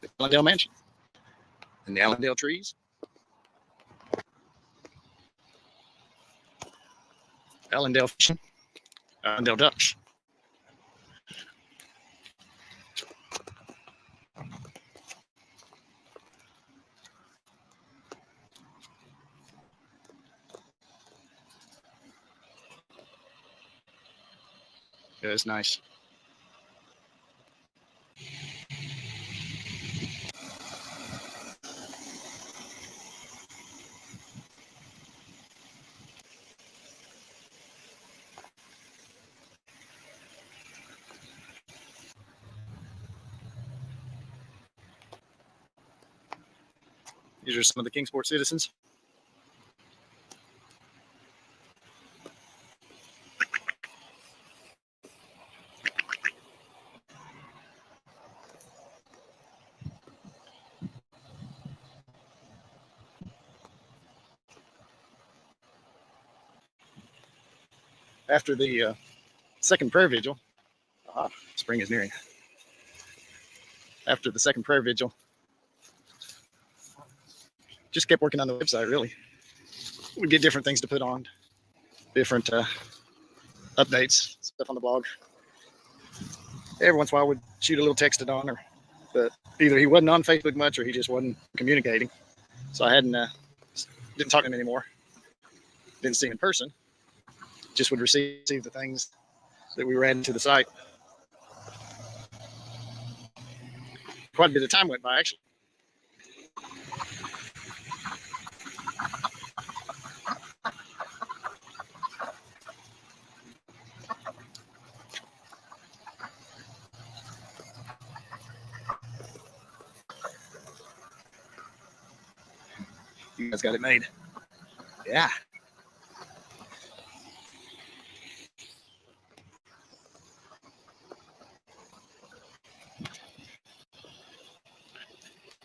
the Allendale mansion, and the Allendale trees. Allendale fishing, Allendale ducks. Yeah, it's nice. These are some of the Kingsport citizens. After the second prayer vigil, spring is nearing. After the second prayer vigil, just kept working on the website, really. We get different things to put on, different updates, stuff on the blog. Every once in a while, we'd shoot a little text on her, but either he wasn't on Facebook much or he just wasn't communicating. So I didn't talk to him anymore. Didn't see him in person. Just would receive the things that we were adding to the site. Quite a bit of time went by, actually. You guys got it made. Yeah.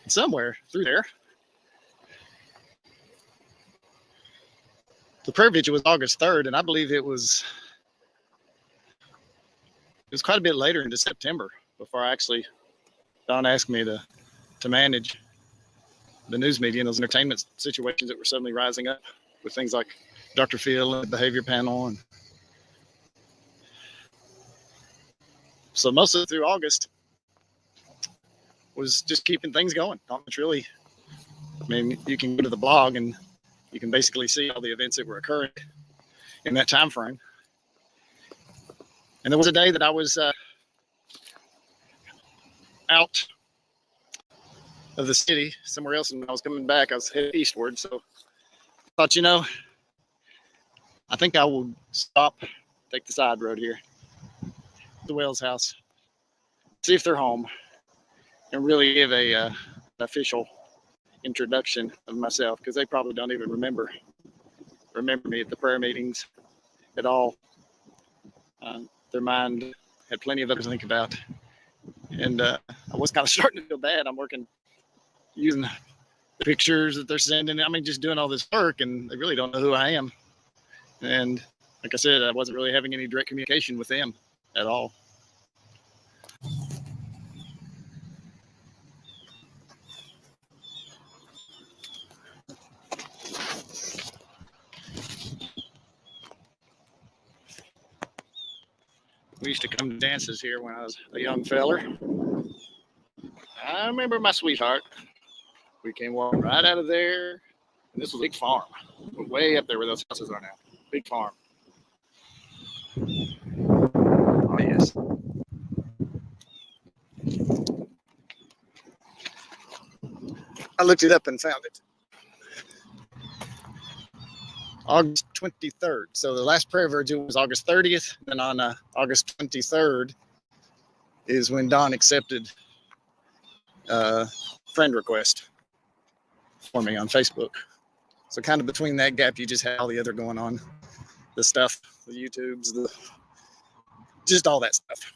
Somewhere through there, the prayer vigil was August 3rd, and I believe it was quite a bit later into September before Don asked me to manage the news media and those entertainment situations that were suddenly rising up with things like Dr. Phil and the behavior panel. And so most of it through August was just keeping things going. Not much really. I mean, you can go to the blog and you can basically see all the events that were occurring in that time frame. And there was a day that I was out of the city somewhere else, and when I was coming back, I was headed eastward. So I thought, you know, I think I will stop, take the side road here, the Wells house, see if they're home, and really give an official introduction of myself, because they probably don't even remember me at the prayer meetings at all. Their mind had plenty of others to think about, and I was kind of starting to feel bad. I'm working using the pictures that they're sending. I mean, just doing all this work, and they really don't know who I am. And like I said, I wasn't really having any direct communication with them at all. We used to come to dances here when I was a young feller. I remember my sweetheart. We came walking right out of there. And this was a big farm. We're way up there where those houses are now. Big farm. Oh, yes. I looked it up and found it. August 23rd. So the last prayer virgil was August 30th. And on August 23rd is when Don accepted friend request for me on Facebook. So kind of between that gap, you just had all the other going on. The stuff, the YouTubes, just all that stuff.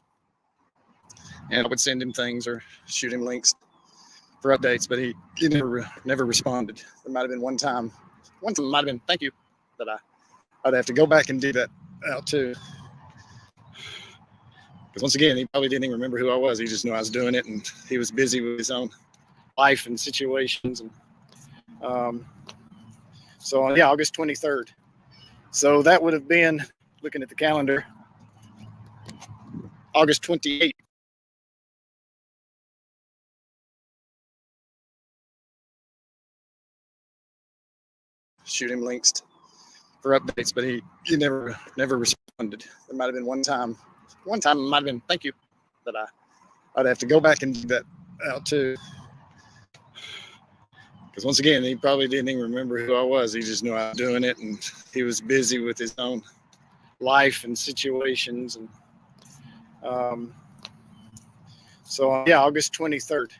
And I would send him things or shoot him links for updates, but he never responded. There might have been one time might have been thank you, that I'd have to go back and do that out too. Because once again, he probably didn't even remember who I was. He just knew I was doing it, and he was busy with his own life and situations. And so yeah, August 23rd. So that would have been, looking at the calendar, August 28th. Shoot him links for updates, but he never responded. There might have been one time it might have been thank you, that I'd have to go back and do that out too. Because once again, he probably didn't even remember who I was. He just knew I was doing it, and he was busy with his own life and situations. And so yeah, August 23rd.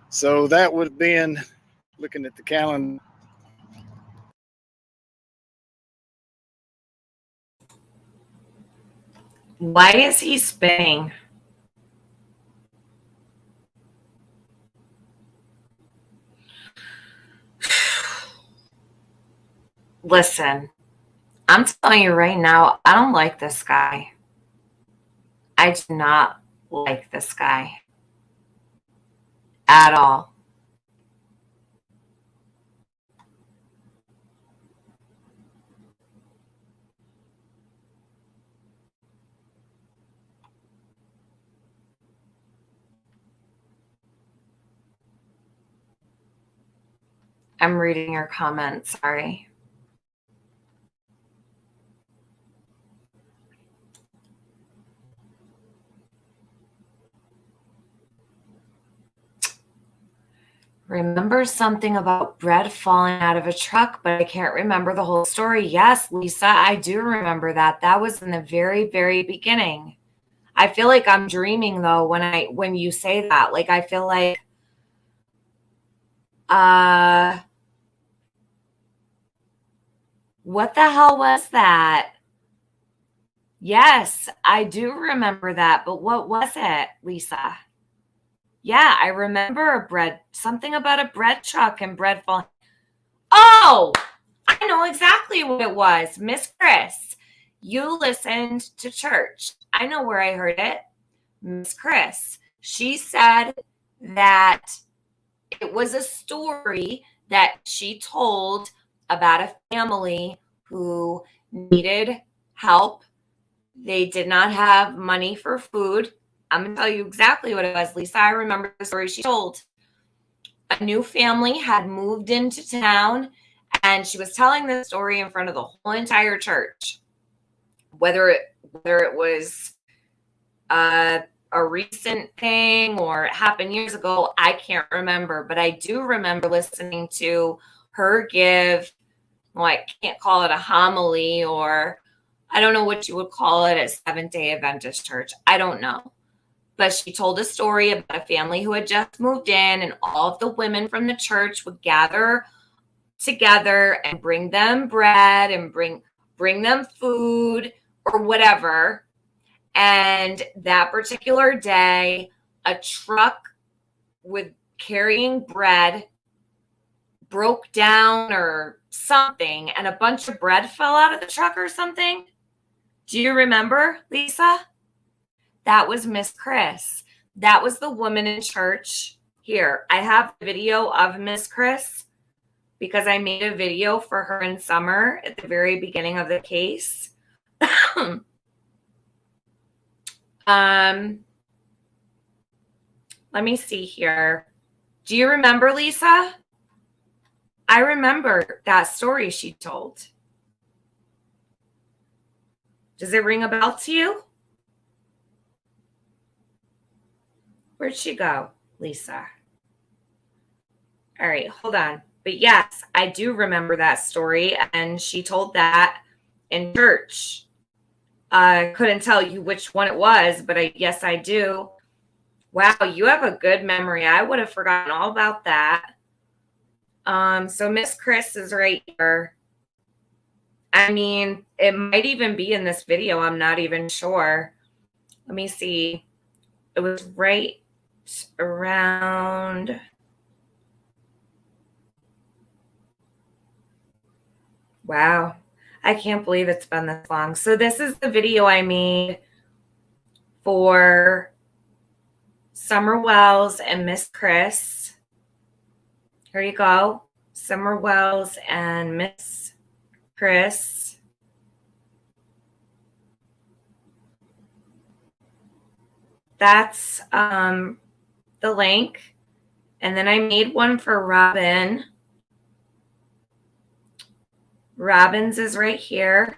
So that would have been, looking at the calendar, Why is he spinning? Listen, I'm telling you right now, I don't like this guy. I do not like this guy at all. I'm reading your comments, sorry. Remember something about bread falling out of a truck, but I can't remember the whole story. Yes, Lisa, I do remember that. That was in the very, very beginning. I feel like I'm dreaming though when you say that. Like I feel like what the hell was that? Yes, I do remember that, but what was it, Lisa? Yeah, I remember something about a bread truck and bread falling. Oh, I know exactly what it was. Miss Chris, you listened to church. I know where I heard it. Miss Chris, she said that it was a story that she told about a family who needed help. They did not have money for food. I'm going to tell you exactly what it was, Lisa. I remember the story she told. A new family had moved into town, and she was telling this story in front of the whole entire church. Whether it was a recent thing or it happened years ago. I can't remember, but I do remember listening to her give, well, I can't call it a homily, or I don't know what you would call it at Seventh-day Adventist Church. I don't know. But she told a story about a family who had just moved in, and all of the women from the church would gather together and bring them bread and bring them food or whatever. And that particular day, a truck with carrying bread broke down or something, and a bunch of bread fell out of the truck or something. Do you remember, Lisa? That was Miss Chris. That was the woman in church. Here, I have a video of Miss Chris because I made a video for her in summer at the very beginning of the case. Let me see here. Do you remember, Lisa? I remember that story she told. Does it ring a bell to you? Where'd she go, Lisa? All right, hold on. But yes, I do remember that story, and she told that in church. I couldn't tell you which one it was, but yes, I do. Wow, you have a good memory. I would have forgotten all about that. So Miss Chris is right here. I mean, it might even be in this video. I'm not even sure. Let me see. It was right around. Wow. I can't believe it's been this long. So this is the video I made for Summer Wells and Miss Chris. Here you go. Summer Wells and Miss Chris. That's the link. And then I made one for Robin. Robin's is right here.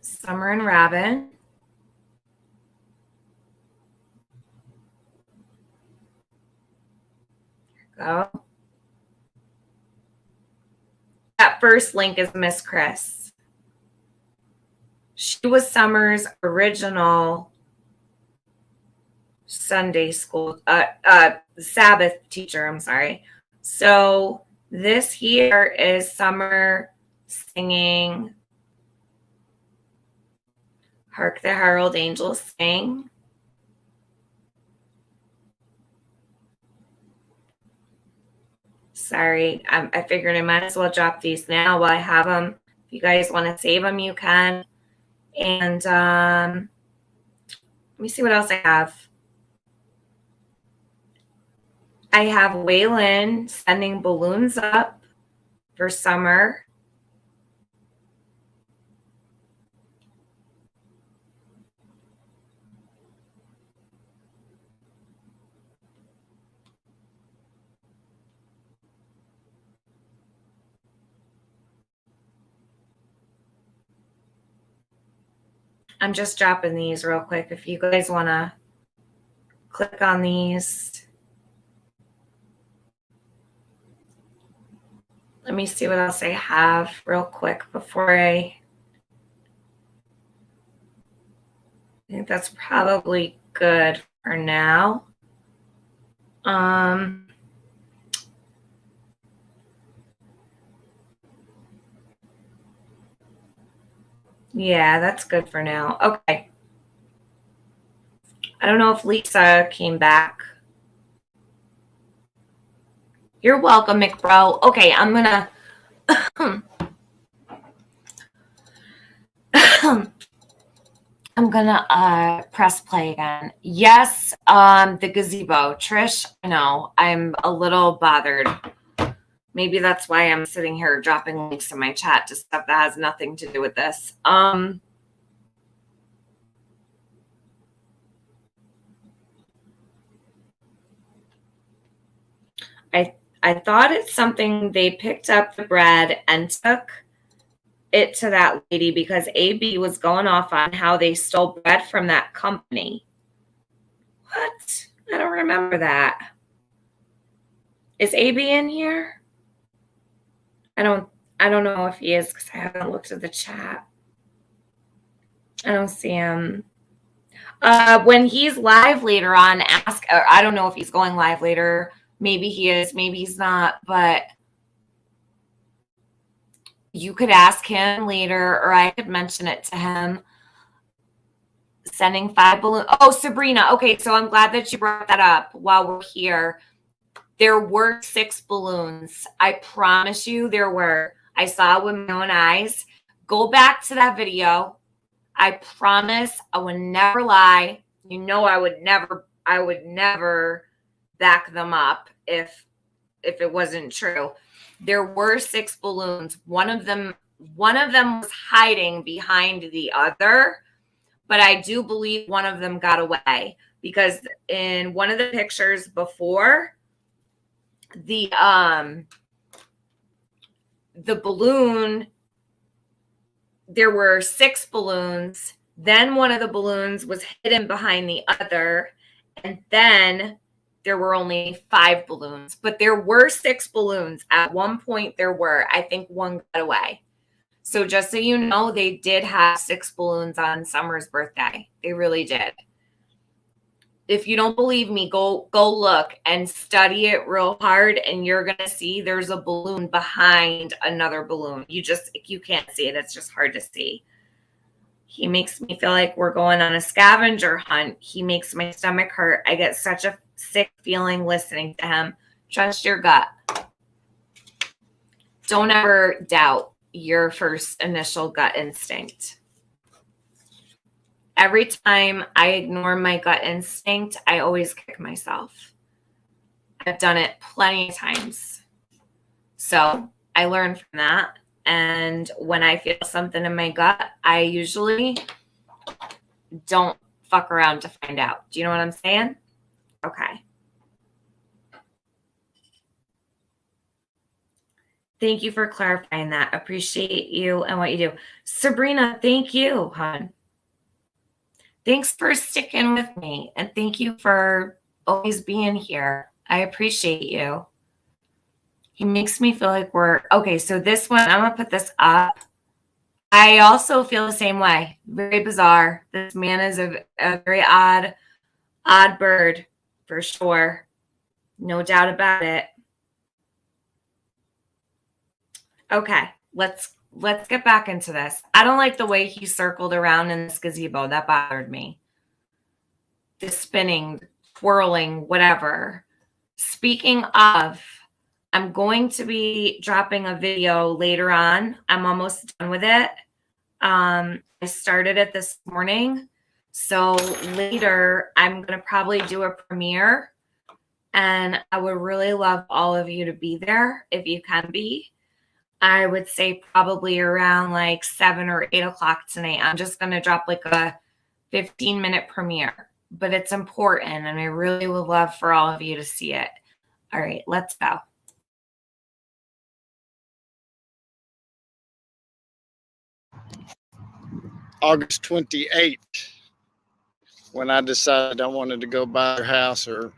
Summer and Robin. Go. That first link is Miss Chris. She was Summer's original Sunday school, Sabbath teacher, I'm sorry. So this here is Summer singing Hark the Herald Angels Sing. Sorry, I figured I might as well drop these now while I have them. If you guys want to save them, you can. And let me see what else I have. I have Waylon sending balloons up for Summer. I'm just dropping these real quick. If you guys want to click on these. Let me see what else I have real quick before I think that's probably good for now. Yeah, that's good for now. Okay. I don't know if Lisa came back. You're welcome, McBro. Okay, I'm gonna I'm gonna press play again. Yes, the gazebo. Trish, I know. I'm a little bothered. Maybe that's why I'm sitting here dropping links in my chat to stuff that has nothing to do with this. I thought it's something they picked up the bread and took it to that lady because AB was going off on how they stole bread from that company. What? I don't remember that. Is AB in here? I don't know if he is because I haven't looked at the chat. I don't see him. When he's live later on, I don't know if he's going live later. Maybe he is, maybe he's not, but you could ask him later, or I could mention it to him. Sending 5 balloons. Oh, Sabrina. Okay, so I'm glad that you brought that up while we're here. There were 6 balloons. I promise you there were. I saw it with my own eyes. Go back to that video. I promise I would never lie. You know I would never back them up if it wasn't true. There were 6 balloons. One of them was hiding behind the other, but I do believe one of them got away because in one of the pictures before, the balloon, there were 6 balloons. Then one of the balloons was hidden behind the other. And then there were only 5 balloons. But there were 6 balloons. At one point there were. I think one got away. So just so you know, they did have 6 balloons on Summer's birthday. They really did. If you don't believe me, go look and study it real hard, and you're going to see there's a balloon behind another balloon. You can't see it. It's just hard to see. He makes me feel like we're going on a scavenger hunt. He makes my stomach hurt. I get such a sick feeling listening to him. Trust your gut. Don't ever doubt your first initial gut instinct. Every time I ignore my gut instinct, I always kick myself. I've done it plenty of times. So I learned from that. And when I feel something in my gut, I usually don't fuck around to find out. Do you know what I'm saying? Okay. Thank you for clarifying that. Appreciate you and what you do. Sabrina, thank you, hon. Thanks for sticking with me, and thank you for always being here. I appreciate you. He makes me feel like we're okay. So this one, I'm gonna put this up. I also feel the same way. Very bizarre. This man is a very odd bird for sure. No doubt about it. Okay, let's get back into this. I don't like the way he circled around in this gazebo. That bothered me. The spinning, twirling, whatever. Speaking of, I'm going to be dropping a video later on. I'm almost done with it. I started it this morning. So later, I'm going to probably do a premiere. And I would really love all of you to be there if you can be. I would say probably around like 7 or 8 o'clock tonight. I'm just going to drop like a 15-minute premiere, but it's important, and I really would love for all of you to see it. All right, let's go. August 28th, when I decided I wanted to go by their house, or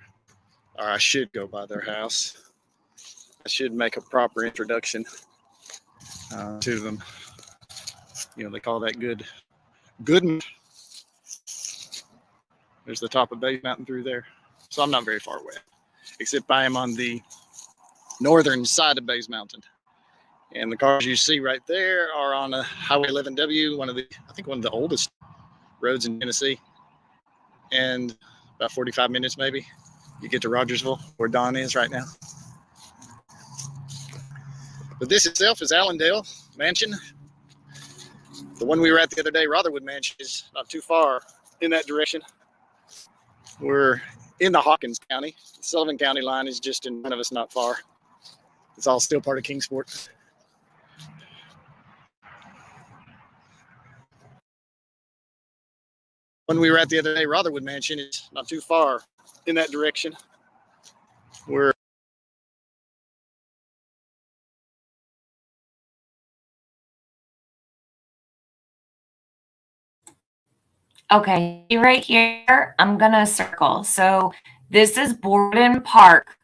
I should go by their house. I should make a proper introduction to them. You know, they call that good. There's the top of Base Mountain through there. So I'm not very far away, except I am on the northern side of Base Mountain. And the cars you see right there are on a Highway 11W, I think one of the oldest roads in Tennessee. And about 45 minutes maybe, you get to Rogersville, where Don is right now. But this itself is Allendale Mansion. The one we were at the other day, Rotherwood Mansion, is not too far in that direction. We're in the Hawkins County. The Sullivan County line is just in front of us, not far. It's all still part of Kingsport. When we were at the other day, Rotherwood Mansion is not too far in that direction. We're Okay, right here, I'm going to circle. So this is Borden Park.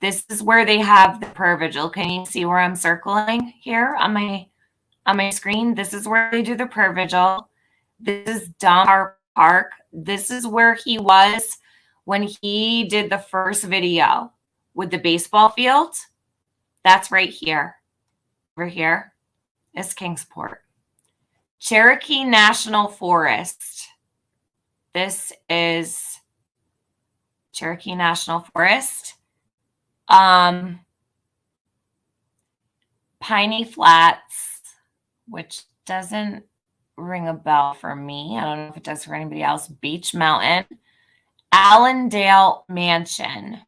This is where they have the prayer vigil. Can you see where I'm circling here on my screen? This is where they do the prayer vigil. This is Dunbar Park. This is where he was when he did the first video with the baseball field. That's right here. Over here is Kingsport. Cherokee National Forest. This is Cherokee National Forest. Piney Flats, which doesn't ring a bell for me. I don't know if it does for anybody else. Beach Mountain. Allendale Mansion.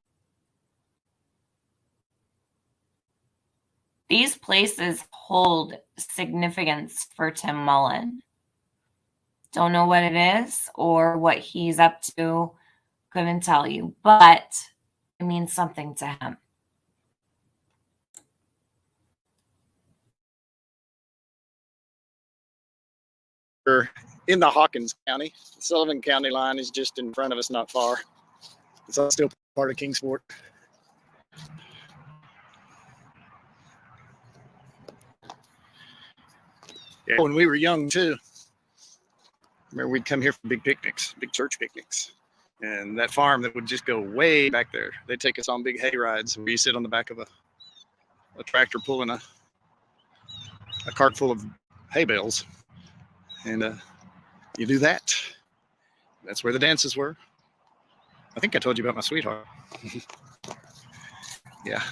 These places hold significance for Tim Mullen. Don't know what it is or what he's up to. Couldn't tell you, but it means something to him. We're in the Hawkins County. The Sullivan County line is just in front of us, not far. It's all still part of Kingsport. Yeah, when we were young too, remember we'd come here for big picnics, big church picnics. And that farm that would just go way back there, they'd take us on big hay rides. We sit on the back of a tractor pulling a cart full of hay bales. And you do that. That's where the dances were. I think I told you about my sweetheart. Yeah.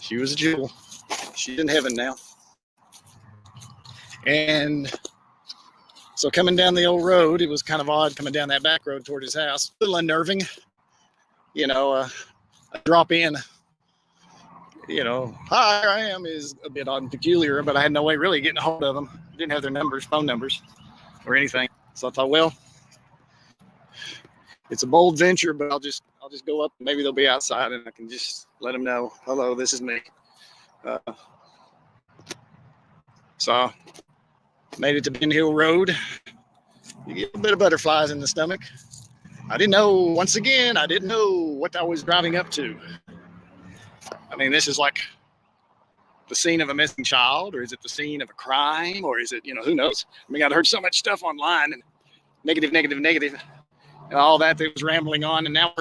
She was a jewel. She's in heaven now. And so coming down the old road, it was kind of odd coming down that back road toward his house. A little unnerving, a drop in, hi, I am is a bit odd and peculiar, but I had no way really getting a hold of them. Didn't have their phone numbers or anything. So I thought, well, it's a bold venture, but I'll just go up. Maybe they'll be outside and I can just let them know, hello, this is me. So made it to Ben Hill Road. You get a bit of butterflies in the stomach. I didn't know what I was driving up to. I mean, this is like the scene of a missing child, or is it the scene of a crime, or is it, who knows? I mean, I'd heard so much stuff online and negative, and all that was rambling on. And now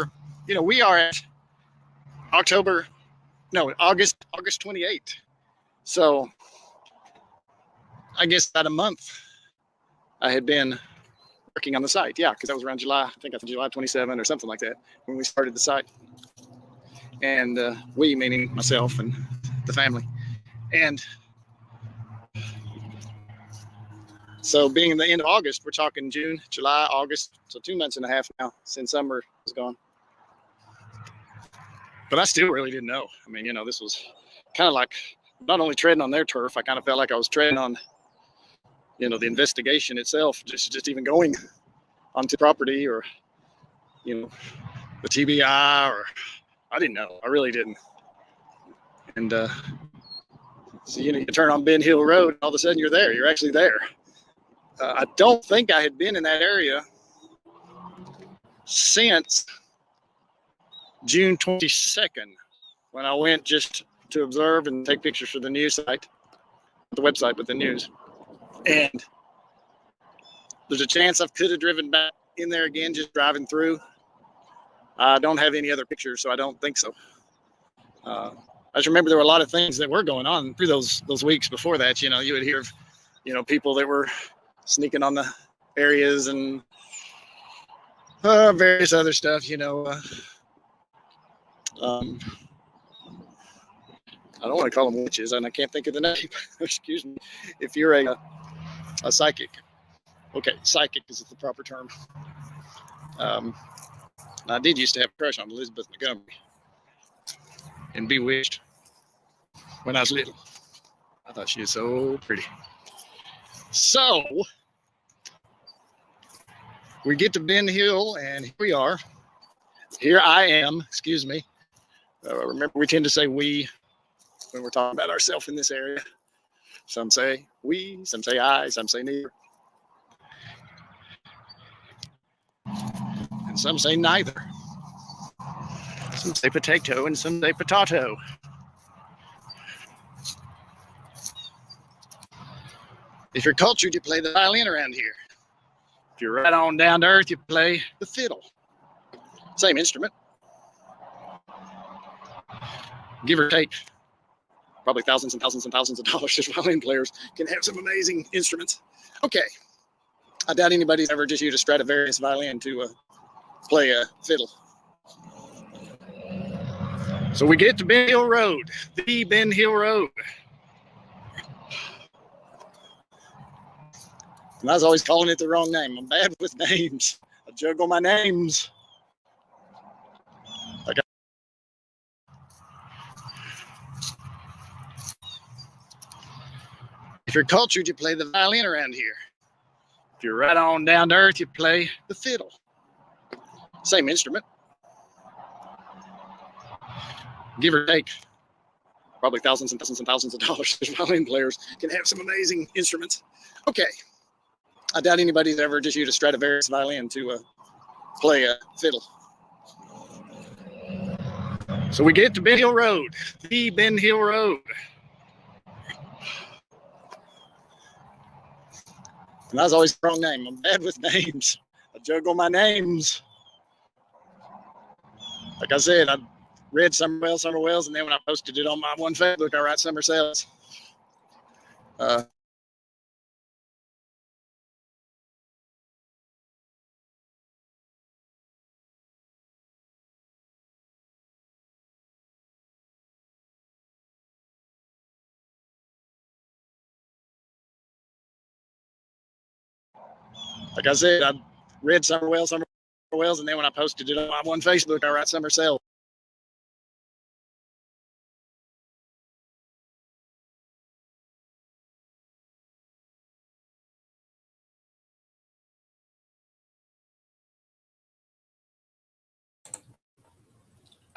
we are at August 28th. So I guess about a month I had been working on the site. Yeah, because that was around July, I think that's July 27 or something like that when we started the site. And we, meaning myself and the family. And so being the end of August, we're talking June, July, August, so 2 months and a half now since summer is gone. But I still really didn't know. I mean, this was kind of like not only treading on their turf, I kind of felt like I was treading on, the investigation itself, just even going onto property or, the TBI, or I didn't know. I really didn't. And so, you turn on Ben Hill Road, and all of a sudden you're there. You're actually there. I don't think I had been in that area since June 22nd, when I went just to observe and take pictures for the news site, not the website, but the news. And there's a chance I could have driven back in there again, just driving through. I don't have any other pictures, so I don't think so. I just remember there were a lot of things that were going on through those weeks before that. You would hear of, people that were sneaking on the areas and various other stuff, I don't want to call them witches, and I can't think of the name. Excuse me. If you're a psychic. Okay, psychic is the proper term. I did used to have a crush on Elizabeth Montgomery and Bewitched when I was little. I thought she was so pretty. So we get to Ben Hill, and here we are. Here I am. Excuse me. Remember, we tend to say we when we're talking about ourselves in this area. Some say we, some say I, some say neither. And some say neither. Some say potato and some say potato. If you're cultured, you play the violin around here. If you're right on down to earth, you play the fiddle. Same instrument. Give or take. Probably thousands and thousands and thousands of dollars. Just violin players can have some amazing instruments. Okay. I doubt anybody's ever just used a Stradivarius violin to play a fiddle. So we get to Ben Hill Road, the Ben Hill Road. And I was always calling it the wrong name. I'm bad with names. I juggle my names. If you're cultured, you play the violin around here. If you're right on down to earth, you play the fiddle. Same instrument. Give or take. Probably thousands and thousands and thousands of dollars. These violin players can have some amazing instruments. Okay. I doubt anybody's ever just used a Stradivarius violin to play a fiddle. So we get to Ben Hill Road, the Ben Hill Road. And I was always the wrong name. I'm bad with names. I juggle my names. Like I said, I read Summer Wells, and then when I posted it on my one Facebook, I write Summer Sales. Like I said, I read Summer Wells, and then when I posted it on my one Facebook, I write Summer Sales.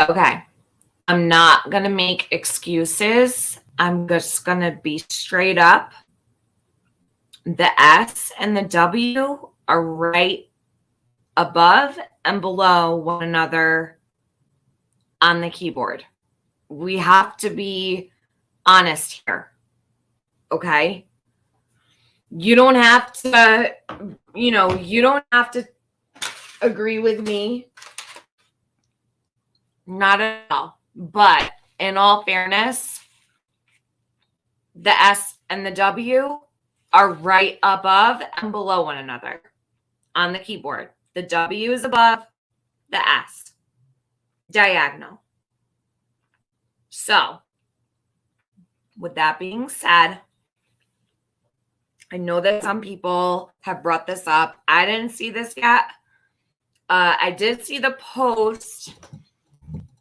Okay. I'm not going to make excuses. I'm just going to be straight up. The S and the W are right above and below one another on the keyboard. We have to be honest here. Okay? You don't have to, you don't have to agree with me. Not at all. But in all fairness, the S and the W are right above and below one another on the keyboard. The W is above the S, diagonal. So, with that being said, I know that some people have brought this up. I didn't see this yet. I did see the post,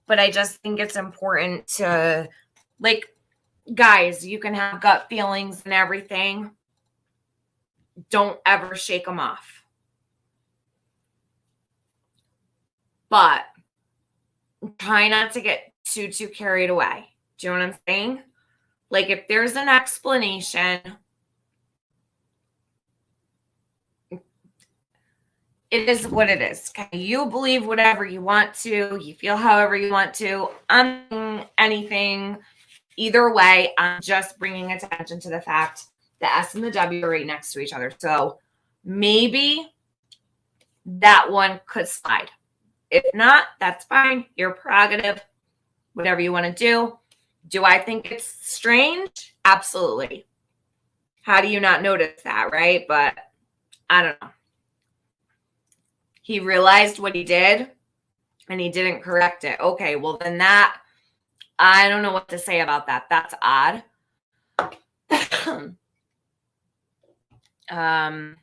but I just think it's important to, guys, you can have gut feelings and everything. Don't ever shake them off. But try not to get too carried away. Do you know what I'm saying? If there's an explanation, it is what it is. Okay? You believe whatever you want to. You feel however you want to. I'm doing anything either way. I'm just bringing attention to the fact the S and the W are right next to each other. So maybe that one could slide. If not, that's fine. Your prerogative. Whatever you want to do. Do I think it's strange? Absolutely. How do you not notice that, right? But I don't know. He realized what he did and he didn't correct it. Okay, well then I don't know what to say about that. That's odd. I'm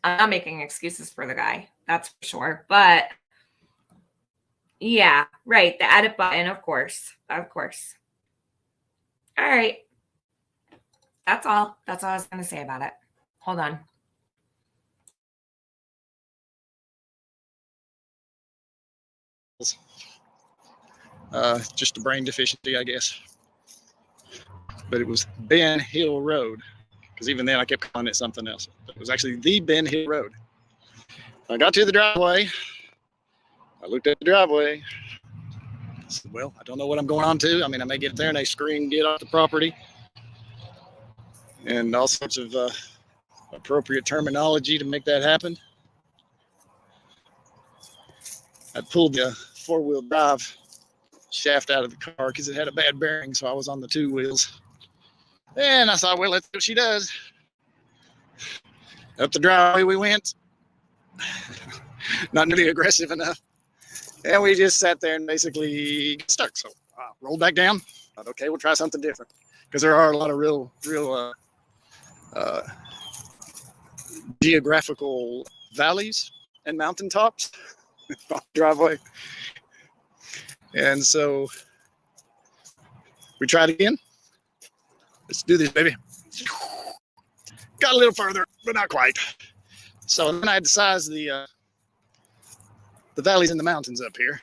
not making excuses for the guy. That's for sure. But yeah, right. The edit button, of course. Of course. All right. That's all. That's all I was going to say about it. Hold on. Just a brain deficiency, I guess. but it was Ben Hill Road, because even then I kept calling it something else. It was actually the Ben Hill Road. I got to the driveway. I looked at the driveway. I said, well, I don't know what I'm going on to. I mean, I may get there and they scream, get off the property, and all sorts of appropriate terminology to make that happen. I pulled the four-wheel drive shaft out of the car because it had a bad bearing, so I was on the two wheels. And I thought, well, let's see what she does. Up the driveway we went. Not nearly aggressive enough. And we just sat there and basically got stuck. So I rolled back down. Thought, okay, we'll try something different. Because there are a lot of real geographical valleys and mountaintops on the driveway. And so we tried again. Let's do this, baby. Got a little further, but not quite. So then I had to size the valleys and the mountains up here.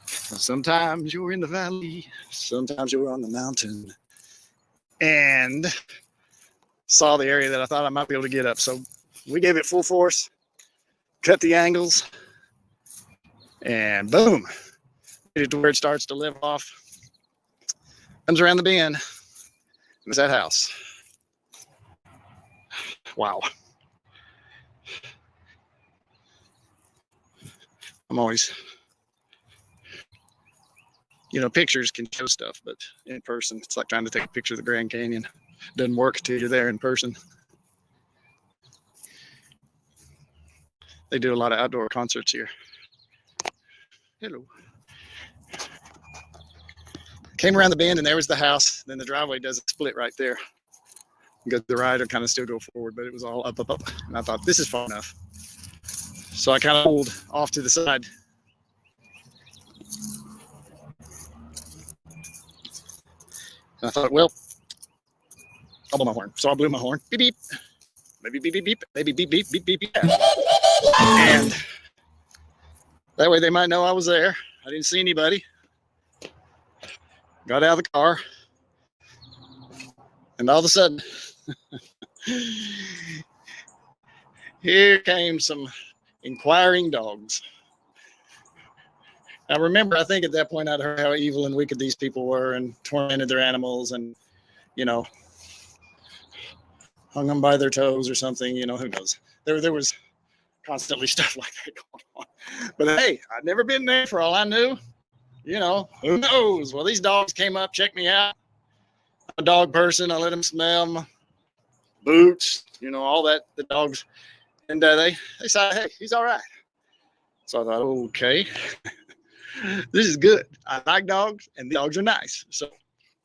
Sometimes you're in the valley, sometimes you're on the mountain. And saw the area that I thought I might be able to get up. So we gave it full force, cut the angles, and boom, made it to where it starts to live off. Comes around the bend, and it's that house. Wow. I'm always, pictures can show stuff, but in person, it's like trying to take a picture of the Grand Canyon. Doesn't work until you're there in person. They do a lot of outdoor concerts here. Hello. Came around the bend and there was the house. Then the driveway does a split right there. You go to the right or kind of still go forward, but it was all up. And I thought, this is far enough. So I kind of pulled off to the side. And I thought, well, I'll blow my horn. So I blew my horn. Beep, beep. Maybe beep, beep, beep. Maybe beep, beep, beep, beep, beep. And that way they might know I was there. I didn't see anybody. Got out of the car. And all of a sudden, here came some inquiring dogs. Now remember, I think at that point I'd heard how evil and wicked these people were and tormented their animals and, hung them by their toes or something, who knows. There was constantly stuff like that going on. But hey, I'd never been there for all I knew. Who knows? Well, these dogs came up, checked me out. I'm a dog person. I let them smell my boots, all that, the dogs. And they said, hey, he's all right. So I thought, okay, this is good. I like dogs, and the dogs are nice. So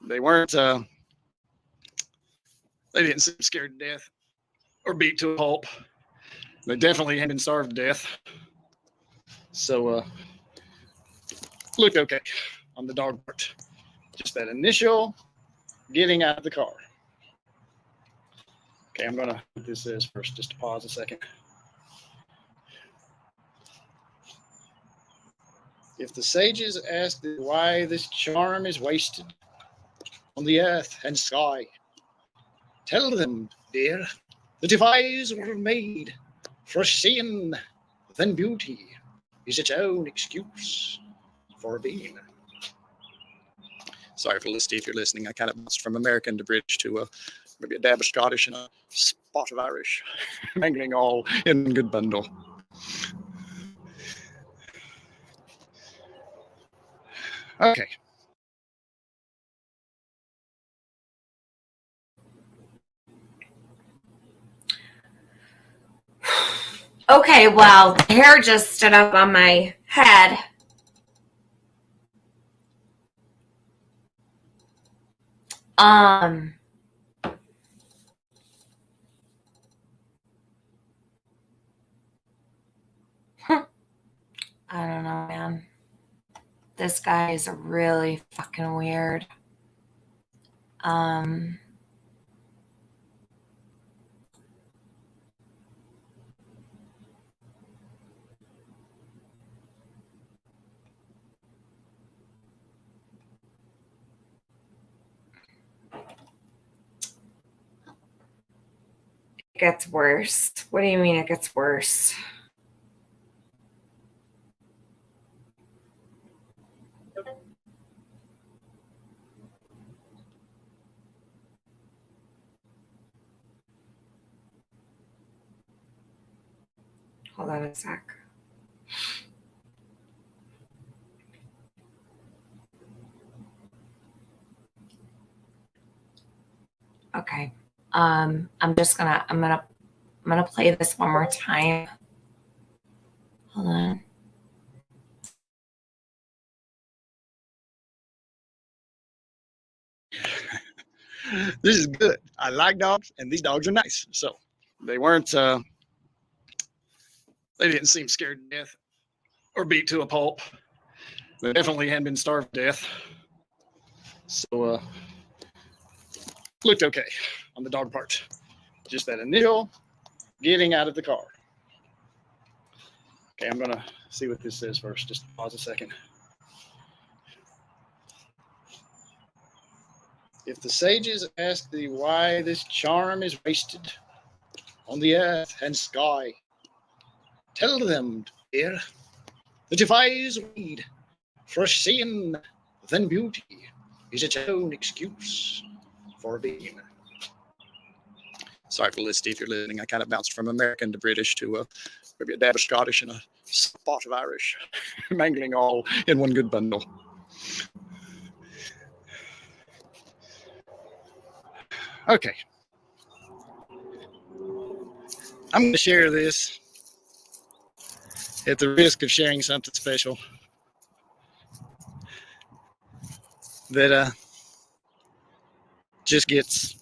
they weren't, they didn't seem scared to death or beat to a pulp. They definitely hadn't been starved to death. So looked okay on the dog part. Just that initial getting out of the car. Okay, I'm gonna put this as first, just to pause a second. If the sages ask why this charm is wasted on the earth and sky, tell them, dear, that if eyes were made for seeing, then beauty is its own excuse for being. Sorry for listening. If you're listening, I kind of bounced from American to British to maybe a dab of Scottish and a spot of Irish, mangling all in a good bundle. Okay. Okay, well, the hair just stood up on my head. I don't know, man. This guy is really fucking weird. gets worse. What do you mean it gets worse? Hold on a sec. Okay. I'm gonna play this one more time. Hold on. This is good. I like dogs, and these dogs are nice. So they weren't. They didn't seem scared to death or beat to a pulp. They definitely hadn't been starved to death. So looked okay on the dog part. Just that initial getting out of the car. Okay, I'm gonna see what this says first. Just pause a second. If the sages ask thee why this charm is wasted on the earth and sky, tell them, dear, that if eyes read for seeing, then beauty is its own excuse for being. Sorry for listening if you're listening. I kind of bounced from American to British to maybe a dab of Scottish and a spot of Irish, mangling all in one good bundle. Okay. I'm going to share this at the risk of sharing something special that just gets,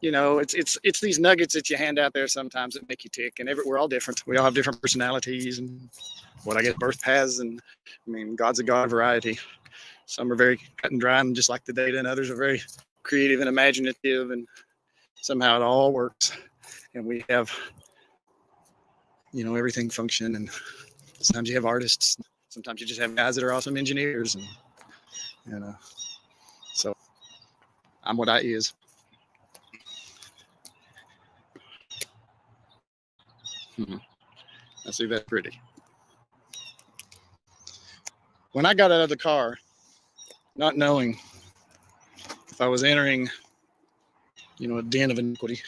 it's these nuggets that you hand out there sometimes that make you tick, and we're all different. We all have different personalities and what I guess birth paths, and I mean, God's a God of variety. Some are very cut and dry and just like the data, and others are very creative and imaginative, and somehow it all works. And we have, everything function, and sometimes you have artists, sometimes you just have guys that are awesome engineers, and so I'm what I is. I see that pretty. When I got out of the car, not knowing if I was entering, a den of iniquity,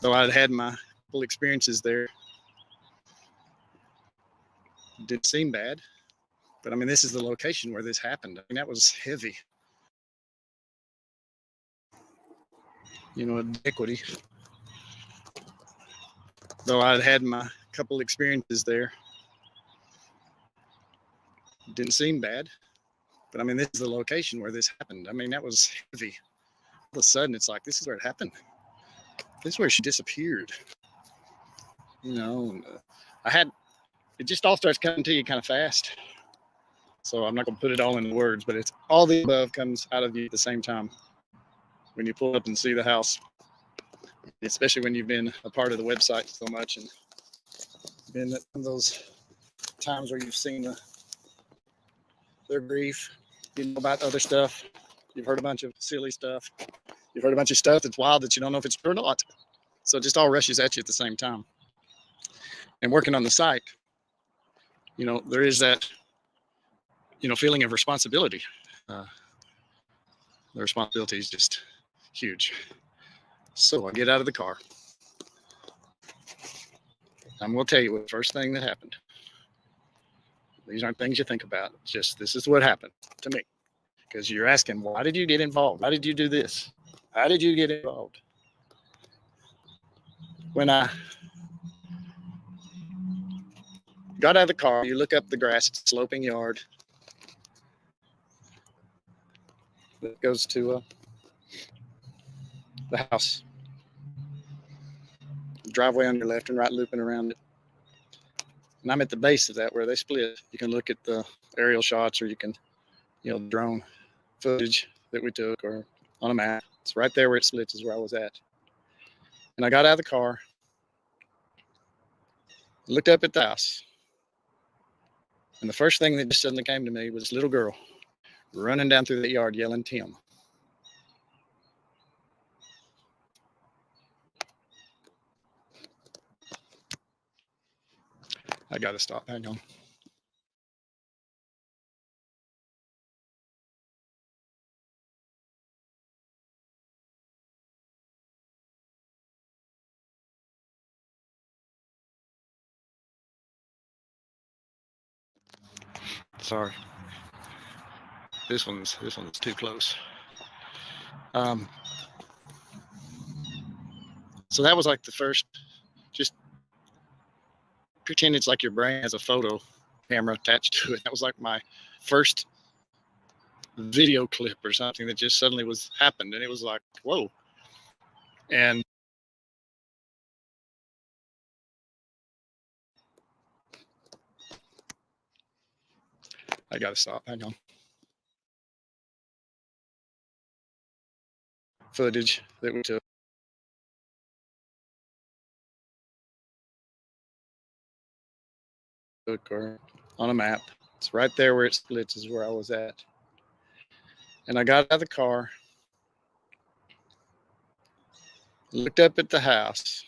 though I'd had my full experiences there, it didn't seem bad. But I mean, this is the location where this happened. I mean, that was heavy. Iniquity. Though I'd had my couple experiences there, it didn't seem bad. But I mean, this is the location where this happened. I mean, that was heavy. All of a sudden, it's like, this is where it happened. This is where she disappeared. It just all starts coming to you kind of fast. So I'm not going to put it all into words, but it's all the above comes out of you at the same time. When you pull up and see the house, especially when you've been a part of the website so much and been at those times where you've seen their grief, about other stuff. You've heard a bunch of silly stuff. You've heard a bunch of stuff that's wild that you don't know if it's true or not. So it just all rushes at you at the same time. And working on the site, there is that, feeling of responsibility. The responsibility is just huge. So I get out of the car. I'm going to tell you what the first thing that happened. These aren't things you think about. It's just, this is what happened to me. Because you're asking, why did you get involved? Why did you do this? How did you get involved? When I got out of the car, you look up the grass, it's a sloping yard. That goes to the house. Driveway on your left and right looping around it. And I'm at the base of that where they split. You can look at the aerial shots, or you can, drone footage that we took, or on a map. It's right there where it splits is where I was at. And I got out of the car, looked up at the house. And the first thing that just suddenly came to me was this little girl running down through the yard yelling, "Tim." I gotta stop. Hang on. Sorry. This one's too close. So that was like the first, just pretend it's like your brain has a photo camera attached to it. That was like my first video clip or something that just suddenly happened. And it was like, whoa. And I gotta stop. Hang on. Footage that we took. Or on a map. It's right there where it splits is where I was at. And I got out of the car, looked up at the house,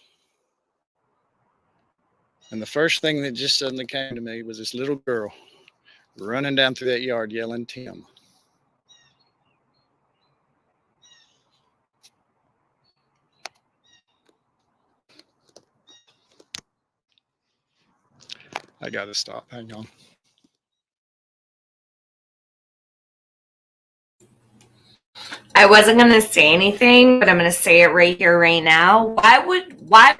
and the first thing that just suddenly came to me was this little girl running down through that yard yelling, "Tim." I gotta stop. Hang on. I wasn't going to say anything, but I'm going to say it right here, right now. Why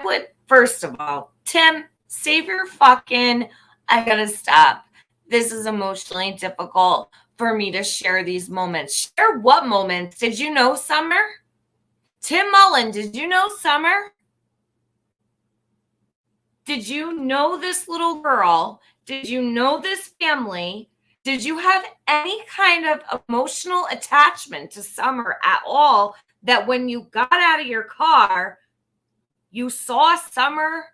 would, first of all, Tim, save your fucking, I got to stop. This is emotionally difficult for me to share these moments. Share what moments? Did you know Summer? Tim Mullen, did you know Summer? Did you know this little girl? Did you know this family? Did you have any kind of emotional attachment to Summer at all, that when you got out of your car, you saw Summer?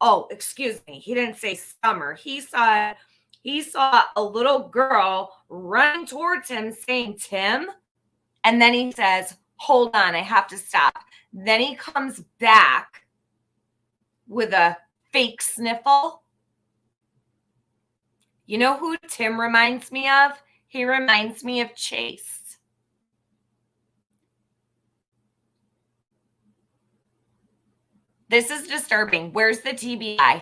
Oh, excuse me. He didn't say Summer. He saw a little girl running towards him saying, "Tim." And then he says, "Hold on, I have to stop." Then he comes back with a fake sniffle. You know who Tim reminds me of? He reminds me of Chase. This is disturbing. Where's the TBI?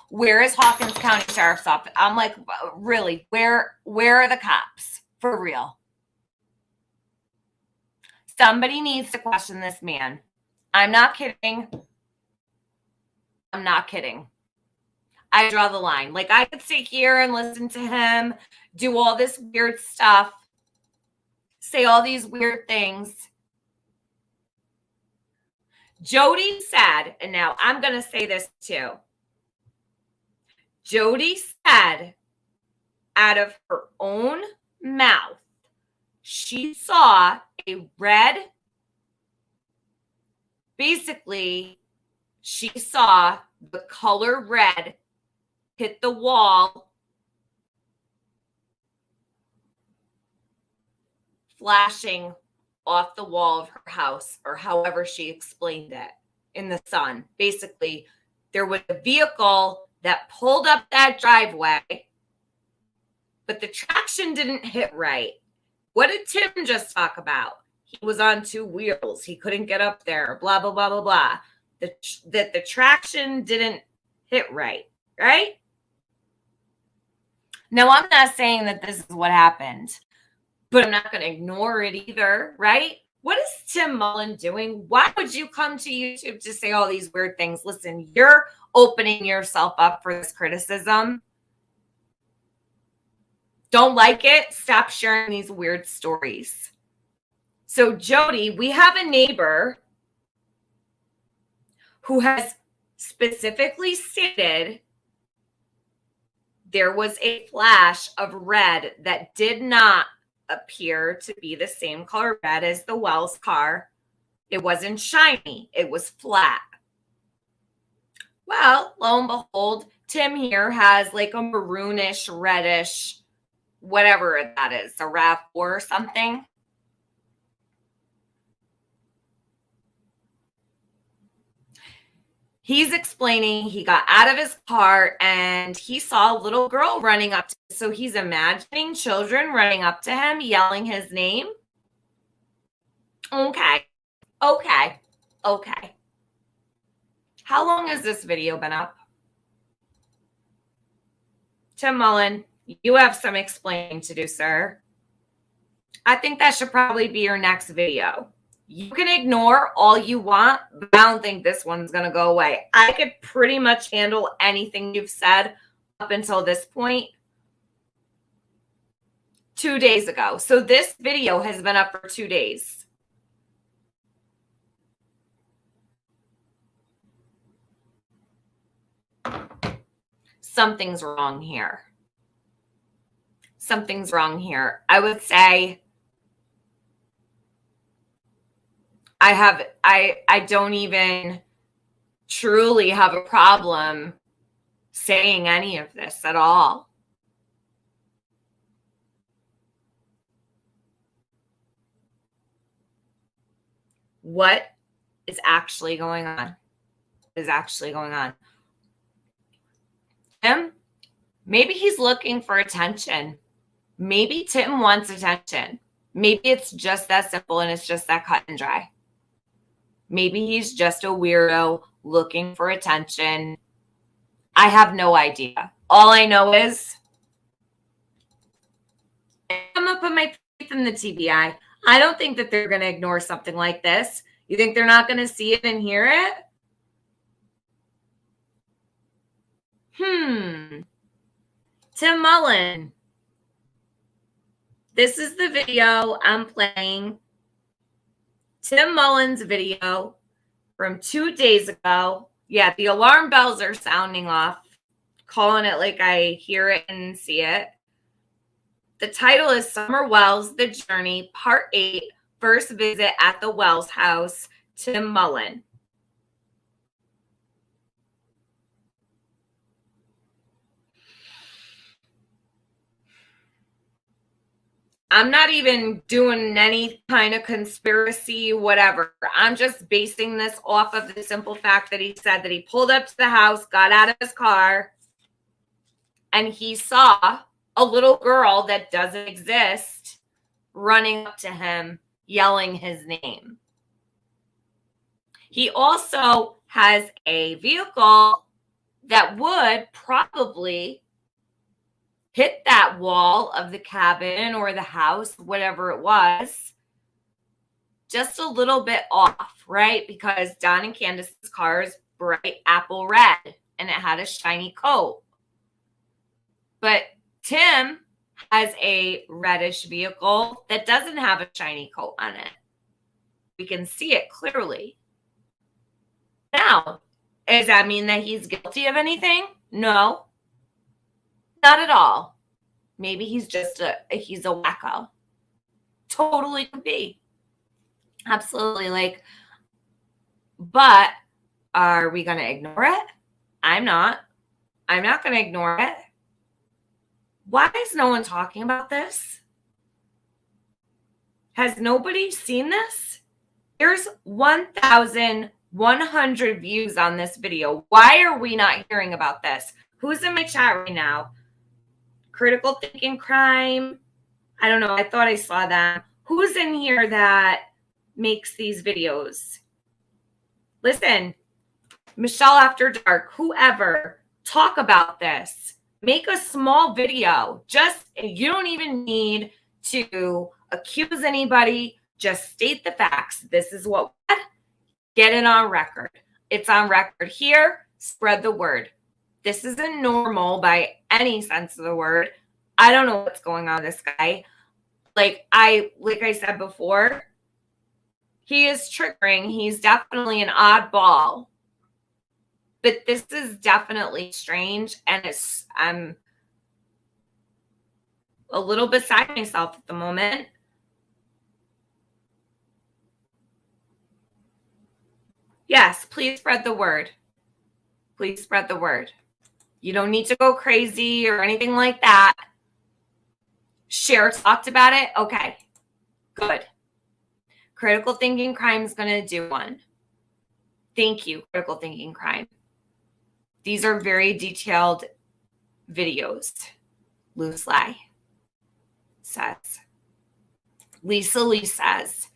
Where is Hawkins County Sheriff's Office? I'm like, really, where are the cops? For real. Somebody needs to question this man. I'm not kidding. I'm not kidding. I draw the line. Like, I could sit here and listen to him do all this weird stuff, say all these weird things. Jody said, and now I'm going to say this too. Jody said out of her own mouth, she saw a red, basically, she saw the color red hit the wall, flashing off the wall of her house, or however she explained it, in the sun. Basically, there was a vehicle that pulled up that driveway, but the traction didn't hit right. What did Tim just talk about? He was on two wheels. He couldn't get up there, blah, blah, blah, blah, blah. That the traction didn't hit right, right? Now, I'm not saying that this is what happened, but I'm not going to ignore it either, right? What is Tim Mullen doing? Why would you come to YouTube to say all these weird things? Listen, you're opening yourself up for this criticism. Don't like it? Stop sharing these weird stories. So, Jody, we have a neighbor who has specifically stated there was a flash of red that did not appear to be the same color red as the Wells car. It wasn't shiny. It was flat. Well, lo and behold, Tim here has like a maroonish, reddish, whatever that is, a RAV4 or something. He's explaining he got out of his car and he saw a little girl running up. So he's imagining children running up to him, yelling his name. Okay. How long has this video been up? Tim Mullen, you have some explaining to do, sir. I think that should probably be your next video. You can ignore all you want, but I don't think this one's going to go away. I could pretty much handle anything you've said up until this point 2 days ago. So this video has been up for 2 days. Something's wrong here. Something's wrong here. I would say I don't even truly have a problem saying any of this at all. What is actually going on? Tim, maybe he's looking for attention. Maybe Tim wants attention. Maybe it's just that simple and it's just that cut and dry. Maybe he's just a weirdo looking for attention. I have no idea. All I know is I'm going to put my faith in the TBI. I don't think that they're going to ignore something like this. You think they're not going to see it and hear it? Tim Mullen. This is the video I'm playing. Tim Mullen's video from 2 days ago. Yeah, the alarm bells are sounding off. Calling it like I hear it and see it. The title is Summer Wells, The Journey, Part 8, First Visit at the Wells House, Tim Mullen. I'm not even doing any kind of conspiracy, whatever. I'm just basing this off of the simple fact that he said that he pulled up to the house, got out of his car, and he saw a little girl that doesn't exist running up to him, yelling his name. He also has a vehicle that would probably hit that wall of the cabin or the house, whatever it was, just a little bit off, right? Because Don and Candace's car is bright apple red and it had a shiny coat. But Tim has a reddish vehicle that doesn't have a shiny coat on it. We can see it clearly. Now, does that mean that he's guilty of anything? No. Not at all. Maybe he's just he's a wacko. Totally could be. Absolutely. But are we going to ignore it? I'm not. I'm not going to ignore it. Why is no one talking about this? Has nobody seen this? There's 1,100 views on this video. Why are we not hearing about this? Who's in my chat right now? Critical Thinking Crime. I don't know. I thought I saw that. Who's in here that makes these videos? Listen, Michelle After Dark, whoever, talk about this. Make a small video. You don't even need to accuse anybody. Just state the facts. This is what, get it on record. It's on record here. Spread the word. This isn't normal by any sense of the word. I don't know what's going on with this guy. Like I said before, he is triggering. He's definitely an oddball. But this is definitely strange, and I'm a little beside myself at the moment. Yes, please spread the word. Please spread the word. You don't need to go crazy or anything like that. Cher talked about it. Okay, good. Critical Thinking Crime is going to do one. Thank you, Critical Thinking Crime. These are very detailed videos. Loose lie says. Lisa Lee says.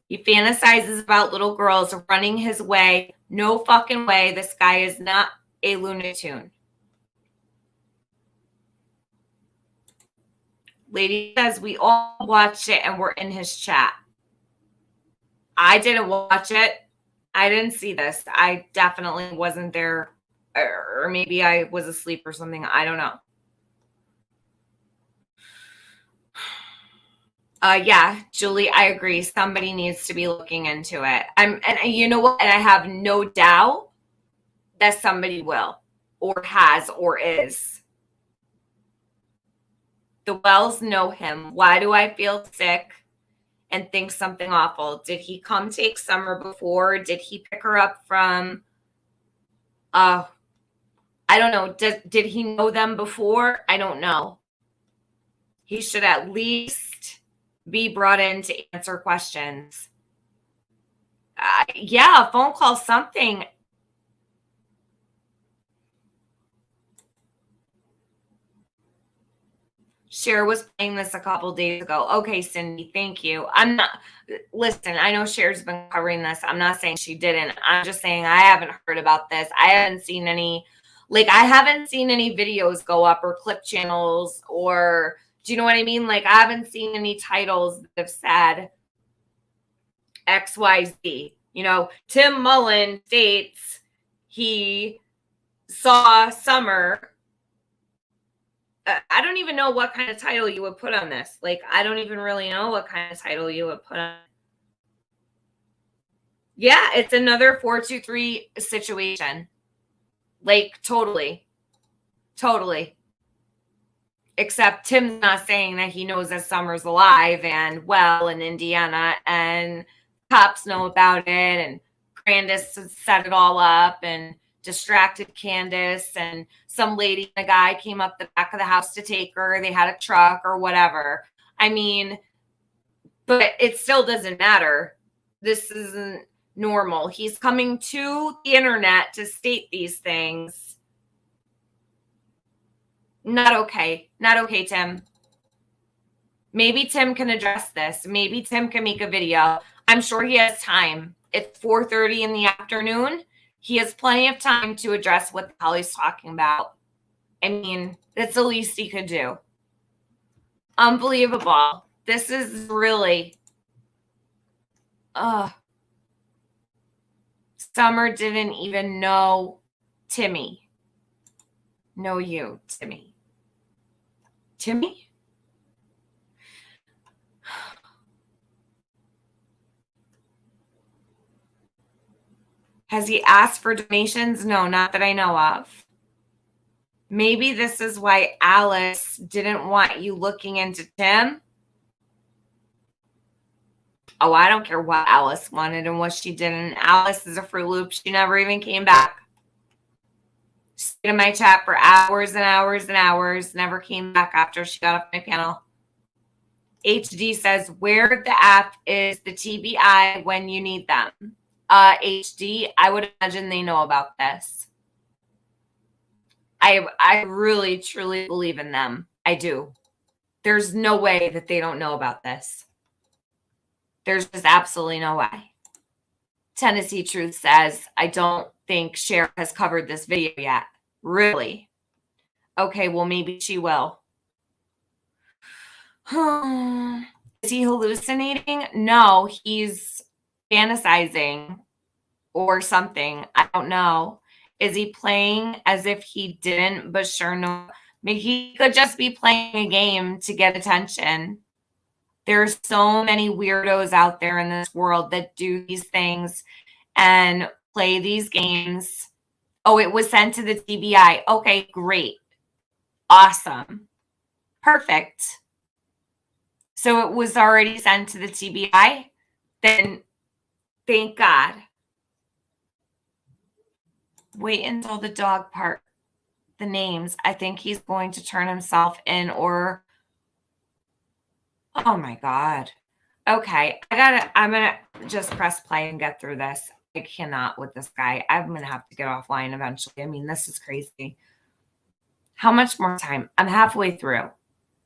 He fantasizes about little girls running his way. No fucking way. This guy is not a Looney Tune. Lady says we all watched it and we're in his chat. I didn't watch it. I didn't see this. I definitely wasn't there. Or maybe I was asleep or something. I don't know. Yeah, Julie, I agree. Somebody needs to be looking into it. And you know what? And I have no doubt that somebody will, or has, or is. The Wells know him. Why do I feel sick and think something awful? Did he come take Summer before? Did he pick her up from? I don't know. Did he know them before? I don't know. He should at least be brought in to answer questions. Yeah, a phone call, something. Cher was playing this a couple days ago. Okay, Cindy, thank you. I'm not, listen, I know Cher's been covering this. I'm not saying she didn't. I'm just saying I haven't heard about this. I haven't seen any, I haven't seen any videos go up or clip channels or, do you know what I mean? I haven't seen any titles that have said XYZ. You know, Tim Mullen states he saw Summer. I don't even know what kind of title you would put on this. I don't even really know what kind of title you would put on. Yeah, it's another 423 situation. Totally. Totally. Except Tim's not saying that he knows that Summer's alive and well in Indiana and cops know about it and Candace set it all up and distracted Candace and some lady and a guy came up the back of the house to take her. They had a truck or whatever. I mean, but it still doesn't matter. This isn't normal. He's coming to the internet to state these things. Not okay. Not okay, Tim. Maybe Tim can address this. Maybe Tim can make a video. I'm sure he has time. It's 4:30 in the afternoon. He has plenty of time to address what the hell he's talking about. I mean, that's the least he could do. Unbelievable. This is really... Summer didn't even know Timmy. Know you, Timmy. Timmy? Has he asked for donations? No, not that I know of. Maybe this is why Alice didn't want you looking into Tim. Oh, I don't care what Alice wanted and what she didn't. Alice is a Fruit Loop. She never even came back. Stayed in my chat for hours and hours and hours. Never came back after she got off my panel. HD says, where the F is the TBI when you need them? HD, I would imagine they know about this. I really, truly believe in them. I do. There's no way that they don't know about this. There's just absolutely no way. Tennessee Truth says, I don't think Cher has covered this video yet. Really? Okay, well, maybe she will. Is he hallucinating? No, he's fantasizing or something. I don't know. Is he playing as if he didn't, but sure no. Maybe he could just be playing a game to get attention. There's so many weirdos out there in this world that do these things and play these games. Oh, it was sent to the TBI. Okay, great. Awesome. Perfect. So it was already sent to the TBI? Then thank God. Wait until the dog part. The names. I think he's going to turn himself in or... Oh my God. Okay. I'm going to just press play and get through this. I cannot with this guy. I'm going to have to get offline eventually. I mean, this is crazy. How much more time? I'm halfway through.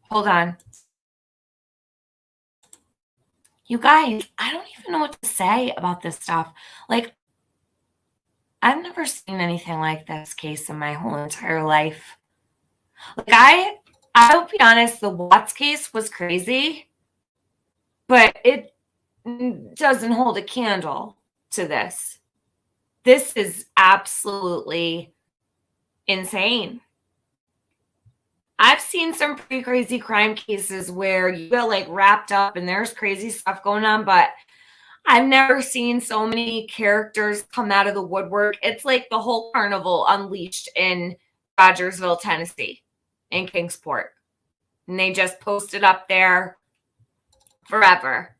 Hold on. You guys, I don't even know what to say about this stuff. Like, I've never seen anything like this case in my whole entire life. Like, I'll be honest, the Watts case was crazy, but it doesn't hold a candle to this. This is absolutely insane. I've seen some pretty crazy crime cases where you get like wrapped up and there's crazy stuff going on, but I've never seen so many characters come out of the woodwork. It's like the whole carnival unleashed in Rogersville, Tennessee, in Kingsport. And they just posted up there forever.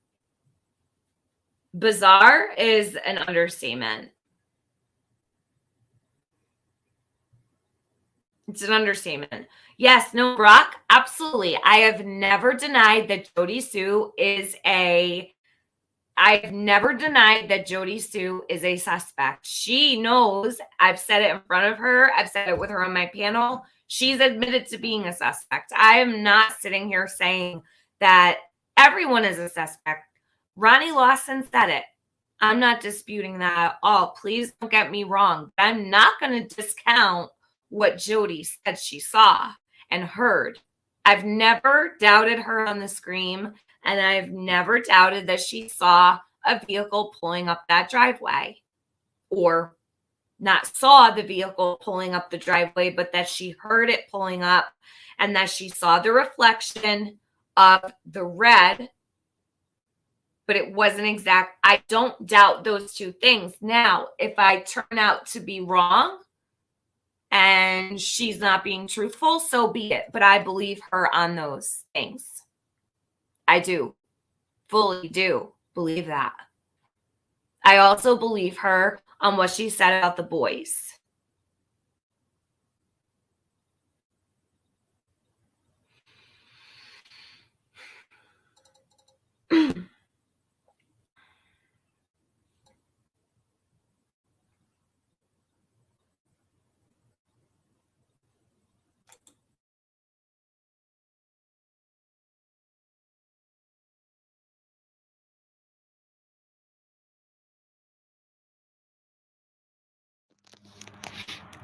Bizarre is an understatement. It's an understatement. Yes, no, Brock, absolutely. I have never denied that Jody Sue is a suspect. She knows. I've said it in front of her. I've said it with her on my panel. She's admitted to being a suspect. I am not sitting here saying that everyone is a suspect. Ronnie Lawson said it. I'm not disputing that at all. Please don't get me wrong. I'm not going to discount what Jody said she saw and heard. I've never doubted her on the scream, and I've never doubted that she saw a vehicle pulling up that driveway, or not saw the vehicle pulling up the driveway, but that she heard it pulling up and that she saw the reflection of the red, but it wasn't exact. I don't doubt those two things. Now, if I turn out to be wrong and she's not being truthful, so be it. But I believe her on those things. I do. Fully do believe that. I also believe her on what she said about the boys.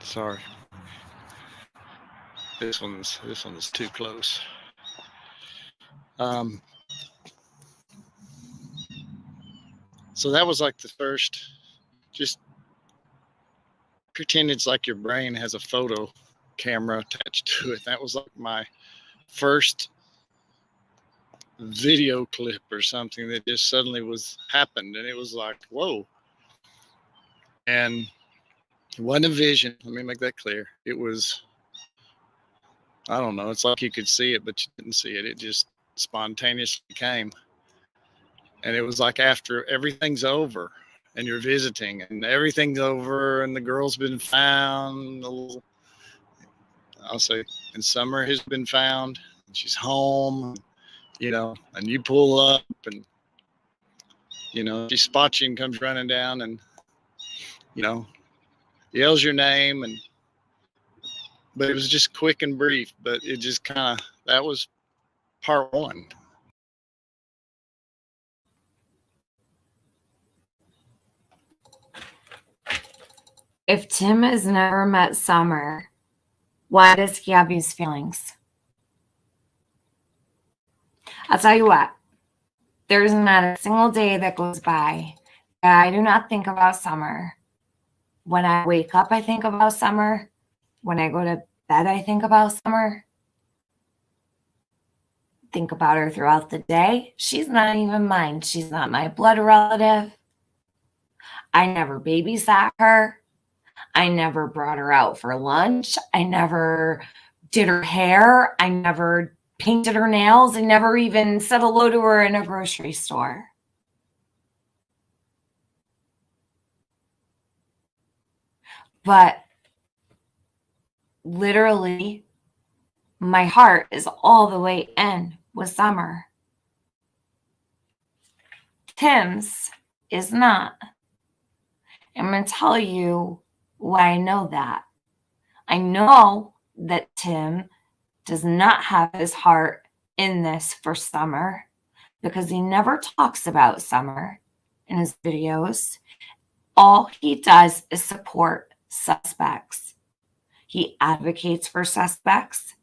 Sorry. This one's too close. So that was like the first, just pretend it's like your brain has a photo camera attached to it. That was like my first video clip or something that just suddenly happened. And it was like, whoa. And it wasn't a vision. Let me make that clear. It was, I don't know. It's like you could see it, but you didn't see it. It just spontaneously came. And it was like after everything's over and you're visiting and everything's over and the girl's been found, I'll say, and Summer has been found and she's home, and you pull up and, she spots you and comes running down and, yells your name. But it was just quick and brief, but it just that was part one. If Tim has never met Summer, why does he have these feelings? I'll tell you what, there's not a single day that goes by that I do not think about Summer. When I wake up, I think about Summer. When I go to bed, I think about Summer. Think about her throughout the day. She's not even mine. She's not my blood relative. I never babysat her. I never brought her out for lunch. I never did her hair. I never painted her nails. I never even said hello to her in a grocery store. But literally, my heart is all the way in with Summer. Tim's is not. I'm going to tell you why I know that. I know that Tim does not have his heart in this for Summer because he never talks about Summer in his videos. All he does is support suspects. He advocates for suspects.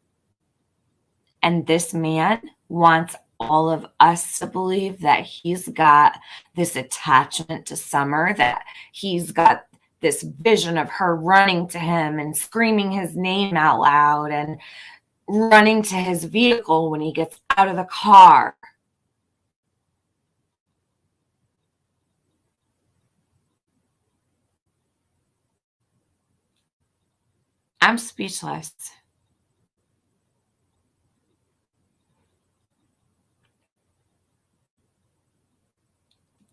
And this man wants all of us to believe that he's got this attachment to Summer, that he's got this vision of her running to him and screaming his name out loud and running to his vehicle when he gets out of the car. I'm speechless.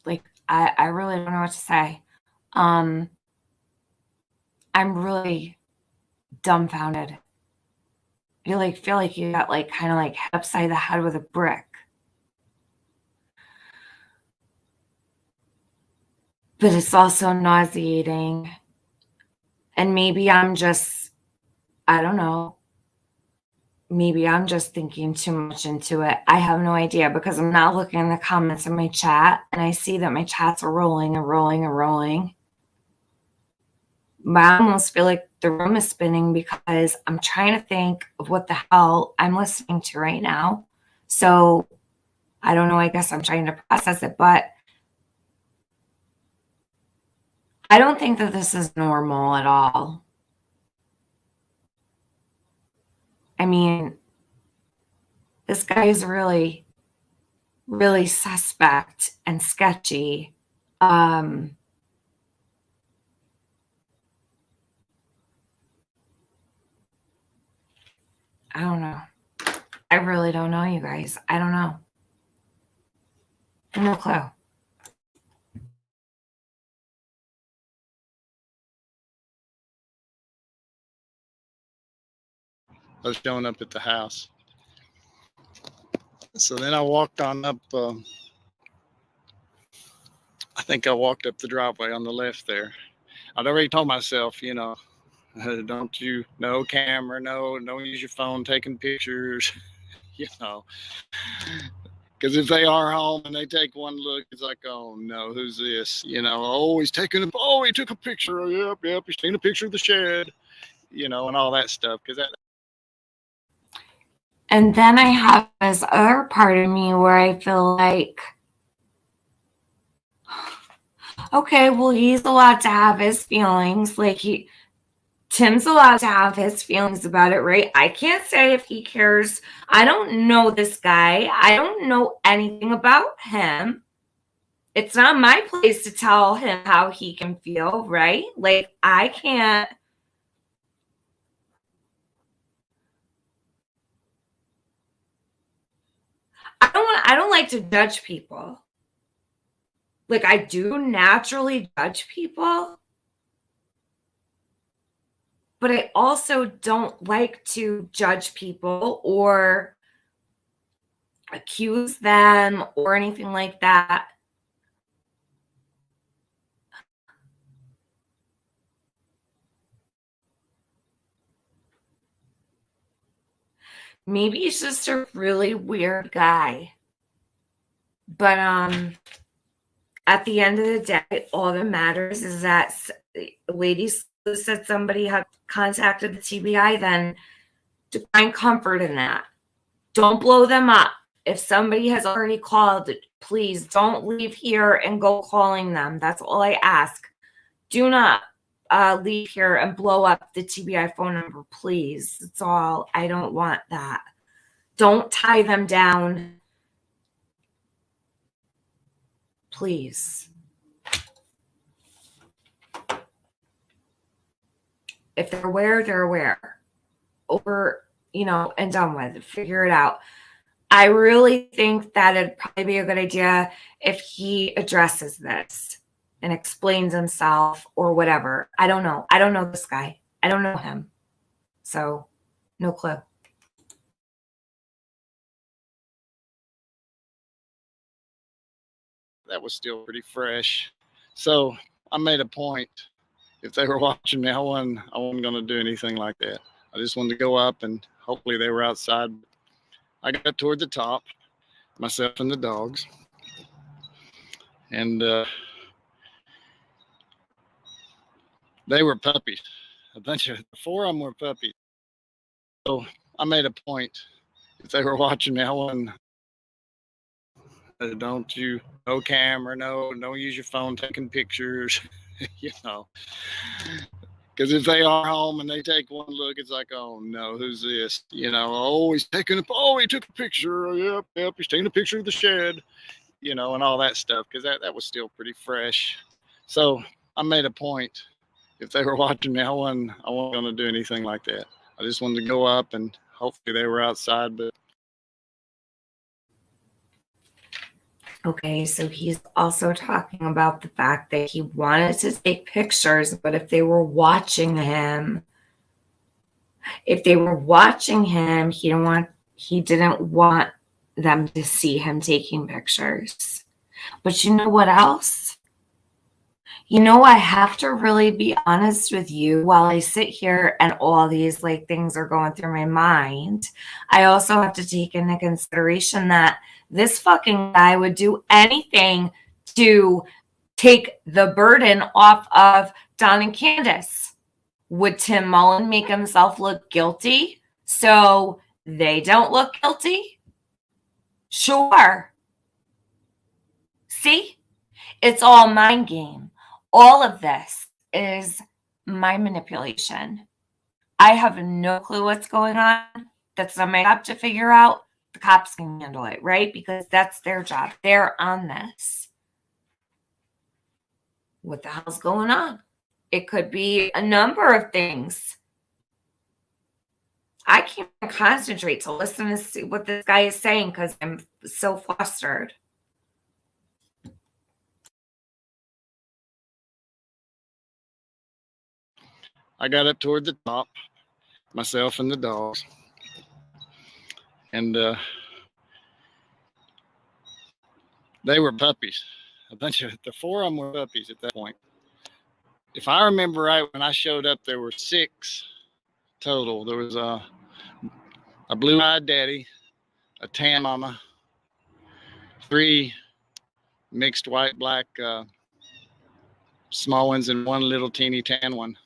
Like, I really don't know what to say. I'm really dumbfounded. You feel like you got kind of hit upside the head with a brick. But it's also nauseating. And maybe I'm just, I don't know. Maybe I'm just thinking too much into it. I have no idea because I'm not looking in the comments of my chat and I see that my chats are rolling and rolling and rolling. But I almost feel like the room is spinning because I'm trying to think of what the hell I'm listening to right now. So I don't know. I guess I'm trying to process it, but I don't think that this is normal at all. I mean, this guy is really, really suspect and sketchy. I don't know. I really don't know, you guys. I don't know. No clue. I was showing up at the house. So then I walked on up. I think I walked up the driveway on the left there. I'd already told myself, don't you, no camera, no, don't use your phone taking pictures, because if they are home and they take one look, it's like, oh no, who's this? Oh, he took a picture. Oh, yep, he's taking a picture of the shed, and all that stuff. And then I have this other part of me where I feel like, okay, well, he's allowed to have his feelings. Tim's allowed to have his feelings about it, right? I can't say if he cares. I don't know this guy. I don't know anything about him. It's not my place to tell him how he can feel, right? I can't. I don't like to judge people. I do naturally judge people, but I also don't like to judge people or accuse them or anything like that. Maybe he's just a really weird guy. But at the end of the day, all that matters is that ladies said somebody had contacted the TBI, then to find comfort in that. Don't blow them up. If somebody has already called, please don't leave here and go calling them. That's all I ask. Do not leave here and blow up the TBI phone number, please. That's all. I don't want that. Don't tie them down. Please. If they're aware, they're aware. Over, and done with. Figure it out. I really think that it'd probably be a good idea if he addresses this and explains himself or whatever. I don't know. I don't know this guy. I don't know him. So, no clue. That was still pretty fresh. So I made a point. If they were watching me, I wasn't going to do anything like that. I just wanted to go up and hopefully they were outside. I got toward the top, myself and the dogs. And they were puppies. The 4 of them were puppies. So I made a point. If they were watching me, I wasn't. Don't you, no camera, no, don't use your phone taking pictures, because if they are home and they take one look, it's like, oh no, who's this? Oh, he's taking he took a picture. Yep, he's taking a picture of the shed, and all that stuff, because that was still pretty fresh. So I made a point. If they were watching me, I wasn't going to do anything like that. I just wanted to go up and hopefully they were outside, but Okay, so he's also talking about the fact that he wanted to take pictures, but if they were watching him, he didn't want them to see him taking pictures. But you know what else? I have to really be honest with you. While I sit here and all these things are going through my mind, I also have to take into consideration that this fucking guy would do anything to take the burden off of Don and Candace. Would Tim Mullen make himself look guilty so they don't look guilty? Sure. See? It's all mind game. All of this is my manipulation. I have no clue what's going on. That's not my job to figure out. The cops can handle it, right? Because that's their job. They're on this. What the hell's going on? It could be a number of things. I can't concentrate to listen to see what this guy is saying because I'm so flustered. I got up toward the top, myself and the dogs. And they were puppies. The 4 of them were puppies at that point. If I remember right, when I showed up, there were 6 total. There was a blue-eyed daddy, a tan mama, 3 mixed white-black small ones, and 1 little teeny tan one.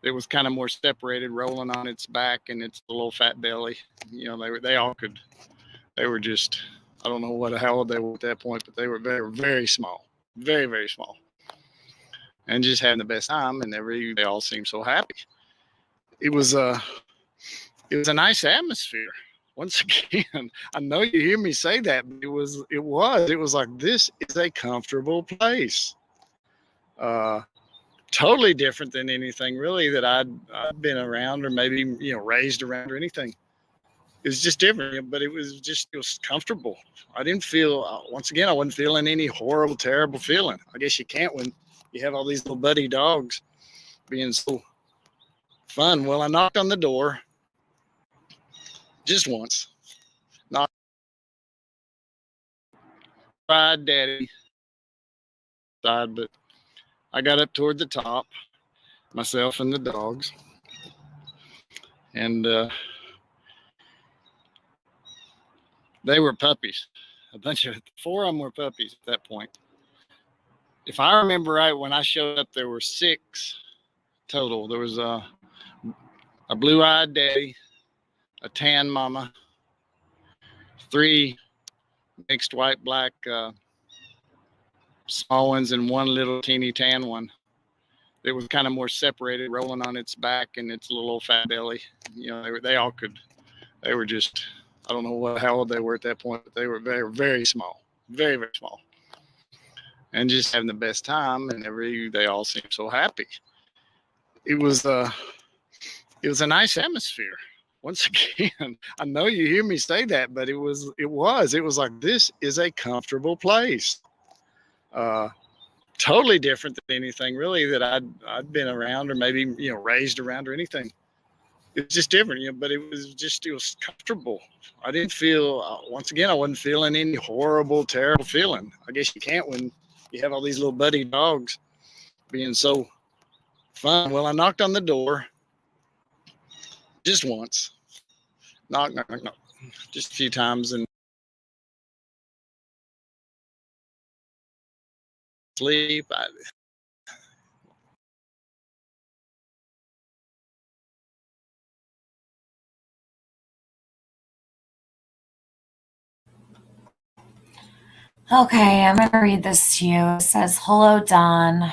It was kind of more separated, rolling on its back and its little fat belly. They were just, I don't know how old they were at that point, but they were very, very small, very, very small, and just having the best time. And they all seemed so happy. It was a nice atmosphere. Once again, I know you hear me say that, but it was like, this is a comfortable place. Totally different than anything really that I'd been around or maybe, raised around or anything. It was just different, but it was comfortable. I didn't feel, once again, I wasn't feeling any horrible, terrible feeling. I guess you can't when you have all these little buddy dogs being so fun. Well, I knocked on the door just once. Knocked. Tried daddy side, but I got up toward the top, myself and the dogs. And they were puppies. 4 of them were puppies at that point. If I remember right, when I showed up, there were 6 total. There was a blue-eyed daddy, a tan mama, 3 mixed white-black small ones, and 1 little teeny tan one. It was kind of more separated, rolling on its back and its little old fat belly. They were just, I don't know how old they were at that point, but they were very, very small, very, very small, and just having the best time. And they all seemed so happy. It was a nice atmosphere. Once again, I know you hear me say that, but it was like, this is a comfortable place. Totally different than anything really that I'd been around or maybe, raised around or anything. It's just different, but it was comfortable. I didn't feel, once again, I wasn't feeling any horrible, terrible feeling. I guess you can't when you have all these little buddy dogs being so fun. Well, I knocked on the door just once. Knock, knock, knock, knock. Just a few times and sleep. Okay, I'm going to read this to you. It says, "Hello, Don.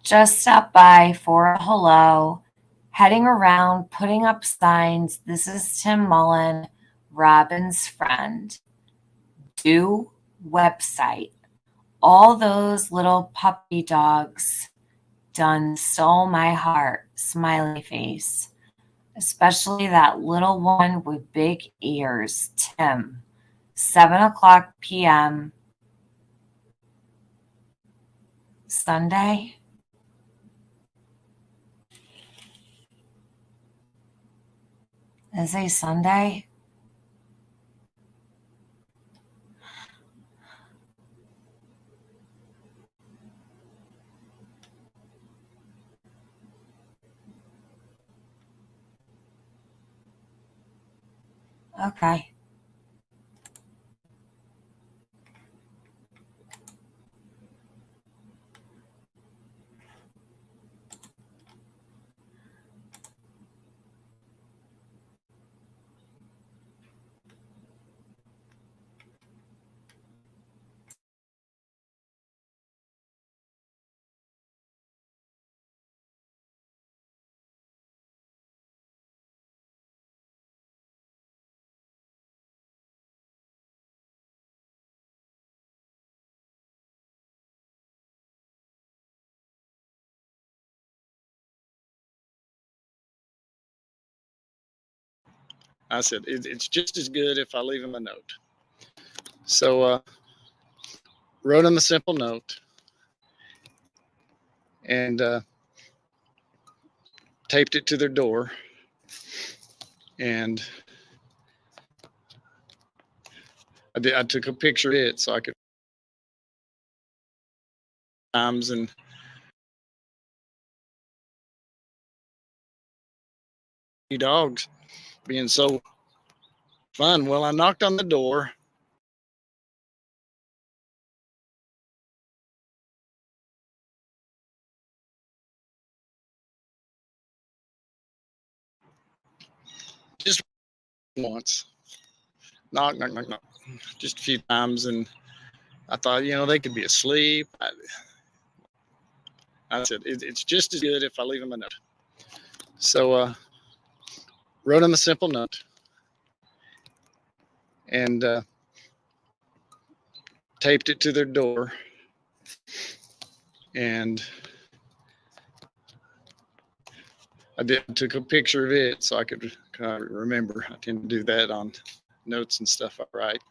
Just stopped by for a hello. Heading around, putting up signs. This is Tim Mullen, Robin's friend. Do website. All those little puppy dogs done stole my heart. Smiley face. Especially that little one with big ears, Tim. 7:00 p.m. Sunday." Is it Sunday? Okay. I said, it's just as good if I leave him a note. So wrote him a simple note and taped it to their door. And I took a picture of it so I could times and dogs being so fun. Well, I knocked on the door. Just once. Knock, knock, knock, knock. Just a few times. And I thought, they could be asleep. I said, it's just as good if I leave them a note. So wrote them a simple note and taped it to their door. And I took a picture of it so I could remember. I tend to do that on notes and stuff I write.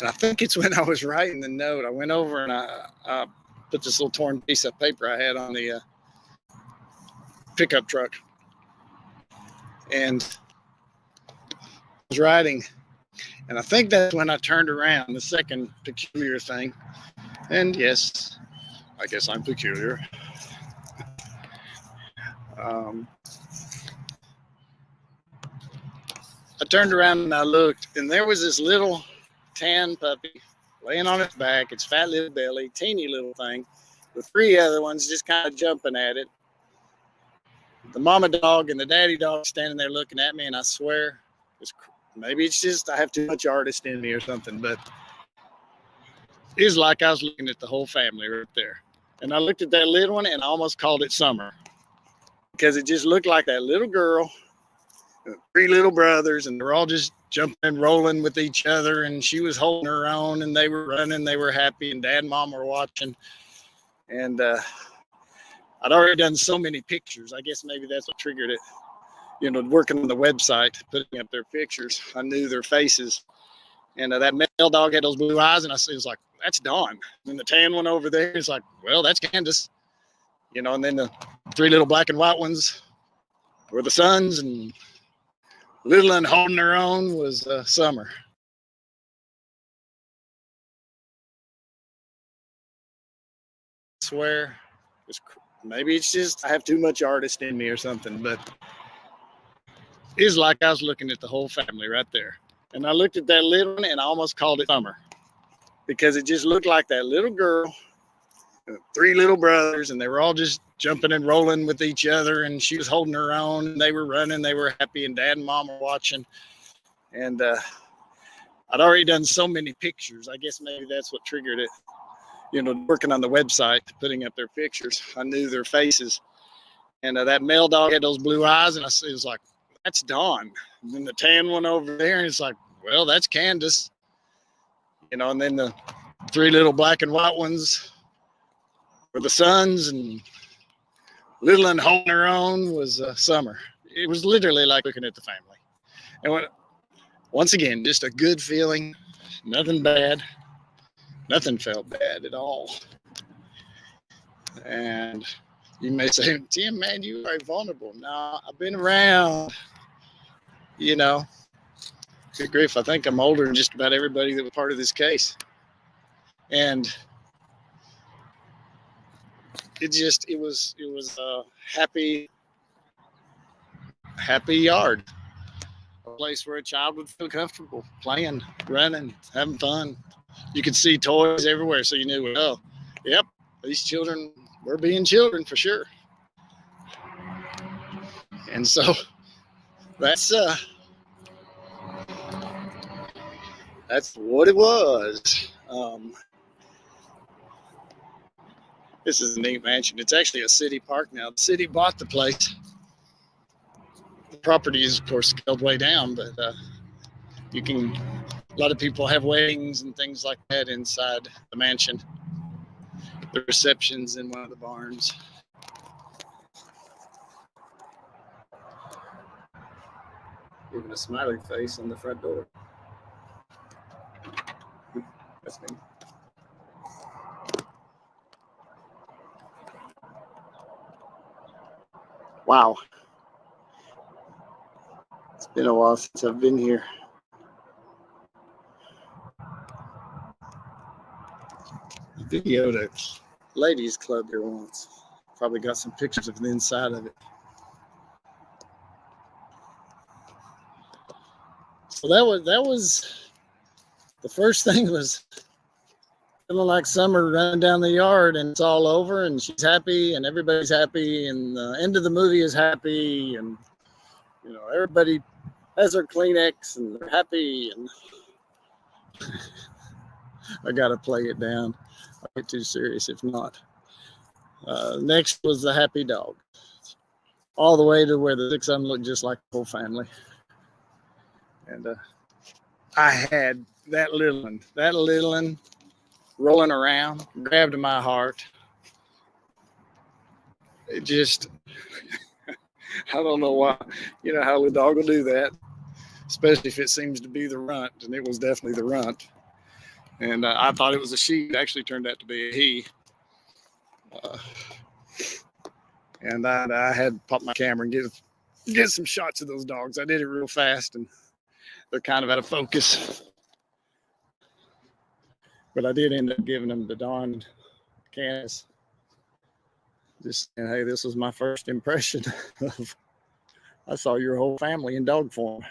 And I think it's when I was writing the note, I went over and I put this little torn piece of paper I had on the pickup truck. And I was writing. And I think that's when I turned around, the second peculiar thing. And yes, I guess I'm peculiar. I turned around and I looked, and there was this little tan puppy laying on its back, its fat little belly, teeny little thing, with 3 other ones just kind of jumping at it. The mama dog and the daddy dog standing there looking at me, and I swear, maybe it's just I have too much artist in me or something, but it was like I was looking at the whole family right there. And I looked at that little one and I almost called it Summer because it just looked like that little girl, 3 little brothers, and they're all just jumping and rolling with each other. And she was holding her own and they were running, they were happy, and dad and mom were watching. And I'd already done so many pictures. I guess maybe that's what triggered it. Working on the website, putting up their pictures, I knew their faces. And that male dog had those blue eyes, and I was like, that's Dawn. And the tan one over there is like, well, that's Candace. And then the 3 little black and white ones were the sons, and little and holding her own was Summer. swear. Maybe it's just I have too much artist in me or something, but it's like I was looking at the whole family right there. And I looked at that little one and I almost called it Summer because it just looked like that little girl, 3 little brothers, and they were all just jumping and rolling with each other. And she was holding her own, and they were running, they were happy, and Dad and Mom were watching. And I'd already done so many pictures. I guess maybe that's what triggered it. You know, working on the website, putting up their pictures. I knew their faces. And that male dog had those blue eyes, and it was like, that's Dawn. And then the tan one over there, and it's like, well, that's Candace. You know, and then the 3 little black and white ones were the sons, and little and holding her own was Summer. It was literally like looking at the family. And once again, just a good feeling, nothing bad. Nothing felt bad at all. And you may say, Tim, man, you are vulnerable. No, I've been around, you know. Good grief, I think I'm older than just about everybody that was part of this case. And it was a happy yard. A place where a child would feel comfortable playing, running, having fun. You could see toys everywhere, so you knew, oh, yep, these children were being children for sure. And so that's what it was. This is a neat mansion. It's actually a city park now. The city bought the place. The property is, of course, scaled way down, but a lot of people have weddings and things like that inside the mansion. The reception's in one of the barns. Even a smiley face on the front door. That's me. Wow. It's been a while since I've been here. I videoed a ladies club here once. Probably got some pictures of the inside of it. So that was the first thing, was feeling like Summer running down the yard and it's all over and she's happy and everybody's happy and the end of the movie is happy and, you know, everybody has their Kleenex and they're happy, and I got to play it down. I'll get too serious if not. Next was the happy dog. All the way to where the 6 of them looked just like the whole family. And I had that little one rolling around, grabbed my heart. It just, I don't know why, you know how the dog will do that, especially if it seems to be the runt, and it was definitely the runt. And I thought it was a she. It actually turned out to be a he. And I had to pop my camera and get some shots of those dogs. I did it real fast, and they're kind of out of focus. But I did end up giving them to Dawn and Candace. Just saying, hey, this was my first impression of, I saw your whole family in dog form.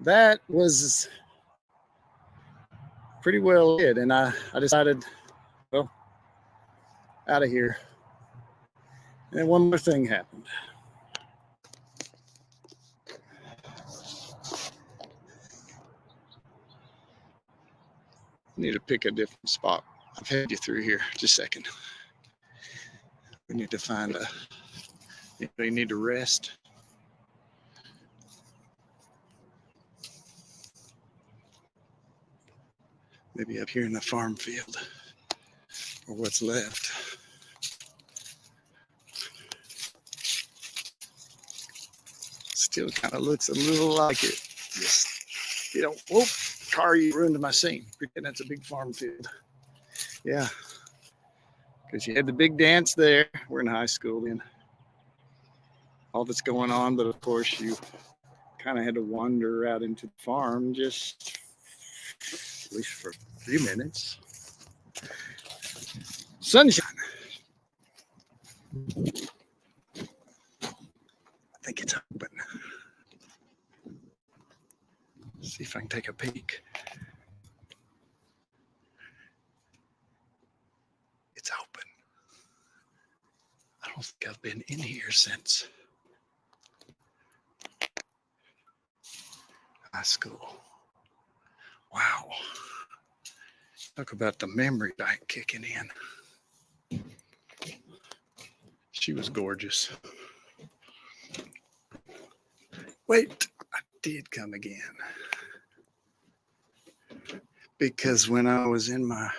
That was pretty well it. And I decided, well, out of here. And then one more thing happened. I need to pick a different spot. I've had you through here. Just a second. We need to find you need to rest. Maybe up here in the farm field, or what's left. Still kind of looks a little like it. Just, you know, whoop, car, you ruined my scene. Pretend that's a big farm field. Yeah, because you had the big dance there. We're in high school then. All that's going on, but of course you kind of had to wander out into the farm just at least for a few minutes. Sunshine. I think it's open. See if I can take a peek. It's open. I don't think I've been in here since high school. Wow. Talk about the memory bank kicking in. She was gorgeous. Wait, I did come again. Because when I was in my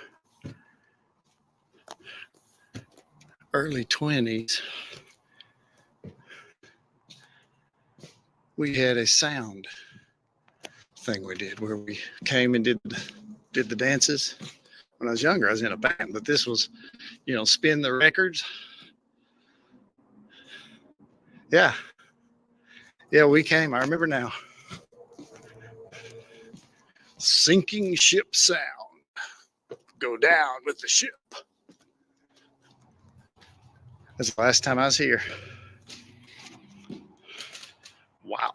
early 20s, we had a sound thing we did where we came and did the dances. When I was younger, I was in a band, but this was, spin the records. Yeah, we came. I remember now. Sinking ship sound. Go down with the ship. That's the last time I was here. Wow.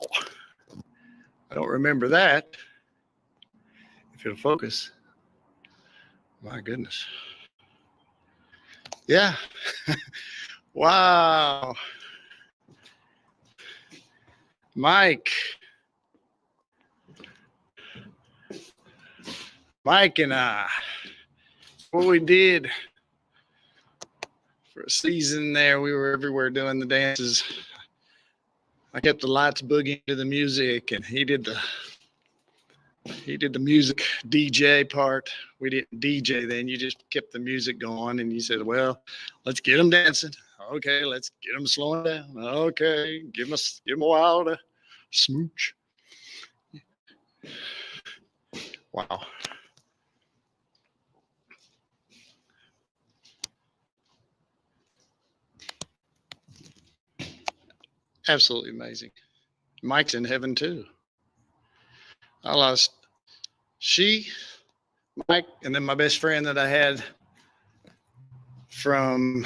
I don't remember that. If it'll focus. My goodness. Yeah. Wow. Mike and I, what we did for a season there, we were everywhere doing the dances. I kept the lights boogieing to the music, and he did the music DJ part. We didn't DJ then. You just kept the music going, and you said, well, let's get them dancing. Okay, let's get them slowing down. Okay, give them a while to smooch. Wow. Absolutely amazing. Mike's in heaven too. I lost Mike, and then my best friend that I had from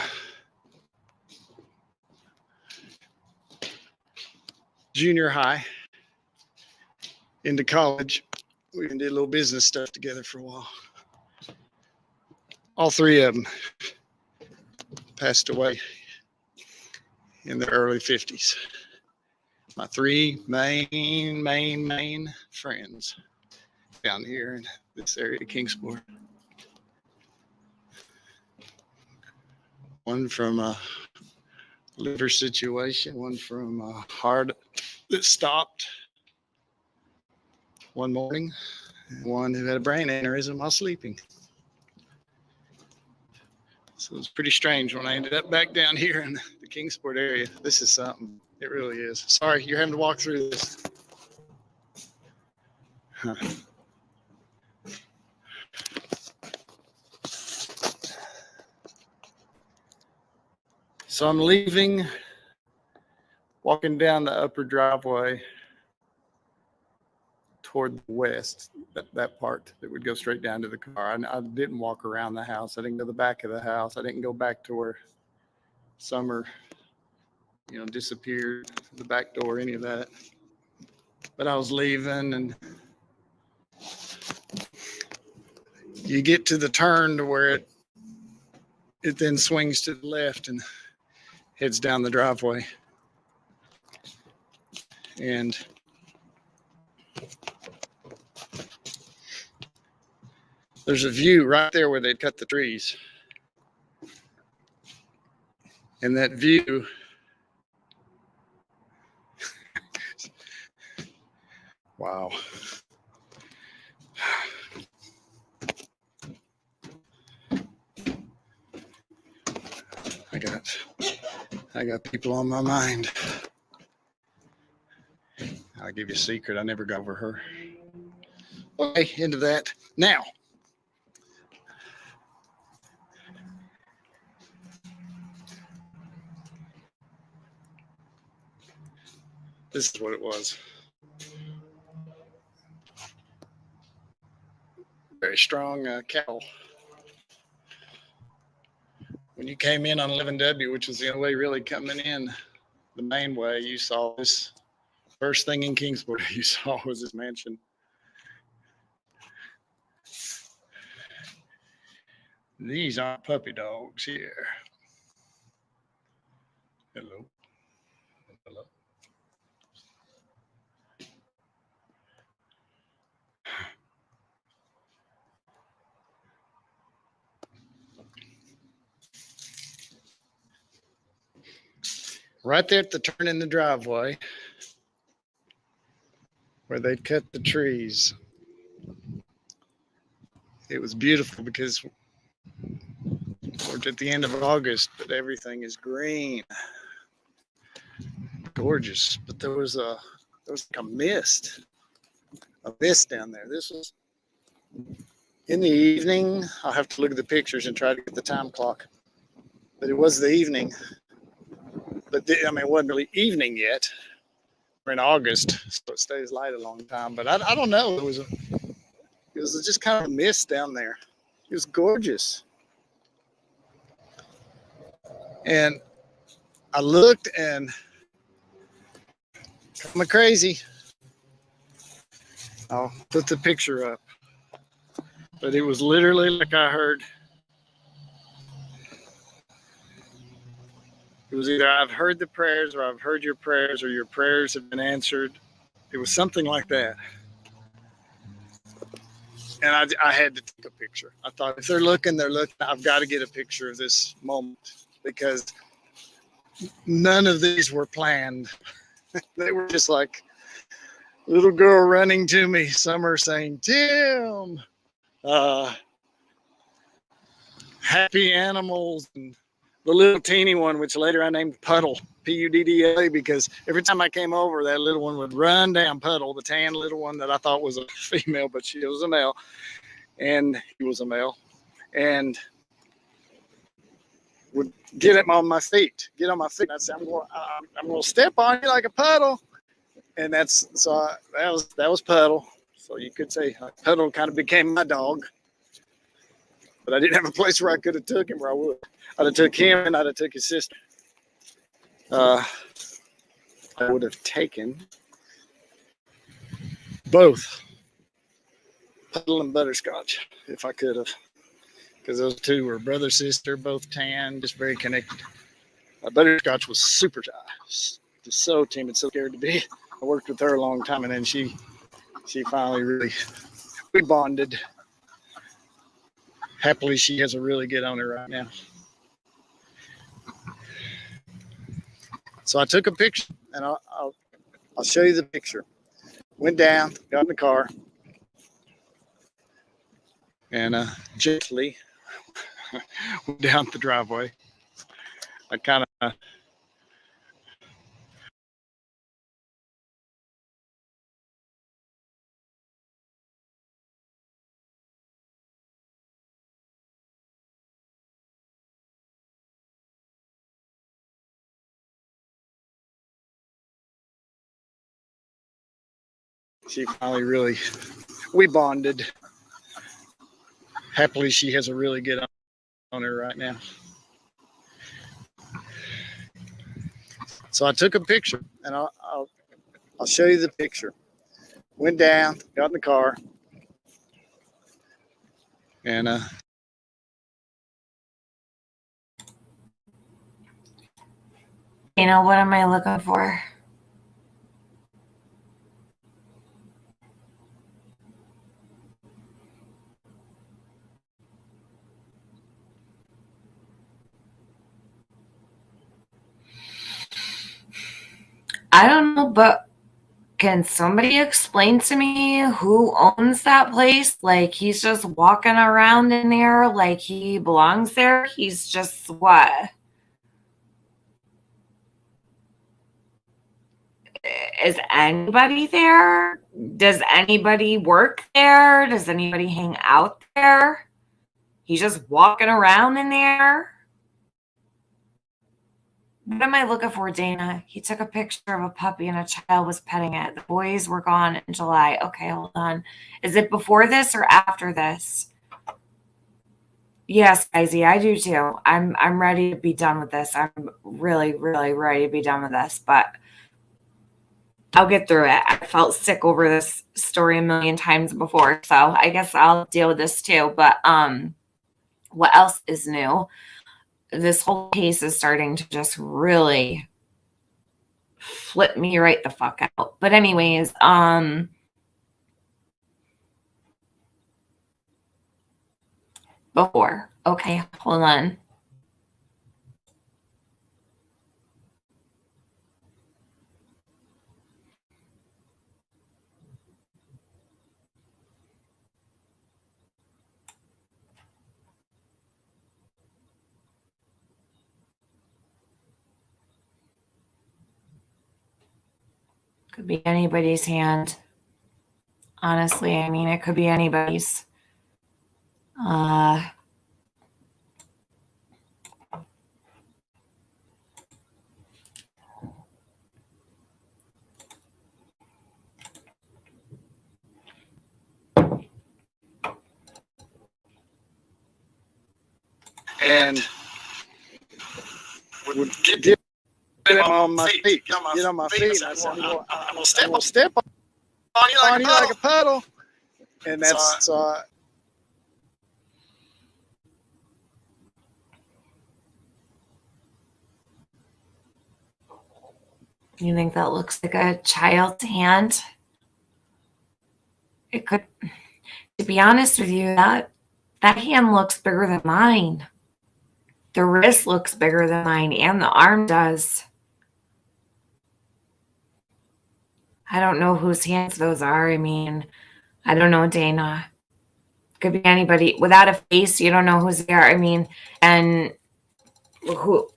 junior high into college. We did a little business stuff together for a while. All three of them passed away in their early 50s. My three main friends down here in this area of Kingsport. One from a liver situation, one from a heart that stopped one morning, and one who had a brain aneurysm while sleeping. So it was pretty strange when I ended up back down here in the Kingsport area. This is something. It really is. Sorry, you're having to walk through this. Huh. So I'm leaving, walking down the upper driveway toward the west, that part that would go straight down to the car. I didn't walk around the house. I didn't go to the back of the house. I didn't go back to where Summer, disappeared, the back door, any of that. But I was leaving, and you get to the turn to where it then swings to the left and heads down the driveway. And there's a view right there where they'd cut the trees. And that view, wow. I got people on my mind. I'll give you a secret. I never got over her. Okay, into that. Now, this is what it was. very strong cattle. When you came in on 11W, which was the only way really coming in, the main way, you saw this. First thing in Kingsport you saw was this mansion. These aren't puppy dogs here. Hello. Hello. Right there at the turn in the driveway where they'd cut the trees. It was beautiful because we're at the end of August, but everything is green. Gorgeous. But there was like a mist down there. This was in the evening. I'll have to look at the pictures and try to get the time clock. But it was the evening. But it wasn't really evening yet. We're in August, so it stays light a long time. But I don't know. It was just kind of a mist down there. It was gorgeous. And I looked and I'm crazy. I'll put the picture up. But it was literally like I heard. It was either I've heard the prayers or I've heard your prayers or your prayers have been answered. It was something like that. And I had to take a picture. I thought if they're looking, I've got to get a picture of this moment because none of these were planned. They were just like little girl running to me. Summer saying, Tim, happy animals. And the little teeny one, which later I named Puddle, P-U-D-D-L-E, because every time I came over, that little one would run down. Puddle, the tan little one that I thought was a female, but she was a male. And he was a male. And would get him on my feet, get on my feet. I'd say, I'm going to step on you like a puddle. And that was Puddle. So you could say Puddle kind of became my dog. But I didn't have a place where I could have took him where I would. I'd have took him and I'd have took his sister. I would have taken both Puddle and Butterscotch if I could have. Because those two were brother, sister, both tan, just very connected. Butterscotch was super shy, just so timid, so scared to be. I worked with her a long time, and then she finally we bonded. Happily, she has a really good owner right now. So I took a picture, and I'll show you the picture. Went down, got in the car, and gently went down the driveway. I kind of she finally we bonded. Happily, she has a really good owner right now. So I took a picture, and I'll show you the picture. Went down, got in the car, and what am I looking for? I don't know, but can somebody explain to me who owns that place? Like, he's just walking around in there like he belongs there. He's just what? Is anybody there? Does anybody work there? Does anybody hang out there? He's just walking around in there. What am I looking for, Dana? He took a picture of a puppy and a child was petting it. The boys were gone in July. Okay, hold on. Is it before this or after this? Yes, Izzy, I do too. I'm ready to be done with this. I'm really, really ready to be done with this, but I'll get through it. I felt sick over this story a million times before, so I guess I'll deal with this too. But what else is new? This whole case is starting to just really flip me right the fuck out. But anyways, before. Okay, hold on. Could be anybody's hand. Honestly, I mean, it could be anybody's. And would get on my feet, get on my feet. I said, well, I'm gonna step on you like a puddle. And that's you think that looks like a child's hand? It could. To be honest with you, that hand looks bigger than mine. The wrist looks bigger than mine, and the arm does. I don't know whose hands those are. I mean, I don't know, Dana. Could be anybody. Without a face, you don't know whose they are. I mean, and whose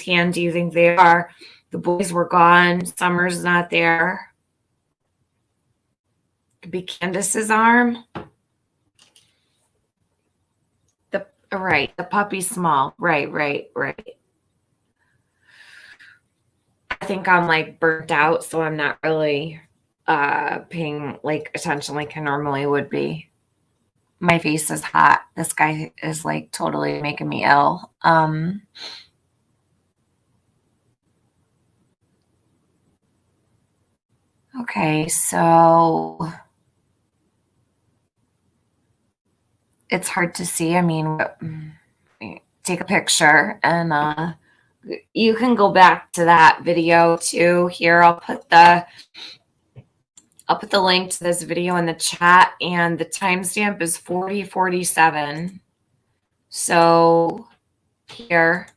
hand do you think they are? The boys were gone. Summer's not there. Could be Candace's arm. Right, the puppy's small. Right. I think I'm like burnt out, so I'm not really paying like attention like I normally would be. My face is hot. This guy is like totally making me ill. Okay, so it's hard to see. I mean, take a picture and you can go back to that video too. Here, I'll put the link to this video in the chat, and the timestamp is 40:47. So here,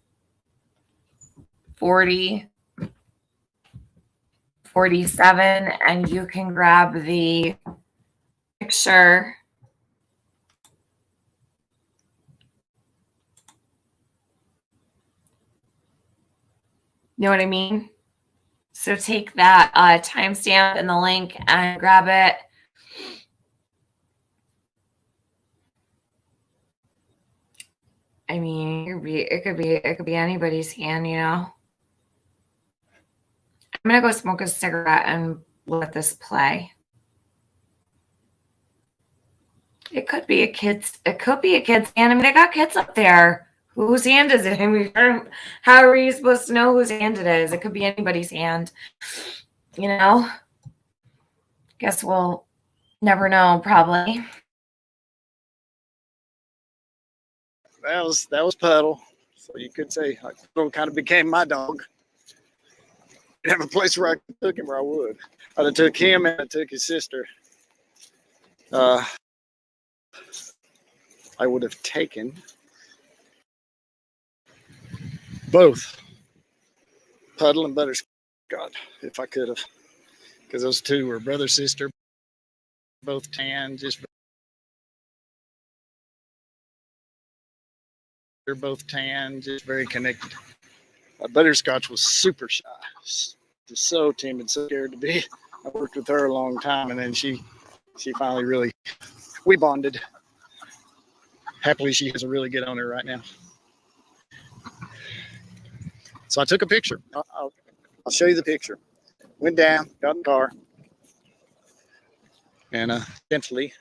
40:47, and you can grab the picture. You know what I mean? So take that timestamp and the link and grab it. I mean, it could be anybody's hand, you know. I'm gonna go smoke a cigarette and let this play. It could be a kid's hand. I mean, they got kids up there. Whose hand is it? I mean, how are you supposed to know whose hand it is? It could be anybody's hand. You know? Guess we'll never know, probably. that was Puddle. So you could say Puddle kind of became my dog. I didn't have a place where I could took him where I would. I'd have took him and I took his sister. I would have taken both Puddle and Butterscotch if I could have, because those two were brother sister, both tan, they're both tan, just very connected. Butterscotch was super shy, just so timid, so scared to be. I worked with her a long time, and then she finally we bonded. Happily, she has a really good owner right now. So I took a picture. I'll show you the picture. Went down, got in the car, and gently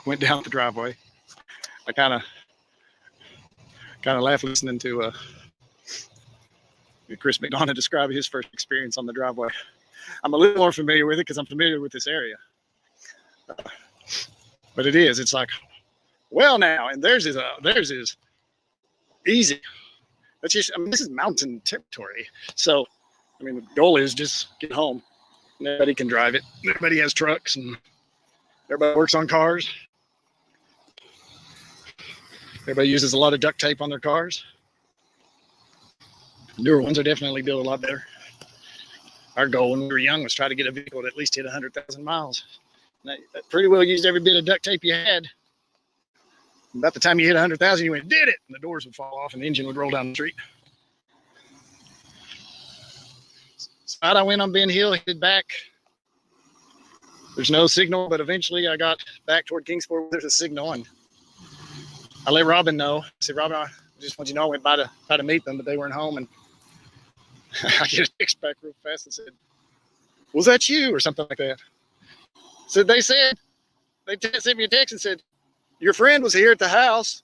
went down the driveway. I kind of laughed listening to Chris McDonough describe his first experience on the driveway. I'm a little more familiar with it because I'm familiar with this area. But it's like, well now, and theirs is easy. That's just, this is mountain territory. So, the goal is just get home. Everybody can drive it. Everybody has trucks and everybody works on cars. Everybody uses a lot of duct tape on their cars. Newer ones are definitely built a lot better. Our goal when we were young was try to get a vehicle that at least hit 100,000 miles. That pretty well used every bit of duct tape you had. About the time you hit 100,000, you went, did it, and the doors would fall off and the engine would roll down the street. So I went on Ben Hill, headed back. There's no signal, but eventually I got back toward Kingsport. There's a signal, and I let Robin know. I said, Robin, I just want you to know I went by to try to meet them, but they weren't home. And I get a text back real fast and said, was that you? Or something like that. Said they sent me a text and said, your friend was here at the house.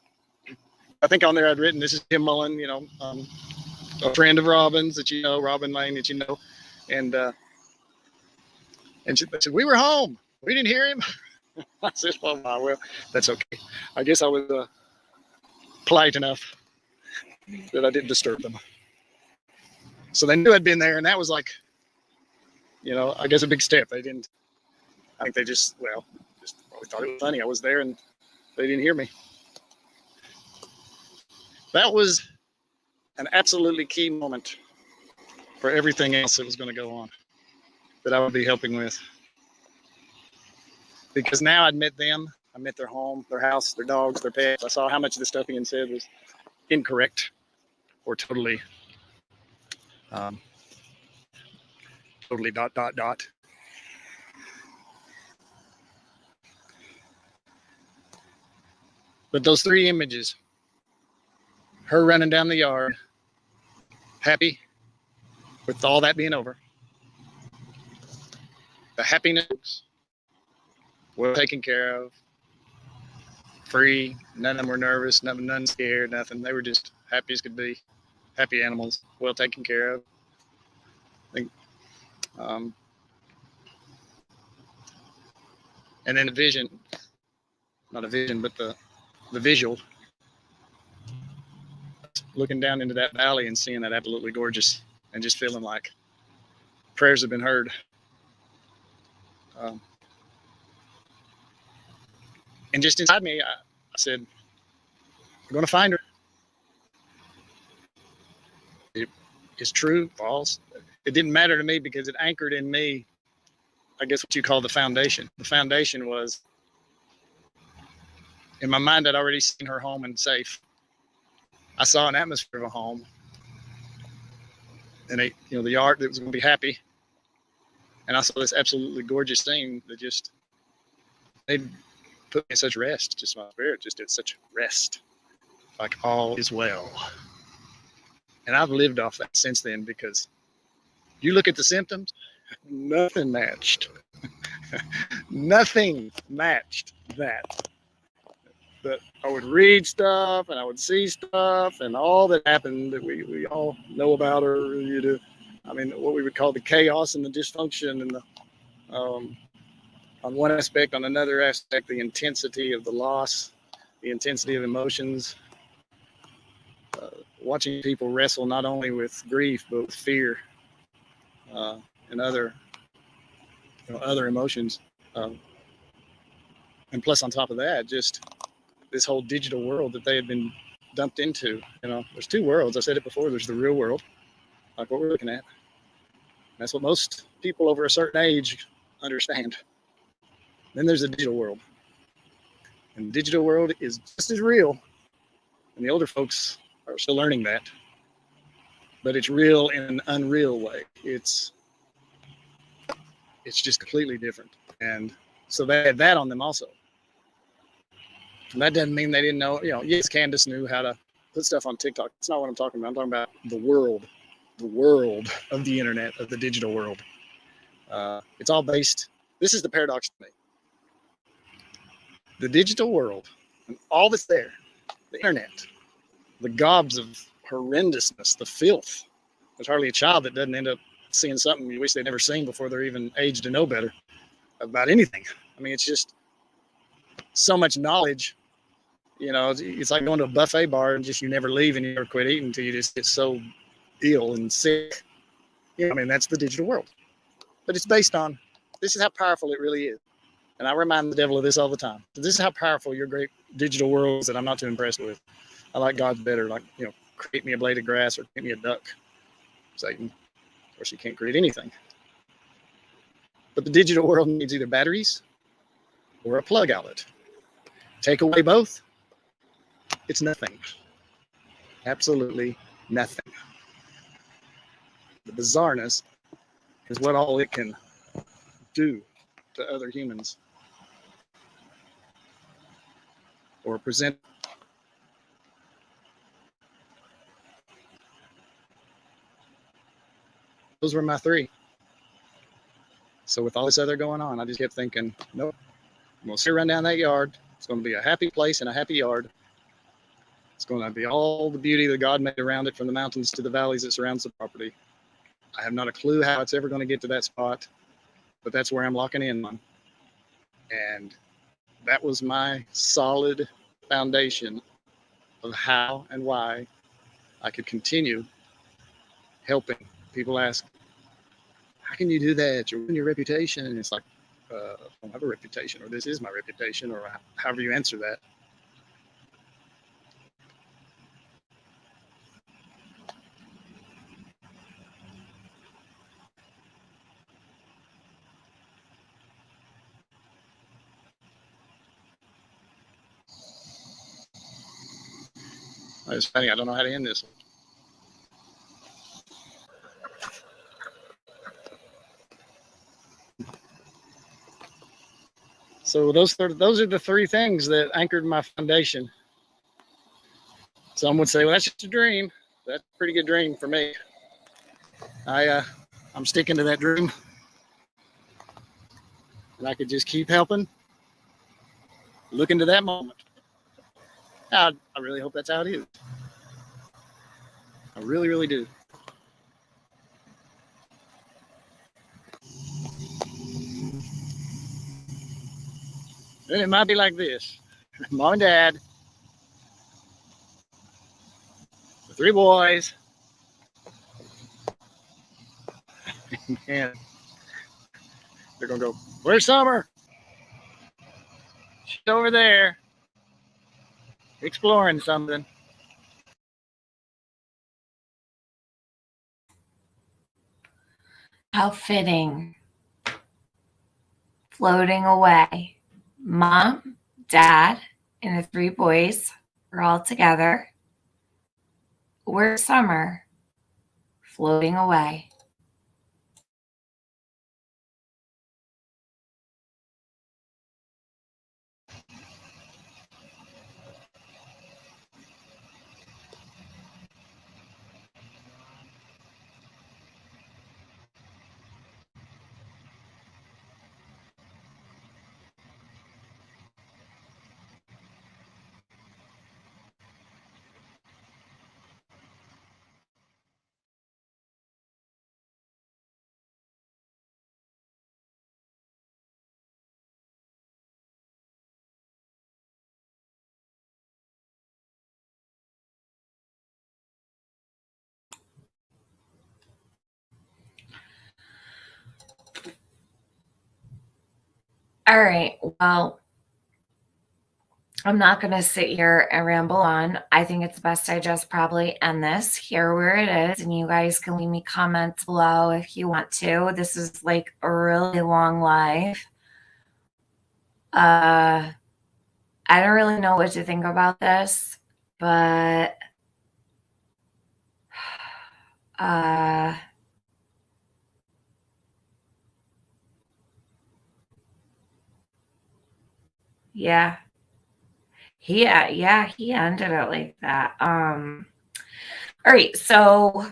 I think on there I'd written, this is Tim Mullen, a friend of Robin's that you know, Robin Lane that you know. And she said, we were home. We didn't hear him. I said, well, that's okay. I guess I was polite enough that I didn't disturb them. So they knew I'd been there, and that was like, I guess a big step. I think they just probably thought it was funny. I was there and they didn't hear me. That was an absolutely key moment for everything else that was going to go on that I would be helping with. Because now I'd met them. I met their home, their house, their dogs, their pets. I saw how much of the stuff Ian said was incorrect or totally ... But those three images, her running down the yard, happy with all that being over, the happiness, well taken care of, free, none of them were nervous, none scared, nothing. They were just happy as could be, happy animals, well taken care of. I think, and then the vision, not a vision, but the visual, looking down into that valley and seeing that absolutely gorgeous and just feeling like prayers have been heard. And just inside me, I said, we're going to find her. It's true, false. It didn't matter to me because it anchored in me, I guess what you call the foundation. The foundation was, in my mind, I'd already seen her home and safe. I saw an atmosphere of a home and the yard that was going to be happy. And I saw this absolutely gorgeous thing that just made put me in such rest. Just my spirit just did such rest, like all is well. And I've lived off that since then, because you look at the symptoms, nothing matched. Nothing matched that. But I would read stuff and I would see stuff and all that happened that we all know about, or what we would call the chaos and the dysfunction and the on one aspect, on another aspect, the intensity of the loss, the intensity of emotions, watching people wrestle not only with grief but with fear and other emotions, and plus on top of that, just this whole digital world that they had been dumped into. There's two worlds. I said it before. There's the real world, like what we're looking at. That's what most people over a certain age understand. Then there's the digital world. And the digital world is just as real. And the older folks are still learning that. But it's real in an unreal way. It's just completely different. And so they had that on them also. And that doesn't mean they didn't know, yes, Candace knew how to put stuff on TikTok. It's not what I'm talking about. I'm talking about the world of the internet, of the digital world. It's all based. This is the paradox to me. The digital world and all that's there, the internet, the gobs of horrendousness, the filth. There's hardly a child that doesn't end up seeing something you wish they'd never seen before they're even aged to know better about anything. I mean, it's just so much knowledge. You know, it's like going to a buffet bar and just you never leave and you never quit eating until you just get so ill and sick. You know, I mean, that's the digital world. But it's based on, this is how powerful it really is. And I remind the devil of this all the time. This is how powerful your great digital world is that I'm not too impressed with. I like God's better. Like, you know, create me a blade of grass or create me a duck, Satan. Of course, you can't create anything. But the digital world needs either batteries or a plug outlet. Take away both, it's nothing. Absolutely nothing. The bizarreness is what all it can do to other humans or present. Those were my three. So with all this other going on, I just kept thinking, nope, I'm going to sit run down that yard. It's going to be a happy place and a happy yard. It's going to be all the beauty that God made around it, from the mountains to the valleys that surrounds the property. I have not a clue how it's ever going to get to that spot, but that's where I'm locking in on. And that was my solid foundation of how and why I could continue helping. People ask, how can you do that? You're ruining your reputation. And it's like, I don't have a reputation, or this is my reputation, or however you answer that. It's funny, I don't know how to end this one. So those are the three things that anchored my foundation. Some would say, well, that's just a dream. That's a pretty good dream for me. I'm sticking to that dream. And I could just keep helping. Look into that moment. I really hope that's how it is. I really, really do. Then it might be like this. Mom and Dad, the three boys, and they're going to go, where's Summer? She's over there exploring something. How fitting. Floating away. Mom, Dad, and the three boys are all together. Where's Summer? Floating away. All right. Well, I'm not going to sit here and ramble on. I think it's best I just probably end this here where it is. And you guys can leave me comments below if you want to. This is like a really long live. I don't really know what to think about this, but yeah. Yeah, he ended it like that. All right, so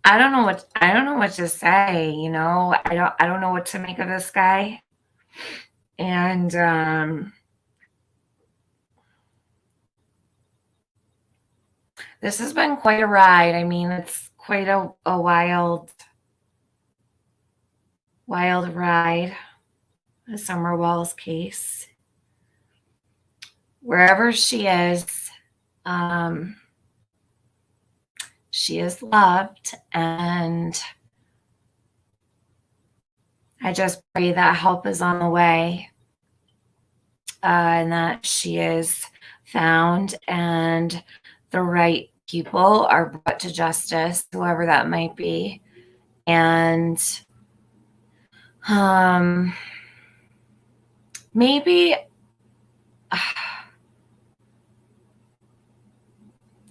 I don't know what to say, you know. I don't know what to make of this guy. And this has been quite a ride. I mean, it's quite a wild ride, the Summer Walls case. Wherever she is, she is loved, and I just pray that help is on the way, and that she is found and the right people are brought to justice, whoever that might be. And maybe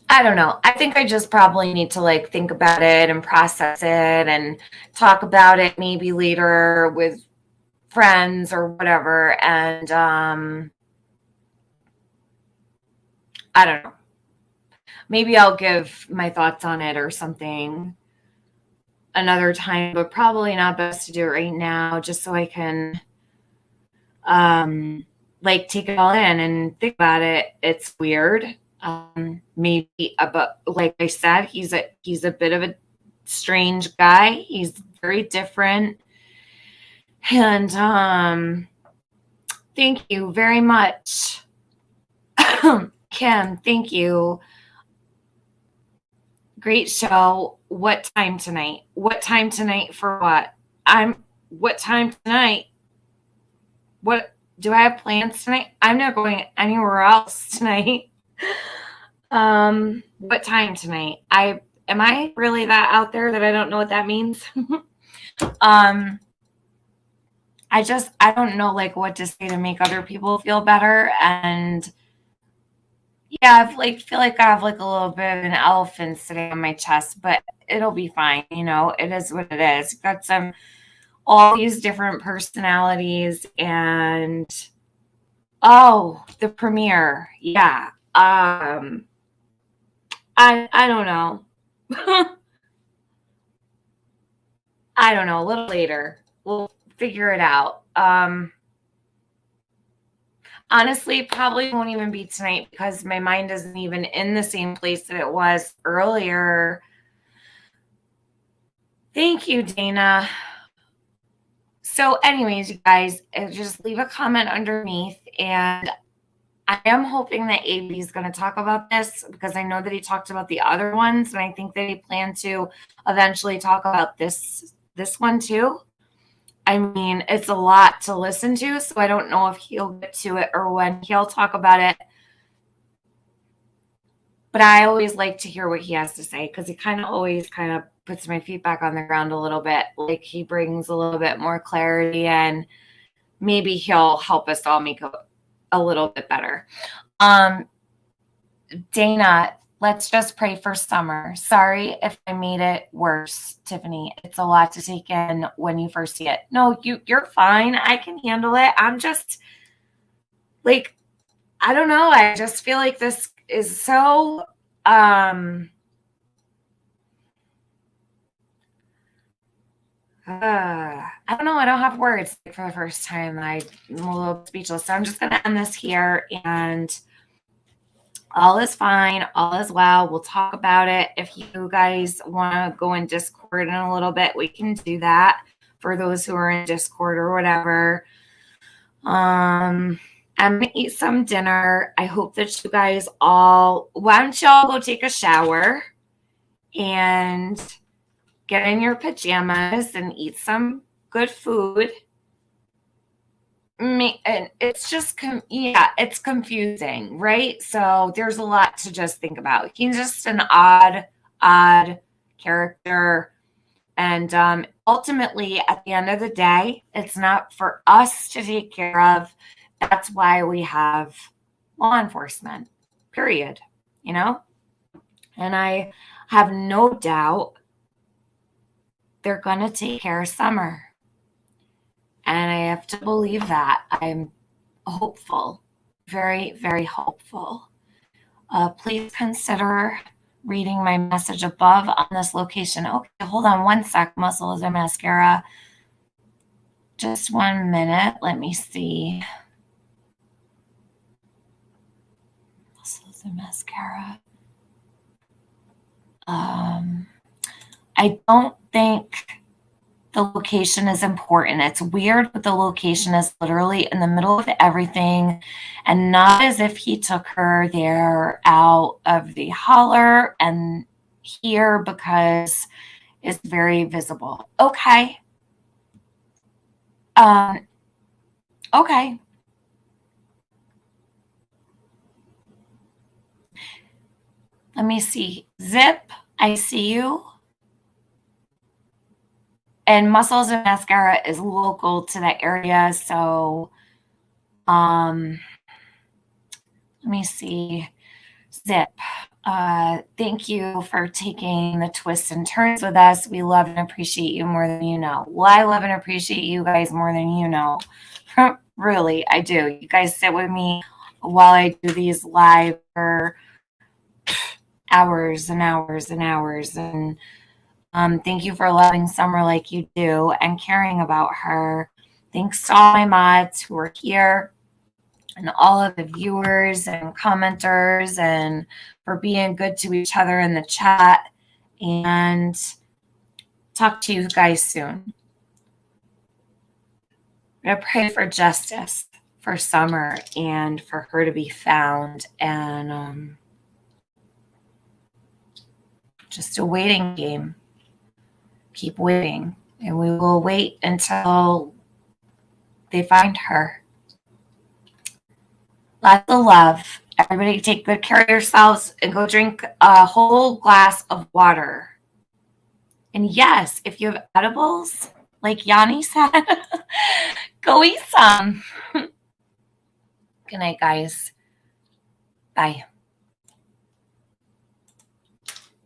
I don't know. I think I just probably need to like think about it and process it and talk about it maybe later with friends or whatever. And I don't know. Maybe I'll give my thoughts on it or something another time, but probably not best to do it right now, just so I can like take it all in and think about it. It's weird. Maybe about, like I said, he's a bit of a strange guy. He's very different. And thank you very much. Kim, thank you. Great show. What time tonight? What time tonight for what? What time tonight? What do I have plans tonight? I'm not going anywhere else tonight. What time tonight? Am I really that out there that I don't know what that means? I don't know like what to say to make other people feel better. And yeah, feel like I have like a little bit of an elephant sitting on my chest, but it'll be fine. You know, it is what it is. Got all these different personalities, and the premiere. Yeah. I don't know. I don't know. A little later, we'll figure it out. Honestly, probably won't even be tonight because my mind isn't even in the same place that it was earlier. Thank you, Dana. So anyways, you guys, just leave a comment underneath, and I am hoping that AB is going to talk about this because I know that he talked about the other ones, and I think that he planned to eventually talk about this one too. I mean, it's a lot to listen to, so I don't know if he'll get to it or when he'll talk about it. But I always like to hear what he has to say because he always puts my feet back on the ground a little bit. Like he brings a little bit more clarity, and maybe he'll help us all make a little bit better. Dana, let's just pray for Summer. Sorry if I made it worse, Tiffany. It's a lot to take in when you first see it. No, you're fine. I can handle it. I'm just like, I don't know. I just feel like this is so I don't know. I don't have words for the first time. I'm a little speechless. So I'm just going to end this here, and all is fine. All is well. We'll talk about it. If you guys want to go in Discord in a little bit, we can do that for those who are in Discord or whatever. I'm going to eat some dinner. I hope that you guys why don't y'all go take a shower and get in your pajamas and eat some good food. And it's just, it's confusing, right? So there's a lot to just think about. He's just an odd character. And ultimately, at the end of the day, it's not for us to take care of. That's why we have law enforcement, period. You know? And I have no doubt they're going to take care of Summer. And I have to believe that. I'm hopeful, very, very hopeful. Please consider reading my message above on this location. Okay, hold on one sec. Muscles and mascara. Just 1 minute. Let me see. Muscles and mascara. I don't think the location is important. It's weird, but the location is literally in the middle of everything, and not as if he took her there out of the holler and here, because it's very visible. Okay. Okay. Let me see. Zip, I see you. And Muscles and Mascara is local to that area. So, let me see. Zip, thank you for taking the twists and turns with us. We love and appreciate you more than you know. Well, I love and appreciate you guys more than you know. Really, I do. You guys sit with me while I do these live for hours and hours and hours. And thank you for loving Summer like you do and caring about her. Thanks to all my mods who are here and all of the viewers and commenters, and for being good to each other in the chat. And talk to you guys soon. I'm going to pray for justice for Summer and for her to be found. And just a waiting game. Keep waiting. And we will wait until they find her. Lots of love. Everybody take good care of yourselves and go drink a whole glass of water. And yes, if you have edibles, like Yanni said, go eat some. Good night, guys. Bye.